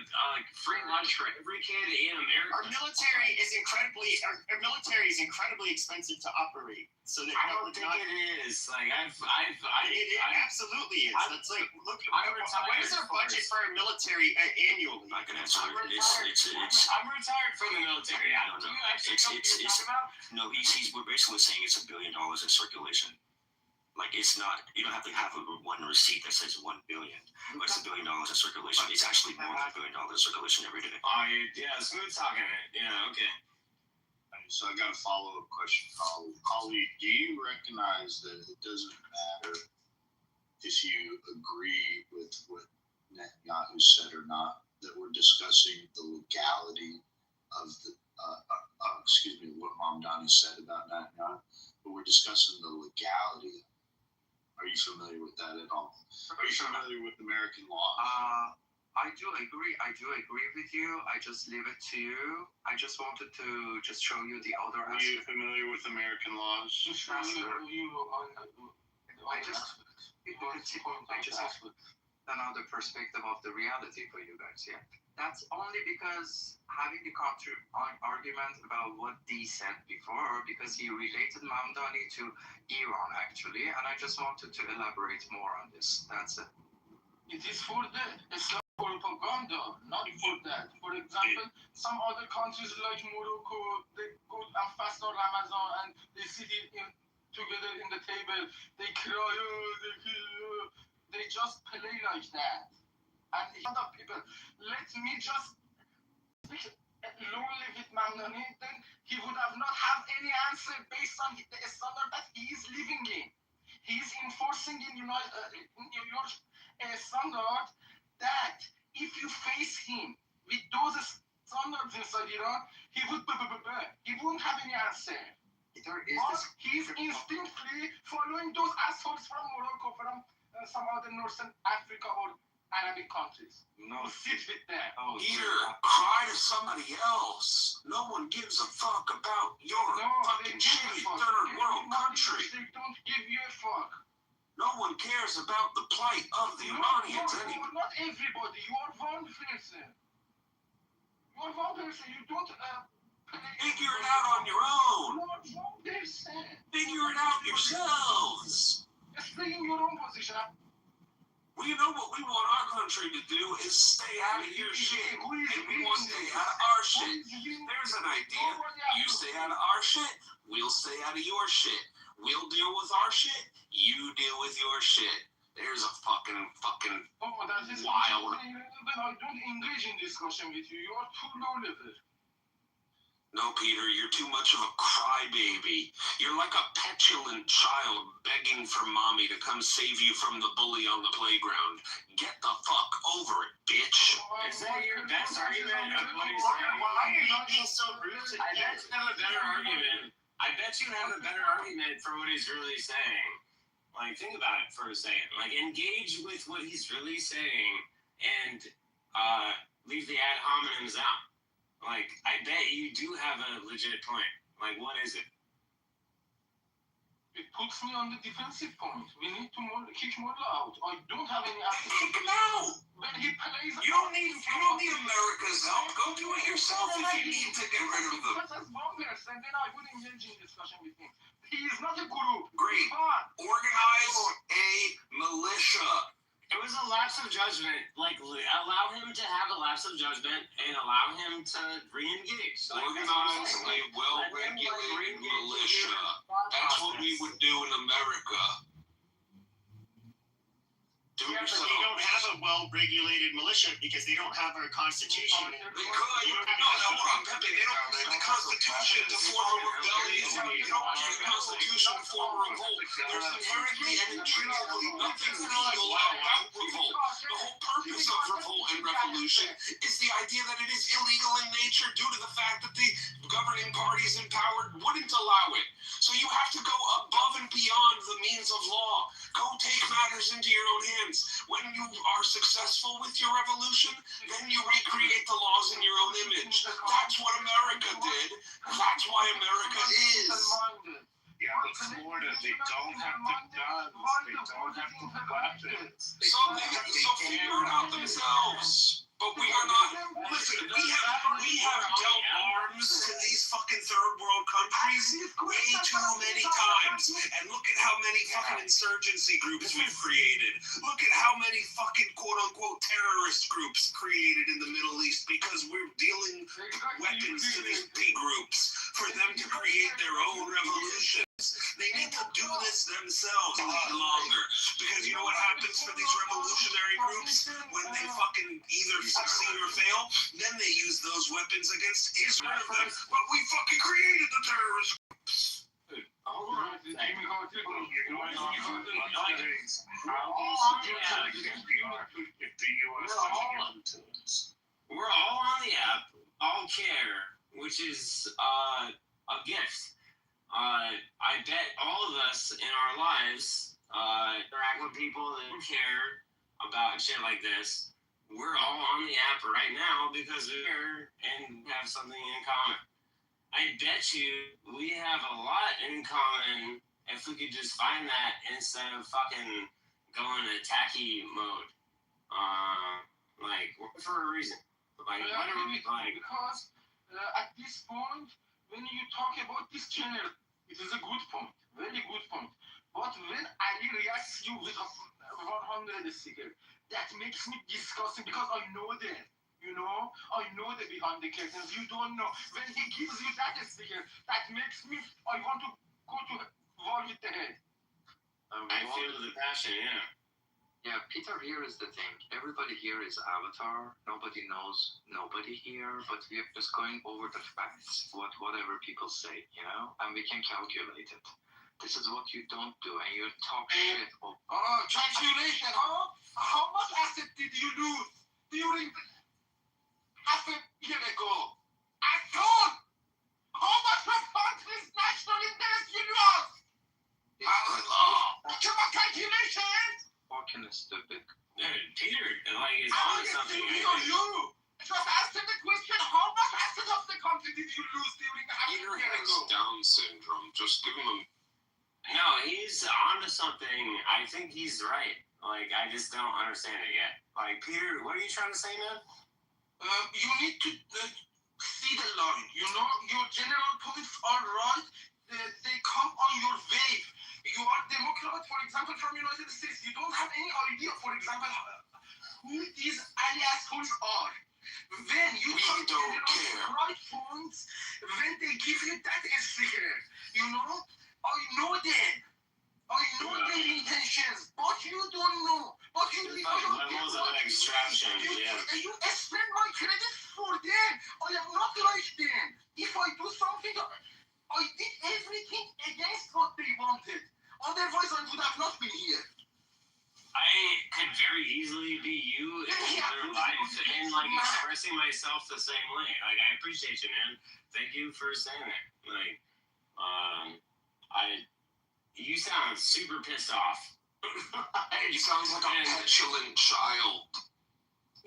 free lunch for every kid in America. Our military is incredibly expensive to operate. So that I don't think it is. It absolutely is. That's look. What is our budget for our military annually? I can answer it. I'm retired from the military. I don't know. No, we're basically saying it's $1 billion in circulation. It's not, you don't have to have one receipt that says 1 billion, but it's $1 billion in circulation. It's actually more than $1 billion in circulation every day. Yeah, smooth talking it. Yeah, okay. So I got a follow-up question, Holly. Do you recognize that it doesn't matter if you agree with what Netanyahu said or not, that we're discussing the legality of what Mamdani said about Netanyahu, but we're discussing the legality. Are you familiar with that at all? Are you familiar with American law? I do agree with you. I just leave it to you. I just wanted to just show you the other aspect. Are you familiar with American laws? I just have another perspective of the reality for you guys here. That's only because having the counter argument about what Dee said before, because he related Mamdani to Iran actually, and I just wanted to elaborate more on this. That's it. It is for the Islam propaganda, not for that. For example, some other countries like Morocco, they go and fast on Ramadan and they sit together in the table, they cry, they just play like that. And a lot of people, let me just speak lonely with Mamdani, then he would have not have any answer based on the standard that he is living in. He is enforcing in New York standard that if you face him with those standards inside Iran, he wouldn't have any answer. But he is instinctively following those assholes from Morocco, from some other Northern Africa or Arabic countries. No, sit with them. Peter, cry to somebody else. No one gives a fuck about your fucking shitty third world country. They don't give you a fuck. No one cares about the plight of the Iranians anymore. Not everybody. You are one person. You don't figure it out on your own. You are one person. Figure it out yourselves. Stay in your own position. Well, you know what we want our country to do is stay out of your shit, and we want to stay out of our shit. There's an idea. You stay out of our shit, we'll stay out of your shit. We'll deal with our shit, you deal with your shit. There's a fucking that is wild. I don't engage in discussion with you. You are too low level. No, Peter, you're too much of a crybaby. You're like a petulant child begging for mommy to come save you from the bully on the playground. Get the fuck over it, bitch. Is that your best argument of what he's saying? Why are you being so rude to I bet you have a better argument. I bet you have a better argument for what he's really saying. Think about it for a second. Engage with what he's really saying and leave the ad hominems out. I bet you do have a legit point. What is it? It puts me on the defensive point. We need to kick Morla out. I don't have any Kick him out! When he plays... You don't need America's help. Go do it yourself if you need to get rid of them. As one person, then I would engage in discussion with him. He is not a guru. Great. Organize a militia. It was a lapse of judgment. Allow him to have a lapse of judgment and allow him to re-engage. Organize a well-regulated militia. That's what we would do in America. Do Yeah, but yourself. they don't have a well-regulated militia because they don't have a constitution. They could. No, hold on, Pepe. They don't use the Constitution to form a rebellion. They don't use the Constitution to form a revolt. There's inherently and intrinsically nothing legal about revolt. The whole purpose of revolt and revolution is the idea that it is illegal in nature due to the fact that the governing parties in power wouldn't allow it. So you have to go above and beyond the means of law. Go take matters into your own hands. When you are successful with your revolution, then you recreate the laws in your own image. That's what America did. That's why America is. Yeah, but Florida, they don't have the guns. They don't have the weapons. So figure it out themselves. But we are not. Listen, we have dealt arms to these fucking third world countries way too many times. And look at how many fucking insurgency groups we've created. Look at how many fucking quote unquote terrorist groups created in the Middle East because we're dealing weapons to these P groups for them to create their own revolutions. They need to do this themselves a lot longer. Because you know what happens for these revolutionary groups? When they fucking either succeed or fail, then they use those weapons against Israel. But we fucking created the terrorist groups. Hold on. You're going on if the U.S. doesn't give them to us. We're all on the app, all care, which is a gift. I bet all of us in our lives interact with people that care about shit like this. We're all on the app right now because we're here and have something in common. I bet you we have a lot in common if we could just find that instead of fucking going attacky mode. Like, for a reason. Like, because at this point, when you talk about this channel, it is a good point, very good point. But when Ali reacts you with 100 sticker, that makes me disgusting because I know them. You know, I know the behind the curtains. You don't know. When he gives you that sticker, that makes me. I want to go to war with the head. I feel the passion, yeah. Yeah, Peter, here is the thing. Everybody here is Avatar. Nobody knows nobody here, but we're just going over the facts, whatever people say, you know? And we can calculate it. This is what you don't do, and you talk shit. Oh, calculation, huh? How much asset did you lose during half a year ago? At all? How much of country's national interest you lost? Come on, calculation! Fucking stupid. Peter, like, is on something. You just answer the question, how much asset of the country did you lose during half a Peter year has ago? Down syndrome. Just give him a... No, he's onto something. I think he's right. Like, I just don't understand it yet. Like, Peter, what are you trying to say, man? You need to see the line. You know, your general points are right. They come on your wave. You are Democrat, for example, from United States. You don't have any idea, for example, who these assholes are. When you come to the right points, when they give you that sticker, you know, I know them. I know their intentions, but you don't know. But you levels of extraction, yeah. You spend my credit for them. I am not like them. If I do something, I did everything against what they wanted. Otherwise, I would have not been here. I could very easily be you in other life and like expressing myself the same way. Like, I appreciate you, man. Thank you for saying that. Like, you sound super pissed off. He sounds like a petulant child.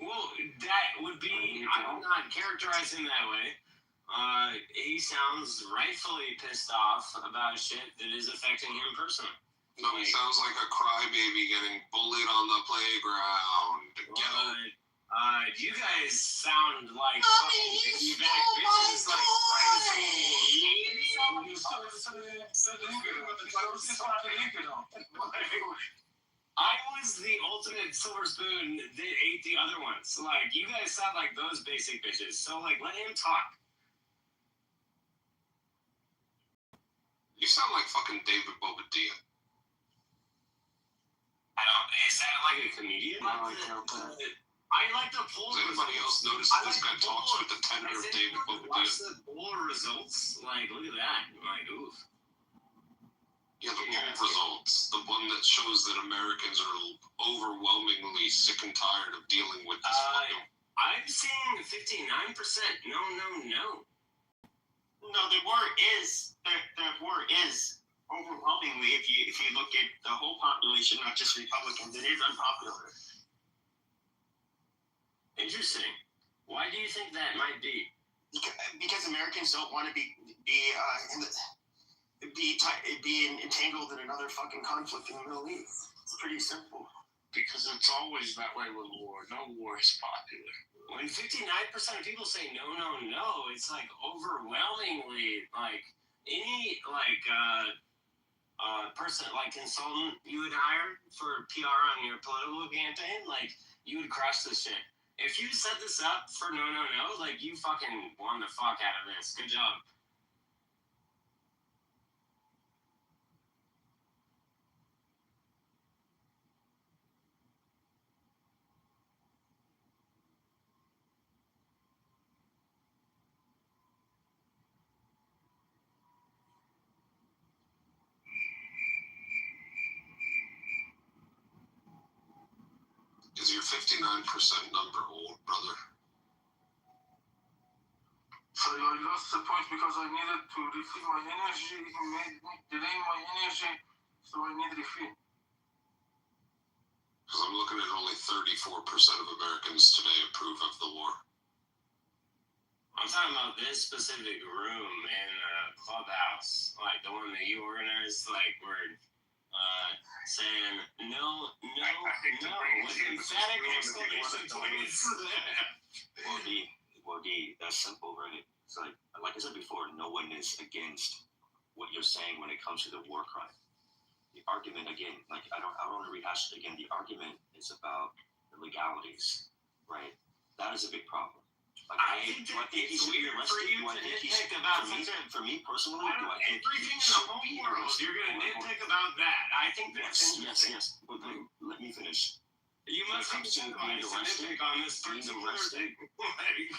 Well, that would be, I would not characterize him that way. He sounds rightfully pissed off about shit that is affecting him personally. No, he sounds like a crybaby getting bullied on the playground. You guys sound like Mommy, he stole my I was the ultimate silver spoon that ate the other ones. Like, you guys sound like those basic bitches. So, like, let him talk. You sound like fucking David Bobadilla. I don't. Is that like a comedian? I like the poll. Does anybody else notice this guy talks with the tenor of David Boveda? Watch the poll results. Like, look at that. Like, oof. Yeah, the poll results. The one that shows that Americans are overwhelmingly sick and tired of dealing with this. I'm seeing 59%. No. No, the war is overwhelmingly. If you look at the whole population, not just Republicans, it is unpopular. Interesting. Why do you think that might be? Because Americans don't want to be entangled in another fucking conflict in the Middle East. It's pretty simple. Because it's always that way with war. No war is popular. When 59% of people say no, it's like overwhelmingly like any person, like consultant you would hire for PR on your political campaign, like you would crush this shit. If you set this up for no, like you fucking won the fuck out of this. Good job. Is your 59% number old, brother? So I lost the point because I needed to refill my energy. It made me drain my energy, so I need refill. Because I'm looking at only 34% of Americans today approve of the war. I'm talking about this specific room in the clubhouse, like the one that you organized, like we're saying no, with emphatic exclamation points. Well, D, that's simple, right? It's like I said before, no one is against what you're saying when it comes to the war crime. The argument, again, like I don't want to rehash it again. The argument is about the legalities, right? That is a big problem. Like, I think he should be arrested. For me personally, do I think everything in the whole world you're going to nitpick about that? I think that's interesting. Yes. But let me finish. You must be nitpick on this particular thing.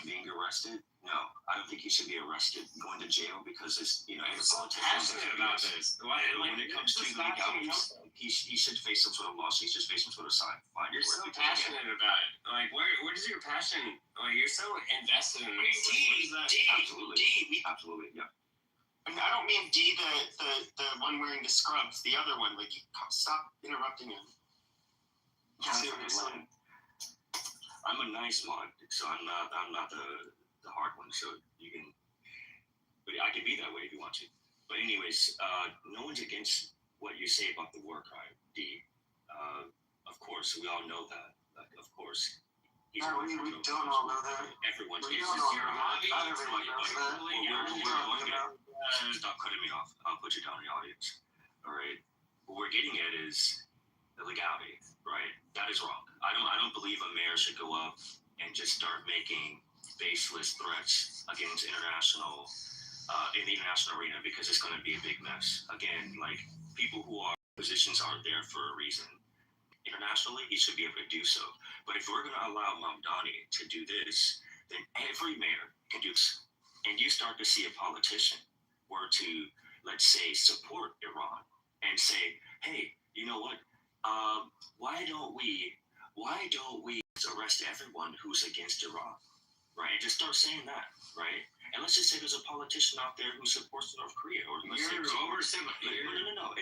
Being arrested? No, I don't think he should be arrested. Going to jail because it's I'm so passionate about this. When it comes to legalities, he should face some sort of lawsuit. He should face some sort of fine. You're so passionate about it. Like, where does your passion? Like, you're so invested in this. Absolutely, yeah. I mean, I don't mean D, the one wearing the scrubs. The other one, like, stop interrupting him. Seriously. I'm a nice one, so I'm not the hard one. So you can, but I can be that way if you want to. But anyways, no one's against what you say about the war crime, D. Of course, we all know that. Like, of course. We don't all know that. Everyone's against it. Not everybody knows that. Stop cutting me off. I'll put you down in the audience. All right. What we're getting at is the legality, right? That is wrong. I don't believe a mayor should go up and just start making baseless threats against in the international arena, because it's going to be a big mess. Again, like, people who are positions aren't there for a reason. Internationally, he should be able to do so. But if we're going to allow Mamdani to do this, then every mayor can do this. And you start to see a politician were to, let's say, support Iran and say, hey, you know what? Why don't we arrest everyone who's against Iran, right? And just start saying that, right? And let's just say there's a politician out there who supports North Korea, or let's say No.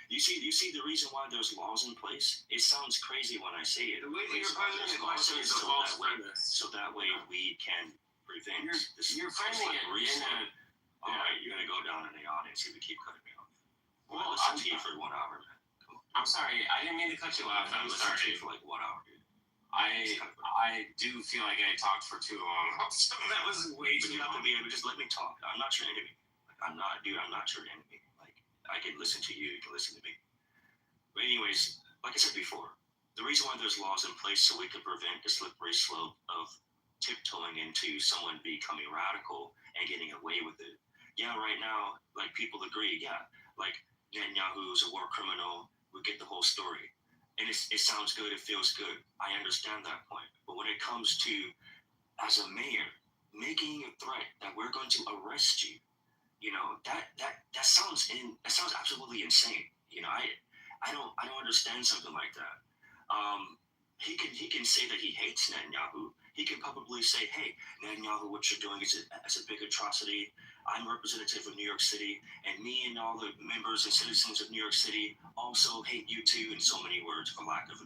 You see the reason why there's laws in place? It sounds crazy when I say it. The way that you're posing the question is a false premise. So that way we can prevent this. You're framing it in a... All right, you're going to go down in the audience if you keep cutting me off. Well, listen to you for 1 hour, man. I'm sorry, I didn't mean to cut you off. I'm sorry. To you for like 1 hour, dude. I do feel like I talked for too long. So that was way too long. You have to be able to just let me talk. I'm not your enemy. Like, I'm not your enemy. Like, I can listen to you, you can listen to me. But anyways, like I said before, the reason why there's laws in place so we can prevent the slippery slope of tiptoeing into someone becoming radical and getting away with it. Yeah, right now, like, people agree, yeah, like, Netanyahu's a war criminal, we get the whole story. And it sounds good, it feels good. I understand that point. But when it comes to, as a mayor, making a threat that we're going to arrest you, that sounds absolutely insane. I don't understand something like that. He can say that he hates Netanyahu. He can probably say, hey, Netanyahu, what you're doing is a big atrocity. I'm representative of New York City, and me and all the members and citizens of New York City also hate you too, in so many words, for lack of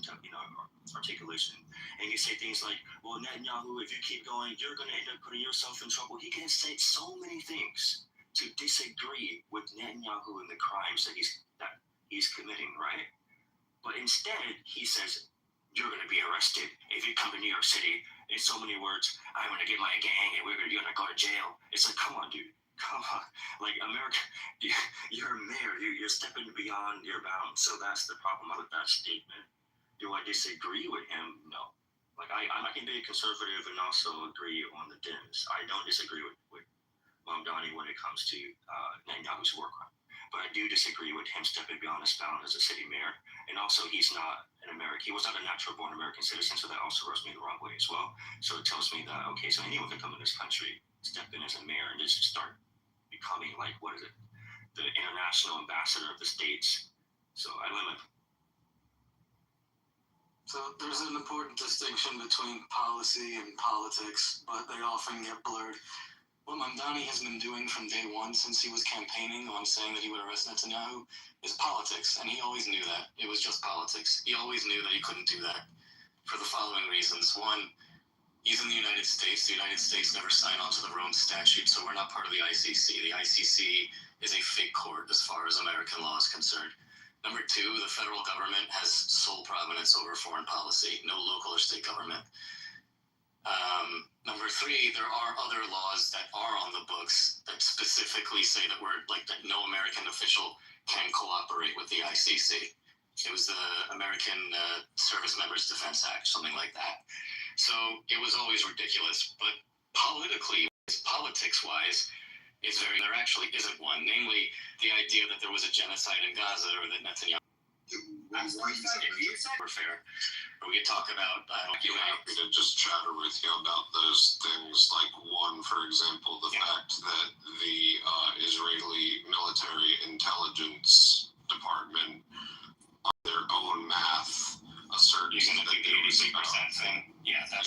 articulation. And he say things like, well, Netanyahu, if you keep going, you're going to end up putting yourself in trouble. He can say so many things to disagree with Netanyahu and the crimes that he's committing, right? But instead, he says, you're going to be arrested if you come to New York City. In so many words, I'm going to get my gang and you're going to go to jail. It's like, come on, dude. Come on. Like, America, you're a mayor. You're stepping beyond your bounds. So that's the problem with that statement. Do I disagree with him? No. Like, I can be a conservative and also agree on the Dems. I don't disagree with Mamdani when it comes to Netanyahu's war crime. But I do disagree with him stepping beyond his bound as a city mayor. And also, he's not an American. He was not a natural-born American citizen, so that also rubs me the wrong way as well. So it tells me that, okay, so anyone can come in this country, step in as a mayor, and just start becoming, like, what is it? The international ambassador of the states. So I limit. So there's an important distinction between policy and politics, but they often get blurred. What Mamdani has been doing from day one since he was campaigning on saying that he would arrest Netanyahu is politics, and he always knew that. It was just politics. He always knew that he couldn't do that for the following reasons. One, he's in the United States. The United States never signed on to the Rome Statute, so we're not part of the ICC. The ICC is a fake court as far as American law is concerned. Number two, the federal government has sole prominence over foreign policy, no local or state government. Number three, there are other laws that are on the books that specifically say that that no American official can cooperate with the ICC. It was the American Service Members Defense Act, something like that. So it was always ridiculous. But politically, politics-wise, there actually isn't one. Namely, the idea that there was a genocide in Gaza or that Netanyahu. We're fair. Or we could talk about. I'd be happy to just chatter with you about those things. Like one, for example, the fact that the Israeli military intelligence department, on their own math, asserted that there was a 86% thing. Yeah, that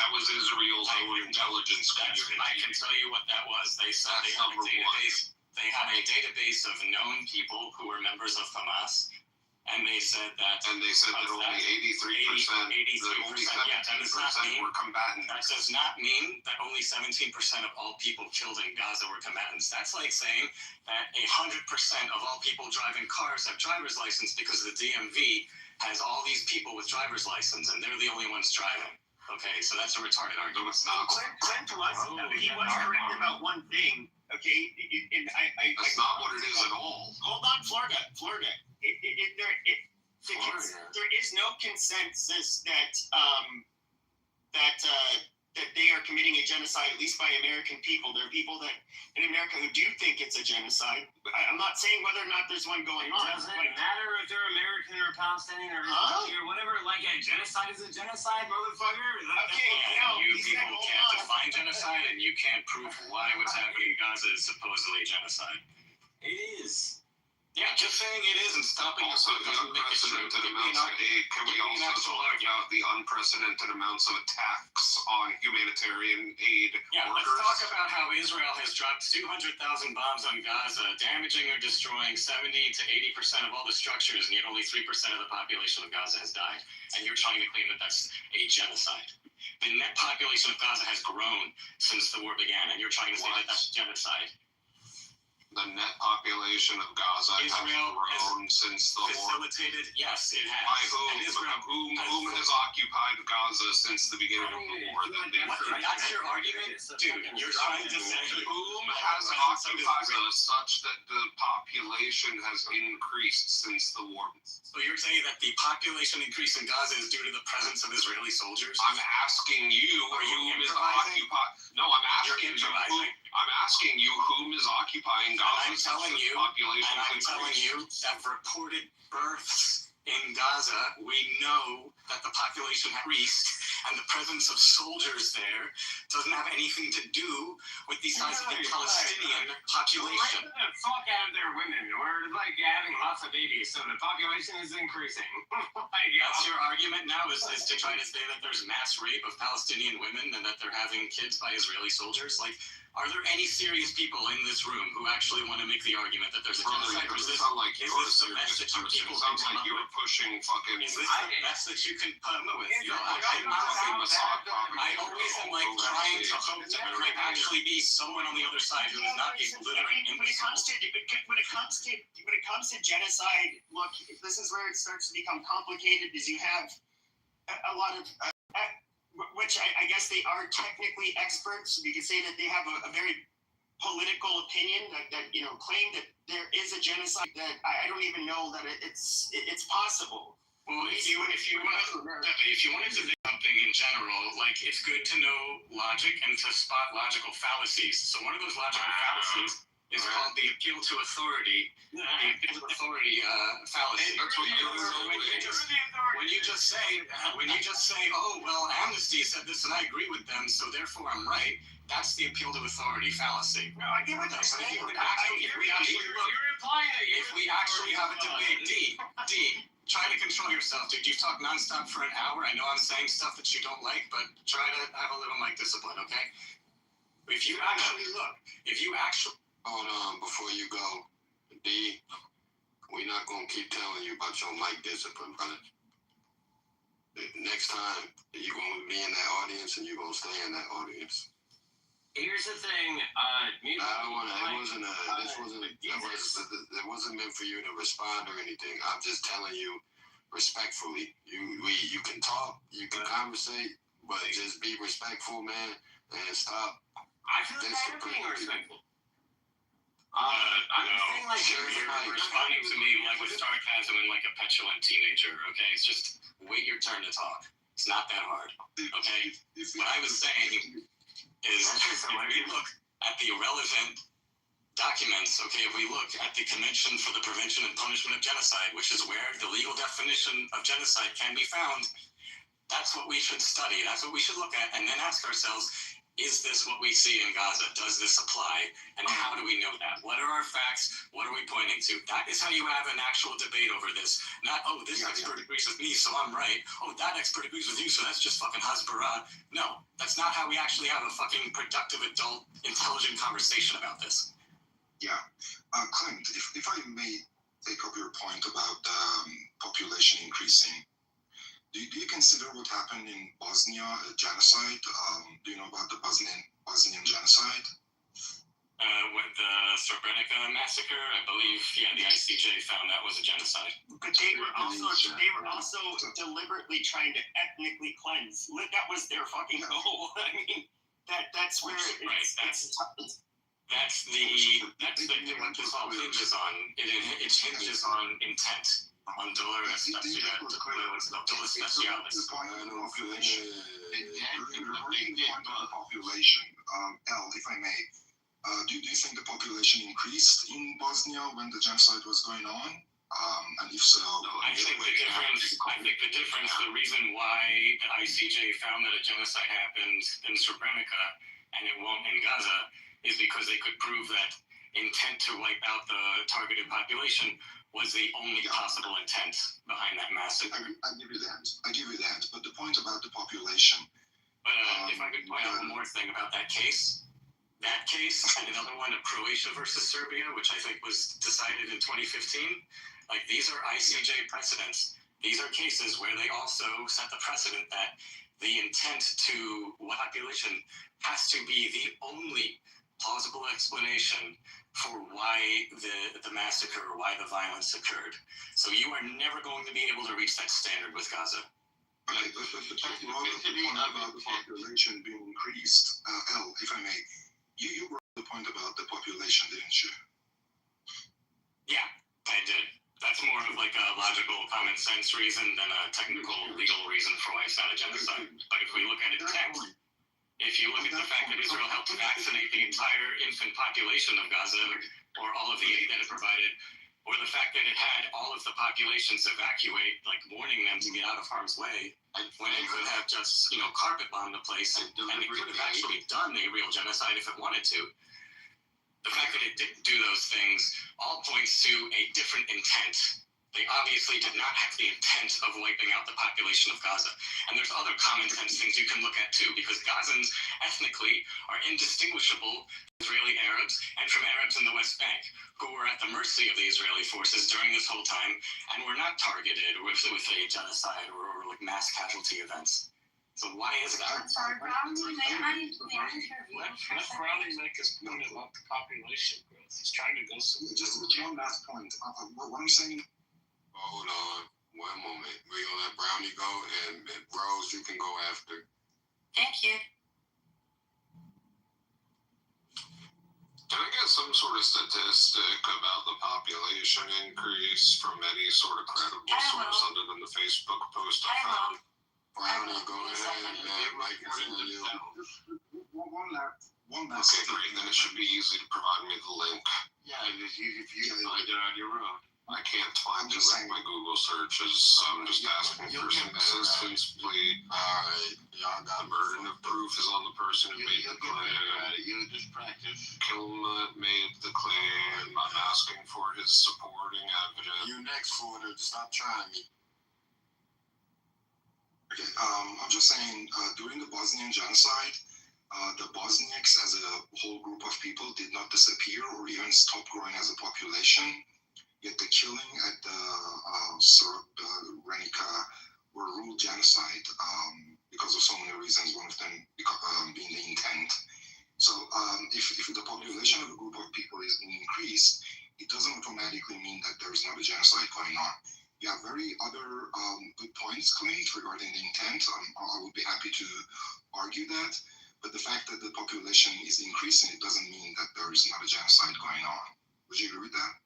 was Israel's own intelligence community. I can tell you what that was. They said they have a database. They have a database of known people who were members of Hamas, and they said that. And they said that only 83%, were combatants. That does not mean that only 17% of all people killed in Gaza were combatants. That's like saying that 100% of all people driving cars have driver's license because the DMV has all these people with driver's license, and they're the only ones driving. Okay, so that's a retarded argument. No, it's not. Clint was, he was correct about one thing. Okay, and that's not what it is at all. Hold on, Florida. There is no consensus that they are committing a genocide, at least by American people. There are people that in America who do think it's a genocide. I'm not saying whether or not there's one going on. Doesn't matter if they're American or Palestinian or Israeli or whatever. Like, a genocide is a genocide, motherfucker. You people can't define genocide, and you can't prove why what's happening in Gaza is supposedly genocide. It is. Yeah, just saying it is and stopping also the unprecedented amounts of aid. Can we also talk about the unprecedented amounts of attacks on humanitarian aid workers? Let's talk about how Israel has dropped 200,000 bombs on Gaza, damaging or destroying 70 to 80% of all the structures, and yet only 3% of the population of Gaza has died. And you're trying to claim that that's a genocide. The net population of Gaza has grown since the war began, and you're trying to say that that's genocide. The net population of Gaza has grown since the war. Facilitated, yes, it has. By whom? Whom has occupied Gaza since the beginning of the war? That's your argument? Dude, you're trying to say whom has occupied Gaza such that the population has increased since the war? So you're saying that the population increase in Gaza is due to the presence of Israeli soldiers? I'm asking you whom is occupying. No, I'm asking you whom is occupying Gaza I'm telling you that reported births in Gaza, we know that the population increased, and the presence of soldiers there doesn't have anything to do with the size of the Palestinian population. Raping the fuck out of their women. We're like having lots of babies, so the population is increasing. That's your argument now, is to try to say that there's mass rape of Palestinian women and that they're having kids by Israeli soldiers? Like, are there any serious people in this room who actually want to make the argument that there's a genocide? Is this the best that you people can come up with? Pushing fucking. Is this the best that you can come up with? You know, I always am like trying to hope that there might actually be someone on the other side who is not a belligerent imbecile. When it comes to genocide, look, this is where it starts to become complicated, because you have a lot of which I guess they are technically experts. You could say that they have a very political opinion that claim that there is a genocide, that I don't even know that it's possible. Well, if you wanted to do something in general, like, it's good to know logic and to spot logical fallacies. So one of those logical fallacies is called the appeal to authority. The appeal to authority fallacy. When you just say, oh well, Amnesty said this and I agree with them, so therefore I'm right. That's the appeal to authority fallacy. No, I get what you're saying. If we actually have a debate, D, try to control yourself, dude. You've talked nonstop for an hour. I know I'm saying stuff that you don't like, but try to have a little mic discipline, okay? If you actually Hold on, before you go, D, we're not gonna keep telling you about your mic discipline, brother. Next time, you're gonna be in that audience and you're gonna stay in that audience. Here's the thing, It wasn't meant for you to respond or anything. I'm just telling you respectfully. You can talk, you can conversate, but just be respectful, man, and stop. I feel like I'm being respectful. I'm saying, like, you're responding to me like with sarcasm and like a petulant teenager, okay? It's just wait your turn to talk. It's not that hard, okay? What I was saying is, if we look at the irrelevant documents, okay, if we look at the Convention for the Prevention and Punishment of Genocide, which is where the legal definition of genocide can be found, that's what we should study. That's what we should look at, and then ask ourselves, is this what we see in Gaza? Does this apply? And how do we know that? What are our facts? What are we pointing to? That is how you have an actual debate over this. Not, oh, this expert agrees with me, so I'm right. Oh, that expert agrees with you, so that's just fucking Hasbara. No, that's not how we actually have a fucking productive, adult, intelligent conversation about this. Yeah. Clint, if I may take up your point about population increasing, do you consider what happened in Bosnia a genocide? Do you know about the Bosnian genocide? With the Srebrenica massacre, I believe, the ICJ found that was a genocide. But they were also deliberately trying to ethnically cleanse. That was their fucking goal. I mean, that's where That's what this all hinges on. It hinges on intent. On dolores population. L, if I may, do you think the population increased in Bosnia when the genocide was going on? And if so, I think the difference, the reason why the ICJ found that a genocide happened in Srebrenica and it won't in Gaza is because they could prove that intent to wipe out the targeted population was the only possible intent behind that massacre. I give you that. But the point about the population. But if I could point out one more thing about that case and another one of Croatia versus Serbia, which I think was decided in 2015, like, these are ICJ precedents. These are cases where they also set the precedent that the intent to population has to be the only plausible explanation for why the massacre or why the violence occurred. So you are never going to be able to reach that standard with Gaza. Okay, but the point about the population being increased, L, if I may, you brought the point about the population, didn't you? Yeah, I did. That's more of like a logical, common sense reason than a technical, legal reason for why it's not a genocide. But if we look at it text, if you look at the fact that Israel helped vaccinate the entire infant population of Gaza or all of the aid that it provided, or the fact that it had all of the populations evacuate, like warning them to get out of harm's way, when it could have just, carpet bombed the place, and it could have actually done a real genocide if it wanted to. The fact that it didn't do those things all points to a different intent. They obviously did not have the intent of wiping out the population of Gaza. And there's other common sense things you can look at too, because Gazans ethnically are indistinguishable from Israeli Arabs and from Arabs in the West Bank, who were at the mercy of the Israeli forces during this whole time and were not targeted with a genocide or like mass casualty events. So why is that? I'm sorry, Brownie, may I interview? Let Brownie make his point about the population growth. He's trying to go somewhere. Just one last point. What I'm saying. Hold on, one moment. We're gonna let Brownie go, and Rose, you can go after. Thank you. Can I get some sort of statistic about the population increase from any sort of credible source other than the Facebook post I found? Brownie, go ahead, man. Mike is on you. One last. Okay, great. Then it should be easy to provide me the link. Yeah, if you can find it on your own. I can't find it with my Google searches, so I'm just asking for some assistance, please. Alright, y'all got the burden of proof is on the person who made the claim. You'll just practice. Kilma made the claim. I'm asking for his supporting evidence. You next, Porter. Stop trying me. Okay, I'm just saying, during the Bosnian genocide, the Bosniaks as a whole group of people did not disappear or even stop growing as a population. Yet the killing at the Srebrenica were ruled genocide because of so many reasons, one of them being the intent. So if the population of a group of people is increased, it doesn't automatically mean that there is not a genocide going on. You have very other good points, Clint, regarding the intent. I would be happy to argue that. But the fact that the population is increasing, it doesn't mean that there is not a genocide going on. Would you agree with that?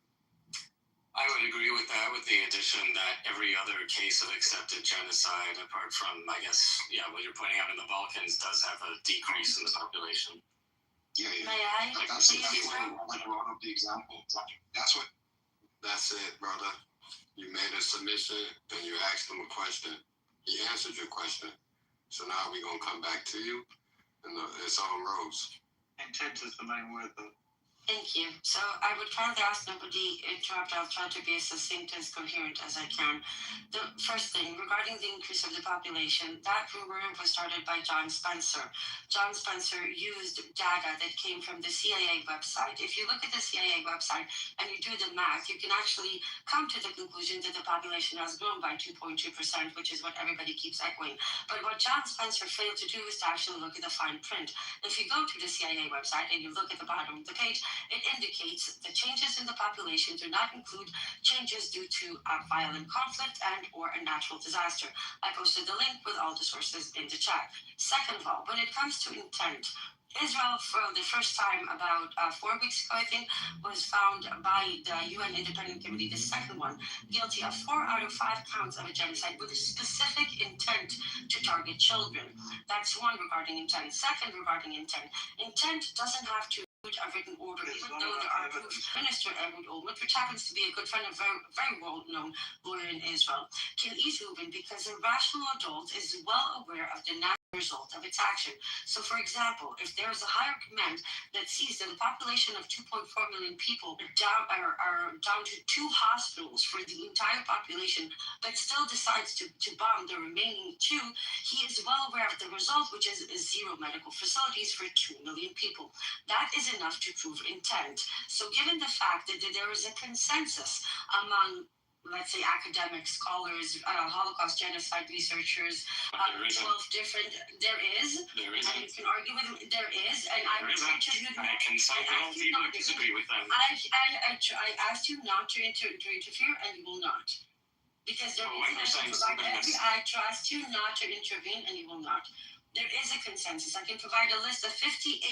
I would agree with that, with the addition that every other case of accepted genocide, apart from, I guess, what you're pointing out in the Balkans, does have a decrease in the population. Yeah. May I? That's like brought up the example. That's it, brother. You made a submission and you asked him a question. He answered your question. So now we're going to come back to you, and it's on Rose. Intent is the main word, though. Thank you. So I would rather ask nobody interrupt. I'll try to be as succinct and coherent as I can. The first thing, regarding the increase of the population, that rumor was started by John Spencer. John Spencer used data that came from the CIA website. If you look at the CIA website and you do the math, you can actually come to the conclusion that the population has grown by 2.2%, which is what everybody keeps echoing. But what John Spencer failed to do is to actually look at the fine print. If you go to the CIA website and you look at the bottom of the page, it indicates the changes in the population do not include changes due to violent conflict and or a natural disaster. I posted the link with all the sources in the chat. Second of all, when it comes to intent, Israel, for the first time about 4 weeks ago, I think, was found by the UN Independent Committee, the second one, guilty of 4 out of 5 counts of a genocide with a specific intent to target children. That's one regarding intent. Second, regarding intent. Intent doesn't have to a written order, even though there are proofs. Minister Ehud Olmert, which happens to be a good friend of very, very well-known lawyer in Israel, can easily win because a rational adult is well aware of the natural result of its action. So, for example, if there is a higher command that sees that a population of 2.4 million people are down to 2 hospitals for the entire population, but still decides to bomb the remaining 2, he is well aware of the result, which is 0 medical facilities for 2 million people. That is enough to prove intent. So given the fact that there is a consensus among, let's say, academic scholars, Holocaust genocide researchers, 12 different, there is, and you can argue with them, there is, and I interviewed I can not disagree with them. I asked you not to interfere, and you will not. Because there is I trust you not to intervene, and you will not. There is a consensus. I can provide a list of 58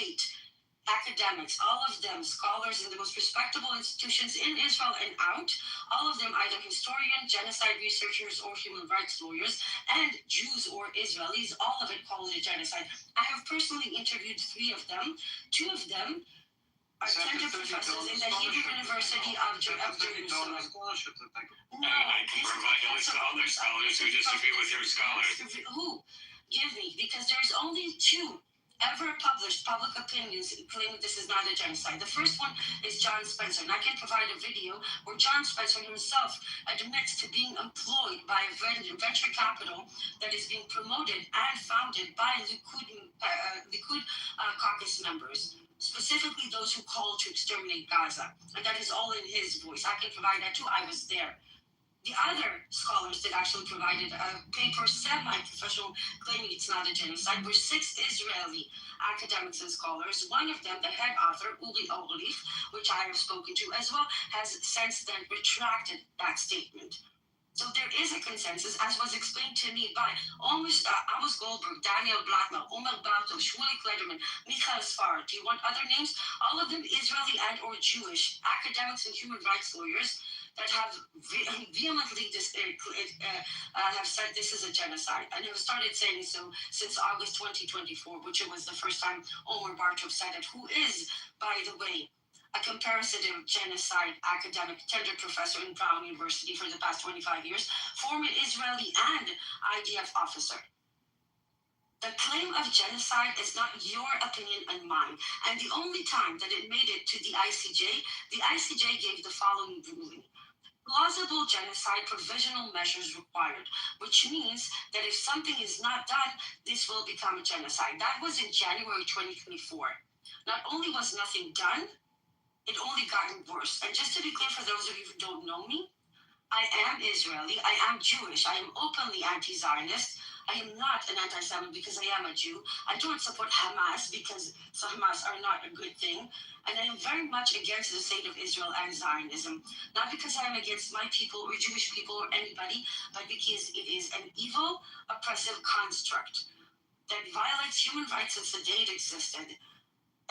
academics, all of them scholars in the most respectable institutions in Israel and out, all of them either historian, genocide researchers, or human rights lawyers, and Jews or Israelis, all of it call it a genocide. I have personally interviewed 3 of them. 2 of them are tender professors in the Hebrew University of Jerusalem. And I can provide a list of other scholars who disagree with your scholars. Who? Give me, because there's only two ever published public opinions claiming this is not a genocide. The first one is John Spencer, and I can provide a video where John Spencer himself admits to being employed by a venture capital that is being promoted and founded by Likud caucus members, specifically those who call to exterminate Gaza. And that is all in his voice. I can provide that too. I was there. The other scholars that actually provided a paper, semi-professional, claiming it's not a genocide, were 6 Israeli academics and scholars. One of them, the head author, Uri Orlich, which I have spoken to as well, has since then retracted that statement. So there is a consensus, as was explained to me by Amos Goldberg, Daniel Blackmel, Omer Bartov, Shmuley Klederman, Michael Sfar. Do you want other names? All of them Israeli and or Jewish academics and human rights lawyers that have vehemently have said this is a genocide, and have started saying so since August 2024, which it was the first time Omer Bartov said it, who is, by the way, a comparative genocide academic, tenured professor in Brown University for the past 25 years, former Israeli and IDF officer. The claim of genocide is not your opinion and mine, and the only time that it made it to the ICJ gave the following ruling. Plausible genocide provisional measures required, which means that if something is not done, this will become a genocide. That was in January 2024. Not only was nothing done, it only gotten worse. And just to be clear for those of you who don't know me, I am Israeli, I am Jewish, I am openly anti-Zionist. I am not an anti-Semite because I am a Jew. I don't support Hamas because Hamas are not a good thing. And I am very much against the state of Israel and Zionism. Not because I am against my people or Jewish people or anybody, but because it is an evil, oppressive construct that violates human rights since the day it existed.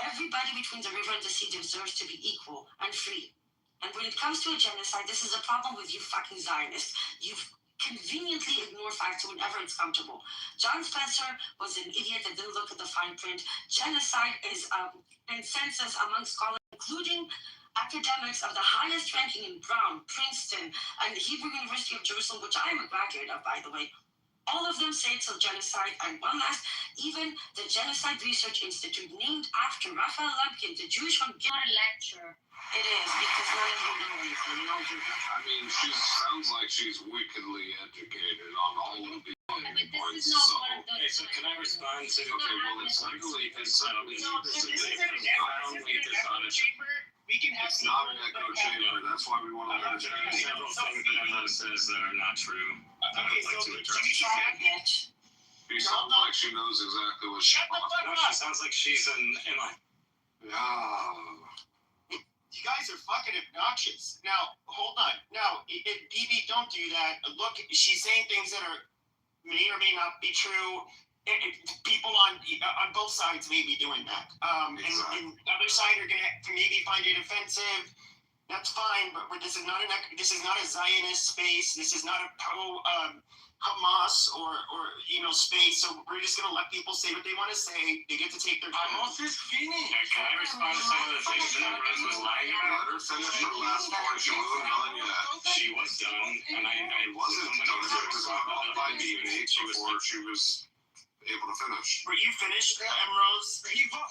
Everybody between the river and the sea deserves to be equal and free. And when it comes to a genocide, this is a problem with you fucking Zionists. You've conveniently ignore facts whenever it's comfortable. John Spencer was an idiot that didn't look at the fine print. Genocide is a consensus among scholars, including academics of the highest ranking in Brown, Princeton, and the Hebrew University of Jerusalem, which I am a graduate of, by the way. All of them say it's a genocide, and one last, even the Genocide Research Institute, named after Raphael Lemkin, the Jewish one, gave a lecture. It is, because none of you know anything. You don't do that. I mean, she sounds like she's wickedly educated on all of the points. So can I respond to? Okay, well, it's legally We can have it's not an echo chamber. That's why we want to learn. Several things that Emma says that are not true. I would like to address. She sounds like she knows exactly what she's talking about. She sounds like she's an Emma. You guys are fucking obnoxious. Now, hold on. Now, BB, don't do that. Look, she's saying things that may or may not be true. People on both sides may be doing that. And the other side are gonna maybe find it offensive. That's fine, but this is not a Zionist space. This is not a pro Hamas or space. So we're just gonna let people say what they want to say. They get to take their time. Hamas is finished. Can I respond to some of the things that Rose was lying about? Let her finish her last point. She wasn't done yet. She was done, and I wasn't done. It was all by BB before she was able to finish. Were you finished, Rose?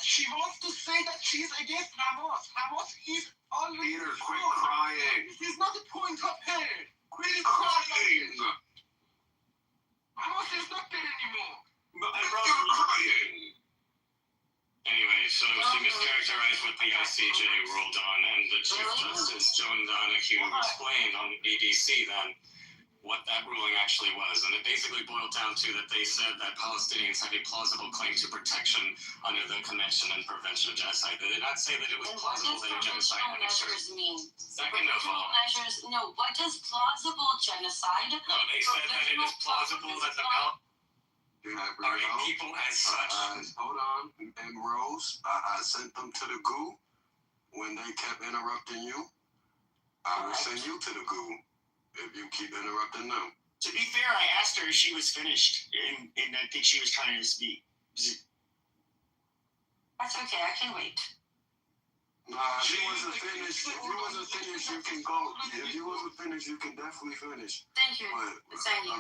She wants to say that she's against Hamas. Hamas is already. Peter, quit crying. This is not the point of her. Quit crying. Hamas is not there anymore. You're crying. Anyway, so she mischaracterized what the ICJ ruled on, and the Chief Justice Joan Donahue explained on the BBC then what that ruling actually was. And it basically boiled down to that they said that Palestinians have a plausible claim to protection under the Convention on Prevention of Genocide. They did not say that it was plausible that a genocide had occurred. Measures mean? Second of all, measures, no, what does plausible genocide? No, they said that it is plausible that the people as such. Hold on, and Rose, I sent them to the goo when they kept interrupting you. I will send you to the goo if you keep interrupting them. To be fair, I asked her if she was finished, and I think she was trying to speak. That's okay, I can wait. Nah, if he wasn't finished, you can go. If you wasn't finished, you can definitely finish. Thank you. Thank you.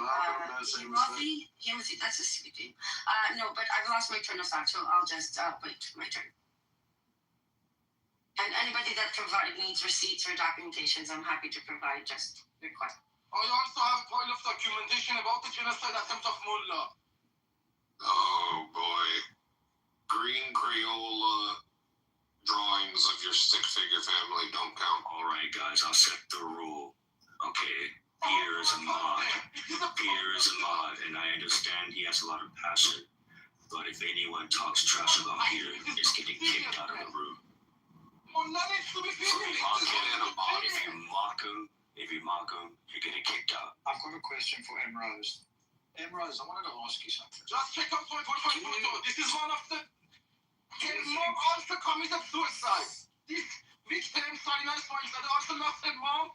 Timothy, that's a sweet name. No, but I've lost my train of thought, so I'll just wait my turn. And anybody that needs receipts or documentations, I'm happy to provide. Just request. I also have a pile of documentation about the genocide attempt of Mullah. Oh boy. Green Crayola drawings of your stick figure family don't count. Alright guys, I'll set the rule. Okay, Pierre is a mod. Pierre is a mod, and I understand he has a lot of passion. But if anyone talks trash about Pierre, it's getting kicked out of the room. If you mock him, you're getting kicked out. I've got a question for Emrose. Emrose, I wanted to ask you something. Just check out my photo. This is one of the... His mom also committed suicide. This victim, Sarina's point, that also lost her mom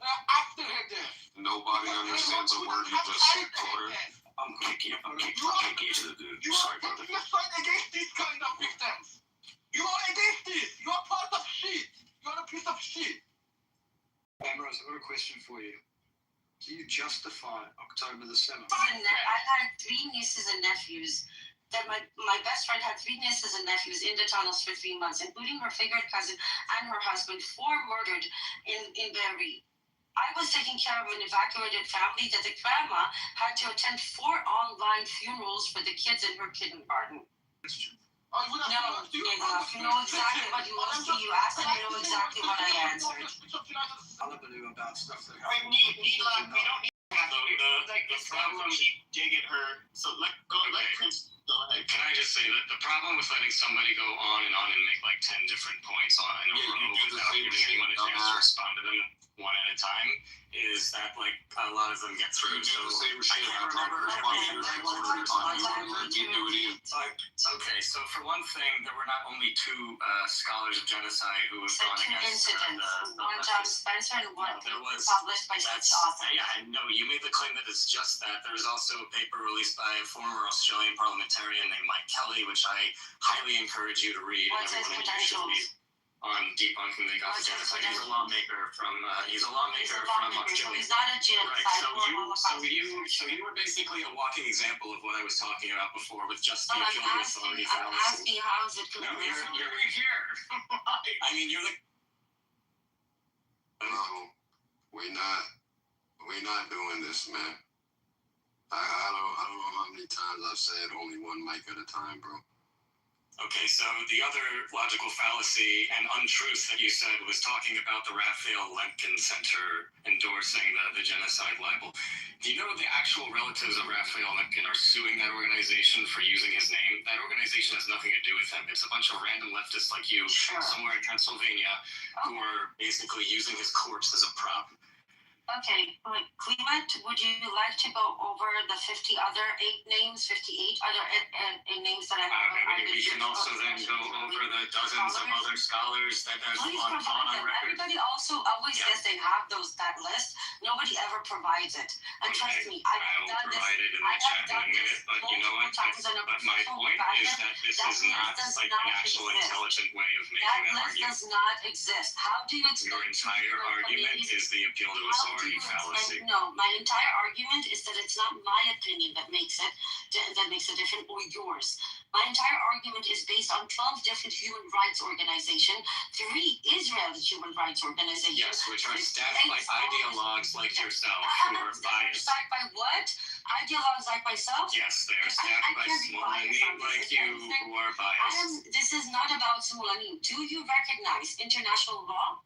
after her death. Nobody understands a word you just said, Porter. I'm kicking you to the dude. Sorry about that. You fight against these kind of victims. You are against this. You are part of shit. You are a piece of shit. Emrose, I've got a question for you. Do you justify October the 7th? I had 3 nieces and nephews. That my best friend had 3 nieces and nephews in the tunnels for 3 months, including her favorite cousin and her husband, 4 murdered in Berry. I was taking care of an evacuated family that the grandma had to attend 4 online funerals for the kids in her kindergarten. No, you know exactly what you asked, and you know exactly what I answered. Hullabaloo about stuff that We don't need to have the problem keep digging her. So let Prince go ahead. Can I just say that the problem with letting somebody go on and make like 10 different points on in a row without giving anyone a chance to respond to them one at a time is that like a lot of them get through. So I can't remember Okay, so for one thing, there were not only 2 scholars of genocide who have gone against one John Spencer and one published by six authors. Yeah, I know you made the claim that it's just that. There's also a paper released by a former Australian parliamentarian named Mike Kelly, which I highly encourage you to read. What's his credentials? On debunking the Gaza genocide. He's a lawmaker from Australia. He's not a genocide. Right. So you were basically a walking example of what I was talking about before with just the appeal to authority fallacy. I'm asking how is it No, you're right here. I mean, you're the. No, we're not doing this, man. I don't know how many times I've said only one mic at a time, bro. Okay, so the other logical fallacy and untruth that you said was talking about the Raphael Lemkin Center endorsing the genocide libel. Do you know the actual relatives of Raphael Lemkin are suing that organization for using his name? That organization has nothing to do with him. It's a bunch of random leftists like you somewhere in Pennsylvania who are basically using his corpse as a prop. Okay, Clement, would you like to go over the 58 other names that I have? Maybe we can also then go over the dozens of other scholars that have on record. Everybody also always says they have that list. Nobody ever provides it. And trust me, I've done this. Provide it in the chat in a minute, but you know what? But my point is that this is not like an actual intelligent way of making that argument. That list does not exist. How do you explain? Your entire argument is the appeal to authority. No, my entire argument is that it's not my opinion that makes it different or yours. My entire argument is based on 12 different human rights organizations, 3 Israeli human rights organizations. Yes, which are staffed by ideologues like yourself who are biased. Staffed by what? Ideologues like myself? Yes, they are staffed by Smolanim like you who are biased. This is not about Smolanim. Do you recognize international law?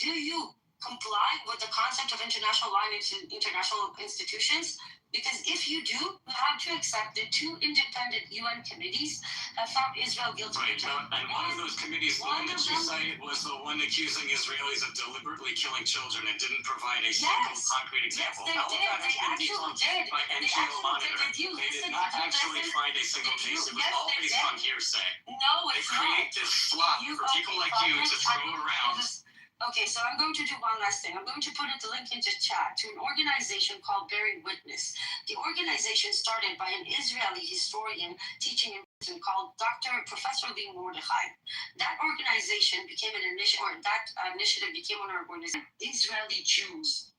Do you comply with the concept of international law and international institutions? Because if you do, you have to accept that 2 independent UN committees have found Israel guilty. Right, and one of those committees, the one that you cited, was the one accusing Israelis of deliberately killing children and didn't provide a single concrete example. Yes, they did. They actually did. By NGO Monitor. They did not actually find a single case. It was all based on hearsay. No, it's not. They create this slop for people like you to throw around. Okay, so I'm going to do one last thing. I'm going to put the link into chat to an organization called Bearing Witness. The organization started by an Israeli historian teaching in called Professor Lee Mordechai. That organization became an initiative, or that initiative became an organization. Israeli Jews.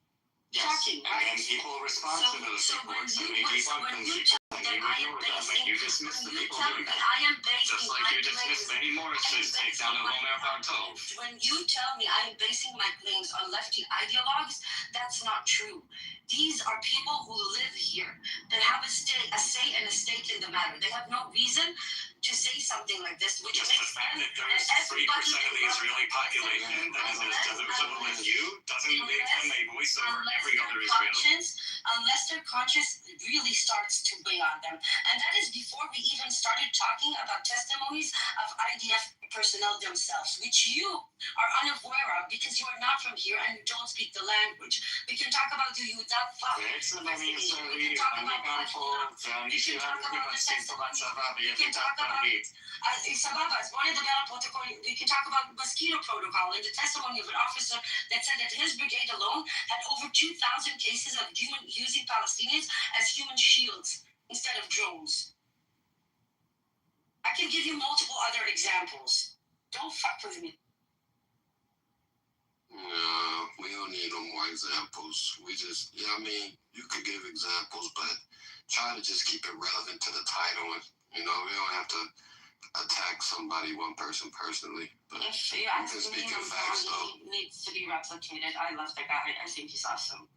Yes. Shocking, And right? then people respond to those reports and they debunk them. That I am basing, You dismiss the people doing that. I am basing Just like my you dismissed claims. Benny Morris's take down of Omer Bartov. When you tell me I am basing my claims on lefty ideologues, that's not true. These are people who live here, that have a say and a stake in the matter. They have no reason to say something like this, which just makes the fact that there's 3% of the Israeli population that is as divisible as you doesn't make them a voice over every other Israeli. Unless their conscience really starts to weigh on them. And that is before we even started talking about testimonies of IDF personnel themselves, which you are unaware of because you are not from here and you don't speak the language. We can talk about the Yudah. סבבה, אז בוא נדבר על פרוטוקול. We can talk about mosquito protocol and the testimony of an officer that said that his brigade alone had over 2,000 cases of using Palestinians as human shields instead of drones. I can give you multiple other examples. Don't fuck with me. Yeah, we don't need no more examples. We just, I mean, you could give examples, but try to just keep it relevant to the title. And, we don't have to attack somebody, one person personally. But if you can speak your facts, though. Needs to be replicated. I love that guy. I think he's awesome.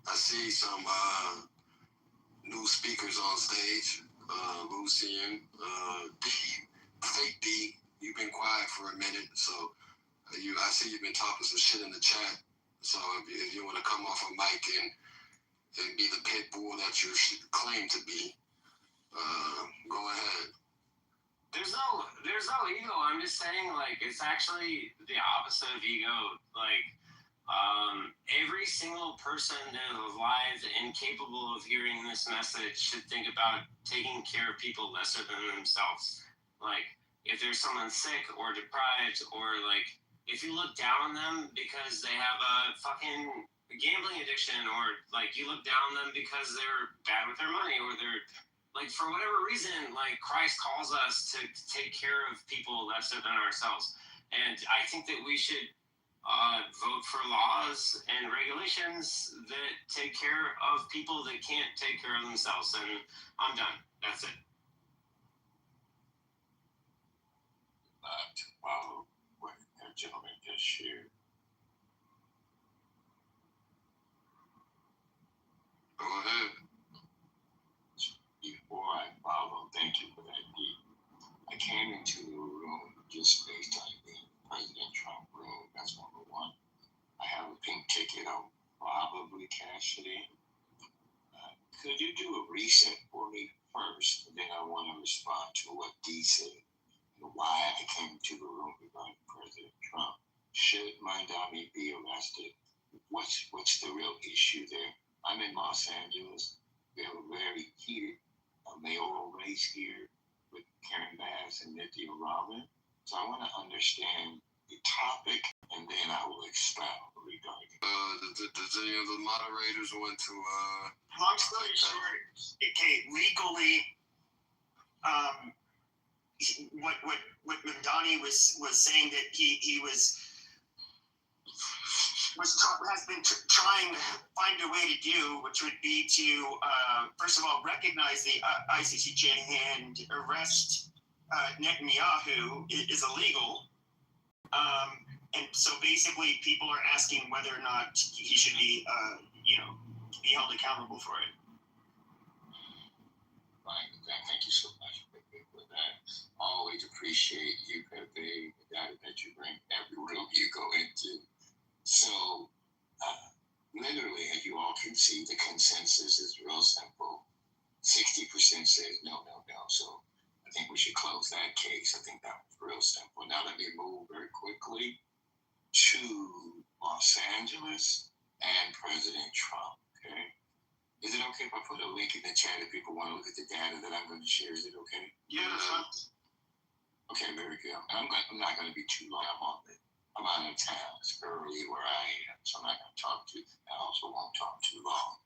I see some new speakers on stage. Lucy and D, fake D. You've been quiet for a minute, so I see you've been talking some shit in the chat. So if you want to come off a mic and be the pit bull that you claim to be, go ahead. There's no ego. I'm just saying, it's actually the opposite of ego. Every single person that is alive and capable of hearing this message should think about taking care of people lesser than themselves. If there's someone sick or deprived, or if you look down on them because they have a fucking gambling addiction, or you look down on them because they're bad with their money, or they're for whatever reason, Christ calls us to take care of people lesser than ourselves. And I think that we should vote for laws and regulations that take care of people that can't take care of themselves. And I'm done. That's it. To follow what that gentleman just shared. Go ahead. Before I follow, thank you for that, D. I came into the room just based on being President Trump room. That's number one. I have a pink ticket. I'll probably cash it in. Could you do a reset for me first? And then I want to respond to what D said and why I came to the room regarding President Trump. Should Mandami be arrested? What's the real issue there? I'm in Los Angeles. We have a very heated mayoral race here with Karen Bass and Nithya Raman. So I want to understand the topic, and then I will expound regarding it. Does any of the moderators want to? Long story short, okay, legally, what Mamdani was saying that he has been trying to find a way to do, which would be to first of all recognize the ICCJ and arrest Netanyahu is illegal. And so basically, people are asking whether or not he should be, be held accountable for it. Right. Thank you so much for that. Always appreciate you, Pepe, the data that you bring every room you go into. So, literally, as you all can see, the consensus is real simple. 60% says no. So, I think we should close that case. I think that was real simple. Now, let me move very quickly to Los Angeles and President Trump, okay? Is it okay if I put a link in the chat if people want to look at the data that I'm going to share? Is it okay? Yeah, that's fine. Okay, very good. I'm not going to be too long. I'm out of town. It's early where I am, so I'm not going to talk too. I also won't talk too long.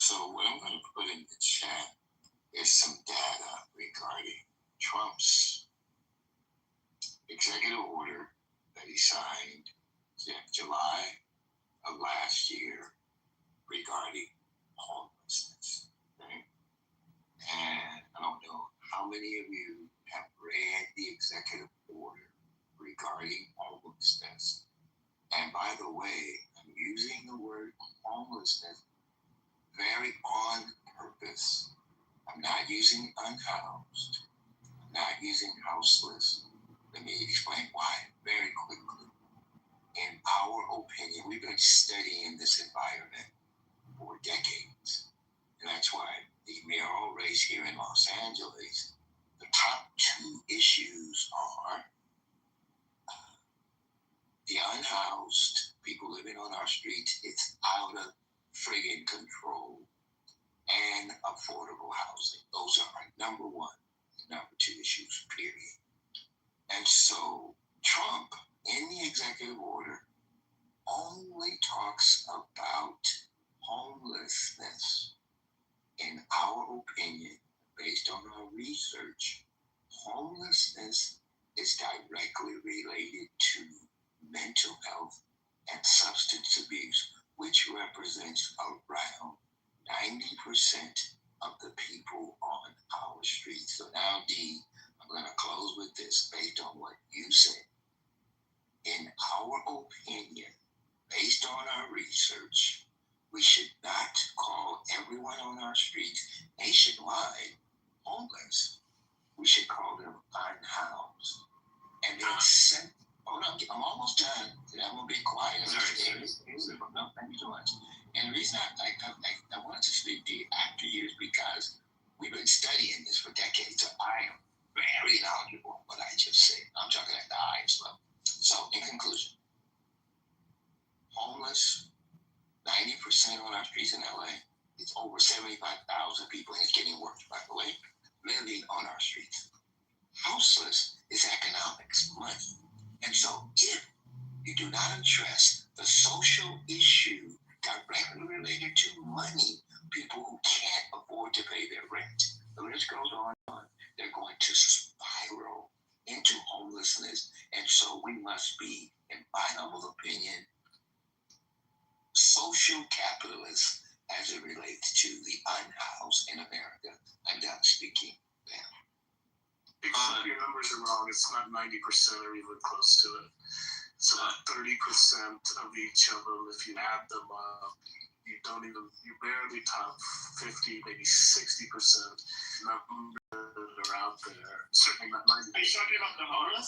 So what I'm going to put in the chat is some data regarding Trump's executive order that he signed in July of last year regarding homelessness. Okay? And I don't know how many of you have read the executive order regarding homelessness. And by the way, I'm using the word homelessness very on purpose. I'm not using unhoused. I'm not using houseless. Let me explain why very quickly. In our opinion, we've been studying this environment for decades. And that's why the mayoral race here in Los Angeles, the top two issues are the unhoused, people living on our streets, it's out of friggin' control, and affordable housing. Those are our number one, number two issues, period. And so Trump, in the executive order, only talks about homelessness. In our opinion, based on our research, homelessness is directly related to mental health and substance abuse, which represents around 90% of the people on our streets. So now, D, I'm going to close with this based on what you said. In our opinion, based on our research, we should not call everyone on our streets nationwide homeless. We should call them unhoused. And then send, hold on, I'm almost done. I'm going to be quiet. No, thank you so much. And the reason I wanted to speak to you after you is because we've been studying this for decades. So I am very knowledgeable what I just said. I'm talking at the highest level. So in conclusion, homeless, 90% on our streets in LA. It's over 75,000 people, and it's getting worse, by the way, living on our streets. Houseless is economics, money. And so if you do not address the social issue directly related to money, people who can't afford to pay their rent, the list goes on, they're going to spiral into homelessness. And so we must be, in my humble opinion, social capitalists as it relates to the unhoused in America. I'm done speaking. Except your numbers are wrong. It's not 90% or even close to it. It's about 30% of each of them. If you add them up, you barely top 50, maybe 60% numbers that are out there. Certainly not 90%. Are you talking about the homeless?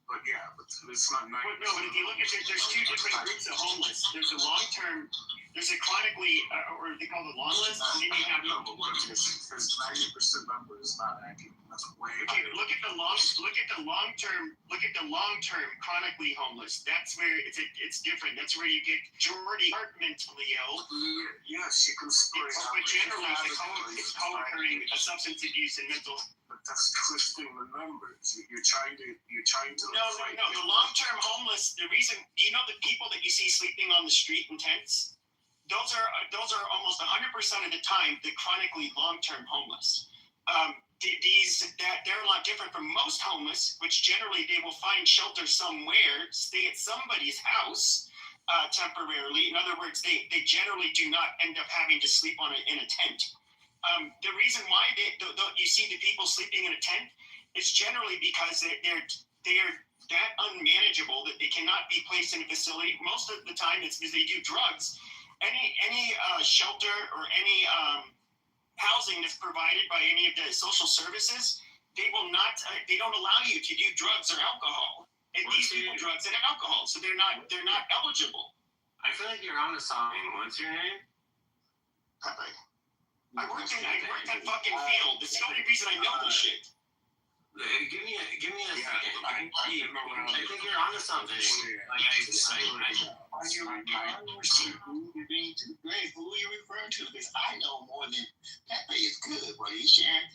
But yeah, but it's not 90%. No, but if you look at it, there's two different groups of homeless. There's a long-term, there's a chronically, or they call it long list, and then you have but what is this 90% number is not accurate. That's way okay, look at the long-term chronically homeless. That's where it's different. That's where you get majority are mentally ill. Yes, you can score. But generally, it's co-occurring substance abuse and mental. But that's twisting the numbers. You're trying to. No. The long-term homeless. The reason, the people that you see sleeping on the street in tents, those are almost 100% of the time the chronically long-term homeless. They're a lot different from most homeless, which generally they will find shelter somewhere, stay at somebody's house temporarily. In other words, they generally do not end up having to sleep in a tent. The reason why you see the people sleeping in a tent is generally because they are that unmanageable that they cannot be placed in a facility. Most of the time, it's because they do drugs. Any shelter or any housing that's provided by any of the social services, they don't allow you to do drugs or alcohol. And these people drugs and alcohol, so they're not eligible. I feel like you're on to something. What's your name? Pepe. I worked that fucking field. That's the only reason I know this shit. Give me a second. I think you're onto something. Like Are you referring to who you're being too great? Who are you referring to? Because I know more than Pepe is good. What he's sharing,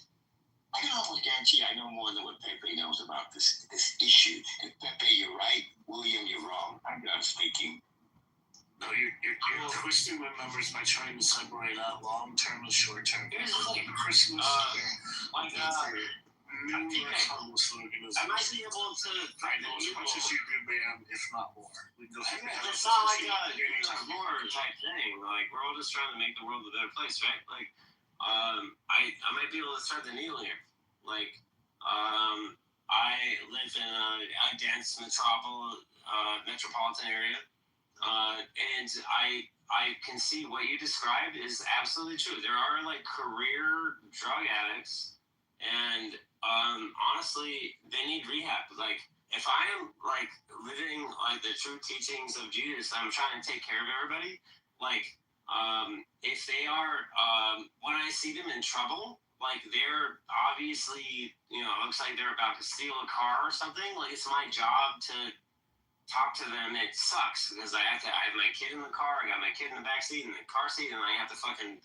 I can almost guarantee I know more than what Pepe knows about this issue. And Pepe, you're right. William, you're wrong. I'm done speaking. No, you're twisting the numbers by trying to separate out long term and short term. Here's the thing. Christmas, numerous I homeless organizations. might be able to I know as much as you do, ma'am, if not more. We go ahead and have It's a not like anytime. a war type thing. Like, we're all just trying to make the world a better place, right? Like, I might be able to start the needle here. Like, I live in a dense metropolitan area, and I can see what you described is absolutely true. There are like career drug addicts, and honestly, they need rehab. Like, if I am like living like the true teachings of Jesus, I'm trying to take care of everybody. Like, if they are, when I see them in trouble, like they're obviously, looks like they're about to steal a car or something. Like, it's my job to talk to them. It sucks because I have my kid in the car, I got my kid in the backseat and the car seat, and I have to fucking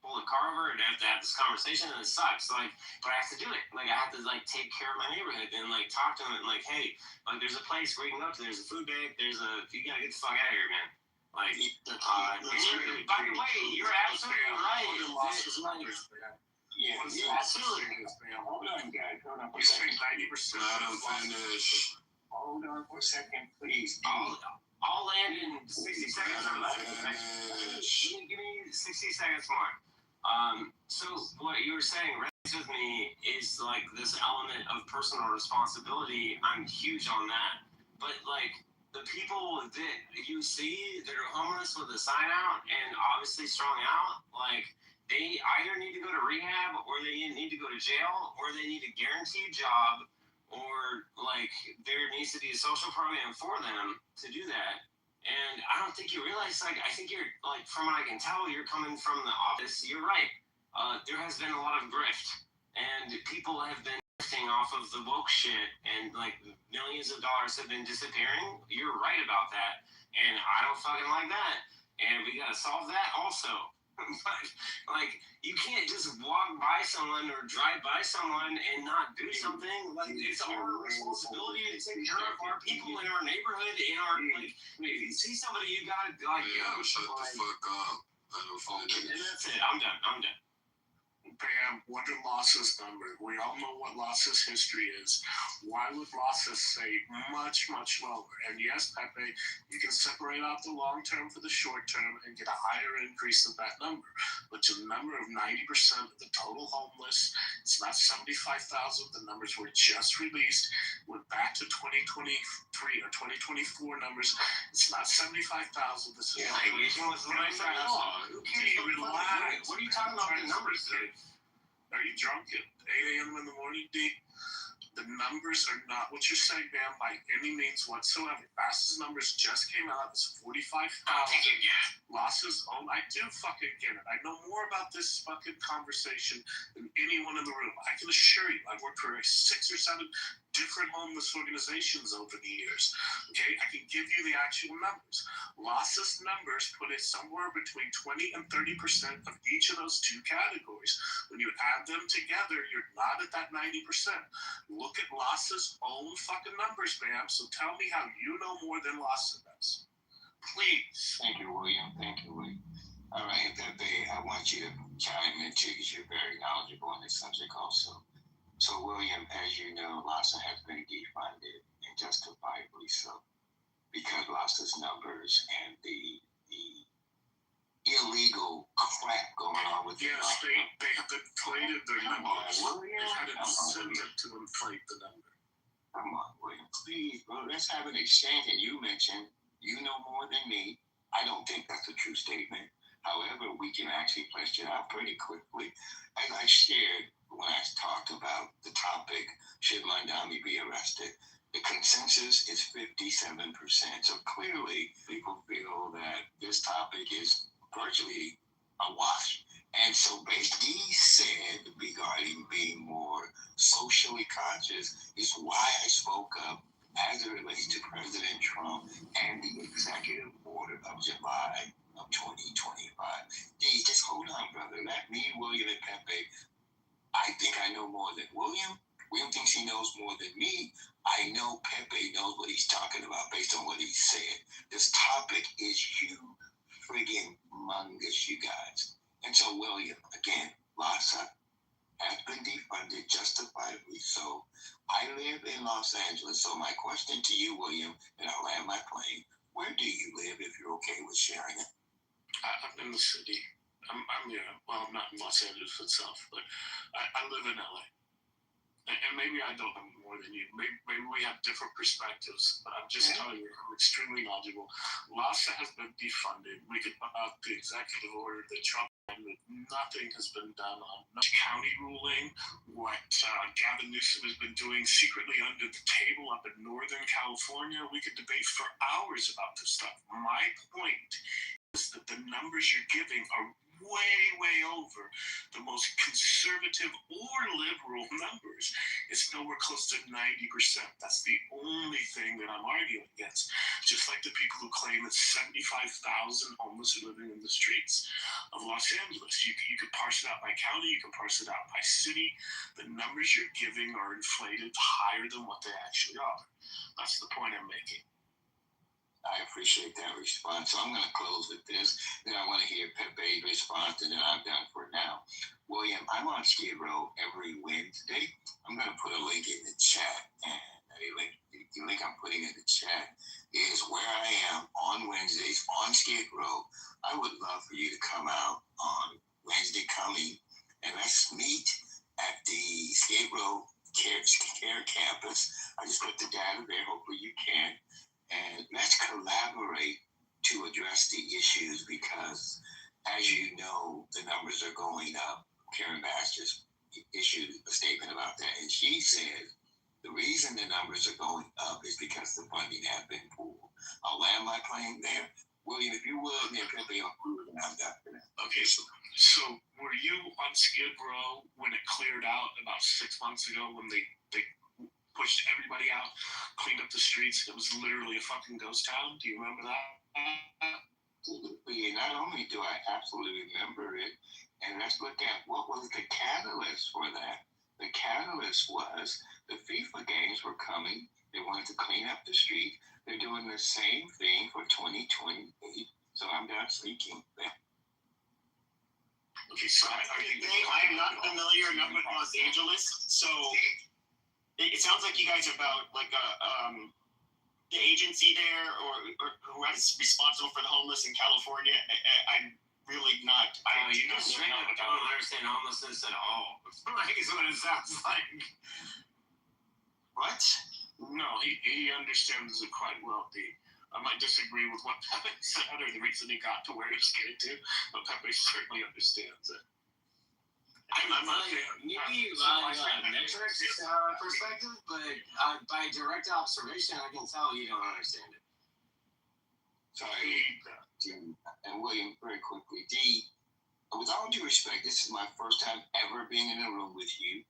pull the car over and I have to have this conversation, and it sucks. Like, but I have to do it. Like, I have to like take care of my neighborhood and like talk to them and like, hey, like there's a place where you can go to. There's a food bank. You gotta get the fuck out of here, man. Like, by the way, you're absolutely right. Yeah, absolutely. Hold on, guys. Hold on. You say 90%. Let him finish. Hold on for a second, please. I'll land in 60 seconds. Give me 60 seconds more. So what you were saying resonates with me is like this element of personal responsibility. I'm huge on that. But like the people that you see that are homeless with a sign out and obviously strung out, like they either need to go to rehab or they need to go to jail or they need a guaranteed job, or like there needs to be a social program for them to do that. And I don't think you realize, like, I think you're like, from what I can tell, you're coming from the office. You're right. There has been a lot of grift, and people have been grifting off of the woke shit, and like millions of dollars have been disappearing. You're right about that, and I don't fucking like that. And we gotta solve that also. But like, you can't just walk by someone or drive by someone and not do something. Like, it's our responsibility to take care of our people in our neighborhood. Like, if you see somebody, you gotta like, Shut the fuck up. And that's it. I'm done. Bam, what are losses numbers? We all know what losses history is. Why would losses say much, much lower? And yes, Pepe, you can separate out the long term for the short term and get a higher increase of that number. But to the number of 90% of the total homeless, it's not 75,000. The numbers were just released. Went back to 2023 or 2024 numbers. It's not 75,000. This is Relax. What are you talking about the numbers, dude? Are you drunk at 8 a.m. in the morning, D? The numbers are not what you're saying, man, by any means whatsoever. Fastest numbers just came out. It's 45,000 losses. Oh, I do fucking get it. I know more about this fucking conversation than anyone in the room. I can assure you, I've worked for 6 or 7 different homeless organizations over the years. Okay, I can give you the actual numbers. Losses numbers put it somewhere between 20 and 30% of each of those two categories. When you add them together, you're not at that 90%. Look at losses' own fucking numbers, ma'am. So tell me how you know more than losses does. Please. Thank you, William. All right, Pepe, I want you to chime in too, because you're very knowledgeable on this subject also. So, William, as you know, Lhasa has been defunded, and justifiably so, because Lasa's numbers and the illegal crap going on with yes, they have inflated their numbers. They've had an incentive to inflate the number. Come on, William, please, bro, let's have an exchange. And you mentioned you know more than me. I don't think that's a true statement. However, we can actually flesh it out pretty quickly. As I shared when I talked about the topic, should Mandami be arrested? The consensus is 57%. So clearly, people feel that this topic is virtually a wash. And so basically, he said regarding being more socially conscious is why I spoke up as it relates to President Trump and the executive order of July of 2025. Just hold on, brother. Let me, William, and Pepe. I think I know more than William. William thinks he knows more than me. I know Pepe knows what he's talking about based on what he said. This topic is huge, friggin' humongous, you guys. And so, William, again, LASA has been defunded justifiably so. I live in Los Angeles, so my question to you, William, and I'll land my plane, where do you live if you're okay with sharing it? I'm in the city. I'm well, I'm not in Los Angeles itself, but I live in LA. And maybe I don't know more than you. Maybe we have different perspectives, but I'm just telling you, I'm extremely knowledgeable. LASA has been defunded. We could about the executive order that Trump had, nothing has been done on county ruling, what Gavin Newsom has been doing secretly under the table up in Northern California. We could debate for hours about this stuff. My point is that the numbers you're giving are way over the most conservative or liberal numbers. It's nowhere close to 90%. That's the only thing that I'm arguing against. Just like the people who claim that 75,000 homeless are living in the streets of Los Angeles. You can parse it out by county, you can parse it out by city. The numbers you're giving are inflated higher than what they actually are. That's the point I'm making. I appreciate that response. So I'm going to close with this. Then I want to hear Pepe's response, and then I'm done for now. William, I'm on Skid Row every Wednesday. I'm going to put a link in the chat, and the link I'm putting in the chat is where I am on Wednesdays on Skid Row. I would love for you to come out on Wednesday coming, and let's meet at the Skid Row Care Campus. I just put the data there. Hopefully you can. And let's collaborate to address the issues because, as you know, the numbers are going up. Karen Bass just issued a statement about that. And she said the reason the numbers are going up is because the funding has been pulled. I'll land my plane there. William, if you would, then Pepe on and I'm done for that. Okay, so were you on Skid Row when it cleared out about 6 months ago when they pushed everybody out, cleaned up the streets? It was literally a fucking ghost town. Do you remember that? Absolutely. Not only do I absolutely remember it, and let's look at what was the catalyst for that. The catalyst was the FIFA games were coming. They wanted to clean up the street. They're doing the same thing for 2028. So I'm not speaking that. Okay, so I'm not familiar enough with Los Angeles, so it sounds like you guys are about like the agency there or who is responsible for the homeless in California. I'm really not. You just straight up don't understand homelessness at all. Like is what it sounds like. What? No, he understands it quite well. I might disagree with what Pepe said or the reason he got to where he was getting to, but Pepe certainly understands it. I'm not maybe by metrics perspective, but by direct observation, I can tell you don't understand it. Sorry, and William, very quickly, D, with all due respect, this is my first time ever being in a room with you.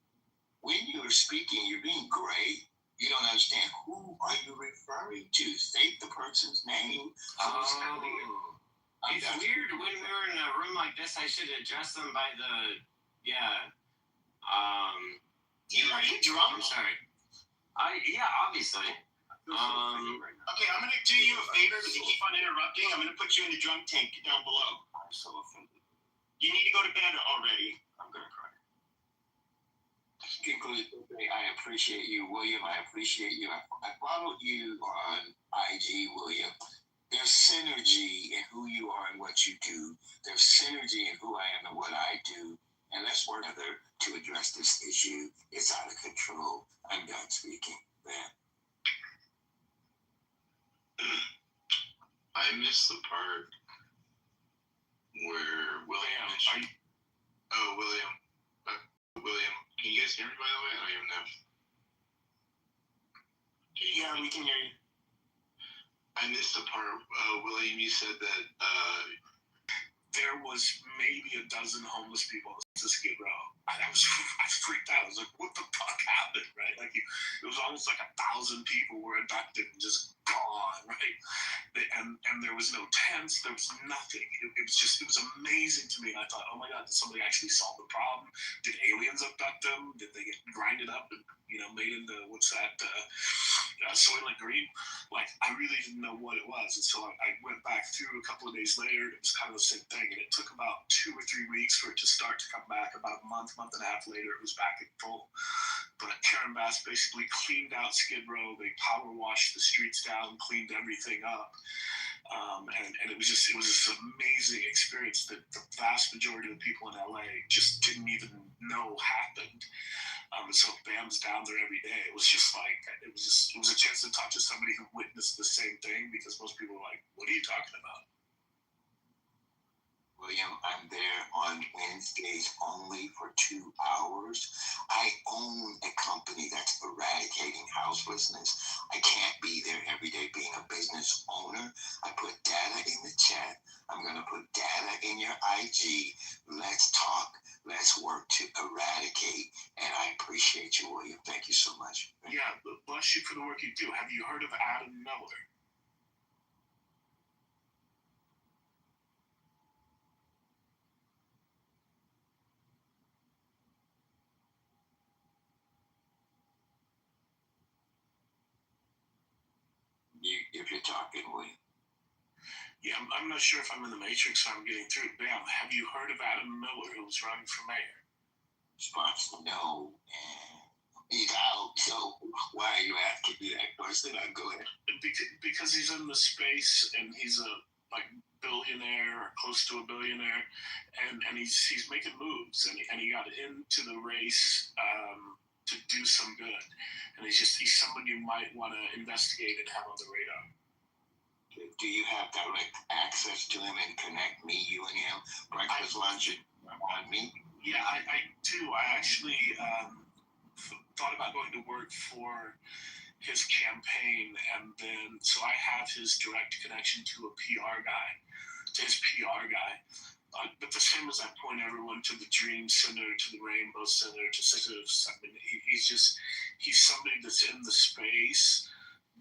When you're speaking, you're being gray. You don't understand who are you referring to. State the person's name. It's weird when we're in a room like this. I should address them by the. Yeah. Are you drunk? I'm sorry. Yeah, obviously. Okay, I'm gonna do you a favor because you keep on interrupting. I'm gonna put you in the drunk tank down below. I'm so offended. You need to go to bed already. I'm gonna cry. I appreciate you, William. I appreciate you. I followed you on IG, William. There's synergy in who you are and what you do. There's synergy in who I am and what I do. And let's work together to address this issue. It's out of control. I'm done speaking. Man. I missed the part where William mentioned. William, can you guys hear me by the way? I don't even know. Yeah, we can hear you. I missed the part, William, you said that there was maybe a dozen homeless people to Skid Row. I freaked out. I was like, what the fuck happened, right? Like, it was almost like 1,000 people were abducted and just gone, right? And there was no tents, there was nothing. It was amazing to me. And I thought, oh my God, did somebody actually solve the problem? Did aliens abduct them? Did they get grinded up and, made into, what's that, Soylent Green? Like, I really didn't know what it was. And so I went back through a couple of days later, and it was kind of the same thing. And it took about 2 or 3 weeks for it to start to come back. About a month and a half later, it was back in full. But Karen Bass basically cleaned out Skid Row. They power washed the streets down, cleaned everything up. And it was this amazing experience that the vast majority of the people in LA just didn't even know happened. So Bam's down there every day. It was just like, it was a chance to talk to somebody who witnessed the same thing, because most people were like, what are you talking about? William, I'm there on Wednesdays only for 2 hours. I own a company that's eradicating houselessness. I can't be there every day being a business owner. I put data in the chat. I'm going to put data in your IG. Let's talk. Let's work to eradicate. And I appreciate you, William. Thank you so much. Yeah, bless you for the work you do. Have you heard of Adam Miller? If you're talking, William. Yeah, I'm not sure if I'm in the Matrix or I'm getting through. Bam, have you heard of Adam Miller, who was running for mayor? Response, no. He's out. So why are you asking me that question? Go ahead. Because he's in the space, and he's a billionaire or close to a billionaire, and he's making moves, and he got into the race to do some good, and he's somebody you might want to investigate and have on the radar. Do you have direct access to him and connect me, you and him, breakfast, lunch, on me? Yeah, I do. I actually thought about going to work for his campaign, and then so I have his direct connection to his PR guy. But the same as I point everyone to the Dream Center, to the Rainbow Center, to Citrus. I mean, he's somebody that's in the space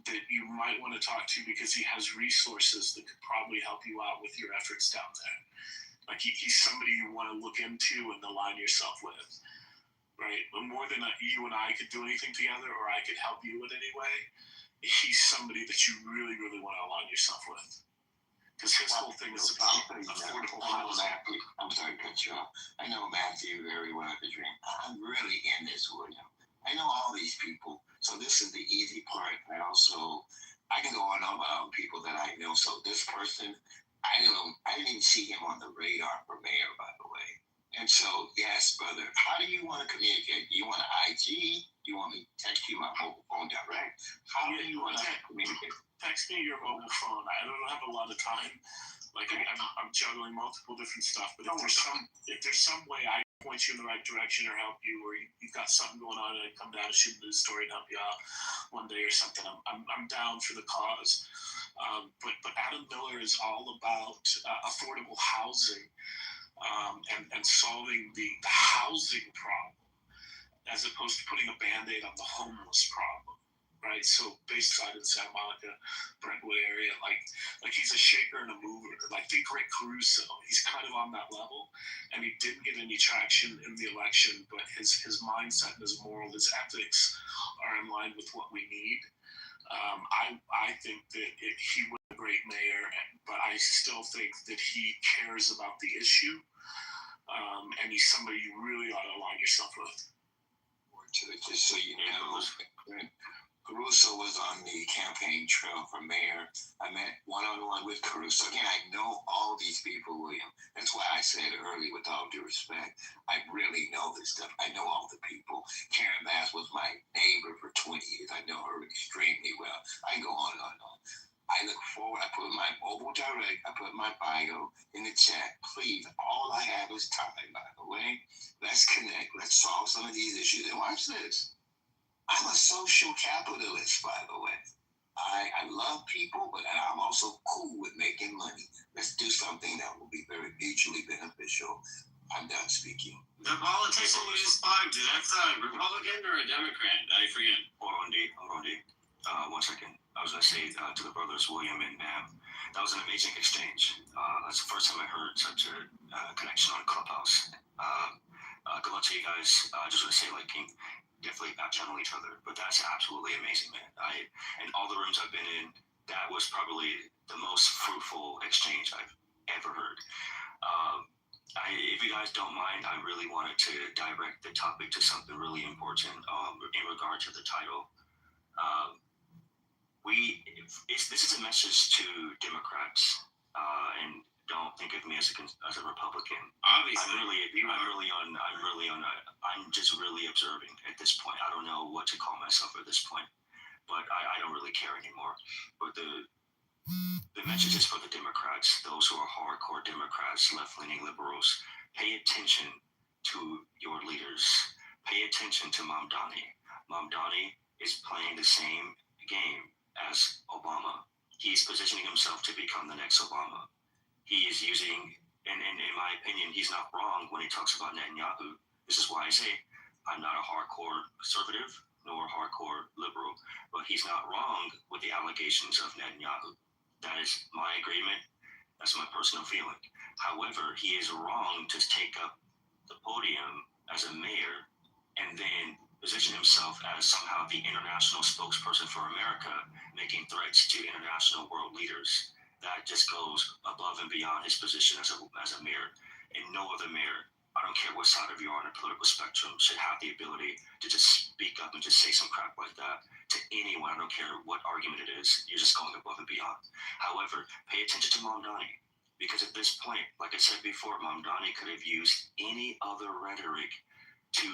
that you might want to talk to, because he has resources that could probably help you out with your efforts down there. Like, he's somebody you want to look into and align yourself with, right? But more than you and I could do anything together, or I could help you in any way, he's somebody that you really, really want to align yourself with. Because his whole thing is about affordable housing. I'm sorry to cut you off. I know Matthew very well at the Dream. I'm really in this, William. I know all these people, so this is the easy part. I can go on about people that I know. So this person, I didn't even see him on the radar for mayor, by the way. And so, yes, brother, how do you want to communicate? Do you want an IG? Do you want me to text you my mobile phone direct? How do you want to communicate? Text me your mobile phone. I don't have a lot of time. Like, I'm juggling multiple different stuff. But if there's some way I point you in the right direction or help you, or you've got something going on and I come down and shoot a news story and help you out one day or something, I'm down for the cause. But Adam Miller is all about affordable housing and solving the housing problem, as opposed to putting a Band-Aid on the homeless problem. Right, so based out in Santa Monica, Brentwood area, like he's a shaker and a mover. Like, think Rick Caruso. He's kind of on that level, and he didn't get any traction in the election. But his mindset and his moral, his ethics, are in line with what we need. I think that he was a great mayor, but I still think that he cares about the issue, and he's somebody you really ought to align yourself with. Just so you know, Caruso was on the campaign trail for mayor. I met one-on-one with Caruso. Again, I know all these people, William. That's why I said earlier, with all due respect, I really know this stuff. I know all the people. Karen Bass was my neighbor for 20 years. I know her extremely well. I can go on and on and on. I look forward. I put my mobile direct. I put my bio in the chat. Please, all I have is time, by the way. Let's connect. Let's solve some of these issues. And watch this. I'm a social capitalist, by the way. I love people, but I'm also cool with making money. Let's do something that will be very mutually beneficial. I'm done speaking. The politician you just plugged, that's a Republican or a Democrat? I forget. Hold on, D. 1 second. I was going to say to the brothers William and Bam, that was an amazing exchange. That's the first time I heard such a connection on Clubhouse. Good luck to you guys. I just want to say, definitely back channel each other, but that's absolutely amazing, man. In all the rooms I've been in, that was probably the most fruitful exchange I've ever heard. If you guys don't mind, I really wanted to direct the topic to something really important in regard to the title. This is a message to Democrats, and don't think of me as a Republican. Obviously, I'm just really observing at this point. I don't know what to call myself at this point, but I don't really care anymore. But the message is for the Democrats, those who are hardcore Democrats, left-leaning liberals. Pay attention to your leaders. Pay attention to Mamdani. Mamdani is playing the same game as Obama. He's positioning himself to become the next Obama. He is using, and in my opinion, he's not wrong when he talks about Netanyahu. This is why I say I'm not a hardcore conservative nor a hardcore liberal, but he's not wrong with the allegations of Netanyahu. That is my agreement. That's my personal feeling. However, he is wrong to take up the podium as a mayor and then position himself as somehow the international spokesperson for America, making threats to international world leaders. That just goes above and beyond his position as a mayor. And no other mayor, I don't care what side of you are on the political spectrum, should have the ability to just speak up and just say some crap like that to anyone. I don't care what argument it is. You're just going above and beyond. However, pay attention to Mamdani, because at this point, like I said before, Mamdani could have used any other rhetoric to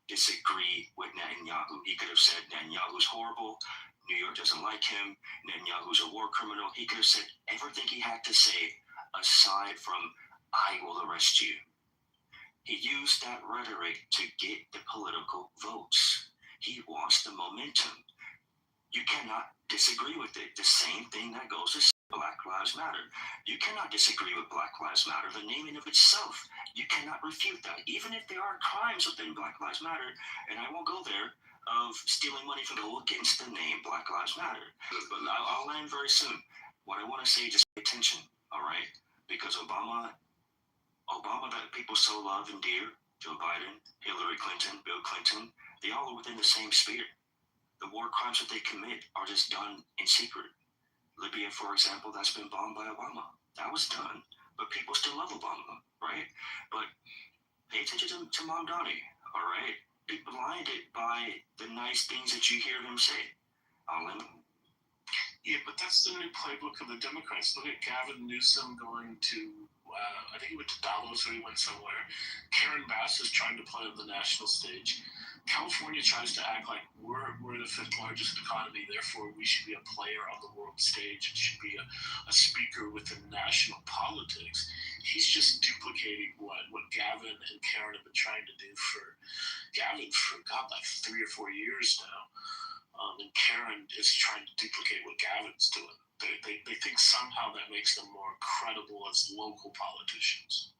disagree with Netanyahu. He could have said Netanyahu's horrible, New York doesn't like him, Netanyahu's a war criminal. He could have said everything he had to say aside from, I will arrest you. He used that rhetoric to get the political votes. He wants the momentum. You cannot disagree with it. The same thing that goes to Black Lives Matter. You cannot disagree with Black Lives Matter. The naming of itself, you cannot refute that. Even if there are crimes within Black Lives Matter, and I won't go there, of stealing money from go against the name Black Lives Matter. But I'll land very soon. What I want to say, just pay attention, all right? Because Obama that people so love and dear, Joe Biden, Hillary Clinton, Bill Clinton, they all are within the same sphere. The war crimes that they commit are just done in secret. Libya, for example, that's been bombed by Obama. That was done, but people still love Obama, right? But pay attention to Mamdani, all right? Be blinded by the nice things that you hear them say. Yeah, but that's the new playbook of the Democrats. Look at Gavin Newsom going to, I think he went to Davos or he went somewhere. Karen Bass is trying to play on the national stage. California tries to act like we're the fifth largest economy, therefore we should be a player on the world stage and should be a speaker within national politics. He's just duplicating what Gavin and Karen have been trying to do for Gavin for, like 3 or 4 years now. And Karen is trying to duplicate what Gavin's doing. They think somehow that makes them more credible as local politicians.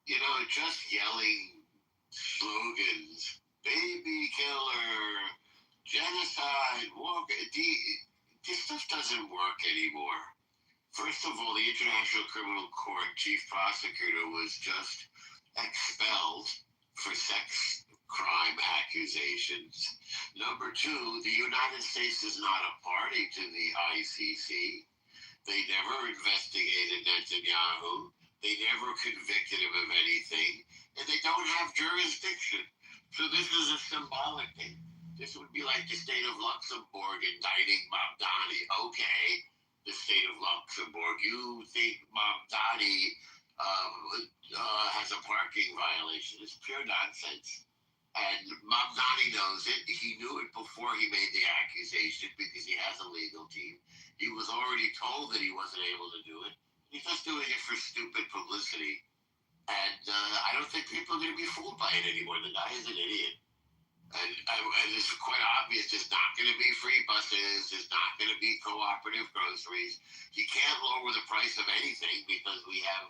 You know, just yelling slogans, baby killer, genocide, war, this stuff doesn't work anymore. First of all, the International Criminal Court chief prosecutor was just expelled for sex crime accusations. Number two, the United States is not a party to the ICC. They never investigated Netanyahu. They never convicted him of anything. And they don't have jurisdiction. So this is a symbolic thing. This would be like the state of Luxembourg indicting Mamdani. Okay, the state of Luxembourg, you think Mamdani has a parking violation. It's pure nonsense. And Mamdani knows it. He knew it before he made the accusation because he has a legal team. He was already told that he wasn't able to do it. He's just doing it for stupid publicity. And I don't think people are going to be fooled by it anymore. The guy is an idiot. And it's quite obvious there's not going to be free buses. There's not going to be cooperative groceries. You can't lower the price of anything because we have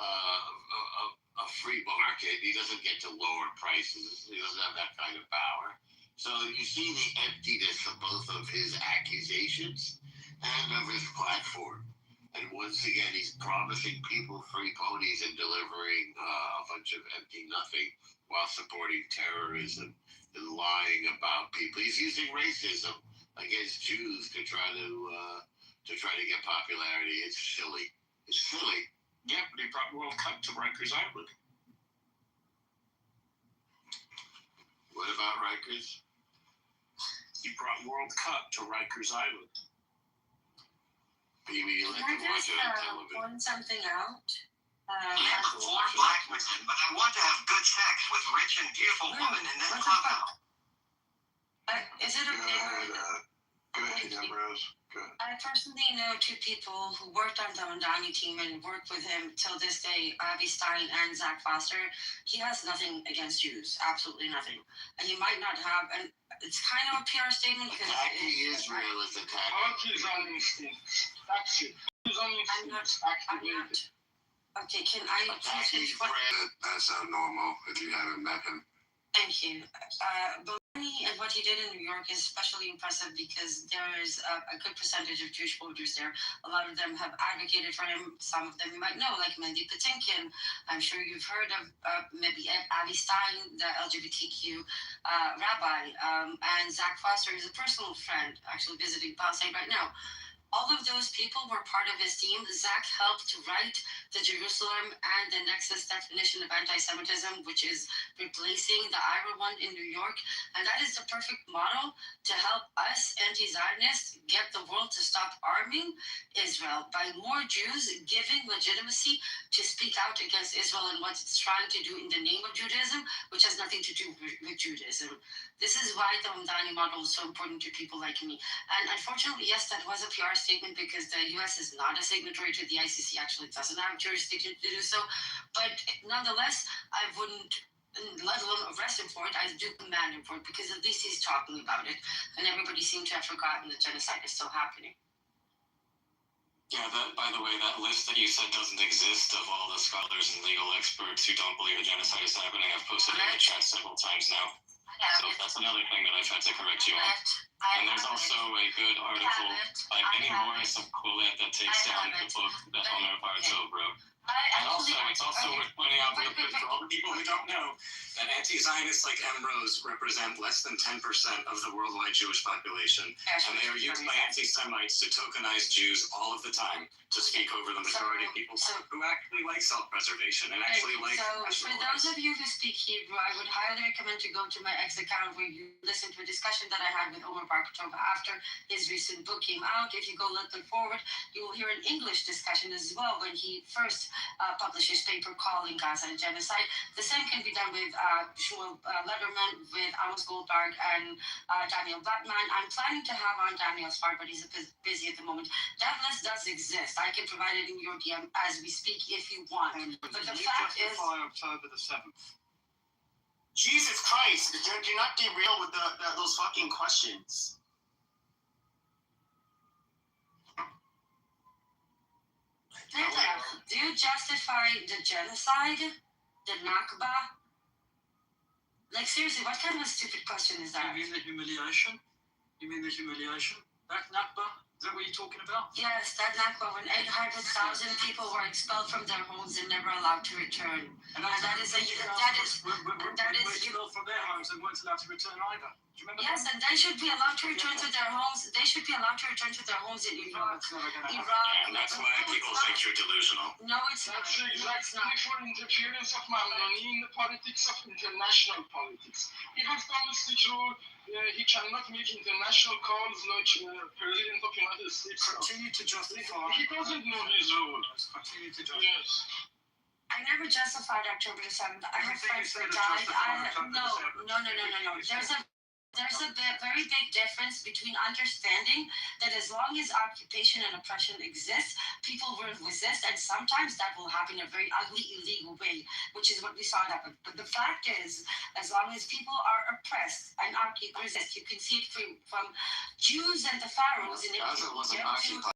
a free market. He doesn't get to lower prices. He doesn't have that kind of power. So you see the emptiness of both of his accusations and of his platform. And once again, he's promising people free ponies and delivering a bunch of empty nothing while supporting terrorism and lying about people. He's using racism against Jews to try to get popularity. It's silly. It's silly. Yeah, but he brought World Cup to Rikers Island. What about Rikers? He brought World Cup to Rikers Island. Maybe you Can like I to watch just it on television. point something out? I'm for black women, but I want to have good sex with rich and beautiful women in this clubhouse. Is it okay? Go ahead, Ambrose. I personally know two people who worked on the Mamdani team and worked with him till this day, Avi Stein and Zach Foster. He has nothing against Jews, absolutely nothing. And he might not have, and it's kind of a PR statement because attacking Israel is attacking. That's it. I'm not. Okay, can I finish what? That sounds normal if you haven't met him. Thank you. Bolani and what he did in New York is especially impressive because there is a good percentage of Jewish voters there. A lot of them have advocated for him. Some of them you might know, like Mendy Patinkin. I'm sure you've heard of maybe Avi Stein, the LGBTQ rabbi, and Zach Foster is a personal friend, actually visiting Palestine right now. All of those people were part of his team. Zach helped to write the Jerusalem and the Nexus definition of anti-Semitism, which is replacing the IRA one in New York. And that is the perfect model to help us anti-Zionists get the world to stop arming Israel by more Jews giving legitimacy to speak out against Israel and what it's trying to do in the name of Judaism, which has nothing to do with Judaism. This is why the Mamdani model is so important to people like me. And unfortunately, yes, that was a PR statement because the U.S. is not a signatory to the ICC. Actually, it doesn't have jurisdiction to do so. But nonetheless, I wouldn't, let alone arrest him for it, I do commend him for it because at least he's talking about it. And everybody seemed to have forgotten that genocide is still happening. Yeah, by the way, that list that you said doesn't exist of all the scholars and legal experts who don't believe a genocide is happening. I've posted it in the chat several times now. So that's another thing that I tried to correct you on. And there's also a good article by Benny Morris of Quillette that takes down the book that Omer Bartol wrote. And also, it's also worth pointing out for all the people who don't know that anti-Zionists like Ambrose represent less than 10% of the worldwide Jewish population. And they are used by anti-Semites to tokenize Jews all of the time to speak over the majority of people who actually like self-preservation and actually like So, for those of you who speak Hebrew, I would highly recommend to go to my X account where you listen to a discussion that I had with Omer Barkatov after his recent book came out. If you go a little forward, you will hear an English discussion as well when he first published his paper calling Gaza a genocide. The same can be done with Shmuel Lederman, with Amos Goldberg, and Daniel Batman. I'm planning to have on Daniel's part, but he's a bit busy at the moment. That list does exist. I can provide it in your DM as we speak if you want. But the fact is, October the 7th. Jesus Christ, do not derail with those fucking questions. do you justify the genocide, the Nakba? Like seriously, what kind of a stupid question is that? You mean the humiliation? That Nakba? Is that what you're talking about? Yes, that Nakba when 800,000 people were expelled from their homes and never allowed to return. And that is from their homes and weren't allowed to return either. Do you remember? Yes, and they should be allowed to return to their homes. They should be allowed to return to their homes in Iraq. And that's why people think you're delusional. No, it's not. That's exactly for interference of Mamdani in the politics of international politics. He has done this rule. He cannot make international calls like President of the United States. Continue to justify. He doesn't know his role. Continue to justify. Yes. I never justified October 7th. I have friends that died. No. There's a very big difference between understanding that as long as occupation and oppression exists, people will resist, and sometimes that will happen in a very ugly, illegal way, which is what we saw happen. But the fact is, as long as people are oppressed and resist, you can see it from Jews and the pharaohs. Gaza wasn't occupied.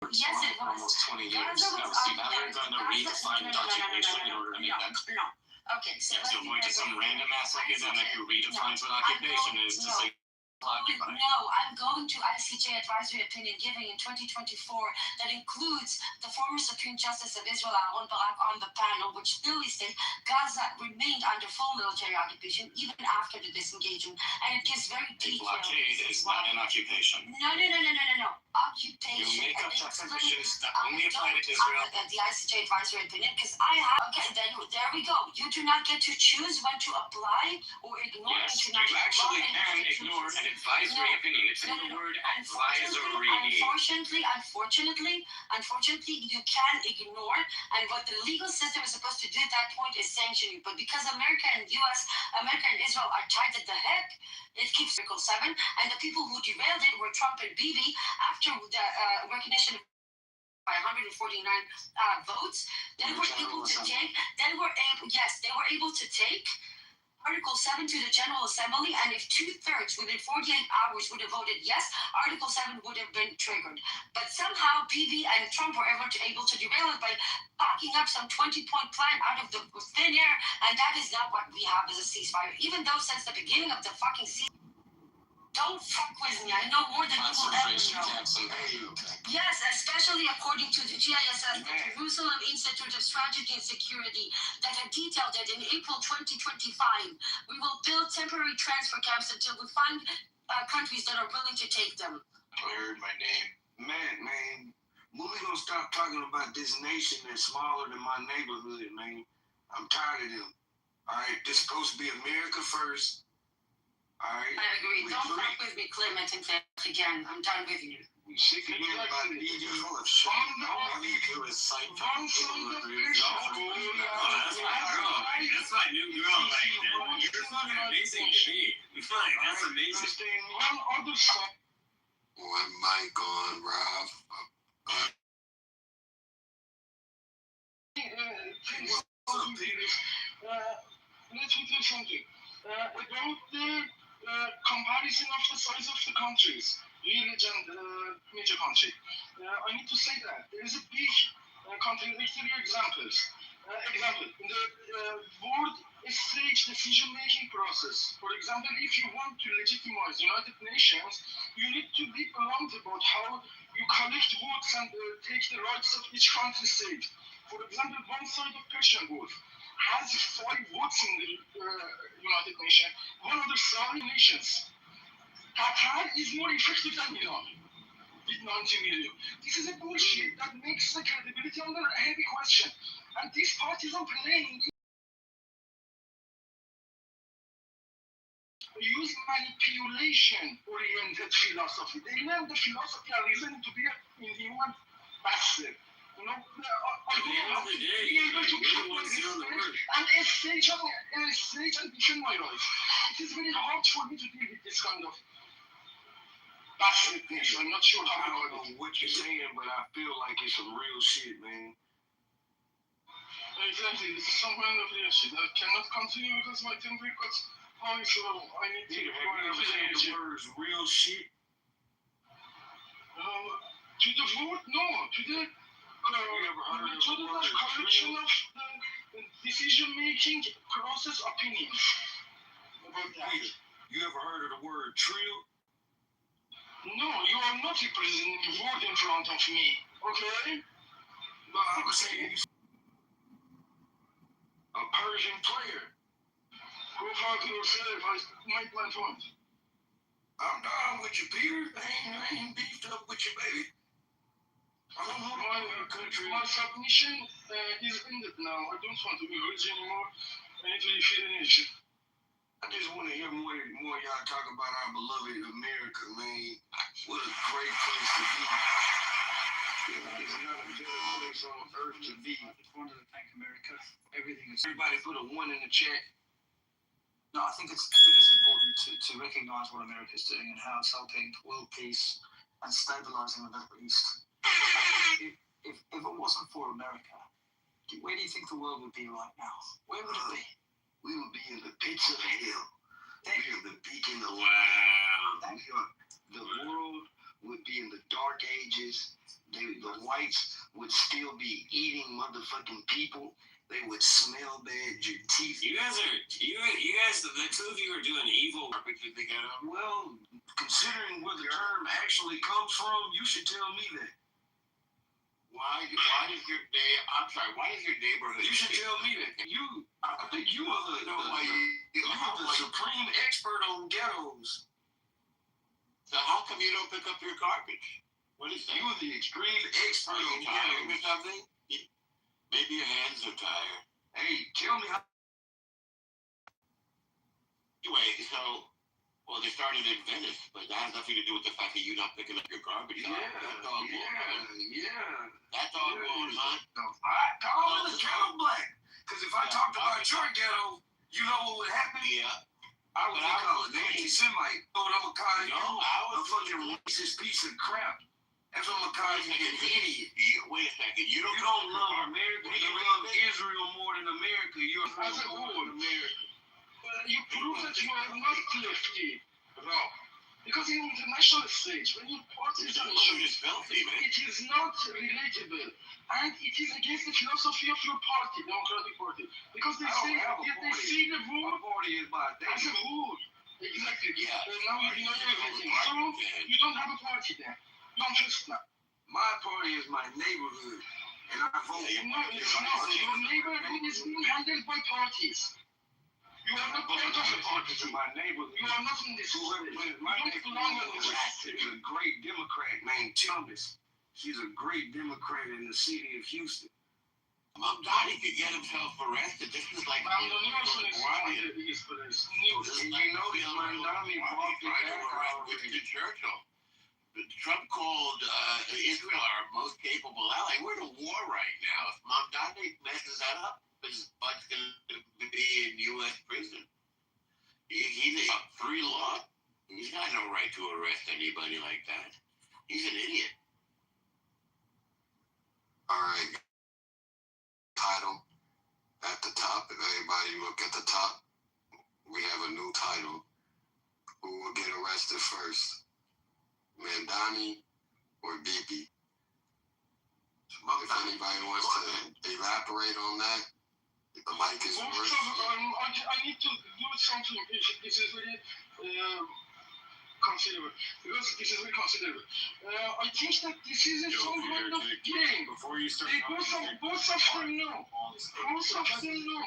Yes, it was. Almost 20 years. Now we're going to redefine occupation in order to make that clear. No. Okay, so So going to some random ass academic who redefines what occupation is to say occupied. No, I'm going to ICJ advisory opinion giving in 2024 that includes the former Supreme Justice of Israel, Aaron Barak, on the panel, which clearly states Gaza remained under full military occupation even after the disengagement, and it gives very detailed. Blockade is not an occupation. No. Occupation. You make up definitions that only apply to Israel. The ICJ advisory opinion, because I have. Okay, then there we go. You do not get to choose when to apply or ignore. Yes, you actually can ignore an advisory opinion. It's in the word advisory. Unfortunately, you can ignore, and what the legal system is supposed to do at that point is sanction you. But because America and Israel are tied at the hip, it keeps Article 7, and the people who derailed it were Trump and Bibi after the recognition by 149 votes. They were able to take. They were able to take Article 7 to the General Assembly, and if 2/3 within 48 hours would have voted yes, Article 7 would have been triggered. But somehow Bibi and Trump were able to derail it by backing up some 20-point plan out of the thin air, and that is not what we have as a ceasefire. Even though since the beginning of the fucking ceasefire, don't fuck with me. I know more than you will ever know. Yes, especially according to the GISS, the Jerusalem Institute of Strategy and Security, that had detailed that in April 2025, we will build temporary transfer camps until we find countries that are willing to take them. I heard my name. Man, when we gonna stop talking about this nation that's smaller than my neighborhood, man? I'm tired of them. All right, this is supposed to be America first. Alright. I agree. Don't fuck with me, Clement, and again. I'm done with you. We sick of hearing about DD full of shit. All we do is cite from people who agree with y'all. That's my girl. That's my new girl. Like, you're fucking amazing to me. Like, that's amazing. One other side. One mic on, Rob. Let me tell you something. About the comparison of the size of the countries, village and major country. I need to say that there is a big contradictory examples. Example, in the world stage decision-making process. For example, if you want to legitimize United Nations, you need to be blunt about how you collect votes and take the rights of each country state. For example, one side of Persian Gulf has 5 votes in the United Nations, one of the 7 nations. Qatar is more effective than Iran with 90 million. This is a bullshit that makes the credibility under a heavy question. And these parties are playing use manipulation-oriented philosophy. They learn the philosophy and reason to be inhuman bastard. You know, be able to keep my respect and stage and defend my rights. It is very hard for me to deal with this kind of bastardness. I'm not sure how I don't know what you're saying, but I feel like it's some real shit, man. Exactly, this is some kind of real shit. I cannot continue because my temper got high, so I need to... Have you ever said the words real shit? To the vote, no. To the... correction of the decision-making process opinions about that. You ever heard of the word trill? No, you are not representing the word in front of me, okay? But I was saying a Persian player. Go fuck yourself, I make my point. I'm down with you, Peter. I ain't beefed up with you, baby. My submission is ended now. I don't want to be rich anymore. I need to defeat the nation. I just want to hear more y'all talk about our beloved America, man. What a great place to be. It's not a better place on earth to be. I just wanted to thank America. Everything is. Everybody put a 1 in the chat. No, I think it's important to recognize what America is doing and how it's helping world peace and stabilizing the Middle East. If it wasn't for America, where do you think the world would be right now? Where would it be? We would be in the pits of hell. Thank you. The beacon of wow. The world would be in the dark ages. The whites would still be eating motherfucking people. They would smell bad. Your teeth. You guys, the two of you are doing evil garbage in the ghetto. Well, considering where the term actually comes from, you should tell me that. Why does your neighborhood? You should tell me that. I think you are the supreme expert on ghettos. So how come you don't pick up your garbage? What is that? You are the extreme expert on tired or ghettos. something? Maybe your hands are tired. Hey, tell me how. Anyway, well, they started in Venice, but that has nothing to do with the fact that you're not picking up your garbage. Yeah. That's all, huh? I call it the ghetto black. Because if I talked about your ghetto, you know what would happen? Yeah. I would be called an anti-Semite. You know what I'm going to call you? A fucking racist piece of crap. That's what I'm going to call you, an idiot. Wait a second. You don't love America. You love Israel more than America. You're As a whole, America. You prove that you are not lefty, Rob. Because in international stage, when you put it on it is not relatable. And it is against the philosophy of your party, Democratic Party. Because they say, if they see the vote as a whole. Exactly. Yeah. Now you know everything. So you don't have a party then. You don't trust now. My party is my neighborhood. And I vote. No, it's not. Your neighborhood is being handled by parties. You are not part of the party. In my neighborhood. You are not in this. My neighborhood is a great Democrat named Thomas. She's a great Democrat in the city of Houston. Mamdani could get himself arrested. This is like And you know this Mamdani brought the back Churchill. Trump called Israel our most capable ally. We're in a war right now. If Mamdani messes that up, his butt's going to be in U.S. prison. He's a free law. He's got no right to arrest anybody like that. He's an idiot. All right. Title at the top. If anybody look at the top, we have a new title. Who will get arrested first? Mamdani or Bibi? If anybody wants to elaborate on that, the mic is yours. I need to do something. This is very considerable. Because this is very considerable. I think that this is some kind of game. Before you start, Both of them know. Both of them know.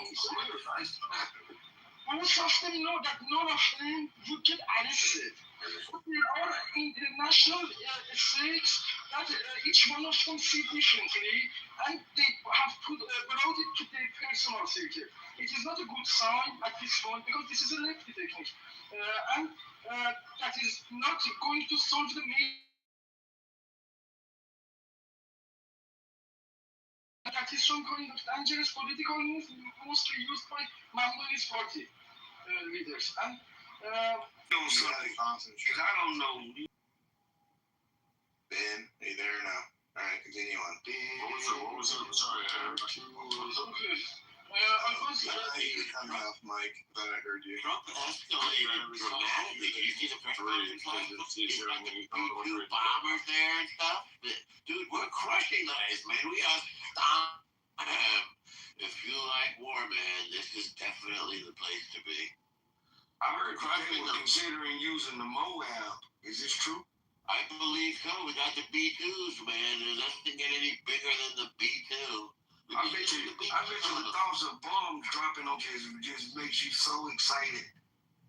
Both of them know that none of them would get arrested. There are international stakes that each one of them see differently, and they have brought it to their personal circle. It is not a good sign at this point because this is a lefty technique, and that is not going to solve the main. That is some kind of dangerous political move, mostly used by Mamdani's party leaders. And because I don't know. Ben, are you there now? All right, continue on. What was it? Sorry, I was. You cut me off, Mike. Thought I heard you. Trump escalated dramatically. Did you see the press conference last night? Two bombers there and stuff. Dude, we're crushing those, man. We are stopping them. If you like war, man, this is definitely the place to be. I heard they were considering using the Moab. Is this true? I believe so. We got the B-2s, man. There's nothing get any bigger than the B-2. I bet you the thoughts of bombs dropping on just makes you so excited.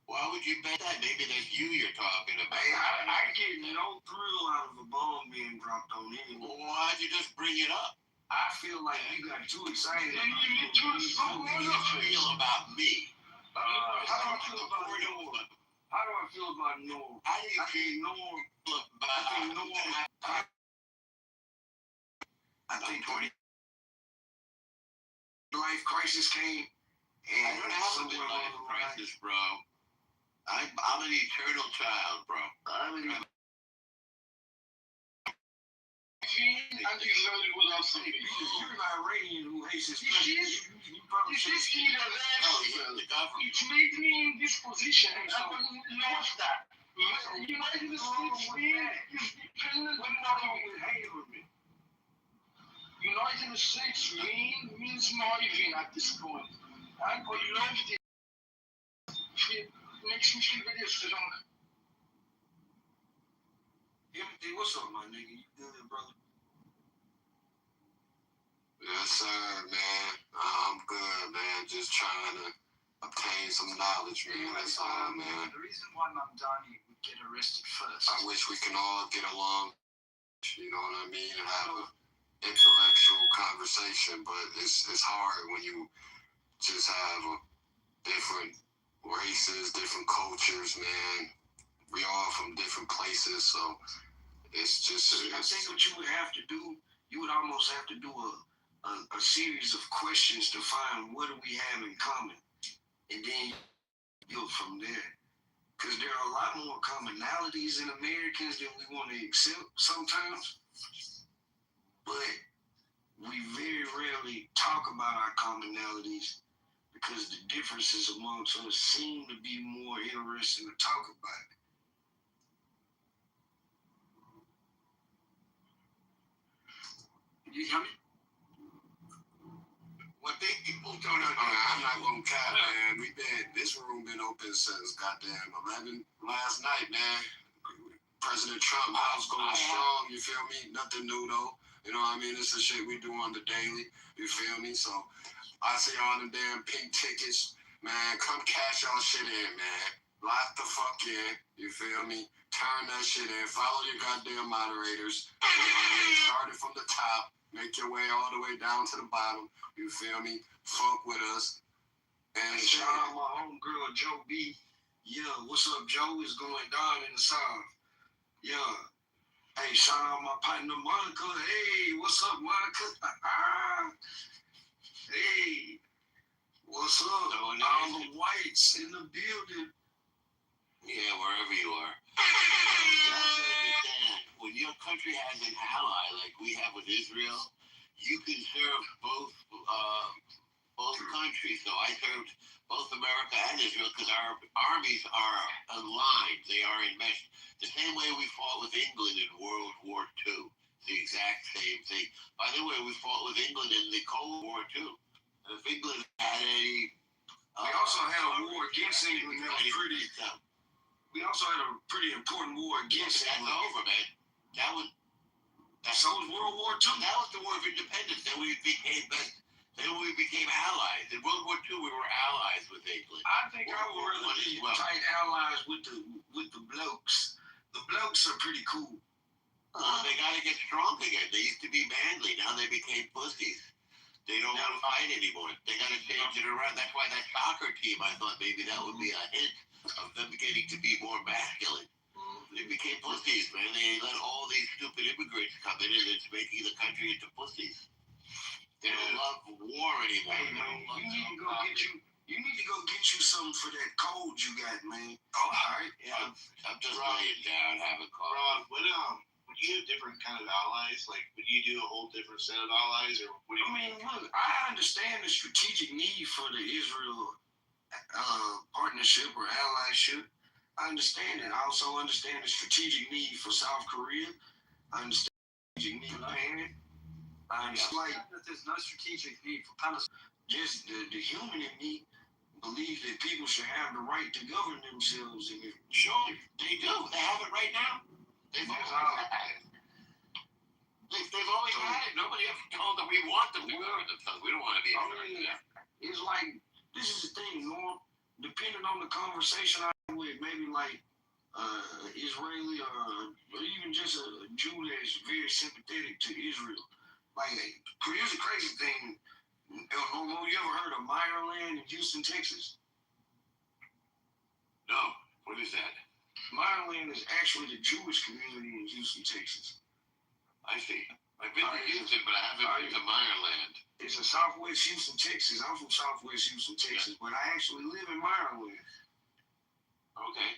Why would you bet that? Maybe that's you you're talking about. Hey, I get no thrill out of a bomb being dropped on anyone. Well, why'd you just bring it up? I feel like you got too excited. How do you feel about me? How do I feel about Norm? How do I feel about Norm? How do you feel about Norm? I think life crisis came, and I don't have a life crisis, bro. I'm an eternal child, bro. And Israel will also be. You're an Iranian who hates his country. This is it made me in this position, and I love that. The United States is dependent on what we hate with me. United States means nothing at this point. I loved it. It makes me feel very strong. Hey, what's up, my nigga? You good, brother? Yes, sir, man. I'm good, man. Just trying to obtain some knowledge, man. That's all, man. The reason why Mamdani would get arrested first. I wish we can all get along, you know what I mean, and have an intellectual conversation, but it's hard when you just have different races, different cultures, man. We all from different places, so it's just. I think what you would have to do, you would almost have to do a series of questions to find what do we have in common, and then build from there. Because there are a lot more commonalities in Americans than we want to accept sometimes, but we very rarely talk about our commonalities because the differences amongst us seem to be more interesting to talk about. You hear me? What they people don't understand, I'm not gonna cap, man. This room been open since goddamn 11 last night, man. President Trump house going strong, you feel me? Nothing new though. You know what I mean? It's the shit we do on the daily, you feel me? So I see all them damn pink tickets, man. Come cash y'all shit in, man. Lock the fuck in, you feel me? Turn that shit in. Follow your goddamn moderators. You know what I mean? Start it from the top. Make your way all the way down to the bottom. You feel me? Fuck with us. And shout out my homegirl, Joe B. Yeah, what's up, Joe? It's going down in the South. Yeah. Hey, shout out my partner, Monica. Hey, what's up, Monica? Hey, what's up? All the whites in the building. Yeah, wherever you are. When your country has an ally like we have with Israel, you can serve both countries. So I served both America and Israel because our armies are aligned. They are enmeshed. The same way we fought with England in World War II. The exact same thing. By the way, we fought with England in the Cold War too. If England had any... we also had a war against England that was pretty... We also had a pretty important war against England. That's over, man. That was World War II. That was the War of Independence. Then we became allies. In World War II, we were allies with England. I think I would rather be tight allies with the blokes. The blokes are pretty cool. They got to get strong again. They used to be manly. Now they became pussies. They don't want to fight anymore. They got to change it around. That's why that soccer team, I thought maybe that would be a hint of them getting to be more masculine. They became pussies, man. They let all these stupid immigrants come in, and it's making the country into pussies. They don't love war anymore. Hey, man, you need to go get you something for that cold you got, man. All right. Yeah, I'm just laying down, having coffee. Rob, would you have different kind of allies? Like, would you do a whole different set of allies, or what do you? I mean, look, I understand the strategic need for the Israel partnership or allyship. I understand it. I also understand the strategic need for South Korea. I understand the strategic need for Japan. I understand that there's no strategic need for Palestine. Just the human in me believes that people should have the right to govern themselves. And sure, they do. They have it right now. They've always had it. They've always had it. Nobody ever told them we want them to govern themselves. We don't want to be there. It's like, this is the thing, Norm. Depending on the conversation I have with maybe like Israeli or even just a Jew that is very sympathetic to Israel. Like, here's a crazy thing. You ever heard of Meyerland in Houston, Texas? No. What is that? Meyerland is actually the Jewish community in Houston, Texas. I see. I've been to Houston, but I haven't been to Meyerland. It's in Southwest Houston, Texas. I'm from Southwest Houston, Texas, but I actually live in Meyerland. Okay.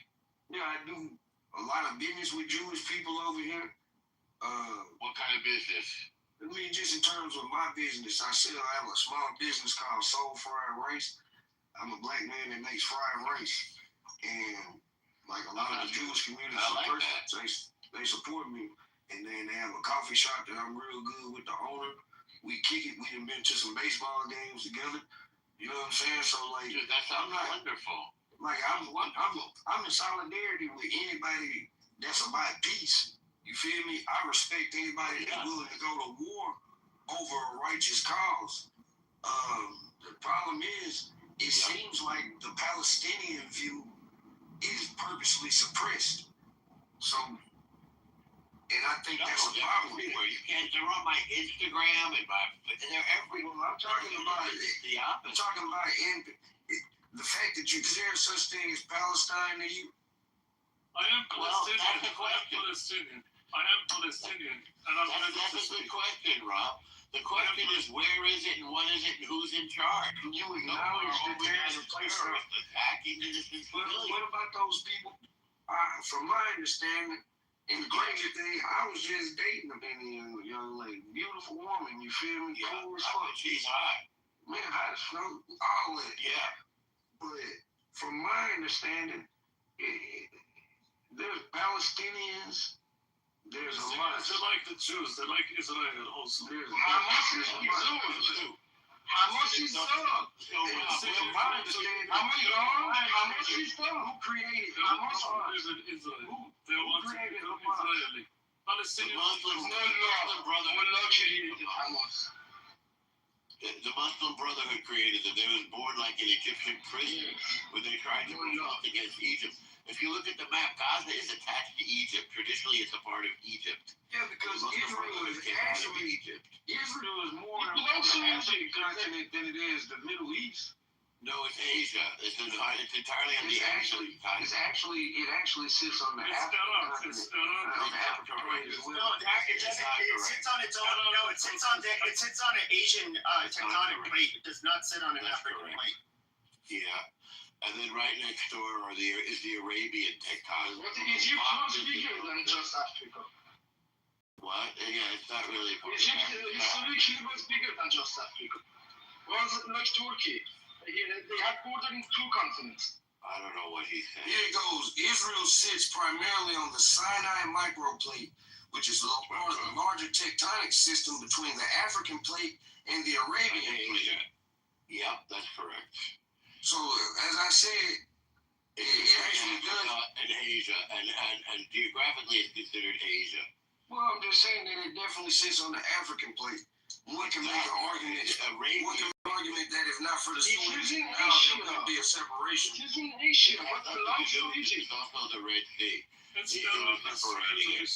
Yeah, I do a lot of business with Jewish people over here. What kind of business? I mean, just in terms of my business, I have a small business called Soul Fried Rice. I'm a black man that makes fried rice. And like a lot of the Jewish community, they support me. And then they have a coffee shop that I'm real good with the owner. We kick it. We done been to some baseball games together. You know what I'm saying? So like, Dude, that sounds wonderful. Like I'm in solidarity with anybody that's about peace. You feel me? I respect anybody that's willing to go to war over a righteous cause. The problem is, it seems like the Palestinian view is purposely suppressed. So, and I think that's a problem. You can't. They're on my Instagram and they're everywhere. Well, I'm talking about the opposite. I'm talking about the fact that is there such thing as Palestine to you? I am Palestinian. Well, that's the question. I am Palestinian, and I'm ready to That's a good question, Rob. The question is, where is it, and what is it, and who's in charge? Can you acknowledge that there's a place attacking innocent civilians? What about those people? From my understanding, and the crazy thing, I was just dating a young lady, beautiful woman. You feel me? Yeah, cool as fuck. she's hot. Man, hot as fuck. All that. Yeah. But from my understanding, there's Palestinians. There's a lot. They like the Jews. They like Israel also. Hamas is Jews. Hamas is From my understanding, Hamas is who created Hamas? Israel. They want to become Israeli. Palestinians. Muslim Brotherhood created Hamas. The Muslim Brotherhood created it. They was born like an Egyptian prison when they tried to revolt against Egypt. If you look at the map, Gaza is attached to Egypt. Traditionally, it's a part of Egypt. Yeah, because Israel is actually Israel is more of an African continent than it is the Middle East. No, it's Asia. It's entirely on the Asian continent. It actually sits on the African continent. It sits on its own. No, it sits on an Asian tectonic plate. It does not sit on an African plate. Yeah. And then right next door is the Arabian tectonic. But Egypt was bigger than just Africa. What? Yeah, it's not really. Egypt historically was bigger than just Africa. Was like Turkey. They had border in two continents. I don't know what he's saying. Here it goes. Israel sits primarily on the Sinai microplate, which is a larger tectonic system between the African plate and the Arabian plate. Yep, that's correct. So, as I said, it actually does. In Asia, and geographically it's considered Asia. Well, I'm just saying that it definitely sits on the African plate. One can make an argument. That if not for the Suez Canal, there would be a separation. It is in Asia. What belongs to Egypt? It's also the Red Sea. It's separating it.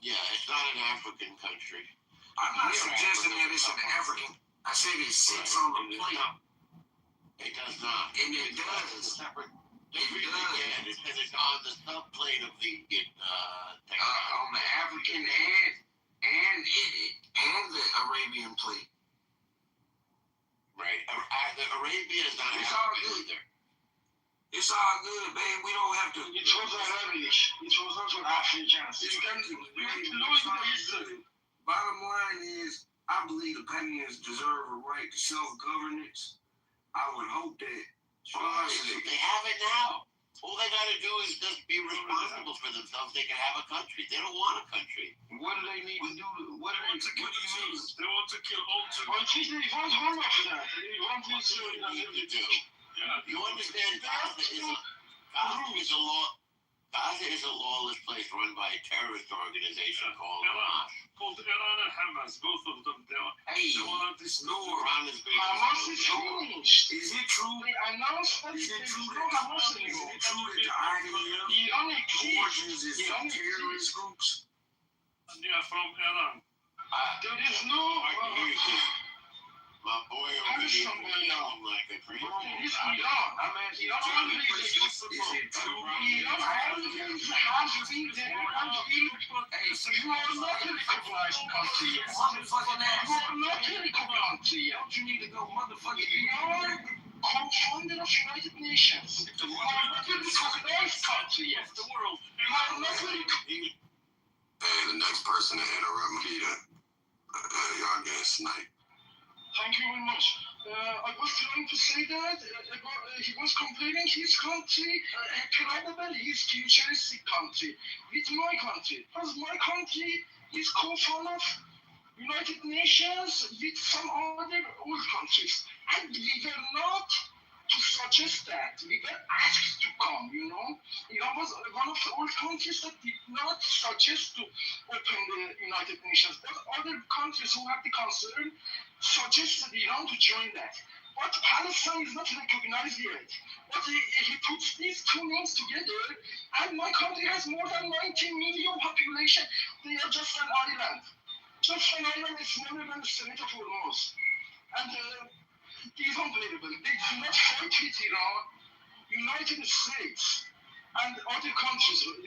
Yeah, it's not an African country. I'm not suggesting that it's an African. I said it sits on the plate. It does not. And it does. It really can. It's on the subplate of the on the African and the Arabian plate. Right. The Arabia is not It's all African good. either. It's all good, babe. We don't have to. It was Arabic. It was also Africans. Bottom line is, I believe the Palestinians deserve a right to self-governance. I would hope that. They have it now. All they got to do is just be responsible for themselves. They can have a country. They don't want a country. What do they need to do? What do you mean? They want to kill all Jews. They want all of that. They want What do they need to do? You understand? Gaza is a lawless place run by a terrorist organization called Hamas. Called Iran and Hamas, both of them. They want to destroy. Iran is Hamas is finished. Is it true? They announced that there is no Hamas anymore. Is it true that the Iranic origins is terrorist groups? Yeah, from Iran. There is no. My boy over here like a dream. It's Iran. I'm asking you, is it true? Iran always has been there until you are not a recognized country yet. You are not a recognized country yet. You need to go motherfucking. You are co-founder of United Nations. You are not a recognized country yet. The world. You are not a Hey, the next person to interrupt me, y'all getting sniped. Thank you very much. I was trying to say that he was comparing his country, incredible, his futuristic country, with my country. Because my country is co-founder of United Nations with some other old countries. And we were not to suggest that. We were asked to come, Iran was one of the old countries that did not suggest to open the United Nations. But other countries who had the concern suggested Iran to join that. But Palestine is not recognized yet. But he puts these two names together, and my country has more than 19 million population. They are just an island. Just an island is smaller than the Senate of Hormuz. And it is unbelievable. They do not fight with Iran. United States and other countries will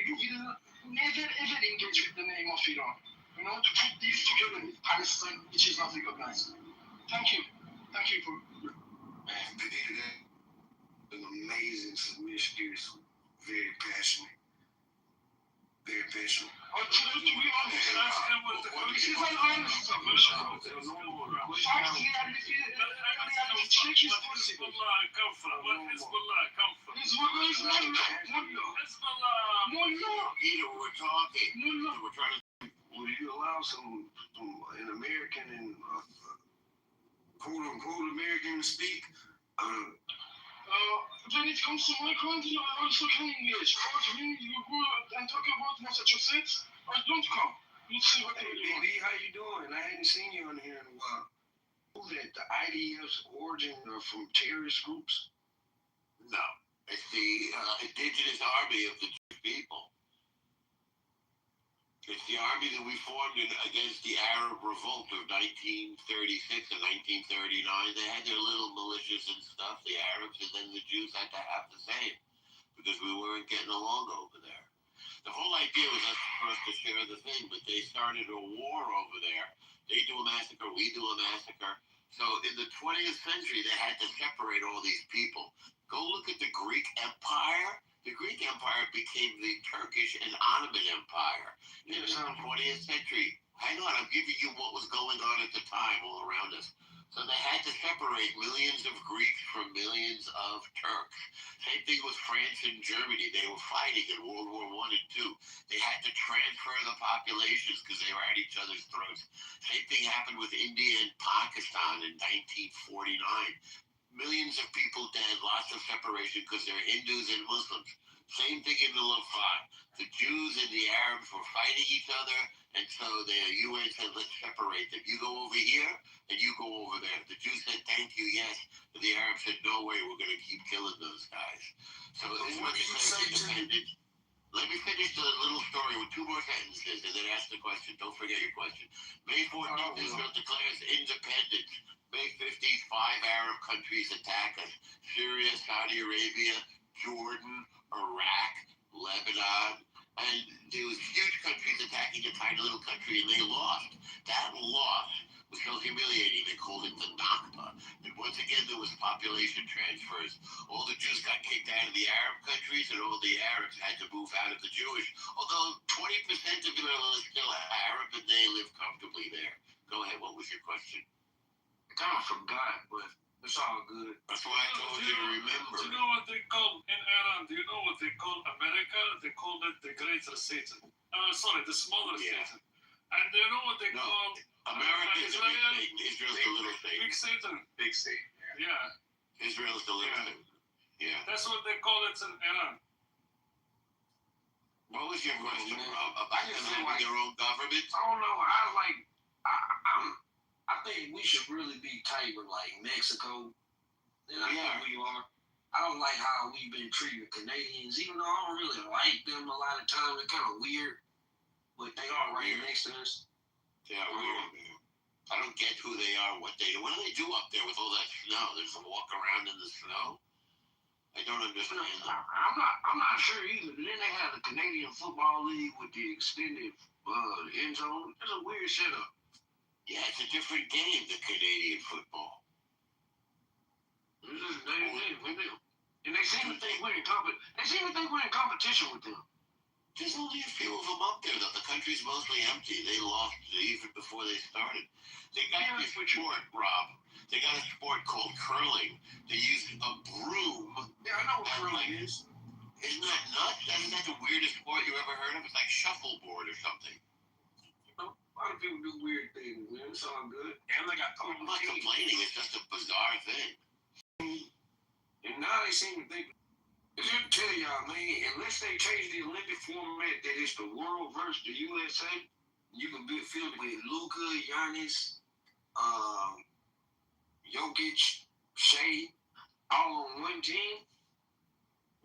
never ever engage with the name of Iran. To put these together with Palestine, which is not recognized. Thank you. Thank you for your an amazing submission. Very passionate. Very passionate. To be honest, this is an honest submission. Facts, reality, check is possible. Hezbollah is Mullah. Peter, we're talking. We're trying to. Will you allow an American and quote unquote American to speak? When it comes to my country, I also can engage. But when you go and talk about Massachusetts, I don't come. You see what I mean? Hey, how you doing? I hadn't seen you on here in a while. That the IDF's origin are from terrorist groups? No, it's the indigenous army of the Jewish people. It's the army that we formed against the Arab revolt of 1936 and 1939. They had their little militias and stuff, the Arabs, and then the Jews had to have the same because we weren't getting along over there. The whole idea was for us to share the thing, but they started a war over there. They do a massacre, we do a massacre. So in the 20th century, they had to separate all these people. Go look at the Greek Empire. The Greek Empire became the Turkish and Ottoman Empire in the 20th century. Hang on, I'm giving you what was going on at the time all around us. So they had to separate millions of Greeks from millions of Turks. Same thing with France and Germany. They were fighting in World War I and II. They had to transfer the populations because they were at each other's throats. Same thing happened with India and Pakistan in 1949. Millions of people dead, lots of separation because they're Hindus and Muslims. Same thing in the Levant. The Jews and the Arabs were fighting each other, and so the UN said, let's separate them. You go over here, and you go over there. The Jews said, thank you, yes. But the Arabs said, no way, we're going to keep killing those guys. So this is what you say independent. Let me finish the little story with two more sentences, and then ask the question. Don't forget your question. May 14th, Israel declares independence. May 15th, 5 Arab countries attack us. Syria, Saudi Arabia, Jordan, Iraq, Lebanon. And there was huge countries attacking a tiny little country, and they lost. That loss was so humiliating, they called it the Nakba. And once again, there was population transfers. All the Jews got kicked out of the Arab countries, and all the Arabs had to move out of the Jewish. Although 20% of them are still Arab, and they live comfortably there. Go ahead, what was your question? I kind of forgot, but it's all good. That's why I told you to remember. Do you know what they call in Iran? Do you know what they call America? They call it the greater Satan. The smaller Satan. And do you know what they call America is the big Satan. Israel's the little Satan. Big Satan. Big Satan. Yeah. Israel's the little Satan. Yeah. That's what they call it in Iran. What was your question, Rob? About them having their own government? I don't know. I think we should really be tight with like Mexico. And I think we are. I don't like how we've been treating Canadians, even though I don't really like them a lot of times. They're kind of weird, but they are right next to us. They are weird, man. I don't get who they are, what they do. What do they do up there with all that snow? They just walk around in the snow? I don't understand that. I'm not sure either. But then they have the Canadian Football League with the extended end zone. It's a weird setup. Yeah, it's a different game, the Canadian football. And they seem to think we're in competition with them. There's only a few of them up there, though. The country's mostly empty. They lost even before they started. They got this sport, Rob. They got a sport called curling. They use a broom. Yeah, I know what curling is. Isn't that nuts? Isn't that the weirdest sport you ever heard of? It's like shuffleboard or something. A lot of people do weird things, man. It's all good. And they got I'm not complaining. It's just a bizarre thing. And now they seem to think. I tell y'all, man, unless they change the Olympic format that it's the world versus the USA, you can be filled with Luka, Giannis, Jokic, Shea, all on one team.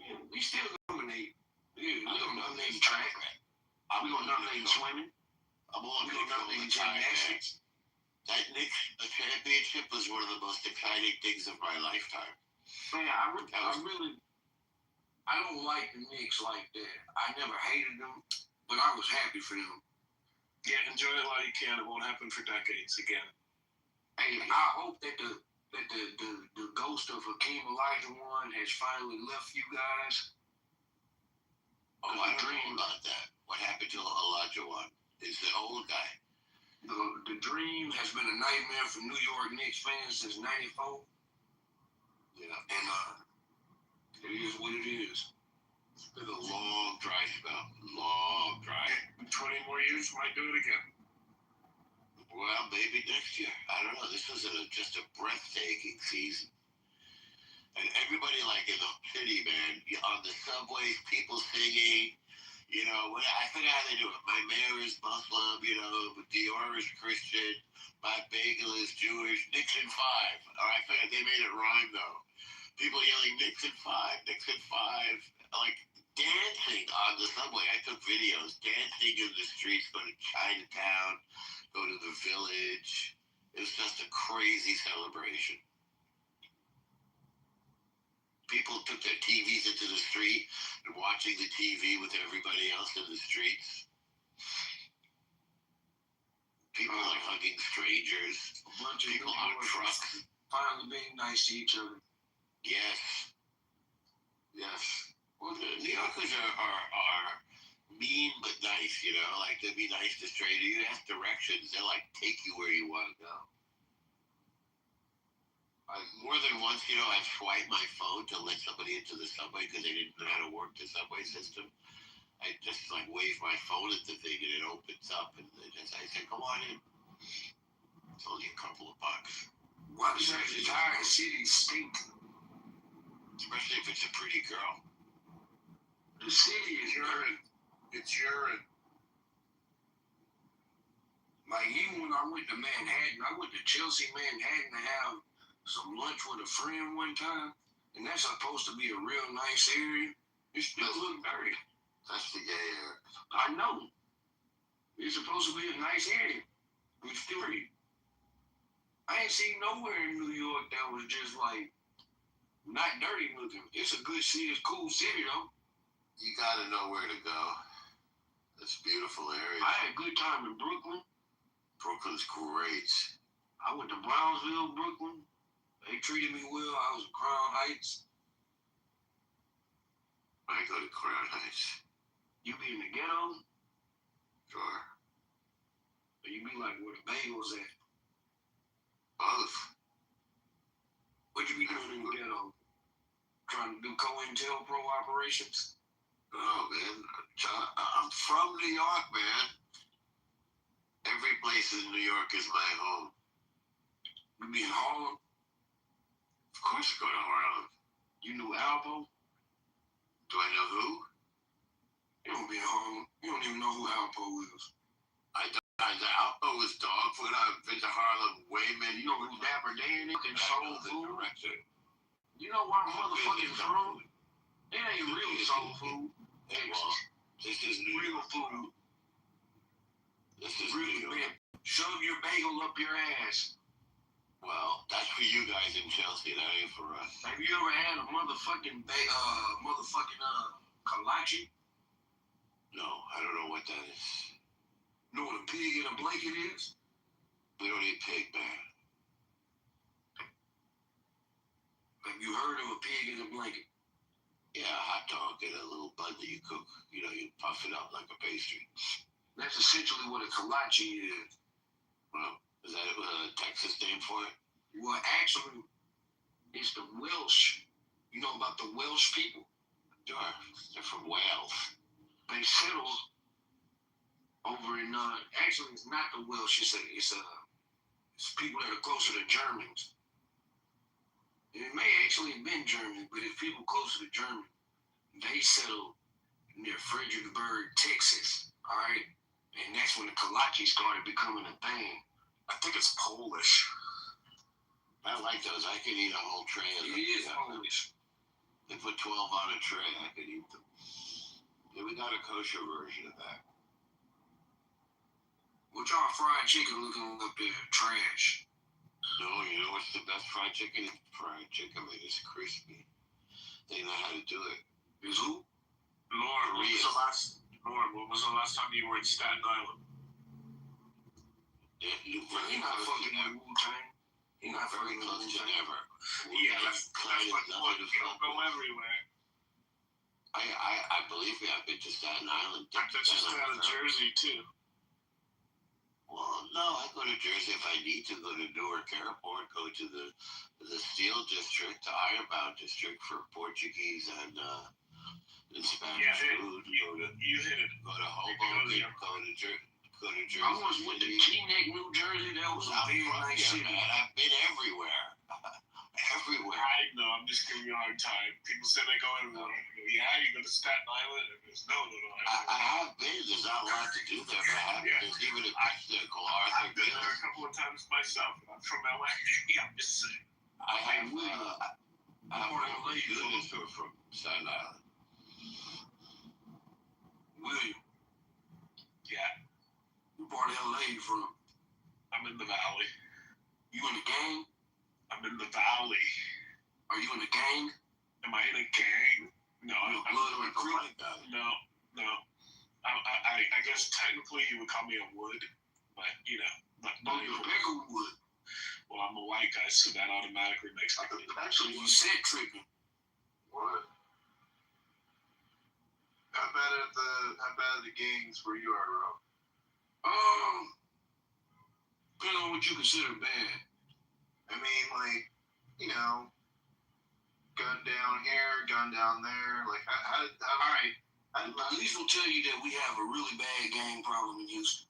Man, we still dominate. Yeah, we gonna nominate track. We gonna nominate swimming. I'm on gymnastics. That Knicks championship was one of the most exciting things of my lifetime. Man, I don't like the Knicks like that. I never hated them, but I was happy for them. Yeah, enjoy it while you can. It won't happen for decades again. Hey, I hope that the ghost of Hakeem Olajuwon has finally left you guys. Oh, I don't know about that. What happened to Olajuwon? Is the old guy. The dream has been a nightmare for New York Knicks fans since '94. Yeah. And it is what it is. It's been a long dry spell. Long dry. 20 more years, might do it again. Well, maybe next year. I don't know. This was just a breathtaking season. And everybody, like in the city, man, on the subways, people singing. You know, I forgot how they do it. My mayor is Muslim, you know, Dior is Christian, my bagel is Jewish, Nixon 5. Or I forgot, they made it rhyme, though. People yelling, Nixon 5, Nixon 5. Like, dancing on the subway. I took videos, dancing in the streets, go to Chinatown, go to the village. It was just a crazy celebration. People took their TVs into the street and watching the TV with everybody else in the streets. People like hugging strangers. A bunch of people on trucks. Finally being nice to each other. Yes. Yes. Well, the New Yorkers are mean but nice, you know? Like, they'll be nice to strangers. You ask directions, they'll, like, take you where you want to go. Like, more than once, you know, I've swiped my phone to let somebody into the subway because they didn't know how to work the subway system. I just, like, wave my phone at the thing and it opens up and I say, come on in. It's only a couple of bucks. Why does that entire city stink? Especially if it's a pretty girl. The city is urine. It's urine. Like, even when I went to Manhattan, I went to Chelsea, Manhattan to have some lunch with a friend one time, and that's supposed to be a real nice area. It still look dirty. That's the gay area. I know. It's supposed to be a nice area. It's still dirty. I ain't seen nowhere in New York that was just like not dirty looking. It's a good city. It's a cool city though. You gotta know where to go. It's a beautiful area. I had a good time in Brooklyn. Brooklyn's great. I went to Brownsville, Brooklyn. They treated me well. I was in Crown Heights. I go to Crown Heights. You be in the ghetto? Sure. Or you be like where the bagels at? Both. What you be doing in the ghetto? Trying to do COINTELPRO operations? Oh, man. I'm from New York, man. Every place in New York is my home. You be in Harlem? Of course I go to Harlem. You knew Alpo? Do I know who? You don't be in Harlem. You don't even know who Alpo is. Alpo was dog food. I've been to Harlem way many. You know who Dapper Dan is and Soul Food? You know where I'm motherfucking from? It ain't real soul food. Hey, well, this is New real York. food. This is Really, man. Shove your bagel up your ass. Well, that's for you guys in Chelsea. That ain't for us. Have you ever had a motherfucking kolache? No, I don't know what that is. You know what a pig in a blanket is? We don't eat pig, man. Have you heard of a pig in a blanket? Yeah, a hot dog and a little bun that you cook. You know, you puff it up like a pastry. That's essentially what a kolache is. Well, is that a Texas name for it? Well, actually, it's the Welsh. You know about the Welsh people? Sure. They're from Wales. They settled over in actually it's not the Welsh. It's people that are closer to Germans. It may actually have been German, but if people closer to German, they settled near Fredericksburg, Texas. All right, and that's when the kolache started becoming a thing. I think it's Polish. I like those. I could eat a whole tray of them. It is Polish. They put 12 on a tray. I could eat them. Yeah, we got a kosher version of that. What y'all fried chicken looking up there? Trash. No, you know what's the best fried chicken? Fried chicken, man. It's crispy. They know how to do it. Is who? Lord, when was the last time you were in Staten Island? Yeah, You're not fucking with Wu-Tang. You're not very fucking close with to Wu-Tang. never. Yeah, that's what you don't go everywhere. I believe me, I've been to Staten Island. I bet you stay out of Jersey too. Well, no, I go to Jersey if I need to go to Newark Airport, go to the Steel District, the Ironbound District for Portuguese and Spanish food. You hit it. Go to Hoboken, go to Jersey. I was with the Teaneck, New Jersey. That was a very nice city. Man, I've been everywhere. Everywhere. I know, I'm just giving you a hard time. People say they go everywhere. I go, yeah, you go to Staten Island? And there's no. I have been. There's not a lot to do there, but I have. Yeah. There's even a beach there called Arthur. I've been there a couple of times myself. I'm from LA. Yeah, I'm just saying. I have students who are from Staten Island. William. Yeah. What part of LA you from? I'm in the Valley. You in the gang? I'm in the Valley. Are you in the gang? Am I in a gang? No, I'm blood recruit. No. I guess technically you would call me a wood, but you know, you're a bigger wood. Well, I'm a white guy, so that automatically makes me. Actually, you said tripping. What? How bad are the gangs where you are, Rob? Depending on what you consider bad. I mean, like, you know, gun down here, gun down there. Like, how all right. Police will tell you that we have a really bad gang problem in Houston.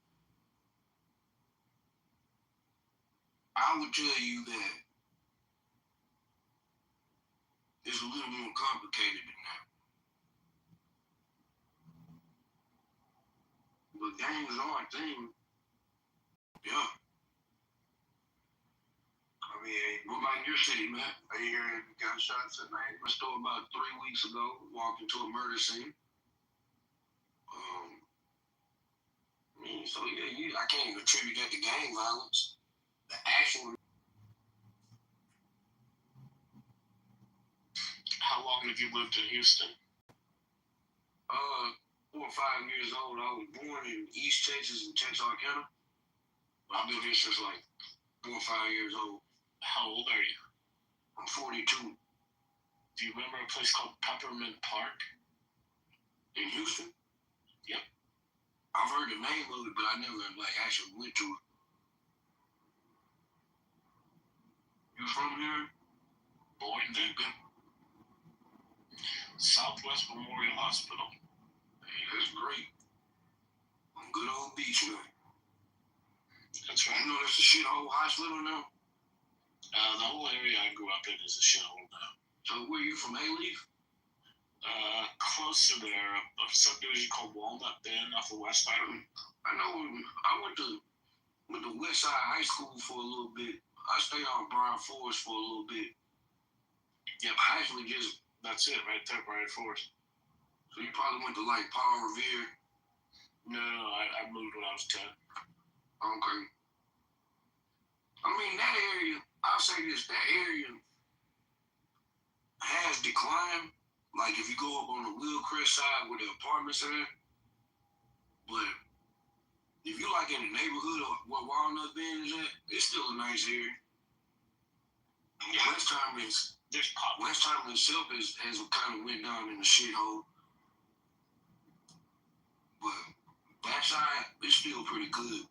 I would tell you that it's a little more complicated than that. But gangs are a thing. Yeah. I mean, what about in your city, man? Are you hearing gunshots at night? I stole about 3 weeks ago, walked into a murder scene. So yeah, I can't even attribute that to gang violence. The actual. How long have you lived in Houston? 4 or 5 years old. I was born in East Texas in Texarkana. I've been here since like 4 or 5 years old. How old are you? I'm 42. Do you remember a place called Peppermint Park? In Houston? Yep. I've heard the name of it, but I never actually went to it. You from here? Born there. Southwest Memorial Hospital. Hey, that's great. Good old beach, man. That's right. You know that's a shithole hospital now? The whole area I grew up in is a shithole now. So where you from, A-Leaf? Close to there, a subdivision called Walnut Bend off of West Island. I know. I went to West Side High School for a little bit. I stayed on Bryan Forest for a little bit. Yep. I actually just. That's it, right there, Bryan Forest. So you probably went to like Paul Revere. No, I moved when I was 10. Okay. I mean, that area, I'll say this, that area has declined. Like if you go up on the Wheelcrest side where the apartments are at. But if you like in the neighborhood of where Walnut Bend is at, it's still a nice area. Yeah. West Time itself has kind of went down in the shithole. But that side is still pretty good.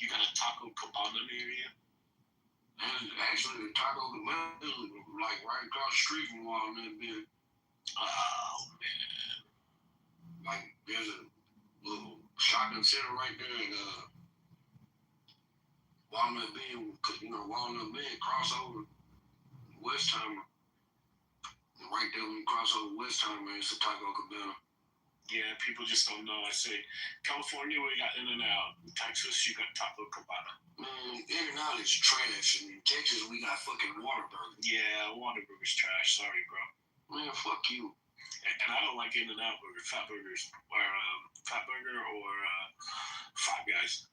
You got a Taco Cabana near you? And actually, the Taco Cabana is like right across the street from Walnut Bend. Oh man. Like there's a little shopping center right there in Walnut Bend, cause Walnut Bend crossover Westheimer. And right there when you cross over Westheimer, it's a Taco Cabana. Yeah, people just don't know. I say, California, we got In-N-Out. In Texas, you got Taco Cabana. Man, In-N-Out is trash. And in Texas, we got fucking Whataburger. Yeah, Whataburger's trash. Sorry, bro. Man, fuck you. And I don't like In-N-Out burger, Fatburger or Five Guys.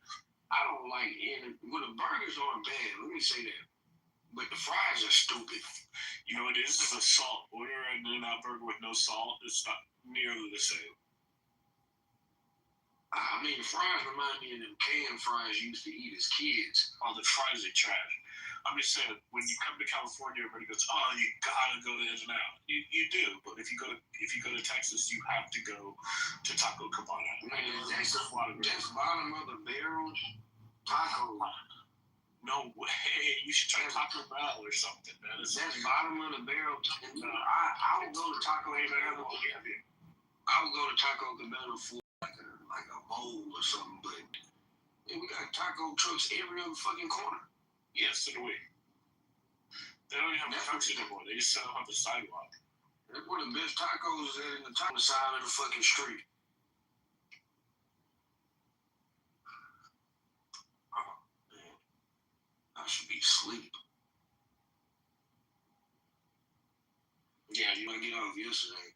I don't like well, the burgers aren't bad. Let me say that. But the fries are stupid. You know what it is? It's a salt. Order an In-N-Out burger with no salt. It's not nearly the same. I mean, the fries remind me of them canned fries you used to eat as kids. Oh, the fries are trash. I'm just saying, when you come to California, everybody goes, "Oh, you gotta go to In-N-Out." You do, but if you go to Texas, you have to go to Taco Cabana. Man, that's bottom of the barrel taco. No way. You should try Taco Bell or something, man. That's bottom of the barrel. I would go to Taco Cabana. I would go to Taco Cabana for like a bowl or something, but we got taco trucks every other fucking corner. Yes, in a way. They don't even have trucks anymore. They just set them on the sidewalk. That's where the best tacos is at, in the top of the side of the fucking street. Oh, man. I should be asleep. Yeah, you want to get off yesterday.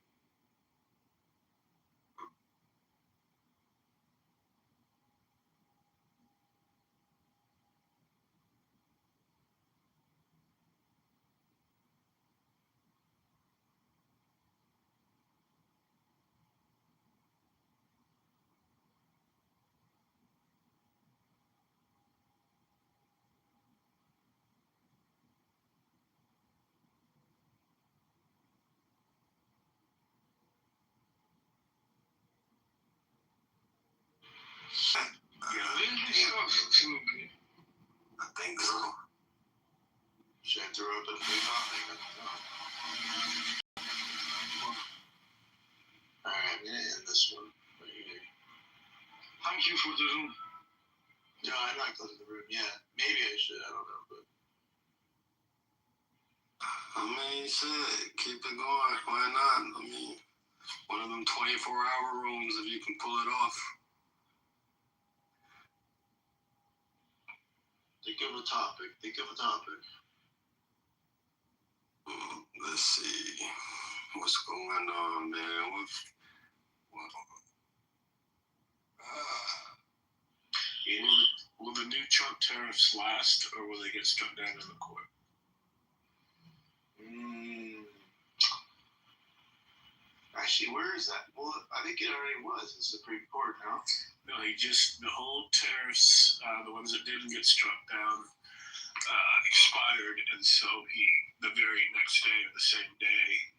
I think so. Should I interrupt the free topic? Alright, I'm gonna end this one right here. Thank you for the room. No, I'm not closing the room yet. Maybe I should, I don't know, but I mean, shit, keep it going. Why not? I mean, one of them 24-hour rooms if you can pull it off. think of a topic. Let's see. What's going on, man? Will the new Trump tariffs last, or will they get struck down in the court? Actually, where is that? Well, I think it already was in Supreme Court now. No, the whole tariffs, the ones that didn't get struck down, expired, and so the very next day or the same day,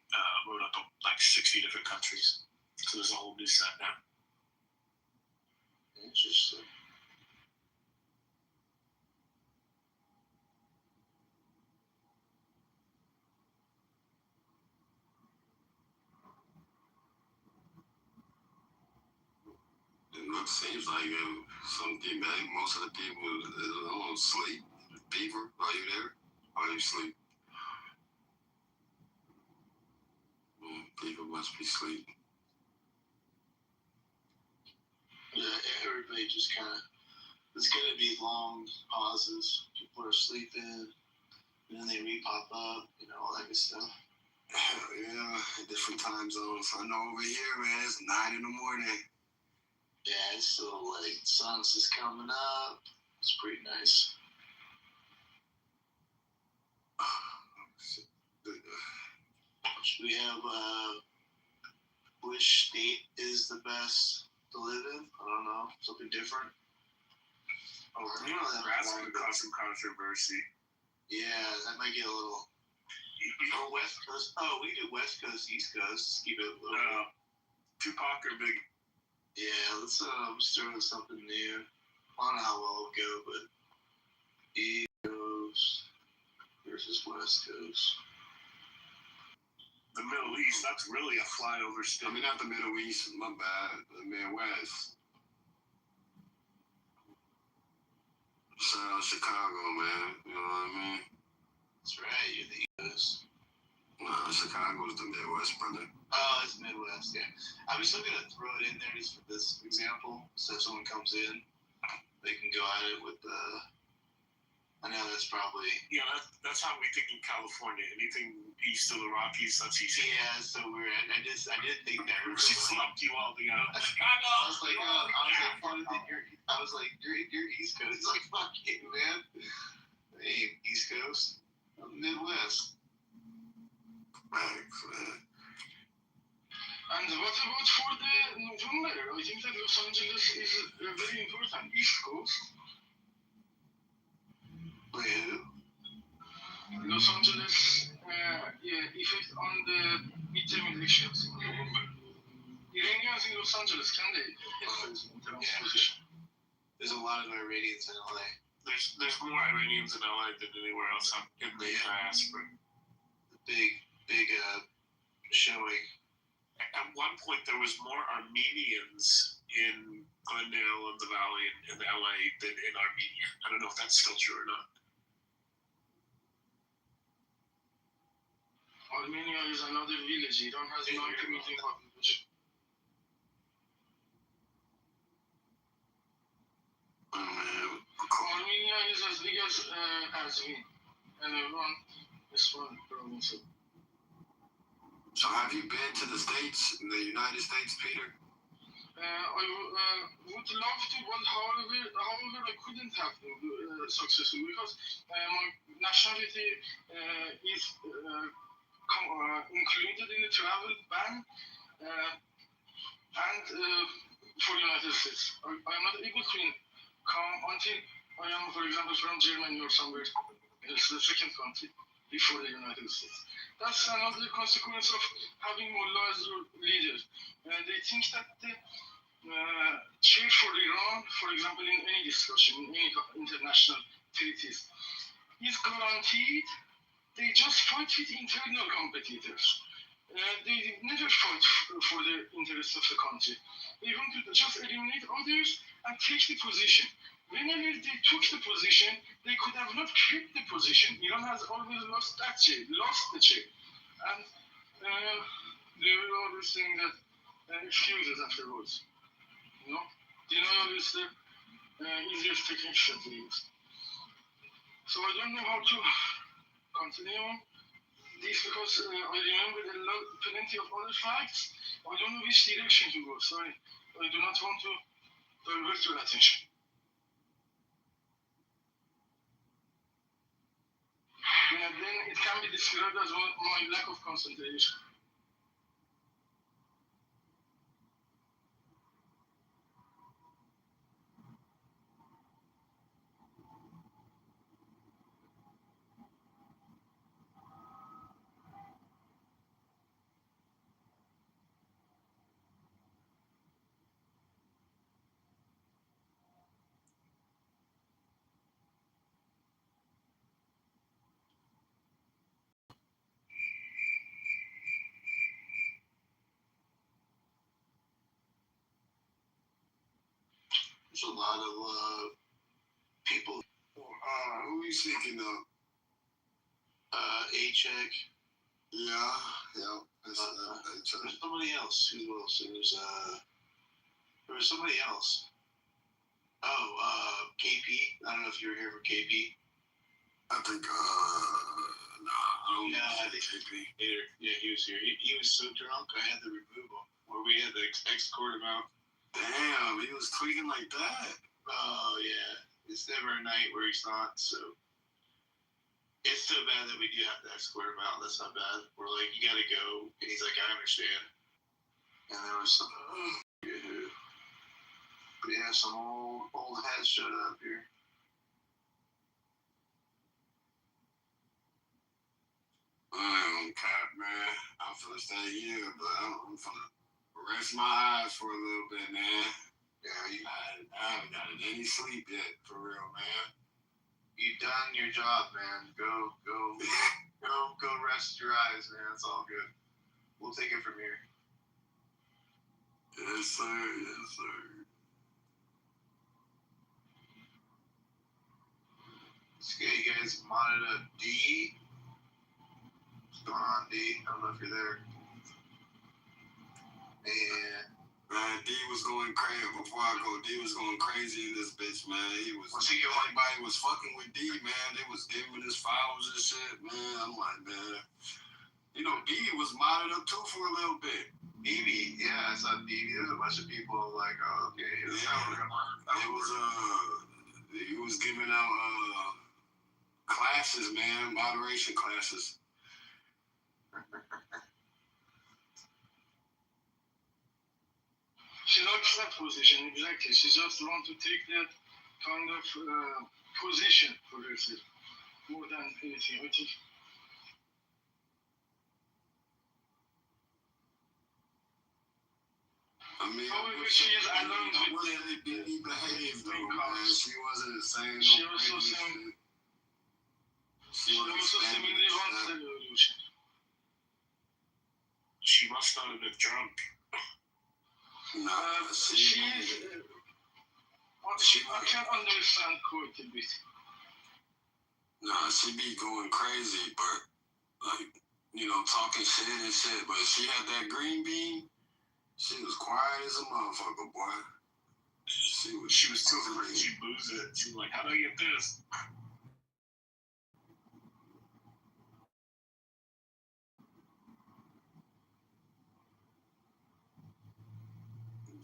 wrote up like 60 different countries. So there's a whole new set now. Interesting. It seems like some people, I think most of the people are asleep. Beaver, are you there? Are you asleep? Beaver must be asleep. Yeah, everybody just kind of, there's going to be long pauses. People are sleeping, and then they re-pop up, all that good stuff. Yeah, different time zones. I know over here, man, it's 9 in the morning. Yeah, it's still late. Sun's just coming up. It's pretty nice. Should we have which state is the best to live in? I don't know. Something different. Oh, That's going to cause some controversy. Yeah, that might get a little. Oh, West Coast. Oh, we do West Coast, East Coast. Let's keep it a little. Tupac or Biggie? Yeah, let's start with something new. I don't know how well it'll go, but East Coast. just West Coast. The Middle East, that's really a flyover state. I mean, not the Middle East, my bad. The Midwest. Chicago, man. You know what I mean? That's right, you're the East Coast. Nah, Chicago's the Midwest, brother. Oh, it's Midwest, yeah. I was still gonna throw it in there just for this example. So if someone comes in, they can go at it with I know that's probably... Yeah, that's how we think in California. Anything east of the Rockies, that's east. Yeah, so weird. I did think that. She slumped you all together. I was like, you're East Coast. It's like, fuck you, man. Hey, East Coast. I'm Midwest. Thanks, man. And what about for the November? I think that Los Angeles is very important. East Coast. Wait, who? Los Angeles effect on the midterm elections in November. Iranians in Los Angeles, can they influence in terms of position? There's a lot of Iranians in LA. There's more Iranians in LA than anywhere else in the diaspora. Big showing. At one point, there was more Armenians in Glendale and the Valley in LA than in Armenia. I don't know if that's still true or not. Armenia is another village. Iran has 90 million population. Armenia is as big as Azmin, and Iran is one province. So have you been to the States, in the United States, Peter? I would love to, but however I couldn't have been successful because my nationality is included in the travel ban and for United States. I am not able to come until I am, for example, from Germany or somewhere else, the second country before the United States. That's another consequence of having Mullah as your leader. They think that the chair for Iran, for example, in any discussion, in any international treaties, is guaranteed. They just fight with internal competitors. They never fight for the interests of the country. They want to just eliminate others and take the position. Whenever they took the position, they could have not kept the position. Iran has always lost the chair. And they were always saying that excuses afterwards. You know? Denial is the easiest technique to use. So I don't know how to continue on this because I remember plenty of other facts. I don't know which direction to go. Sorry, I do not want to divert your attention. Then it can be described as my lack of concentration. There's a lot of people. Who are you speaking of? A-Check. Yeah. There's somebody else. Who else? There was somebody else. KP. I don't know if you were here for KP. I think, I think KP. Yeah, he was here. He was so drunk, I had to remove him. Or we had to escort him out. Damn, he was tweaking like that. Oh, yeah. It's never a night where he's not, so. It's so bad that we do have to escort him out. That's not bad. We're like, you gotta go. And he's like, I understand. And there was some, but yeah, some old heads showed up here. Man. I'm finna stay here, but I'm finna rest my eyes for a little bit, man. Yeah, I haven't gotten any sleep yet, for real, man. You You done your job, man. Go rest your eyes, man. It's all good. We'll take it from here. Yes, sir. Yes, sir. Let's get you guys modded up. D. What's going on, D? I don't know if you're there. And man, D was going crazy. Before I go, D was going crazy in this bitch, man. Everybody was fucking with D, man. They was giving his files and shit, man. I'm like, man. You know, D was modded up too for a little bit. BB, yeah, I saw BB. There's a bunch of people like, oh, okay. He was giving out classes, man, moderation classes. She likes that position, exactly. She just wants to take that kind of position for herself more than anything. I think. I mean, however, she is alone with he behaved though, man. She wasn't saying she no also crazy saying, shit. she also seemingly wants the revolution. She must not have been drunk. Nah, I can't understand quite a bit. Nah, she be going crazy, but like, you know, talking shit and shit. But she had that green bean. She was quiet as a motherfucker, boy. She was too afraid. She lose it. She was like, how do I get this?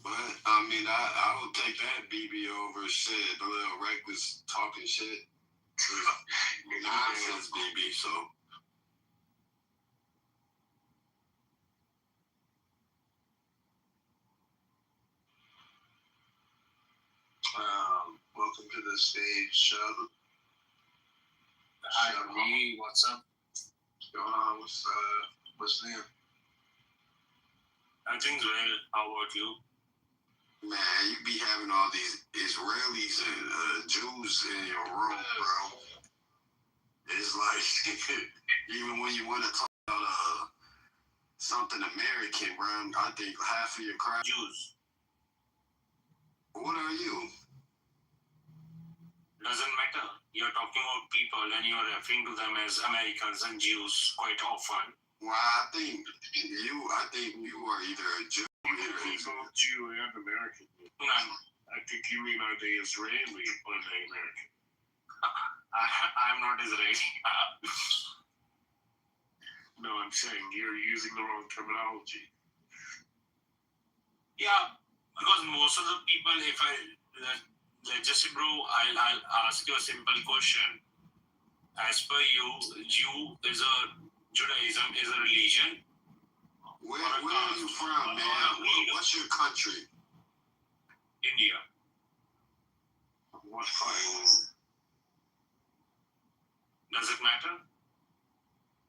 But I mean, I would take that BB over shit. The little reckless talking shit. Nonsense, BB. So. Welcome to the stage, Shub. Hi, me. What's up? What's going on? What's new? Everything's well. How about you? Man, you be having all these Israelis and Jews in your room, bro. It's like, even when you want to talk about something American, bro, I think half of your crowd Jews. What are you? Doesn't matter. You're talking about people and you're referring to them as Americans and Jews quite often. Well, I think you are either a Jew or both Jew and American. No, I think you mean are they Israeli or are they American? I'm not Israeli. No, I'm saying you're using the wrong terminology. Yeah, because most of the people, if let's just say, bro, I'll ask you a simple question. As per you, Judaism is a religion. Where are you from, man? What's your country? India. What part? Does it matter?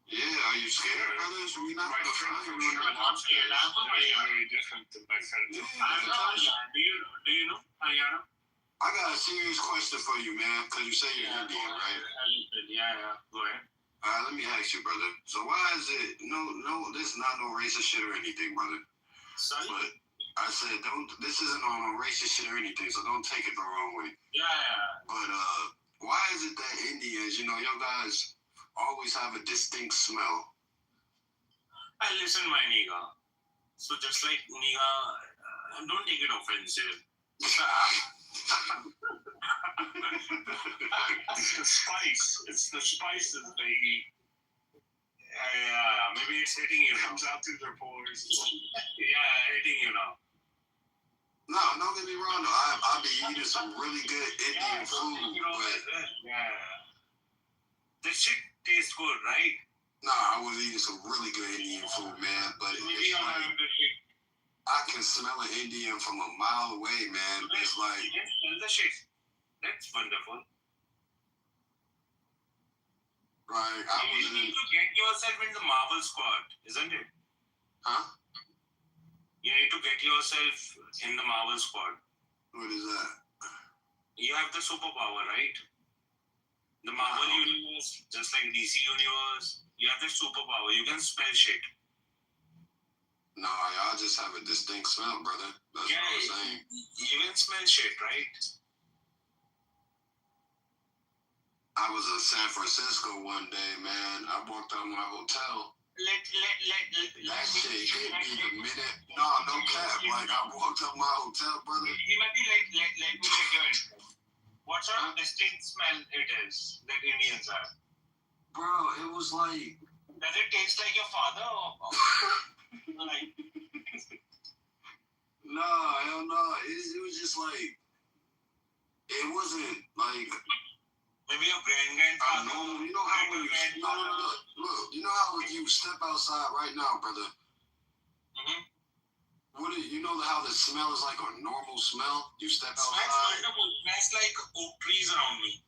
Yeah, are you scared, brothers? We not my friends are not scared. I'm very different than my friends. Do you know Haryana? I got a serious question for you, man, because you say you're Indian, right? Yeah. Go ahead. Let me ask you, brother. So why is it this is not no racist shit or anything, brother. Sorry? But I said this isn't on no racist shit or anything, so don't take it the wrong way. Yeah. But why is it that Indians, you guys always have a distinct smell? Listen, my nigga. So just like nigga, don't take it offensive. It's the spice. It's the spices they eat. Yeah, maybe it's hitting you. Comes out through their pores. Yeah, hitting you now. No, don't get me wrong though. I'll be eating some really good Indian food, but the shit tastes good, right? Nah, I was eating some really good Indian food, man. But maybe I'm having the shit. I can smell an Indian from a mile away, man. It's like the shit. That's wonderful. Right. You need to get yourself in the Marvel squad, isn't it? Huh? You need to get yourself in the Marvel squad. What is that? You have the superpower, right? The Marvel universe, just like DC universe, you have that superpower. You can smell shit. No, y'all just have a distinct smell, brother. That's what I'm saying. You can smell shit, right? I was in San Francisco one day, man. I walked out of my hotel. That shit hit me the minute. No cap. Like, I walked up my hotel, brother. Let me get yours. What sort of distinct smell it is that Indians have? Bro, it was like... Does it taste like your father or like... No, hell no. It was just like... It wasn't like... Maybe your grandfather. No, you know how when you... Look, you know how when you step outside right now, brother? Mm-hmm. You know how the smell is like a normal smell? You step outside. Smells wonderful. Smells like oak trees around me.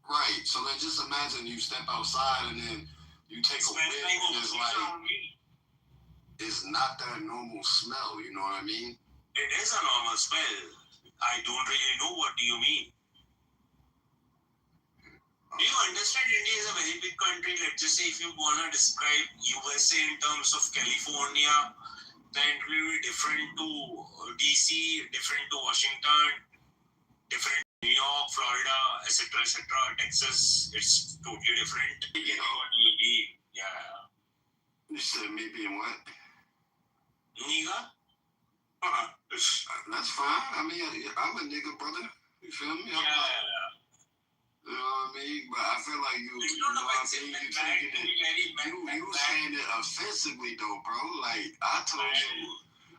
Right. So then just imagine you step outside and then you take a whiff and it's like, it's not that normal smell, you know what I mean? It is a normal smell. I don't really know what do you mean. Do you understand India is a very big country? Let's just say if you want to describe USA in terms of California, then it will be different to DC, different to Washington, different to New York, Florida, etc., Texas. It's totally different. You know, maybe, yeah. You said me being what? Nigga? That's fine. I mean, I'm a nigga, brother. You feel me? You know what I mean? But I feel like you know what I mean? You taking it, you saying it offensively though, bro. Like, I told you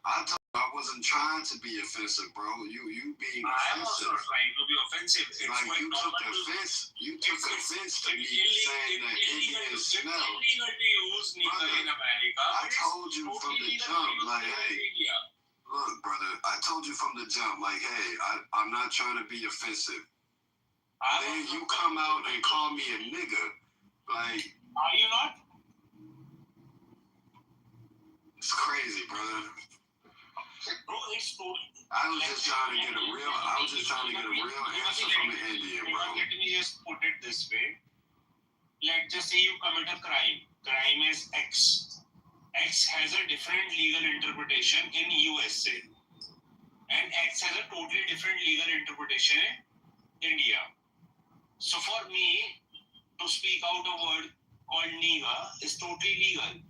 I wasn't trying to be offensive, bro. You being offensive. I'm also trying to be offensive. It's like you took offense. You took offense to me saying that Indians smell. It's illegal to use nigger in America. I told you from the jump, like, hey, look, brother. I told you from the jump, like, hey, I'm not trying to be offensive. Then you come out and call me a nigga. Like, are you not? It's crazy, brother. Bro, it's totally. I was just trying to get a real answer from an Indian, bro. Let me just put it this way. Let's just say you commit a crime. Crime is X. X has a different legal interpretation in USA. And X has a totally different legal interpretation in India. So for me, to speak out a word called nigger is totally legal.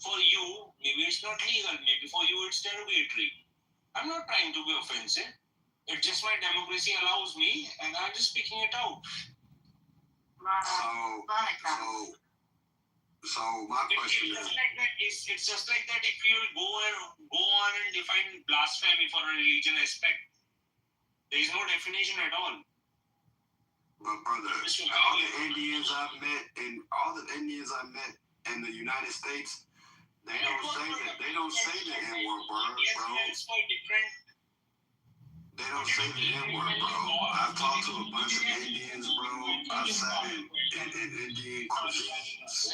For you, maybe it's not legal. Maybe for you, it's derogatory. I'm not trying to be offensive. It's just my democracy allows me, and I'm just speaking it out. So my question is... It's just like that if you go on and define blasphemy for a religion aspect. There is no definition at all. But brother, all the Indians I've met in the United States, they don't say that. They don't say the N-word, bro. They don't say the N-word, bro. I've talked to a bunch of Indians, bro. I've sat in Indian cuisines.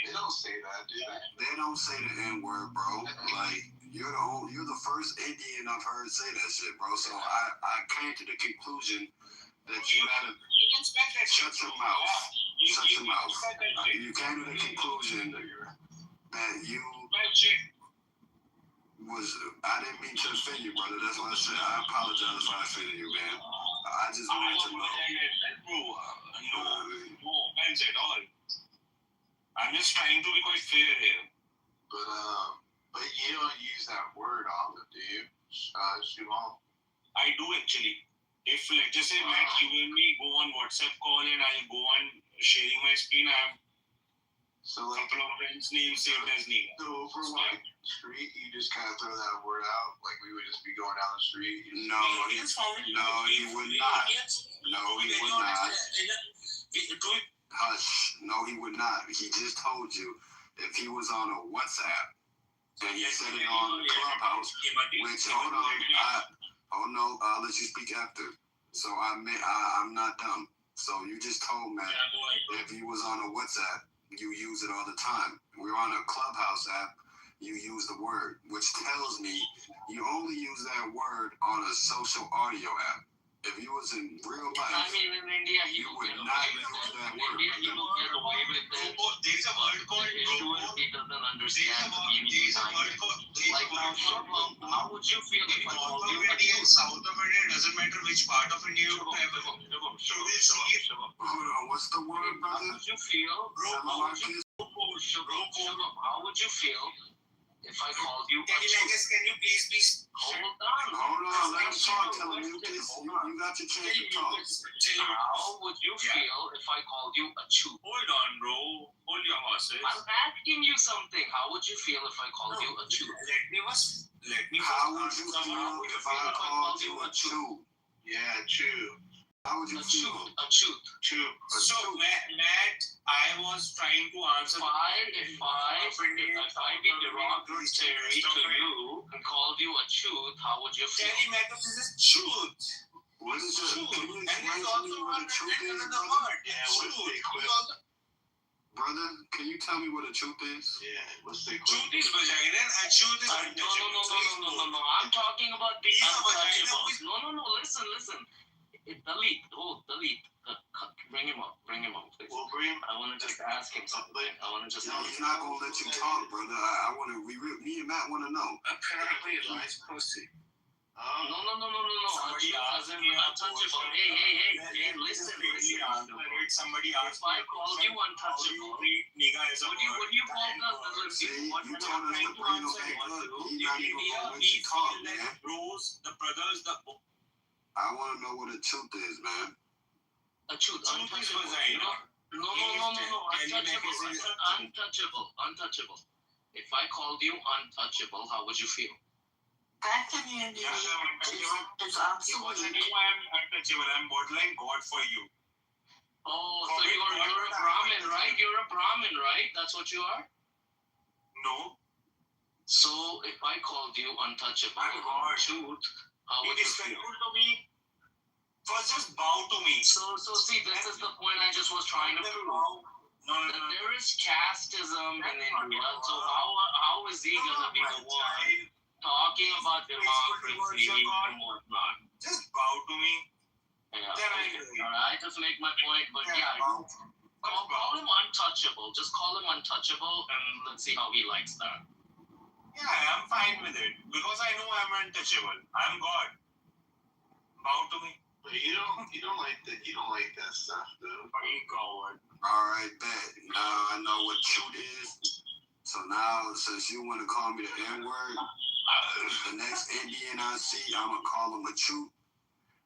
They don't say that, do they? They don't say the N-word, bro. Like, you're the first Indian I've heard say that shit, bro. So I came to the conclusion that you gotta shut your mouth. Shut your mouth. You came to the conclusion that you was... I didn't mean to offend you, brother. That's what I said. I apologize if I offended you, man. I just wanted to know. No offense at all. I'm just trying to be quite fair here. But you don't use that word often, do you? Shimon? I do actually. If, let's just say, Matt, you and me go on WhatsApp call and I'll go on sharing my screen, I have a couple of friends' names saved as nigga. So for one street, you just kind of throw that word out, like we would just be going down the street. No, he would not. No, he would not. Hush. No, he would not. He just told you if he was on a WhatsApp and he said it on the Clubhouse, which, hold on, no, I'll let you speak after. So I'm not dumb. So you just told Matt if he was on a WhatsApp, you use it all the time. We're on a Clubhouse app, you use the word, which tells me you only use that word on a social audio app. If you was in real I life, mean, in India, he you will would get not away with use it. that In word. India, he will get away with it. There is a word called The issue is he doesn't understand the meaning there is a behind word it. called Like now, Shubham, how would you feel if I called North you of India and South of India, it doesn't matter which part of India you travel. Shubham? Hold on, what's the word, How brother? would you feel? Shubham, how would you feel if I called you? Can you please be Hold on. Let him talk. Tell him mucus. You got your chance to talk. How would you feel if I called you a chew? Hold on, bro. Hold your horses. I'm asking you something. How would you feel if I called you a chew? Let me How would you feel if I called you a chew? Yeah, true. How would you feel? A chew. So, Matt, I was trying to answer. If I be derogatory to you and called you a truth, how would you feel? Telling Matt, this is truth. What is it? Truth. Can you And explain there's to me also what a truth is, another brother? word. Yeah, what's the equivalent? Brother, can you tell me what a truth is? Yeah, what's the Truth is vagina and truth is untouchable. No. I'm talking about the untouchable. No. Listen. Delete. Bring him up, please. We'll bring him. I want to just ask him something. He's not gonna let you talk, brother. I want to. Me and Matt want to know. Apparently, it's pussy. No. Somebody asked me untouchable. Hey, listen. Somebody asked if I called you untouchable, nigga is a would you call us? See, you told us to bring him back up. He's not even gonna let you talk, man. Bros, the brothers, I want to know what a truth is, man. A truth, untouchable. No. Untouchable. If I called you untouchable, how would you feel? That community is obsolete. I'm untouchable. I'm borderline God for you. Oh, so you're a Brahmin, right? You're a Brahmin, right? That's what you are? No. So if I called you untouchable, truth, how would you feel? To me. First, just bow to me. So see, this is the point I just was trying to prove. No. There is casteism in India, so how is he gonna be the one talking about democracy and whatnot? Just bow to me. Yeah, I just make my point, but call him untouchable. Just call him untouchable, and let's see how he likes that. Yeah, I'm fine with it because I know I'm untouchable. I'm God. Bow to me. But you don't like that. You don't like that stuff, though. All right, bet. Now I know what truth is. So now, since you want to call me the N-word, the next Indian I see, I'm gonna call him a truth,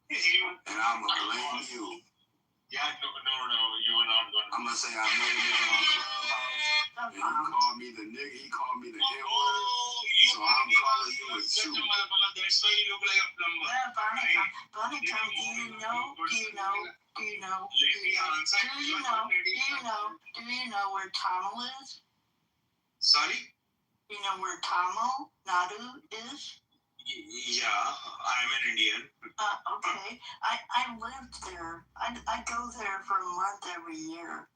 and I'm gonna blame you. Yeah, no, you are not gonna. I'm gonna say I met him on Clubhouse, and he called me the nigga. He called me the N-word. So I'm calling you a truth. That's why you look like a plumber. Bonnie, do you know where Tamil is? Sorry? You know where Tamil Nadu is? Yeah, I'm an Indian. Okay. I lived there. I go there for a month every year.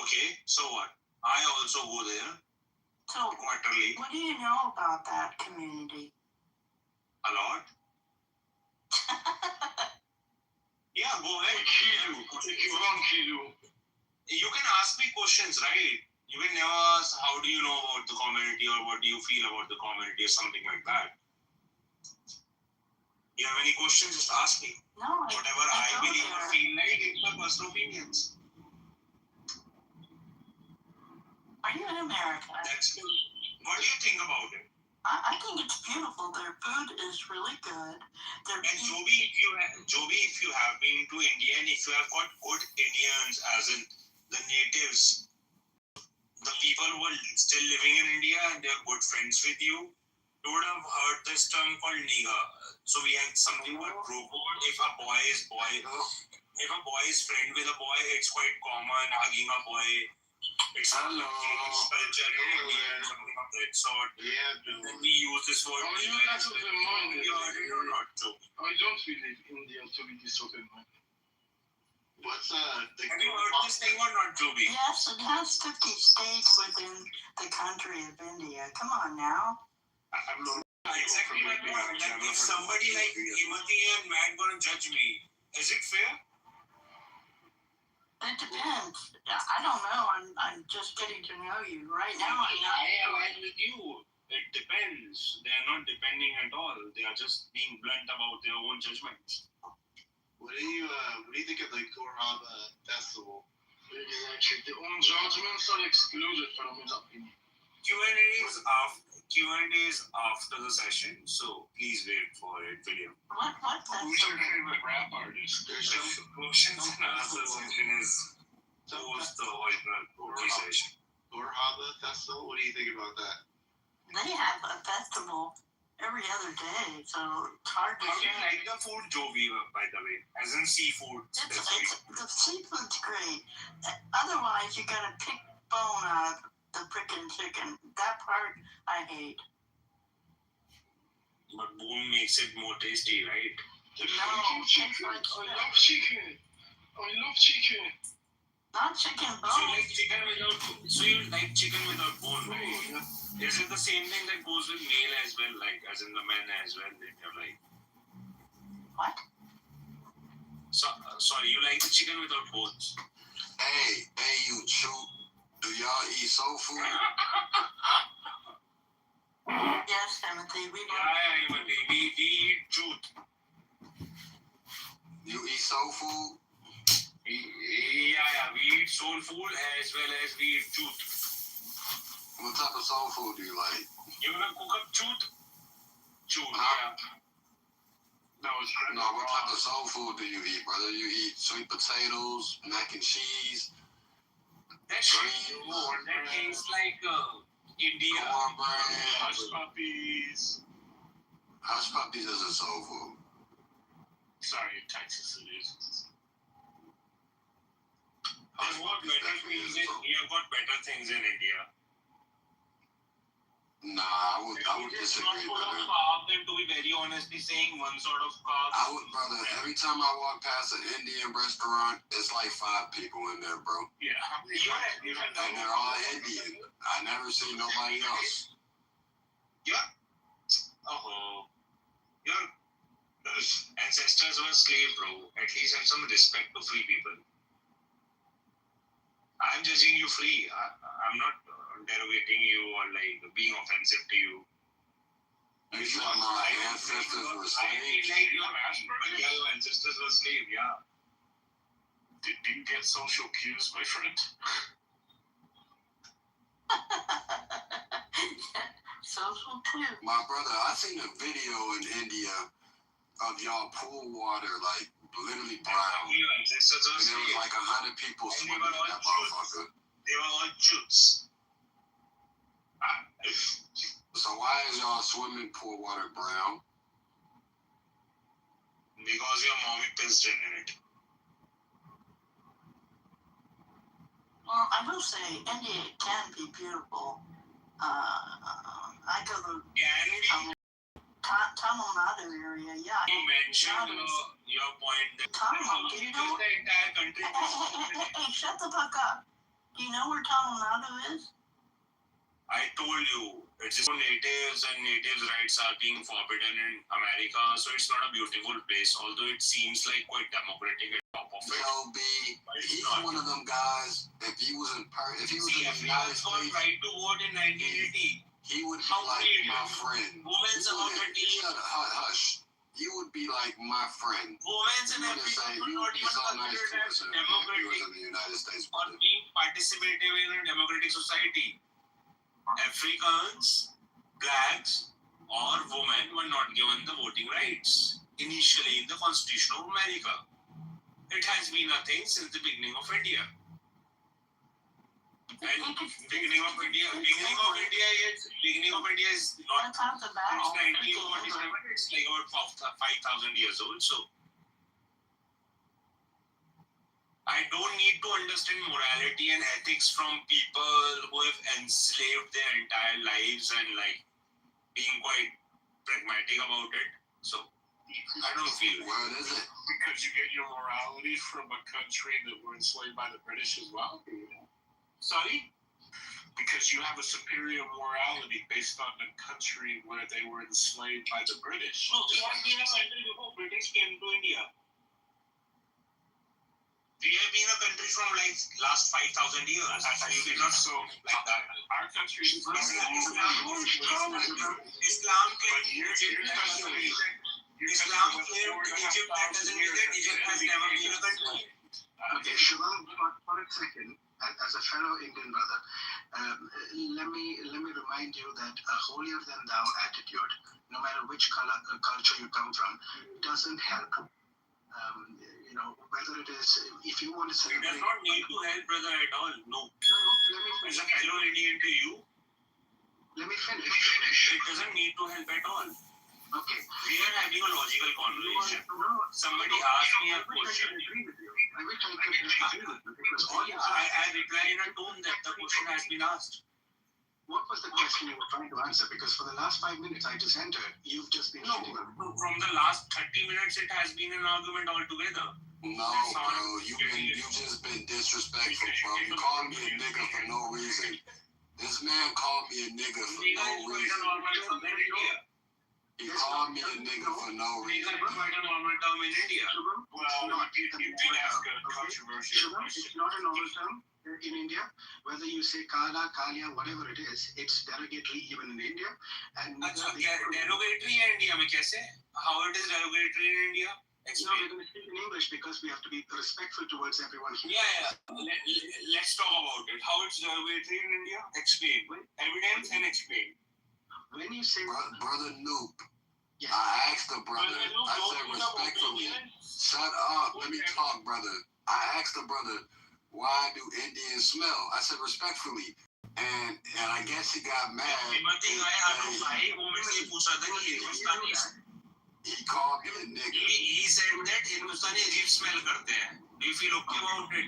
Okay, so what? I also go there. So, quarterly. What do you know about that community? A lot. Yeah, go ahead. You can ask me questions, right? You can never ask, how do you know about the community or what do you feel about the community or something like that. You have any questions, just ask me. No, whatever I believe or feel like, it's my personal opinions. Are you in America? That's good. What do you think about it? I think it's beautiful. Their food is really good. And Joby, if you have been to India and if you have got good Indians, as in the natives, the people who are still living in India and they are good friends with you, you would have heard this term called nigga. So we have something called bro code. If a boy is friend with a boy, it's quite common hugging a boy. It's a culture in India, something of that sort. Yeah, then we use this word. You heard it or not, Joe? I don't believe India to be this open minded. Have you heard this thing or not, Joby? Yes, it has 50 states within the country of India. Come on now. Exactly my point. Like if somebody like Himati and Matt gonna judge me, is it fair? It depends. I don't know. I'm just getting to know you. Right now, I'm not. I align with you. It depends. They are not depending at all. They are just being blunt about their own judgments. What do you think of the Gorhaba festival? Their own judgments are excluded from his opinion. Q&As after the session, so please wait for it, William. What? Who's your favorite rap artist? Questions and answers session is post the original Kogi session. Gorhaba festival? What do you think about that? They have a festival every other day, so it's hard to How do you say. like the food, Jovi, by the way? As in seafood. The seafood's great. Otherwise, you gotta pick bone out of the frickin' chicken. That part I hate. But bone makes it more tasty, right? I love chicken. Not chicken bone. So you like chicken without bone, right? Is it the same thing that goes with male as well, like as in the men as well? They have like. What? So, sorry, you like the chicken without bones? Hey, you chew. Do y'all eat soul food? Yes, Timothy. We eat truth. You eat soul food? Yeah, we eat soul food as well as we eat truth. What type of soul food do you like? You wanna cook up truth? Truth, huh? Yeah. No, what type of soul food do you eat, brother? You eat sweet potatoes, mac and cheese, that tastes like India. Cornbread. Hush puppies. Hush puppies isn't soul food. Sorry, Texas it is. There's what better things in India. Got better things in India. Nah, I would disagree, brother. brother. Then to be very honestly saying one sort of carb. I would, brother. Every time I walk past an Indian restaurant, it's like 5 people in there, bro. Yeah. And they're all Indian. I never see nobody else. Yeah. Your ancestors were slave, bro. At least have some respect to free people. I'm judging you free. I'm not derogating you or like being offensive to you. You said my ancestors were slaves? Your ancestors were slaves, yeah. Did you get social cues, my friend? Social cues. My brother, I seen a video in India of y'all pool water, like literally brown. And there was like 100 people swimming in that motherfucker. They were all chutes. So why is y'all swimming pool water brown? Because your mommy pissed in it. Well, I will say India can be beautiful. I go to Tamil Nadu area, yeah. You mentioned your point that Tamil, do you know the entire country. Hey, shut the fuck up. Do you know where Tamil Nadu is? I told you, it's just natives and natives' rights are being forbidden in America, so it's not a beautiful place, although it seems like quite democratic at top of it. LB, he's one of them guys, if he was in the United States, right to vote in 1980. He would be like my friend. Women's about 20 years. Hush. You would be like my friend. Women's in Africa would not even considered as democratic in the United States or being participative in a democratic society. Africans, blacks, or women were not given the voting rights initially in the Constitution of America. It has been a thing since the beginning of India. And beginning of India is not. It's 1947. It's like about 5,000 years old. So I don't need to understand morality and ethics from people who have enslaved their entire lives and like being quite pragmatic about it. So I don't feel where is it? Because you get your morality from a country that were enslaved by the British as well. Sorry? because you have a superior morality based on the country where they were enslaved by the British. No, we have been a country before British came to India. We have been a country from like last 5,000 years. Absolutely not so like that. Our country is Islam claimed Egypt, that doesn't mean that Egypt has never been a country. Okay, Shivam, for a second, as a fellow Indian brother, let me remind you that a holier than thou attitude, no matter which culture you come from, doesn't help. Whether it is, if you want to celebrate... It does not need to help, brother, at all. No. Let me finish. As a fellow Indian to you, let me finish. It doesn't need to help at all. Okay. We are having a logical conversation. Somebody asked me a question. I wish I could agree with you because all you I reply in a tone that the question has been asked. What was the question you were trying to answer? Because for the last 5 minutes I just entered, you've just been shitting on me. From the last 30 minutes, it has been an argument altogether. No, bro, you just been disrespectful, bro. You called me a nigga for no reason. This man called me a nigga for no reason. He called me a nigga for no reason. Nigga is quite a normal term in India. Well, you did ask a controversial question. It's not a normal term in India. Whether you say Kala, Kalia, whatever it is, it's derogatory even in India. And derogatory in India में कैसे? How it is derogatory in India? No, we're going to speak in English because we have to be respectful towards everyone here. Yeah. Let's talk about it. How it's derogatory in India? Explain. Evidence and explain. When you say... Brother Noob, yes. I asked the brother, I said respectfully, shut up, let me talk, brother. I asked the brother, why do Indians smell? I said respectfully. And I guess he got mad. He called me a nigga. He said that Hindustani Ajib smell karte hain. Do you feel okay about it?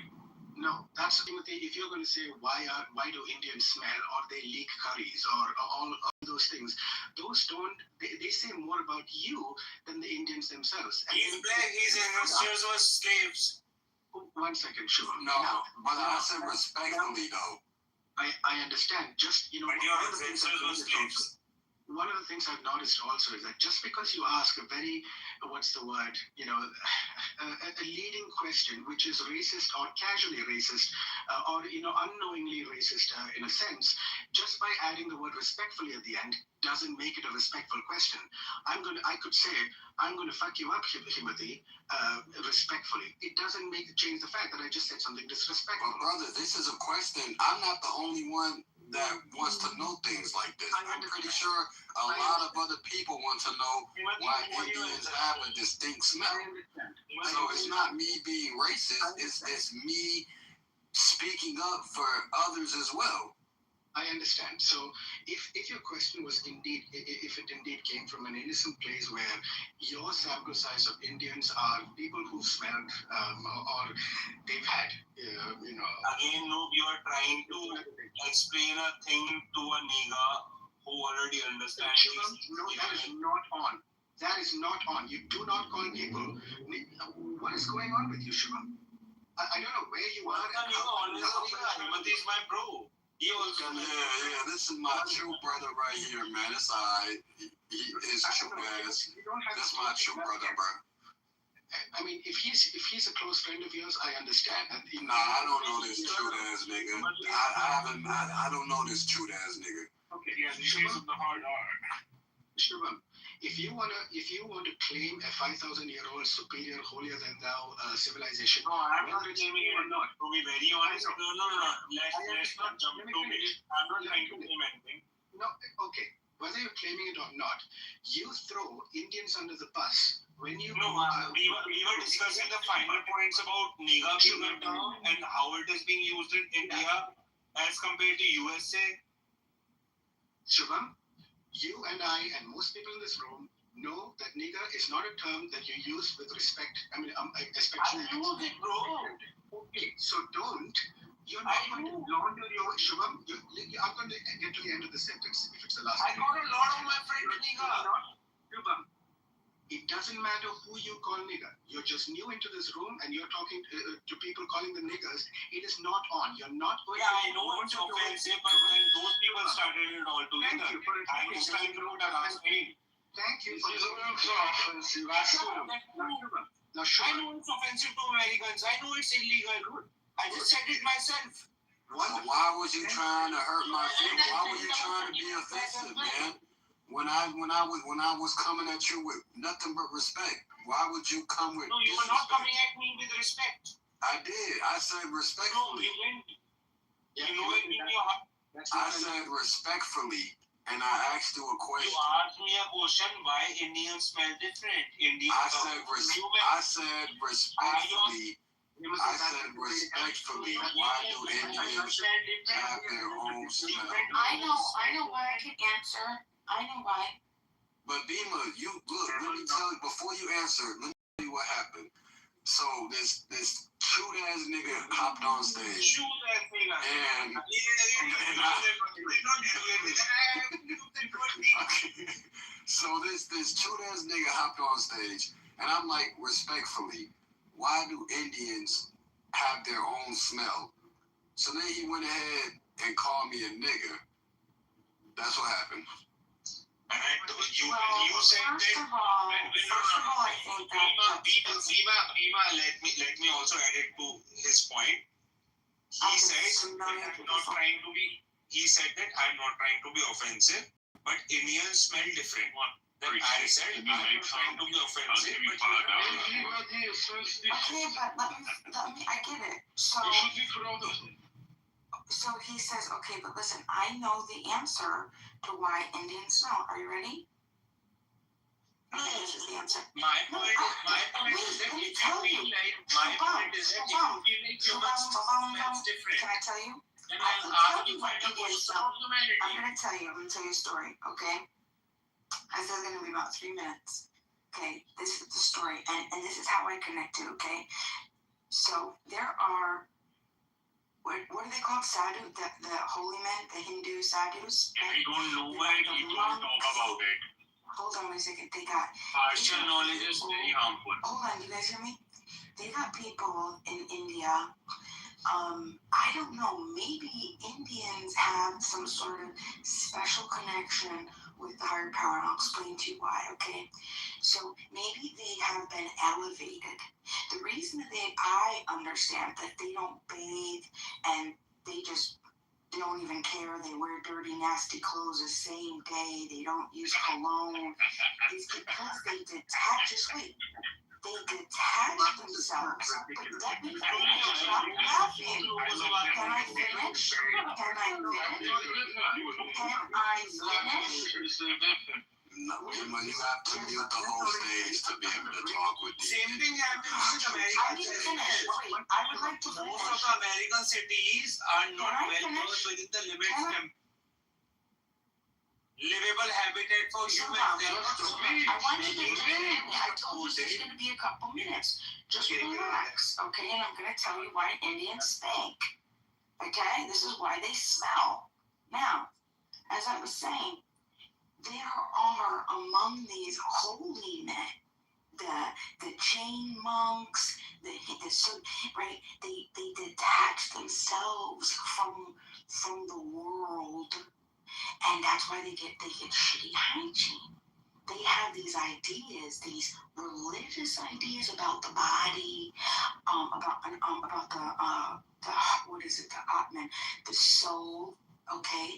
No, that's Timothy. If you're going to say why do Indians smell or they leak curries or all those things, those don't. They say more about you than the Indians themselves. And he's black. His ancestors were slaves. 1 second, sure. No, but I said respectfully though. I understand. Just but your ancestors were slaves. One of the things I've noticed also is that just because you ask a very, what's the word, a leading question, which is racist or casually racist, or, unknowingly racist in a sense, just by adding the word respectfully at the end, doesn't make it a respectful question. I could say, I'm going to fuck you up, Himati, respectfully. It doesn't change the fact that I just said something disrespectful. But brother, this is a question. I'm not the only one that wants to know things like this. I'm pretty sure a lot of other people want to know why Indians have a distinct smell. So it's not me being racist, it's me speaking up for others as well. I understand. So if your question was indeed, if it indeed came from an innocent place where your sample size of Indians are people who smelled or they've had, Again, no, you are trying to explain a thing to a nigga who already understands. No, that is not on. That is not on. You do not call people. What is going on with you, Shivam? I don't know where you are. Himati is my bro. Yeah, this is my true brother right here, man. It's alright. He is true ass. That's my true brother, bro. I mean, if he's a close friend of yours, I understand. Nah, I don't know this true ass nigga. I don't know this true ass nigga. Okay, yeah, these days of the hard R. Shivam, if you want to claim a 5,000-year-old superior, holier than thou civilization, no, I'm not claiming it or not. To be very honest, no. Let's not jump to it. I'm not trying to claim anything. No, okay. Whether you're claiming it or not, you throw Indians under the bus when you. No, we were discussing the final points about nigga term and how it is being used in India as compared to USA. Shivam, you and I and most people in this room know that nigger is not a term that you use with respect. I mean, especially. I use it, bro. Okay, so don't. You're not going to launder your Shivam. I'm going to get to the end of the sentence if it's the last. I got a lot of my friends nigger. Shivam, It doesn't matter who you call nigger. You're just new into this room and you're talking to people calling them niggers. It is not on. You're not going I know it's offensive, but then those people started it all together. Thank you for I was trying to put a last name. Thank you This for is also offensive. Now, I know it's offensive to Americans. I know it's illegal. I just said it myself. Why was you trying to hurt my feelings? Why were you trying to be offensive, man? When I was coming at you with nothing but respect, why would you come with? No, you were not coming at me with respect. I did. I said respectfully. No, you went. You know it in your heart. I said respectfully, and I asked you a question. You asked me a question why Indians smell different. I said respectfully. I said respectfully. Why do Indians have their own smell? I know why I can answer. I know why. But Bima, you look. Let me tell you before you answer. Let me tell you what happened. So this cute ass nigga hopped on stage, and so this cute ass nigga hopped on stage, and I'm like, respectfully, why do Indians have their own smell? So then he went ahead and called me a nigger. That's what happened. You said that. Bima, let me also add it to his point. He said that I'm not trying to be offensive, but Indians smell different. Then I said I'm not trying to be offensive, but okay, but let me. I get it. So he says, okay, but listen, I know the answer to why Indians smell. Are you ready? Okay, this is the answer. My point is that if you feel like humans smells different. Can I tell you? Then I'll ask you what the question of humanity. I'm gonna tell you a story, okay? I said it's gonna be about 3 minutes. Okay, this is the story, and this is how I connect it, okay? So there are what are they called? Sadhu, the holy men, the Hindu sadhus. If you don't know it, you don't talk about it. Hold on a second. They got partial knowledge is very harmful. Hold on, you guys hear me? They got people in India. I don't know. Maybe Indians have some sort of special connection with the higher power, and I'll explain to you why. Okay, so maybe they have been elevated. The reason that I understand that they don't bathe and they don't even care. They wear dirty, nasty clothes the same day. They don't use cologne. Is because they detach. Just wait. They detach themselves. But let me finish. Stop laughing. Can I finish? No, you have to mute the whole stage to be able to talk with you. Same thing happens in America. I need to finish. Wait, I would like to finish. Most of the American cities are not well known within the limits. Livable habitat for humans. I want you to finish. I told you there's going to be a couple minutes. Just relax, okay? And I'm going to tell you why Indians stink. Okay? This is why they smell. Now, as I was saying, there are among these holy men, the chain monks, right? They detach themselves from the world, and that's why they get shitty hygiene. They have these ideas, these religious ideas about the body, about the what is it, the Atman, the soul. Okay,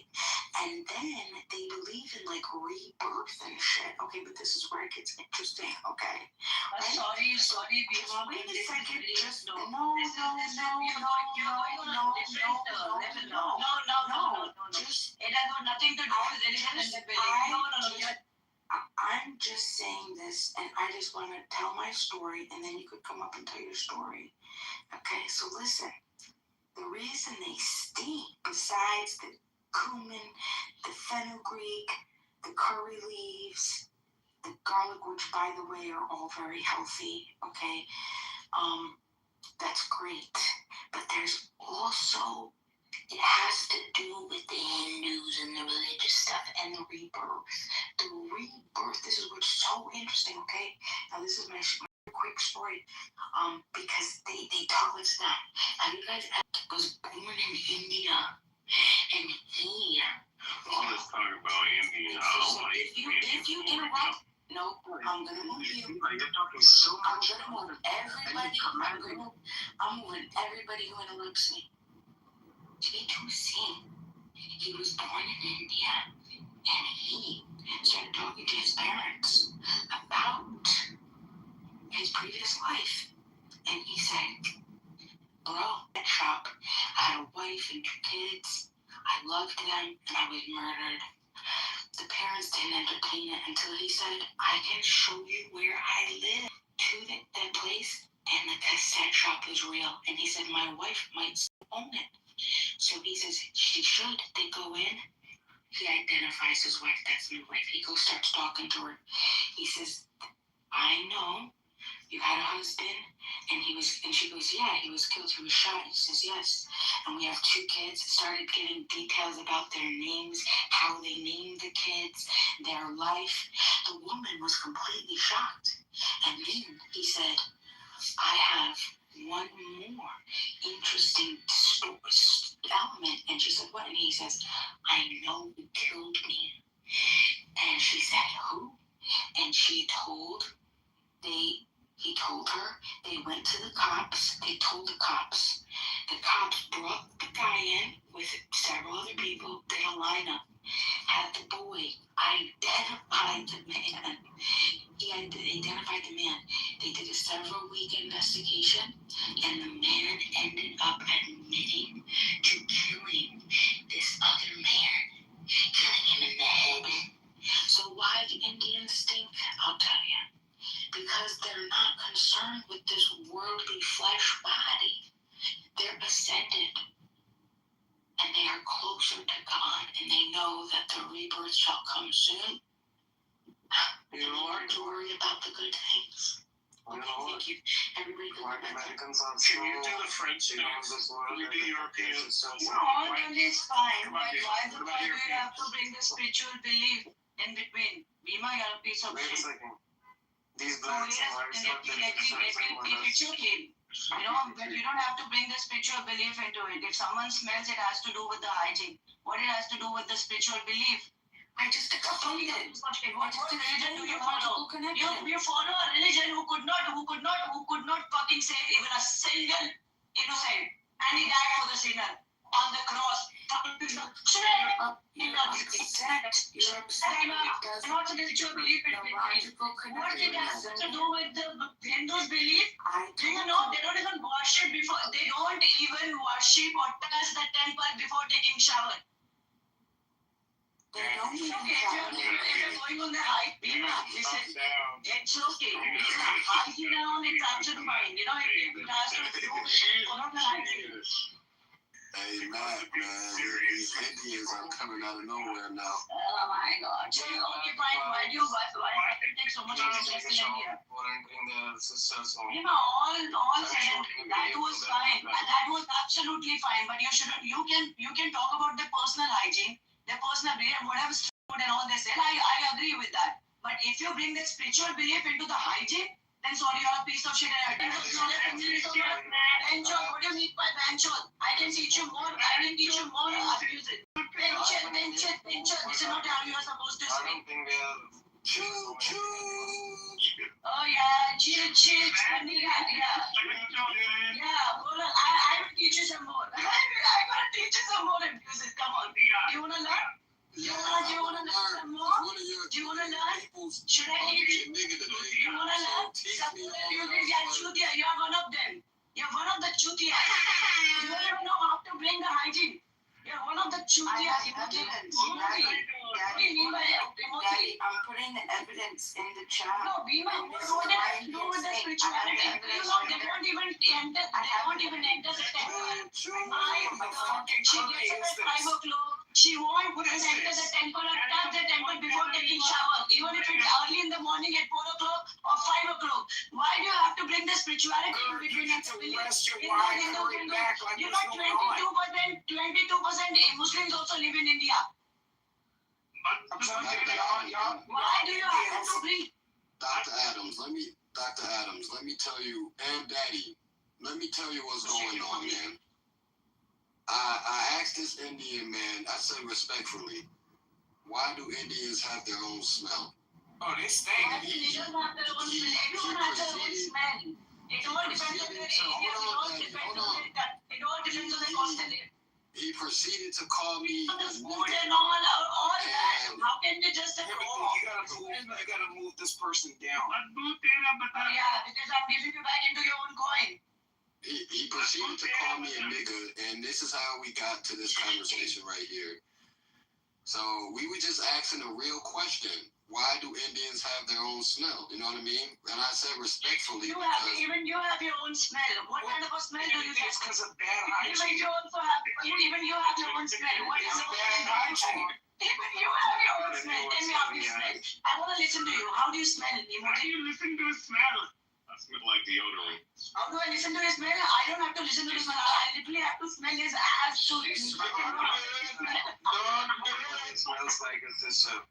and then they believe in like rebirth and shit. Okay, but this is where it gets interesting. Okay. Sorry, wait a second. Just no. Just it has got nothing to do with anything. I'm just saying this, and I just want to tell my story, and then you could come up and tell your story. Okay, so listen. The reason they stink, besides the cumin, the fenugreek, the curry leaves, the garlic, which by the way are all very healthy, okay? That's great. But there's also, it has to do with the Hindus and the religious stuff and the rebirth. the rebirth. This is what's so interesting, okay? Now this is my quick story. Because they tell us that. Have you guys was born in India, and he. All this talk about India. If you interrupt, no, I'm gonna move you. You're talking so much. I'm gonna move everybody. I'm moving everybody who interrupts me. J2C. He was born in India, and he started talking to his parents about his previous life. And he said, bro, that shop, I had a wife and 2 kids. I loved them, and I was murdered. The parents didn't entertain it until he said, I can show you where I live. To that place, and the cassette shop was real. And he said, my wife might still own it. So he says, she should. They go in. He identifies his wife. That's my wife. He goes, starts talking to her. He says, I know you had a husband, and she goes, yeah, he was killed, he was shot. He says, yes, and we have 2 kids. Started getting details about their names, how they named the kids, their life. The woman was completely shocked. And then he said, I have one more interesting element. And she said, what? And he says, I know who killed me. And she said, who? And he told her. They went to the cops. They told the cops. The cops brought the guy in with several other people. Did a lineup. Had the boy identified the man. He identified the man. They did a several-week investigation, and the man ended up admitting to killing this other man, killing him in the head. So why do Indians think? I'll tell you. Because they're not concerned with this worldly flesh body. They're ascended. And they are closer to God. And they know that the rebirth shall come soon. They don't have to worry about the good things. Okay, thank you. Everybody go back. Can you do the French dance? We do Europeans. No, all that is fine. But why do we have to bring the spiritual belief in between? Bima, you're a piece of shit. These blacks let me it's your game. You know, but you don't have to bring the spiritual belief into it. If someone smells, it has to do with the hygiene. What it has to do with the spiritual belief? I just explained it. What religion do you follow? You follow a religion who could not fucking save even a single innocent, and he died for the sinner on the cross. You're upset. Not spiritual belief. What it has to do with the Hindus' belief? Do you know they don't even worship before? They don't even worship or touch the temple before taking shower. They don't even if you're going on the hike, listen, it's okay. Hiking around, it's absolutely fine. You know, it has to do with hygiene. Hey, Matt, man, these Indians are coming out of nowhere now. Oh my God. Okay, fine. Why do you take so much interest in India? You know, all said and that was fine. That was absolutely fine. But you can talk about the personal hygiene, the personal belief, whatever food and all they said. I agree with that. But if you bring the spiritual belief into the hygiene, then sorry, you're a piece of shit. Benchot, what do you mean by benchot? I can teach you more. I can teach you more. Abuse it. Benchot. This is not how you are supposed to speak. Oh yeah, chill. Yeah, hold on. I will teach you some more. I gotta teach you some more abuses. Come on. You wanna learn? Do you wanna learn some more? Do you wanna learn? Should I teach you? You wanna learn? You're one of them. You're one of the chutia. You don't even know how to bring the hygiene. You're one of the chutia. What do you mean by Daddy, I'm putting the evidence in the chat. No, Bima, what did I do with the spirituality? You know, they won't even enter the temple. She gets up at 5 o'clock. She won't enter the temple or touch the temple before taking shower, even if it's early in the morning at 4 o'clock or 5 o'clock. Why do you have to bring the spirituality in between and the belief? You know, 22% Muslims also live in India. Why do you have to be? Dr. Adams, let me tell you, and Daddy, let me tell you what's going on, man. I asked this Indian man, I said respectfully, why do Indians have their own smell? Oh, they stink. They don't have their own smell. Everyone has their own smell. It all depends on their area. It all depends on the continent. He proceeded to call me The food and all that. How can you just You gotta move this person down. Yeah, because I'm giving you back into your own coin. He proceeded to call me a nigga, and this is how we got to this conversation right here. So we were just asking a real question. Why do Indians have their own smell? You know what I mean? And I said respectfully, Even you have your own smell. What kind of a smell do you think it's because of bad hygiene? Even you have your own smell. What is it? Bad hygiene. Even you have your own smell. Tell me how you smell. I want to listen to you. How do you smell, Nemo? How do you listen to a smell? I smell like deodorant. How do I listen to his smell? I don't have to listen to his smell. I literally have to smell his ass to It smells like a thistle.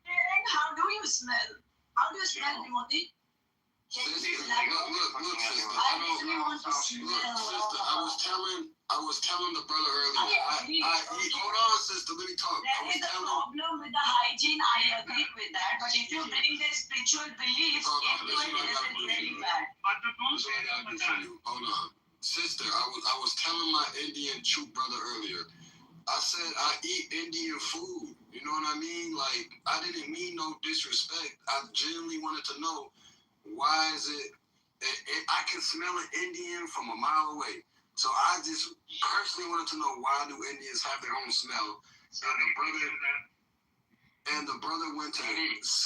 How do you smell? How do you smell, Timothy? Can you please elaborate? Look, sister. I literally want to smell. Sister, I was telling the brother earlier. Hold on, sister. Let me talk. There is a problem with the hygiene. I agree with that. But if you bring the spiritual beliefs into it, it is really bad. Hold on. Sister, I was telling my Indian troop brother earlier. I said I eat Indian food. You know what I mean? Like, I didn't mean no disrespect. I genuinely wanted to know why is it I can smell an Indian from a mile away. So I just personally wanted to know why do Indians have their own smell. And the brother went to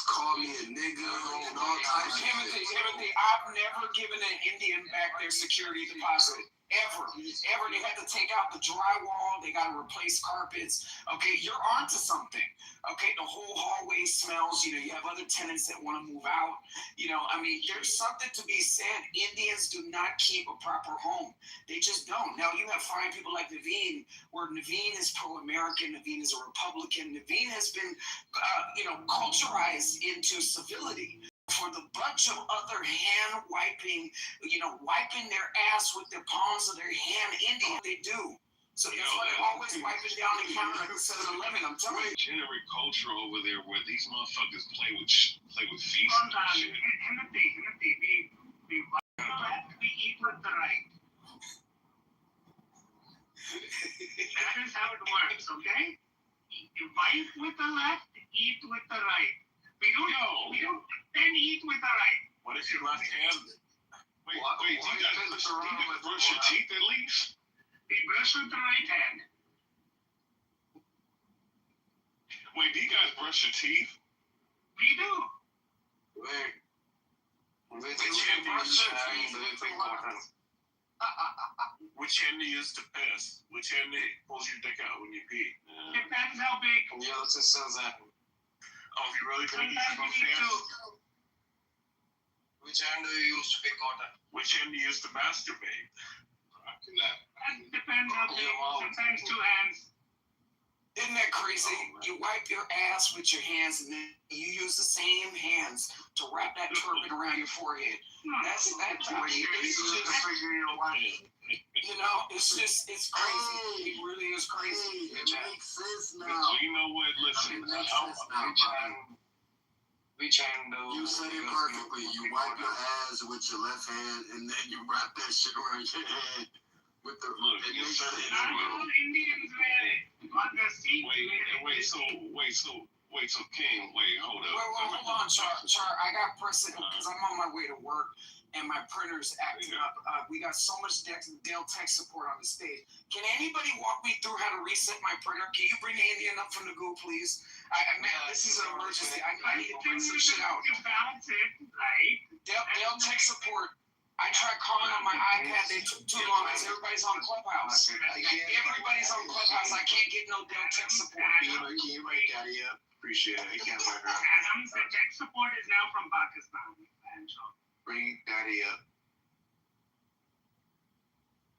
call me a nigga and all types of shit. Timothy, I've never given an Indian back their security deposit. Ever. They had to take out the drywall. They got to replace carpets. Okay, you're onto something. Okay, the whole hallway smells. You have other tenants that want to move out. There's something to be said. Indians do not keep a proper home. They just don't. Now, you have fine people like Naveen, where Naveen is pro-American. Naveen is a Republican. Naveen has been, culturized into civility. For the bunch of other hand wiping, wiping their ass with the palms of their hand, Indian, they do. So that's why they're always wiping down the counter at the 7-Eleven. I'm telling you. Degenerate culture over there where these motherfuckers play with feces and shit. We eat with the right. That is how it works, okay? You bite with the left, eat with the right. We don't then eat with the right. What is your left hand? Wait, do you guys brush your teeth at least? We brush with the right hand. Wait, do you guys brush your teeth? We do. Wait. Which hand do you use to piss? Which hand pulls your dick out when you pee? Depends how big. Yeah, let's just says that. Oh, you really gonna use both hands? Which hand do you use to pick cotton? Which hand do you use to masturbate? Depends how big. Sometimes two hands. Isn't that crazy? You wipe your ass with your hands, and then you use the same hands to wrap that turban around your forehead. That's the way you figure your life. It's crazy. It really is crazy. It makes sense now. You know what? Listen, you said it perfectly. You wipe your ass with your left hand, and then you wrap that shit around your head with the. Look, it makes sense. not all Indians wear it. So King, hold up. Hold on, Char. I got pressing because I'm on my way to work and my printer's acting up. We got so much Dell tech support on the stage. Can anybody walk me through how to reset my printer? Can you bring the Indian up from the goo, please? This is an emergency. I need to print some shit out. You balance it, right? Dell tech support. I tried calling on my iPad. They took too long because everybody's on Clubhouse. Everybody's on Clubhouse. I can't get no Dell tech support. Can you write Daddy up? Appreciate it. I can't write her up. Adams, the tech support is now from Pakistan. Bring Daddy up.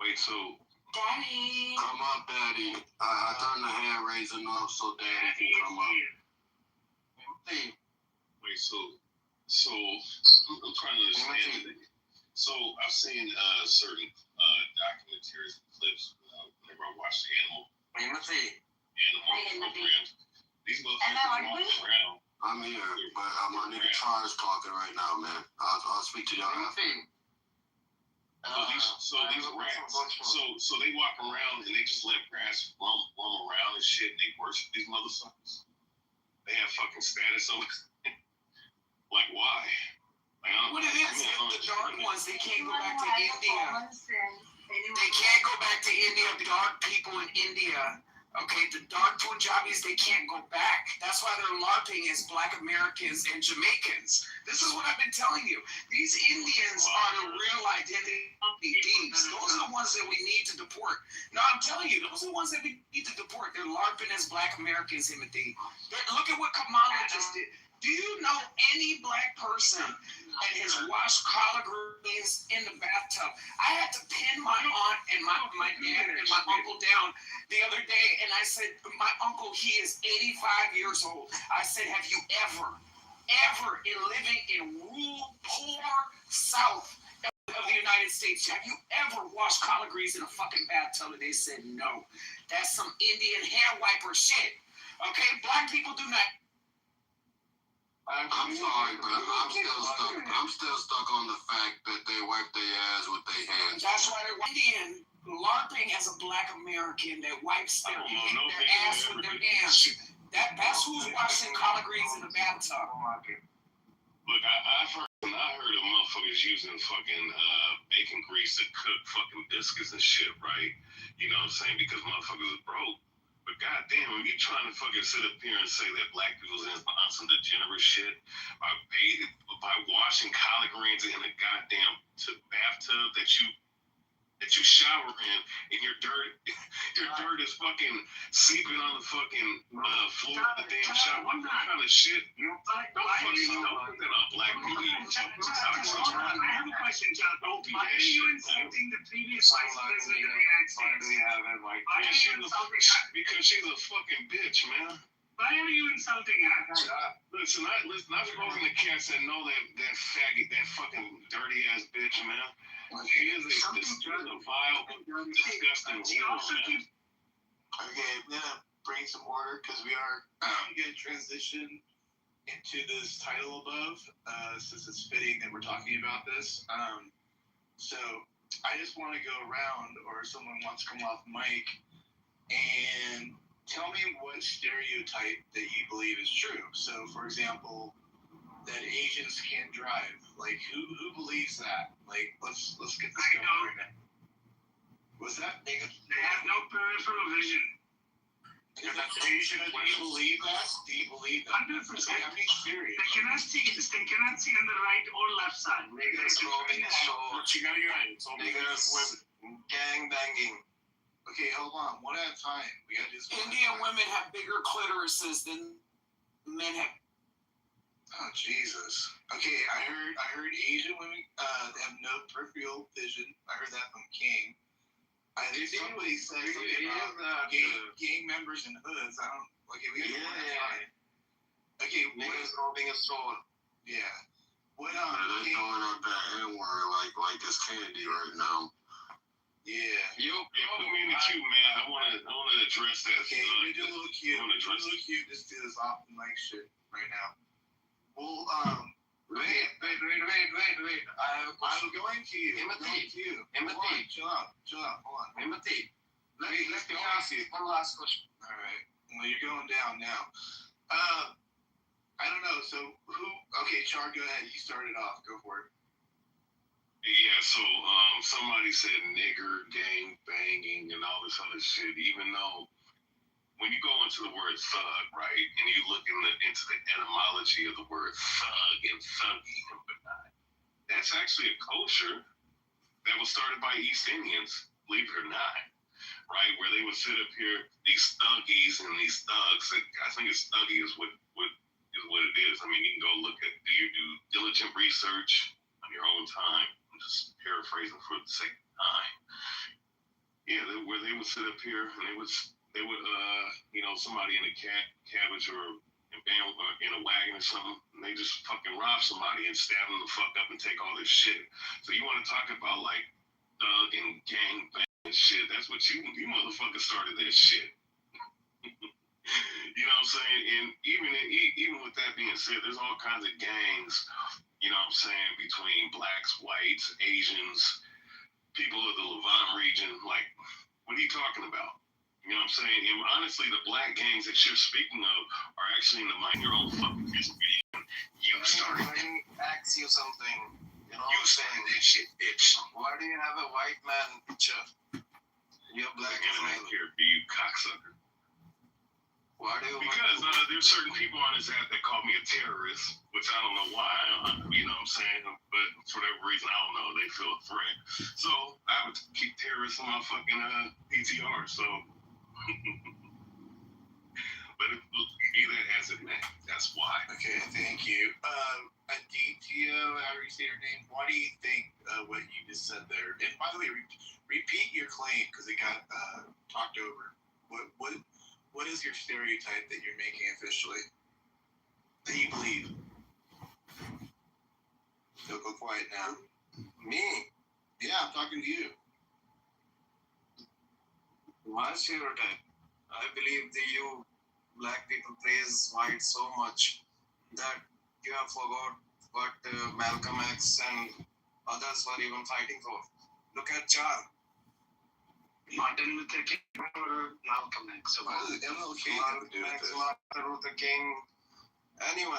Wait, so. Daddy. Come up, Daddy. I turned the hand raising off so Daddy can come up. Wait, so I'm trying to understand it. So I've seen certain documentaries and clips whenever I watch the animal programs. These motherfuckers walk around. I'm here, but my nigga Charles talking right now, man. I'll speak to y'all after. So these rats, so they walk around and they just let rats roam around and shit. They worship these motherfuckers. They have fucking status over. Like why? What it is, the dark ones, they can't go back to India. They can't go back to India. The dark people in India, okay, the dark Punjabis, they can't go back. That's why they're LARPing as Black Americans and Jamaicans. This is what I've been telling you. These Indians are the real identity thieves. Those are the ones that we need to deport. No, I'm telling you, those are the ones that we need to deport. They're LARPing as Black Americans, Timothy. Look at what Kamala just did. Do you know any Black person that has washed collard greens in the bathtub? I had to pin my aunt and my dad and my uncle down the other day, and I said, my uncle, he is 85 years old. I said, have you ever in living in rural, poor South of the United States, have you ever washed collard greens in a fucking bathtub? And they said, no. That's some Indian hand wiper shit. Okay, Black people do not. I'm sorry, but I'm still stuck on the fact that they wipe their ass with their hands. That's why they're Indian LARPing as a Black American that wipes their ass with their hands. That's who's washing collard greens in the bathtub. Look, I heard of motherfuckers using fucking bacon grease to cook fucking biscuits and shit, right? You know what I'm saying? Because motherfuckers is broke. But goddamn, when you trying to fucking sit up here and say that Black people's on some degenerate shit by washing collard greens in a goddamn bathtub that you shower in, and your dirt is fucking seeping on the fucking floor of the damn shower. What kind of shit? Don't put that on Black people. I have a question, John. Why are you insulting the previous vice president of the United States? Because she's a fucking bitch, man. Why are you insulting her? Listen, I've spoken to cats that know that faggot, that fucking dirty ass bitch, man. She is a vile, disgusting woman. Okay, I'm gonna bring some order because we are going to transition into this title above, since it's fitting that we're talking about this. So I just want to go around, or someone wants to come off mic and tell me what stereotype that you believe is true. So, for example, that Asians can't drive. Like, who believes that? Like, let's get this going right now. What's that? They have no peripheral vision. Is that Asian? Do you believe that? Do you believe that? 100%. How many stereotypes? They cannot see on the right or left side. Niggas rolling the sword. Niggas gang banging. Okay, hold on. One at a time. We gotta do this. Indian women have bigger clitorises than men have. Oh Jesus. Okay, I heard Asian women they have no peripheral vision. I heard that from King. I think somebody said something about gang members in hoods. I don't. Okay, we got to. Okay, niggas rolling a sword. Yeah. What they throwing out that N-word like it's candy right now. Yeah. Put me in the queue, man. I wanna address that. Okay, let me do a little cute. Just do this off the mic shit right now. Well, wait. I'm going to you. Timothy. Chill out. Hold on. Timothy. Let me ask you one last question. All right. Well, you're going down now. I don't know. So who? Okay, Char, go ahead. You started off. Go for it. Yeah, so somebody said nigger, gang banging, and all this other shit, even though when you go into the word thug, right, and you look into the etymology of the word thug and thuggy and whatnot, that's actually a culture that was started by East Indians, believe it or not, right, where they would sit up here, these thuggies and these thugs, and I think it's thuggy is what it is. I mean, you can go look at, do your due diligent research on your own time. I'm just paraphrasing for the sake of time. Yeah, where they would sit up here and they would somebody in a cabbage or in a wagon or something, and they just fucking rob somebody and stab them the fuck up and take all this shit. So you want to talk about like thug and gang bang and shit? That's what you motherfuckers started that shit. You know what I'm saying? And even with that being said, there's all kinds of gangs. You know what I'm saying, between blacks, whites, Asians, people of the Levant region. Like, what are you talking about? You know what I'm saying? And honestly, the black gangs that you're speaking of are actually in the mind your own fucking history. You started. Let me ask you something. You know, You saying that shit, bitch. why do you have a white man picture? You're black as well. Here, be you cocksucker. Why do you? Because there's certain people on this app that call me a terrorist, which I don't know why. You know what I'm saying? But for whatever reason, I don't know. They feel a threat. So I would keep terrorists on my fucking PTR. So. But be that as it may, that's why. Okay, thank you. Aditya, how do you say your name? Why do you think what you just said there? And by the way, repeat your claim because it got talked over. What is your stereotype that you're making officially? That you believe? Don't go quiet now. Me? Yeah, I'm talking to you. My stereotype. I believe you black people praise white so much that you have forgot what Malcolm X and others were even fighting for. Look at Char. Martin Luther King or Malcolm X. What does MLK have to do with this? Martin Luther King. Anyone.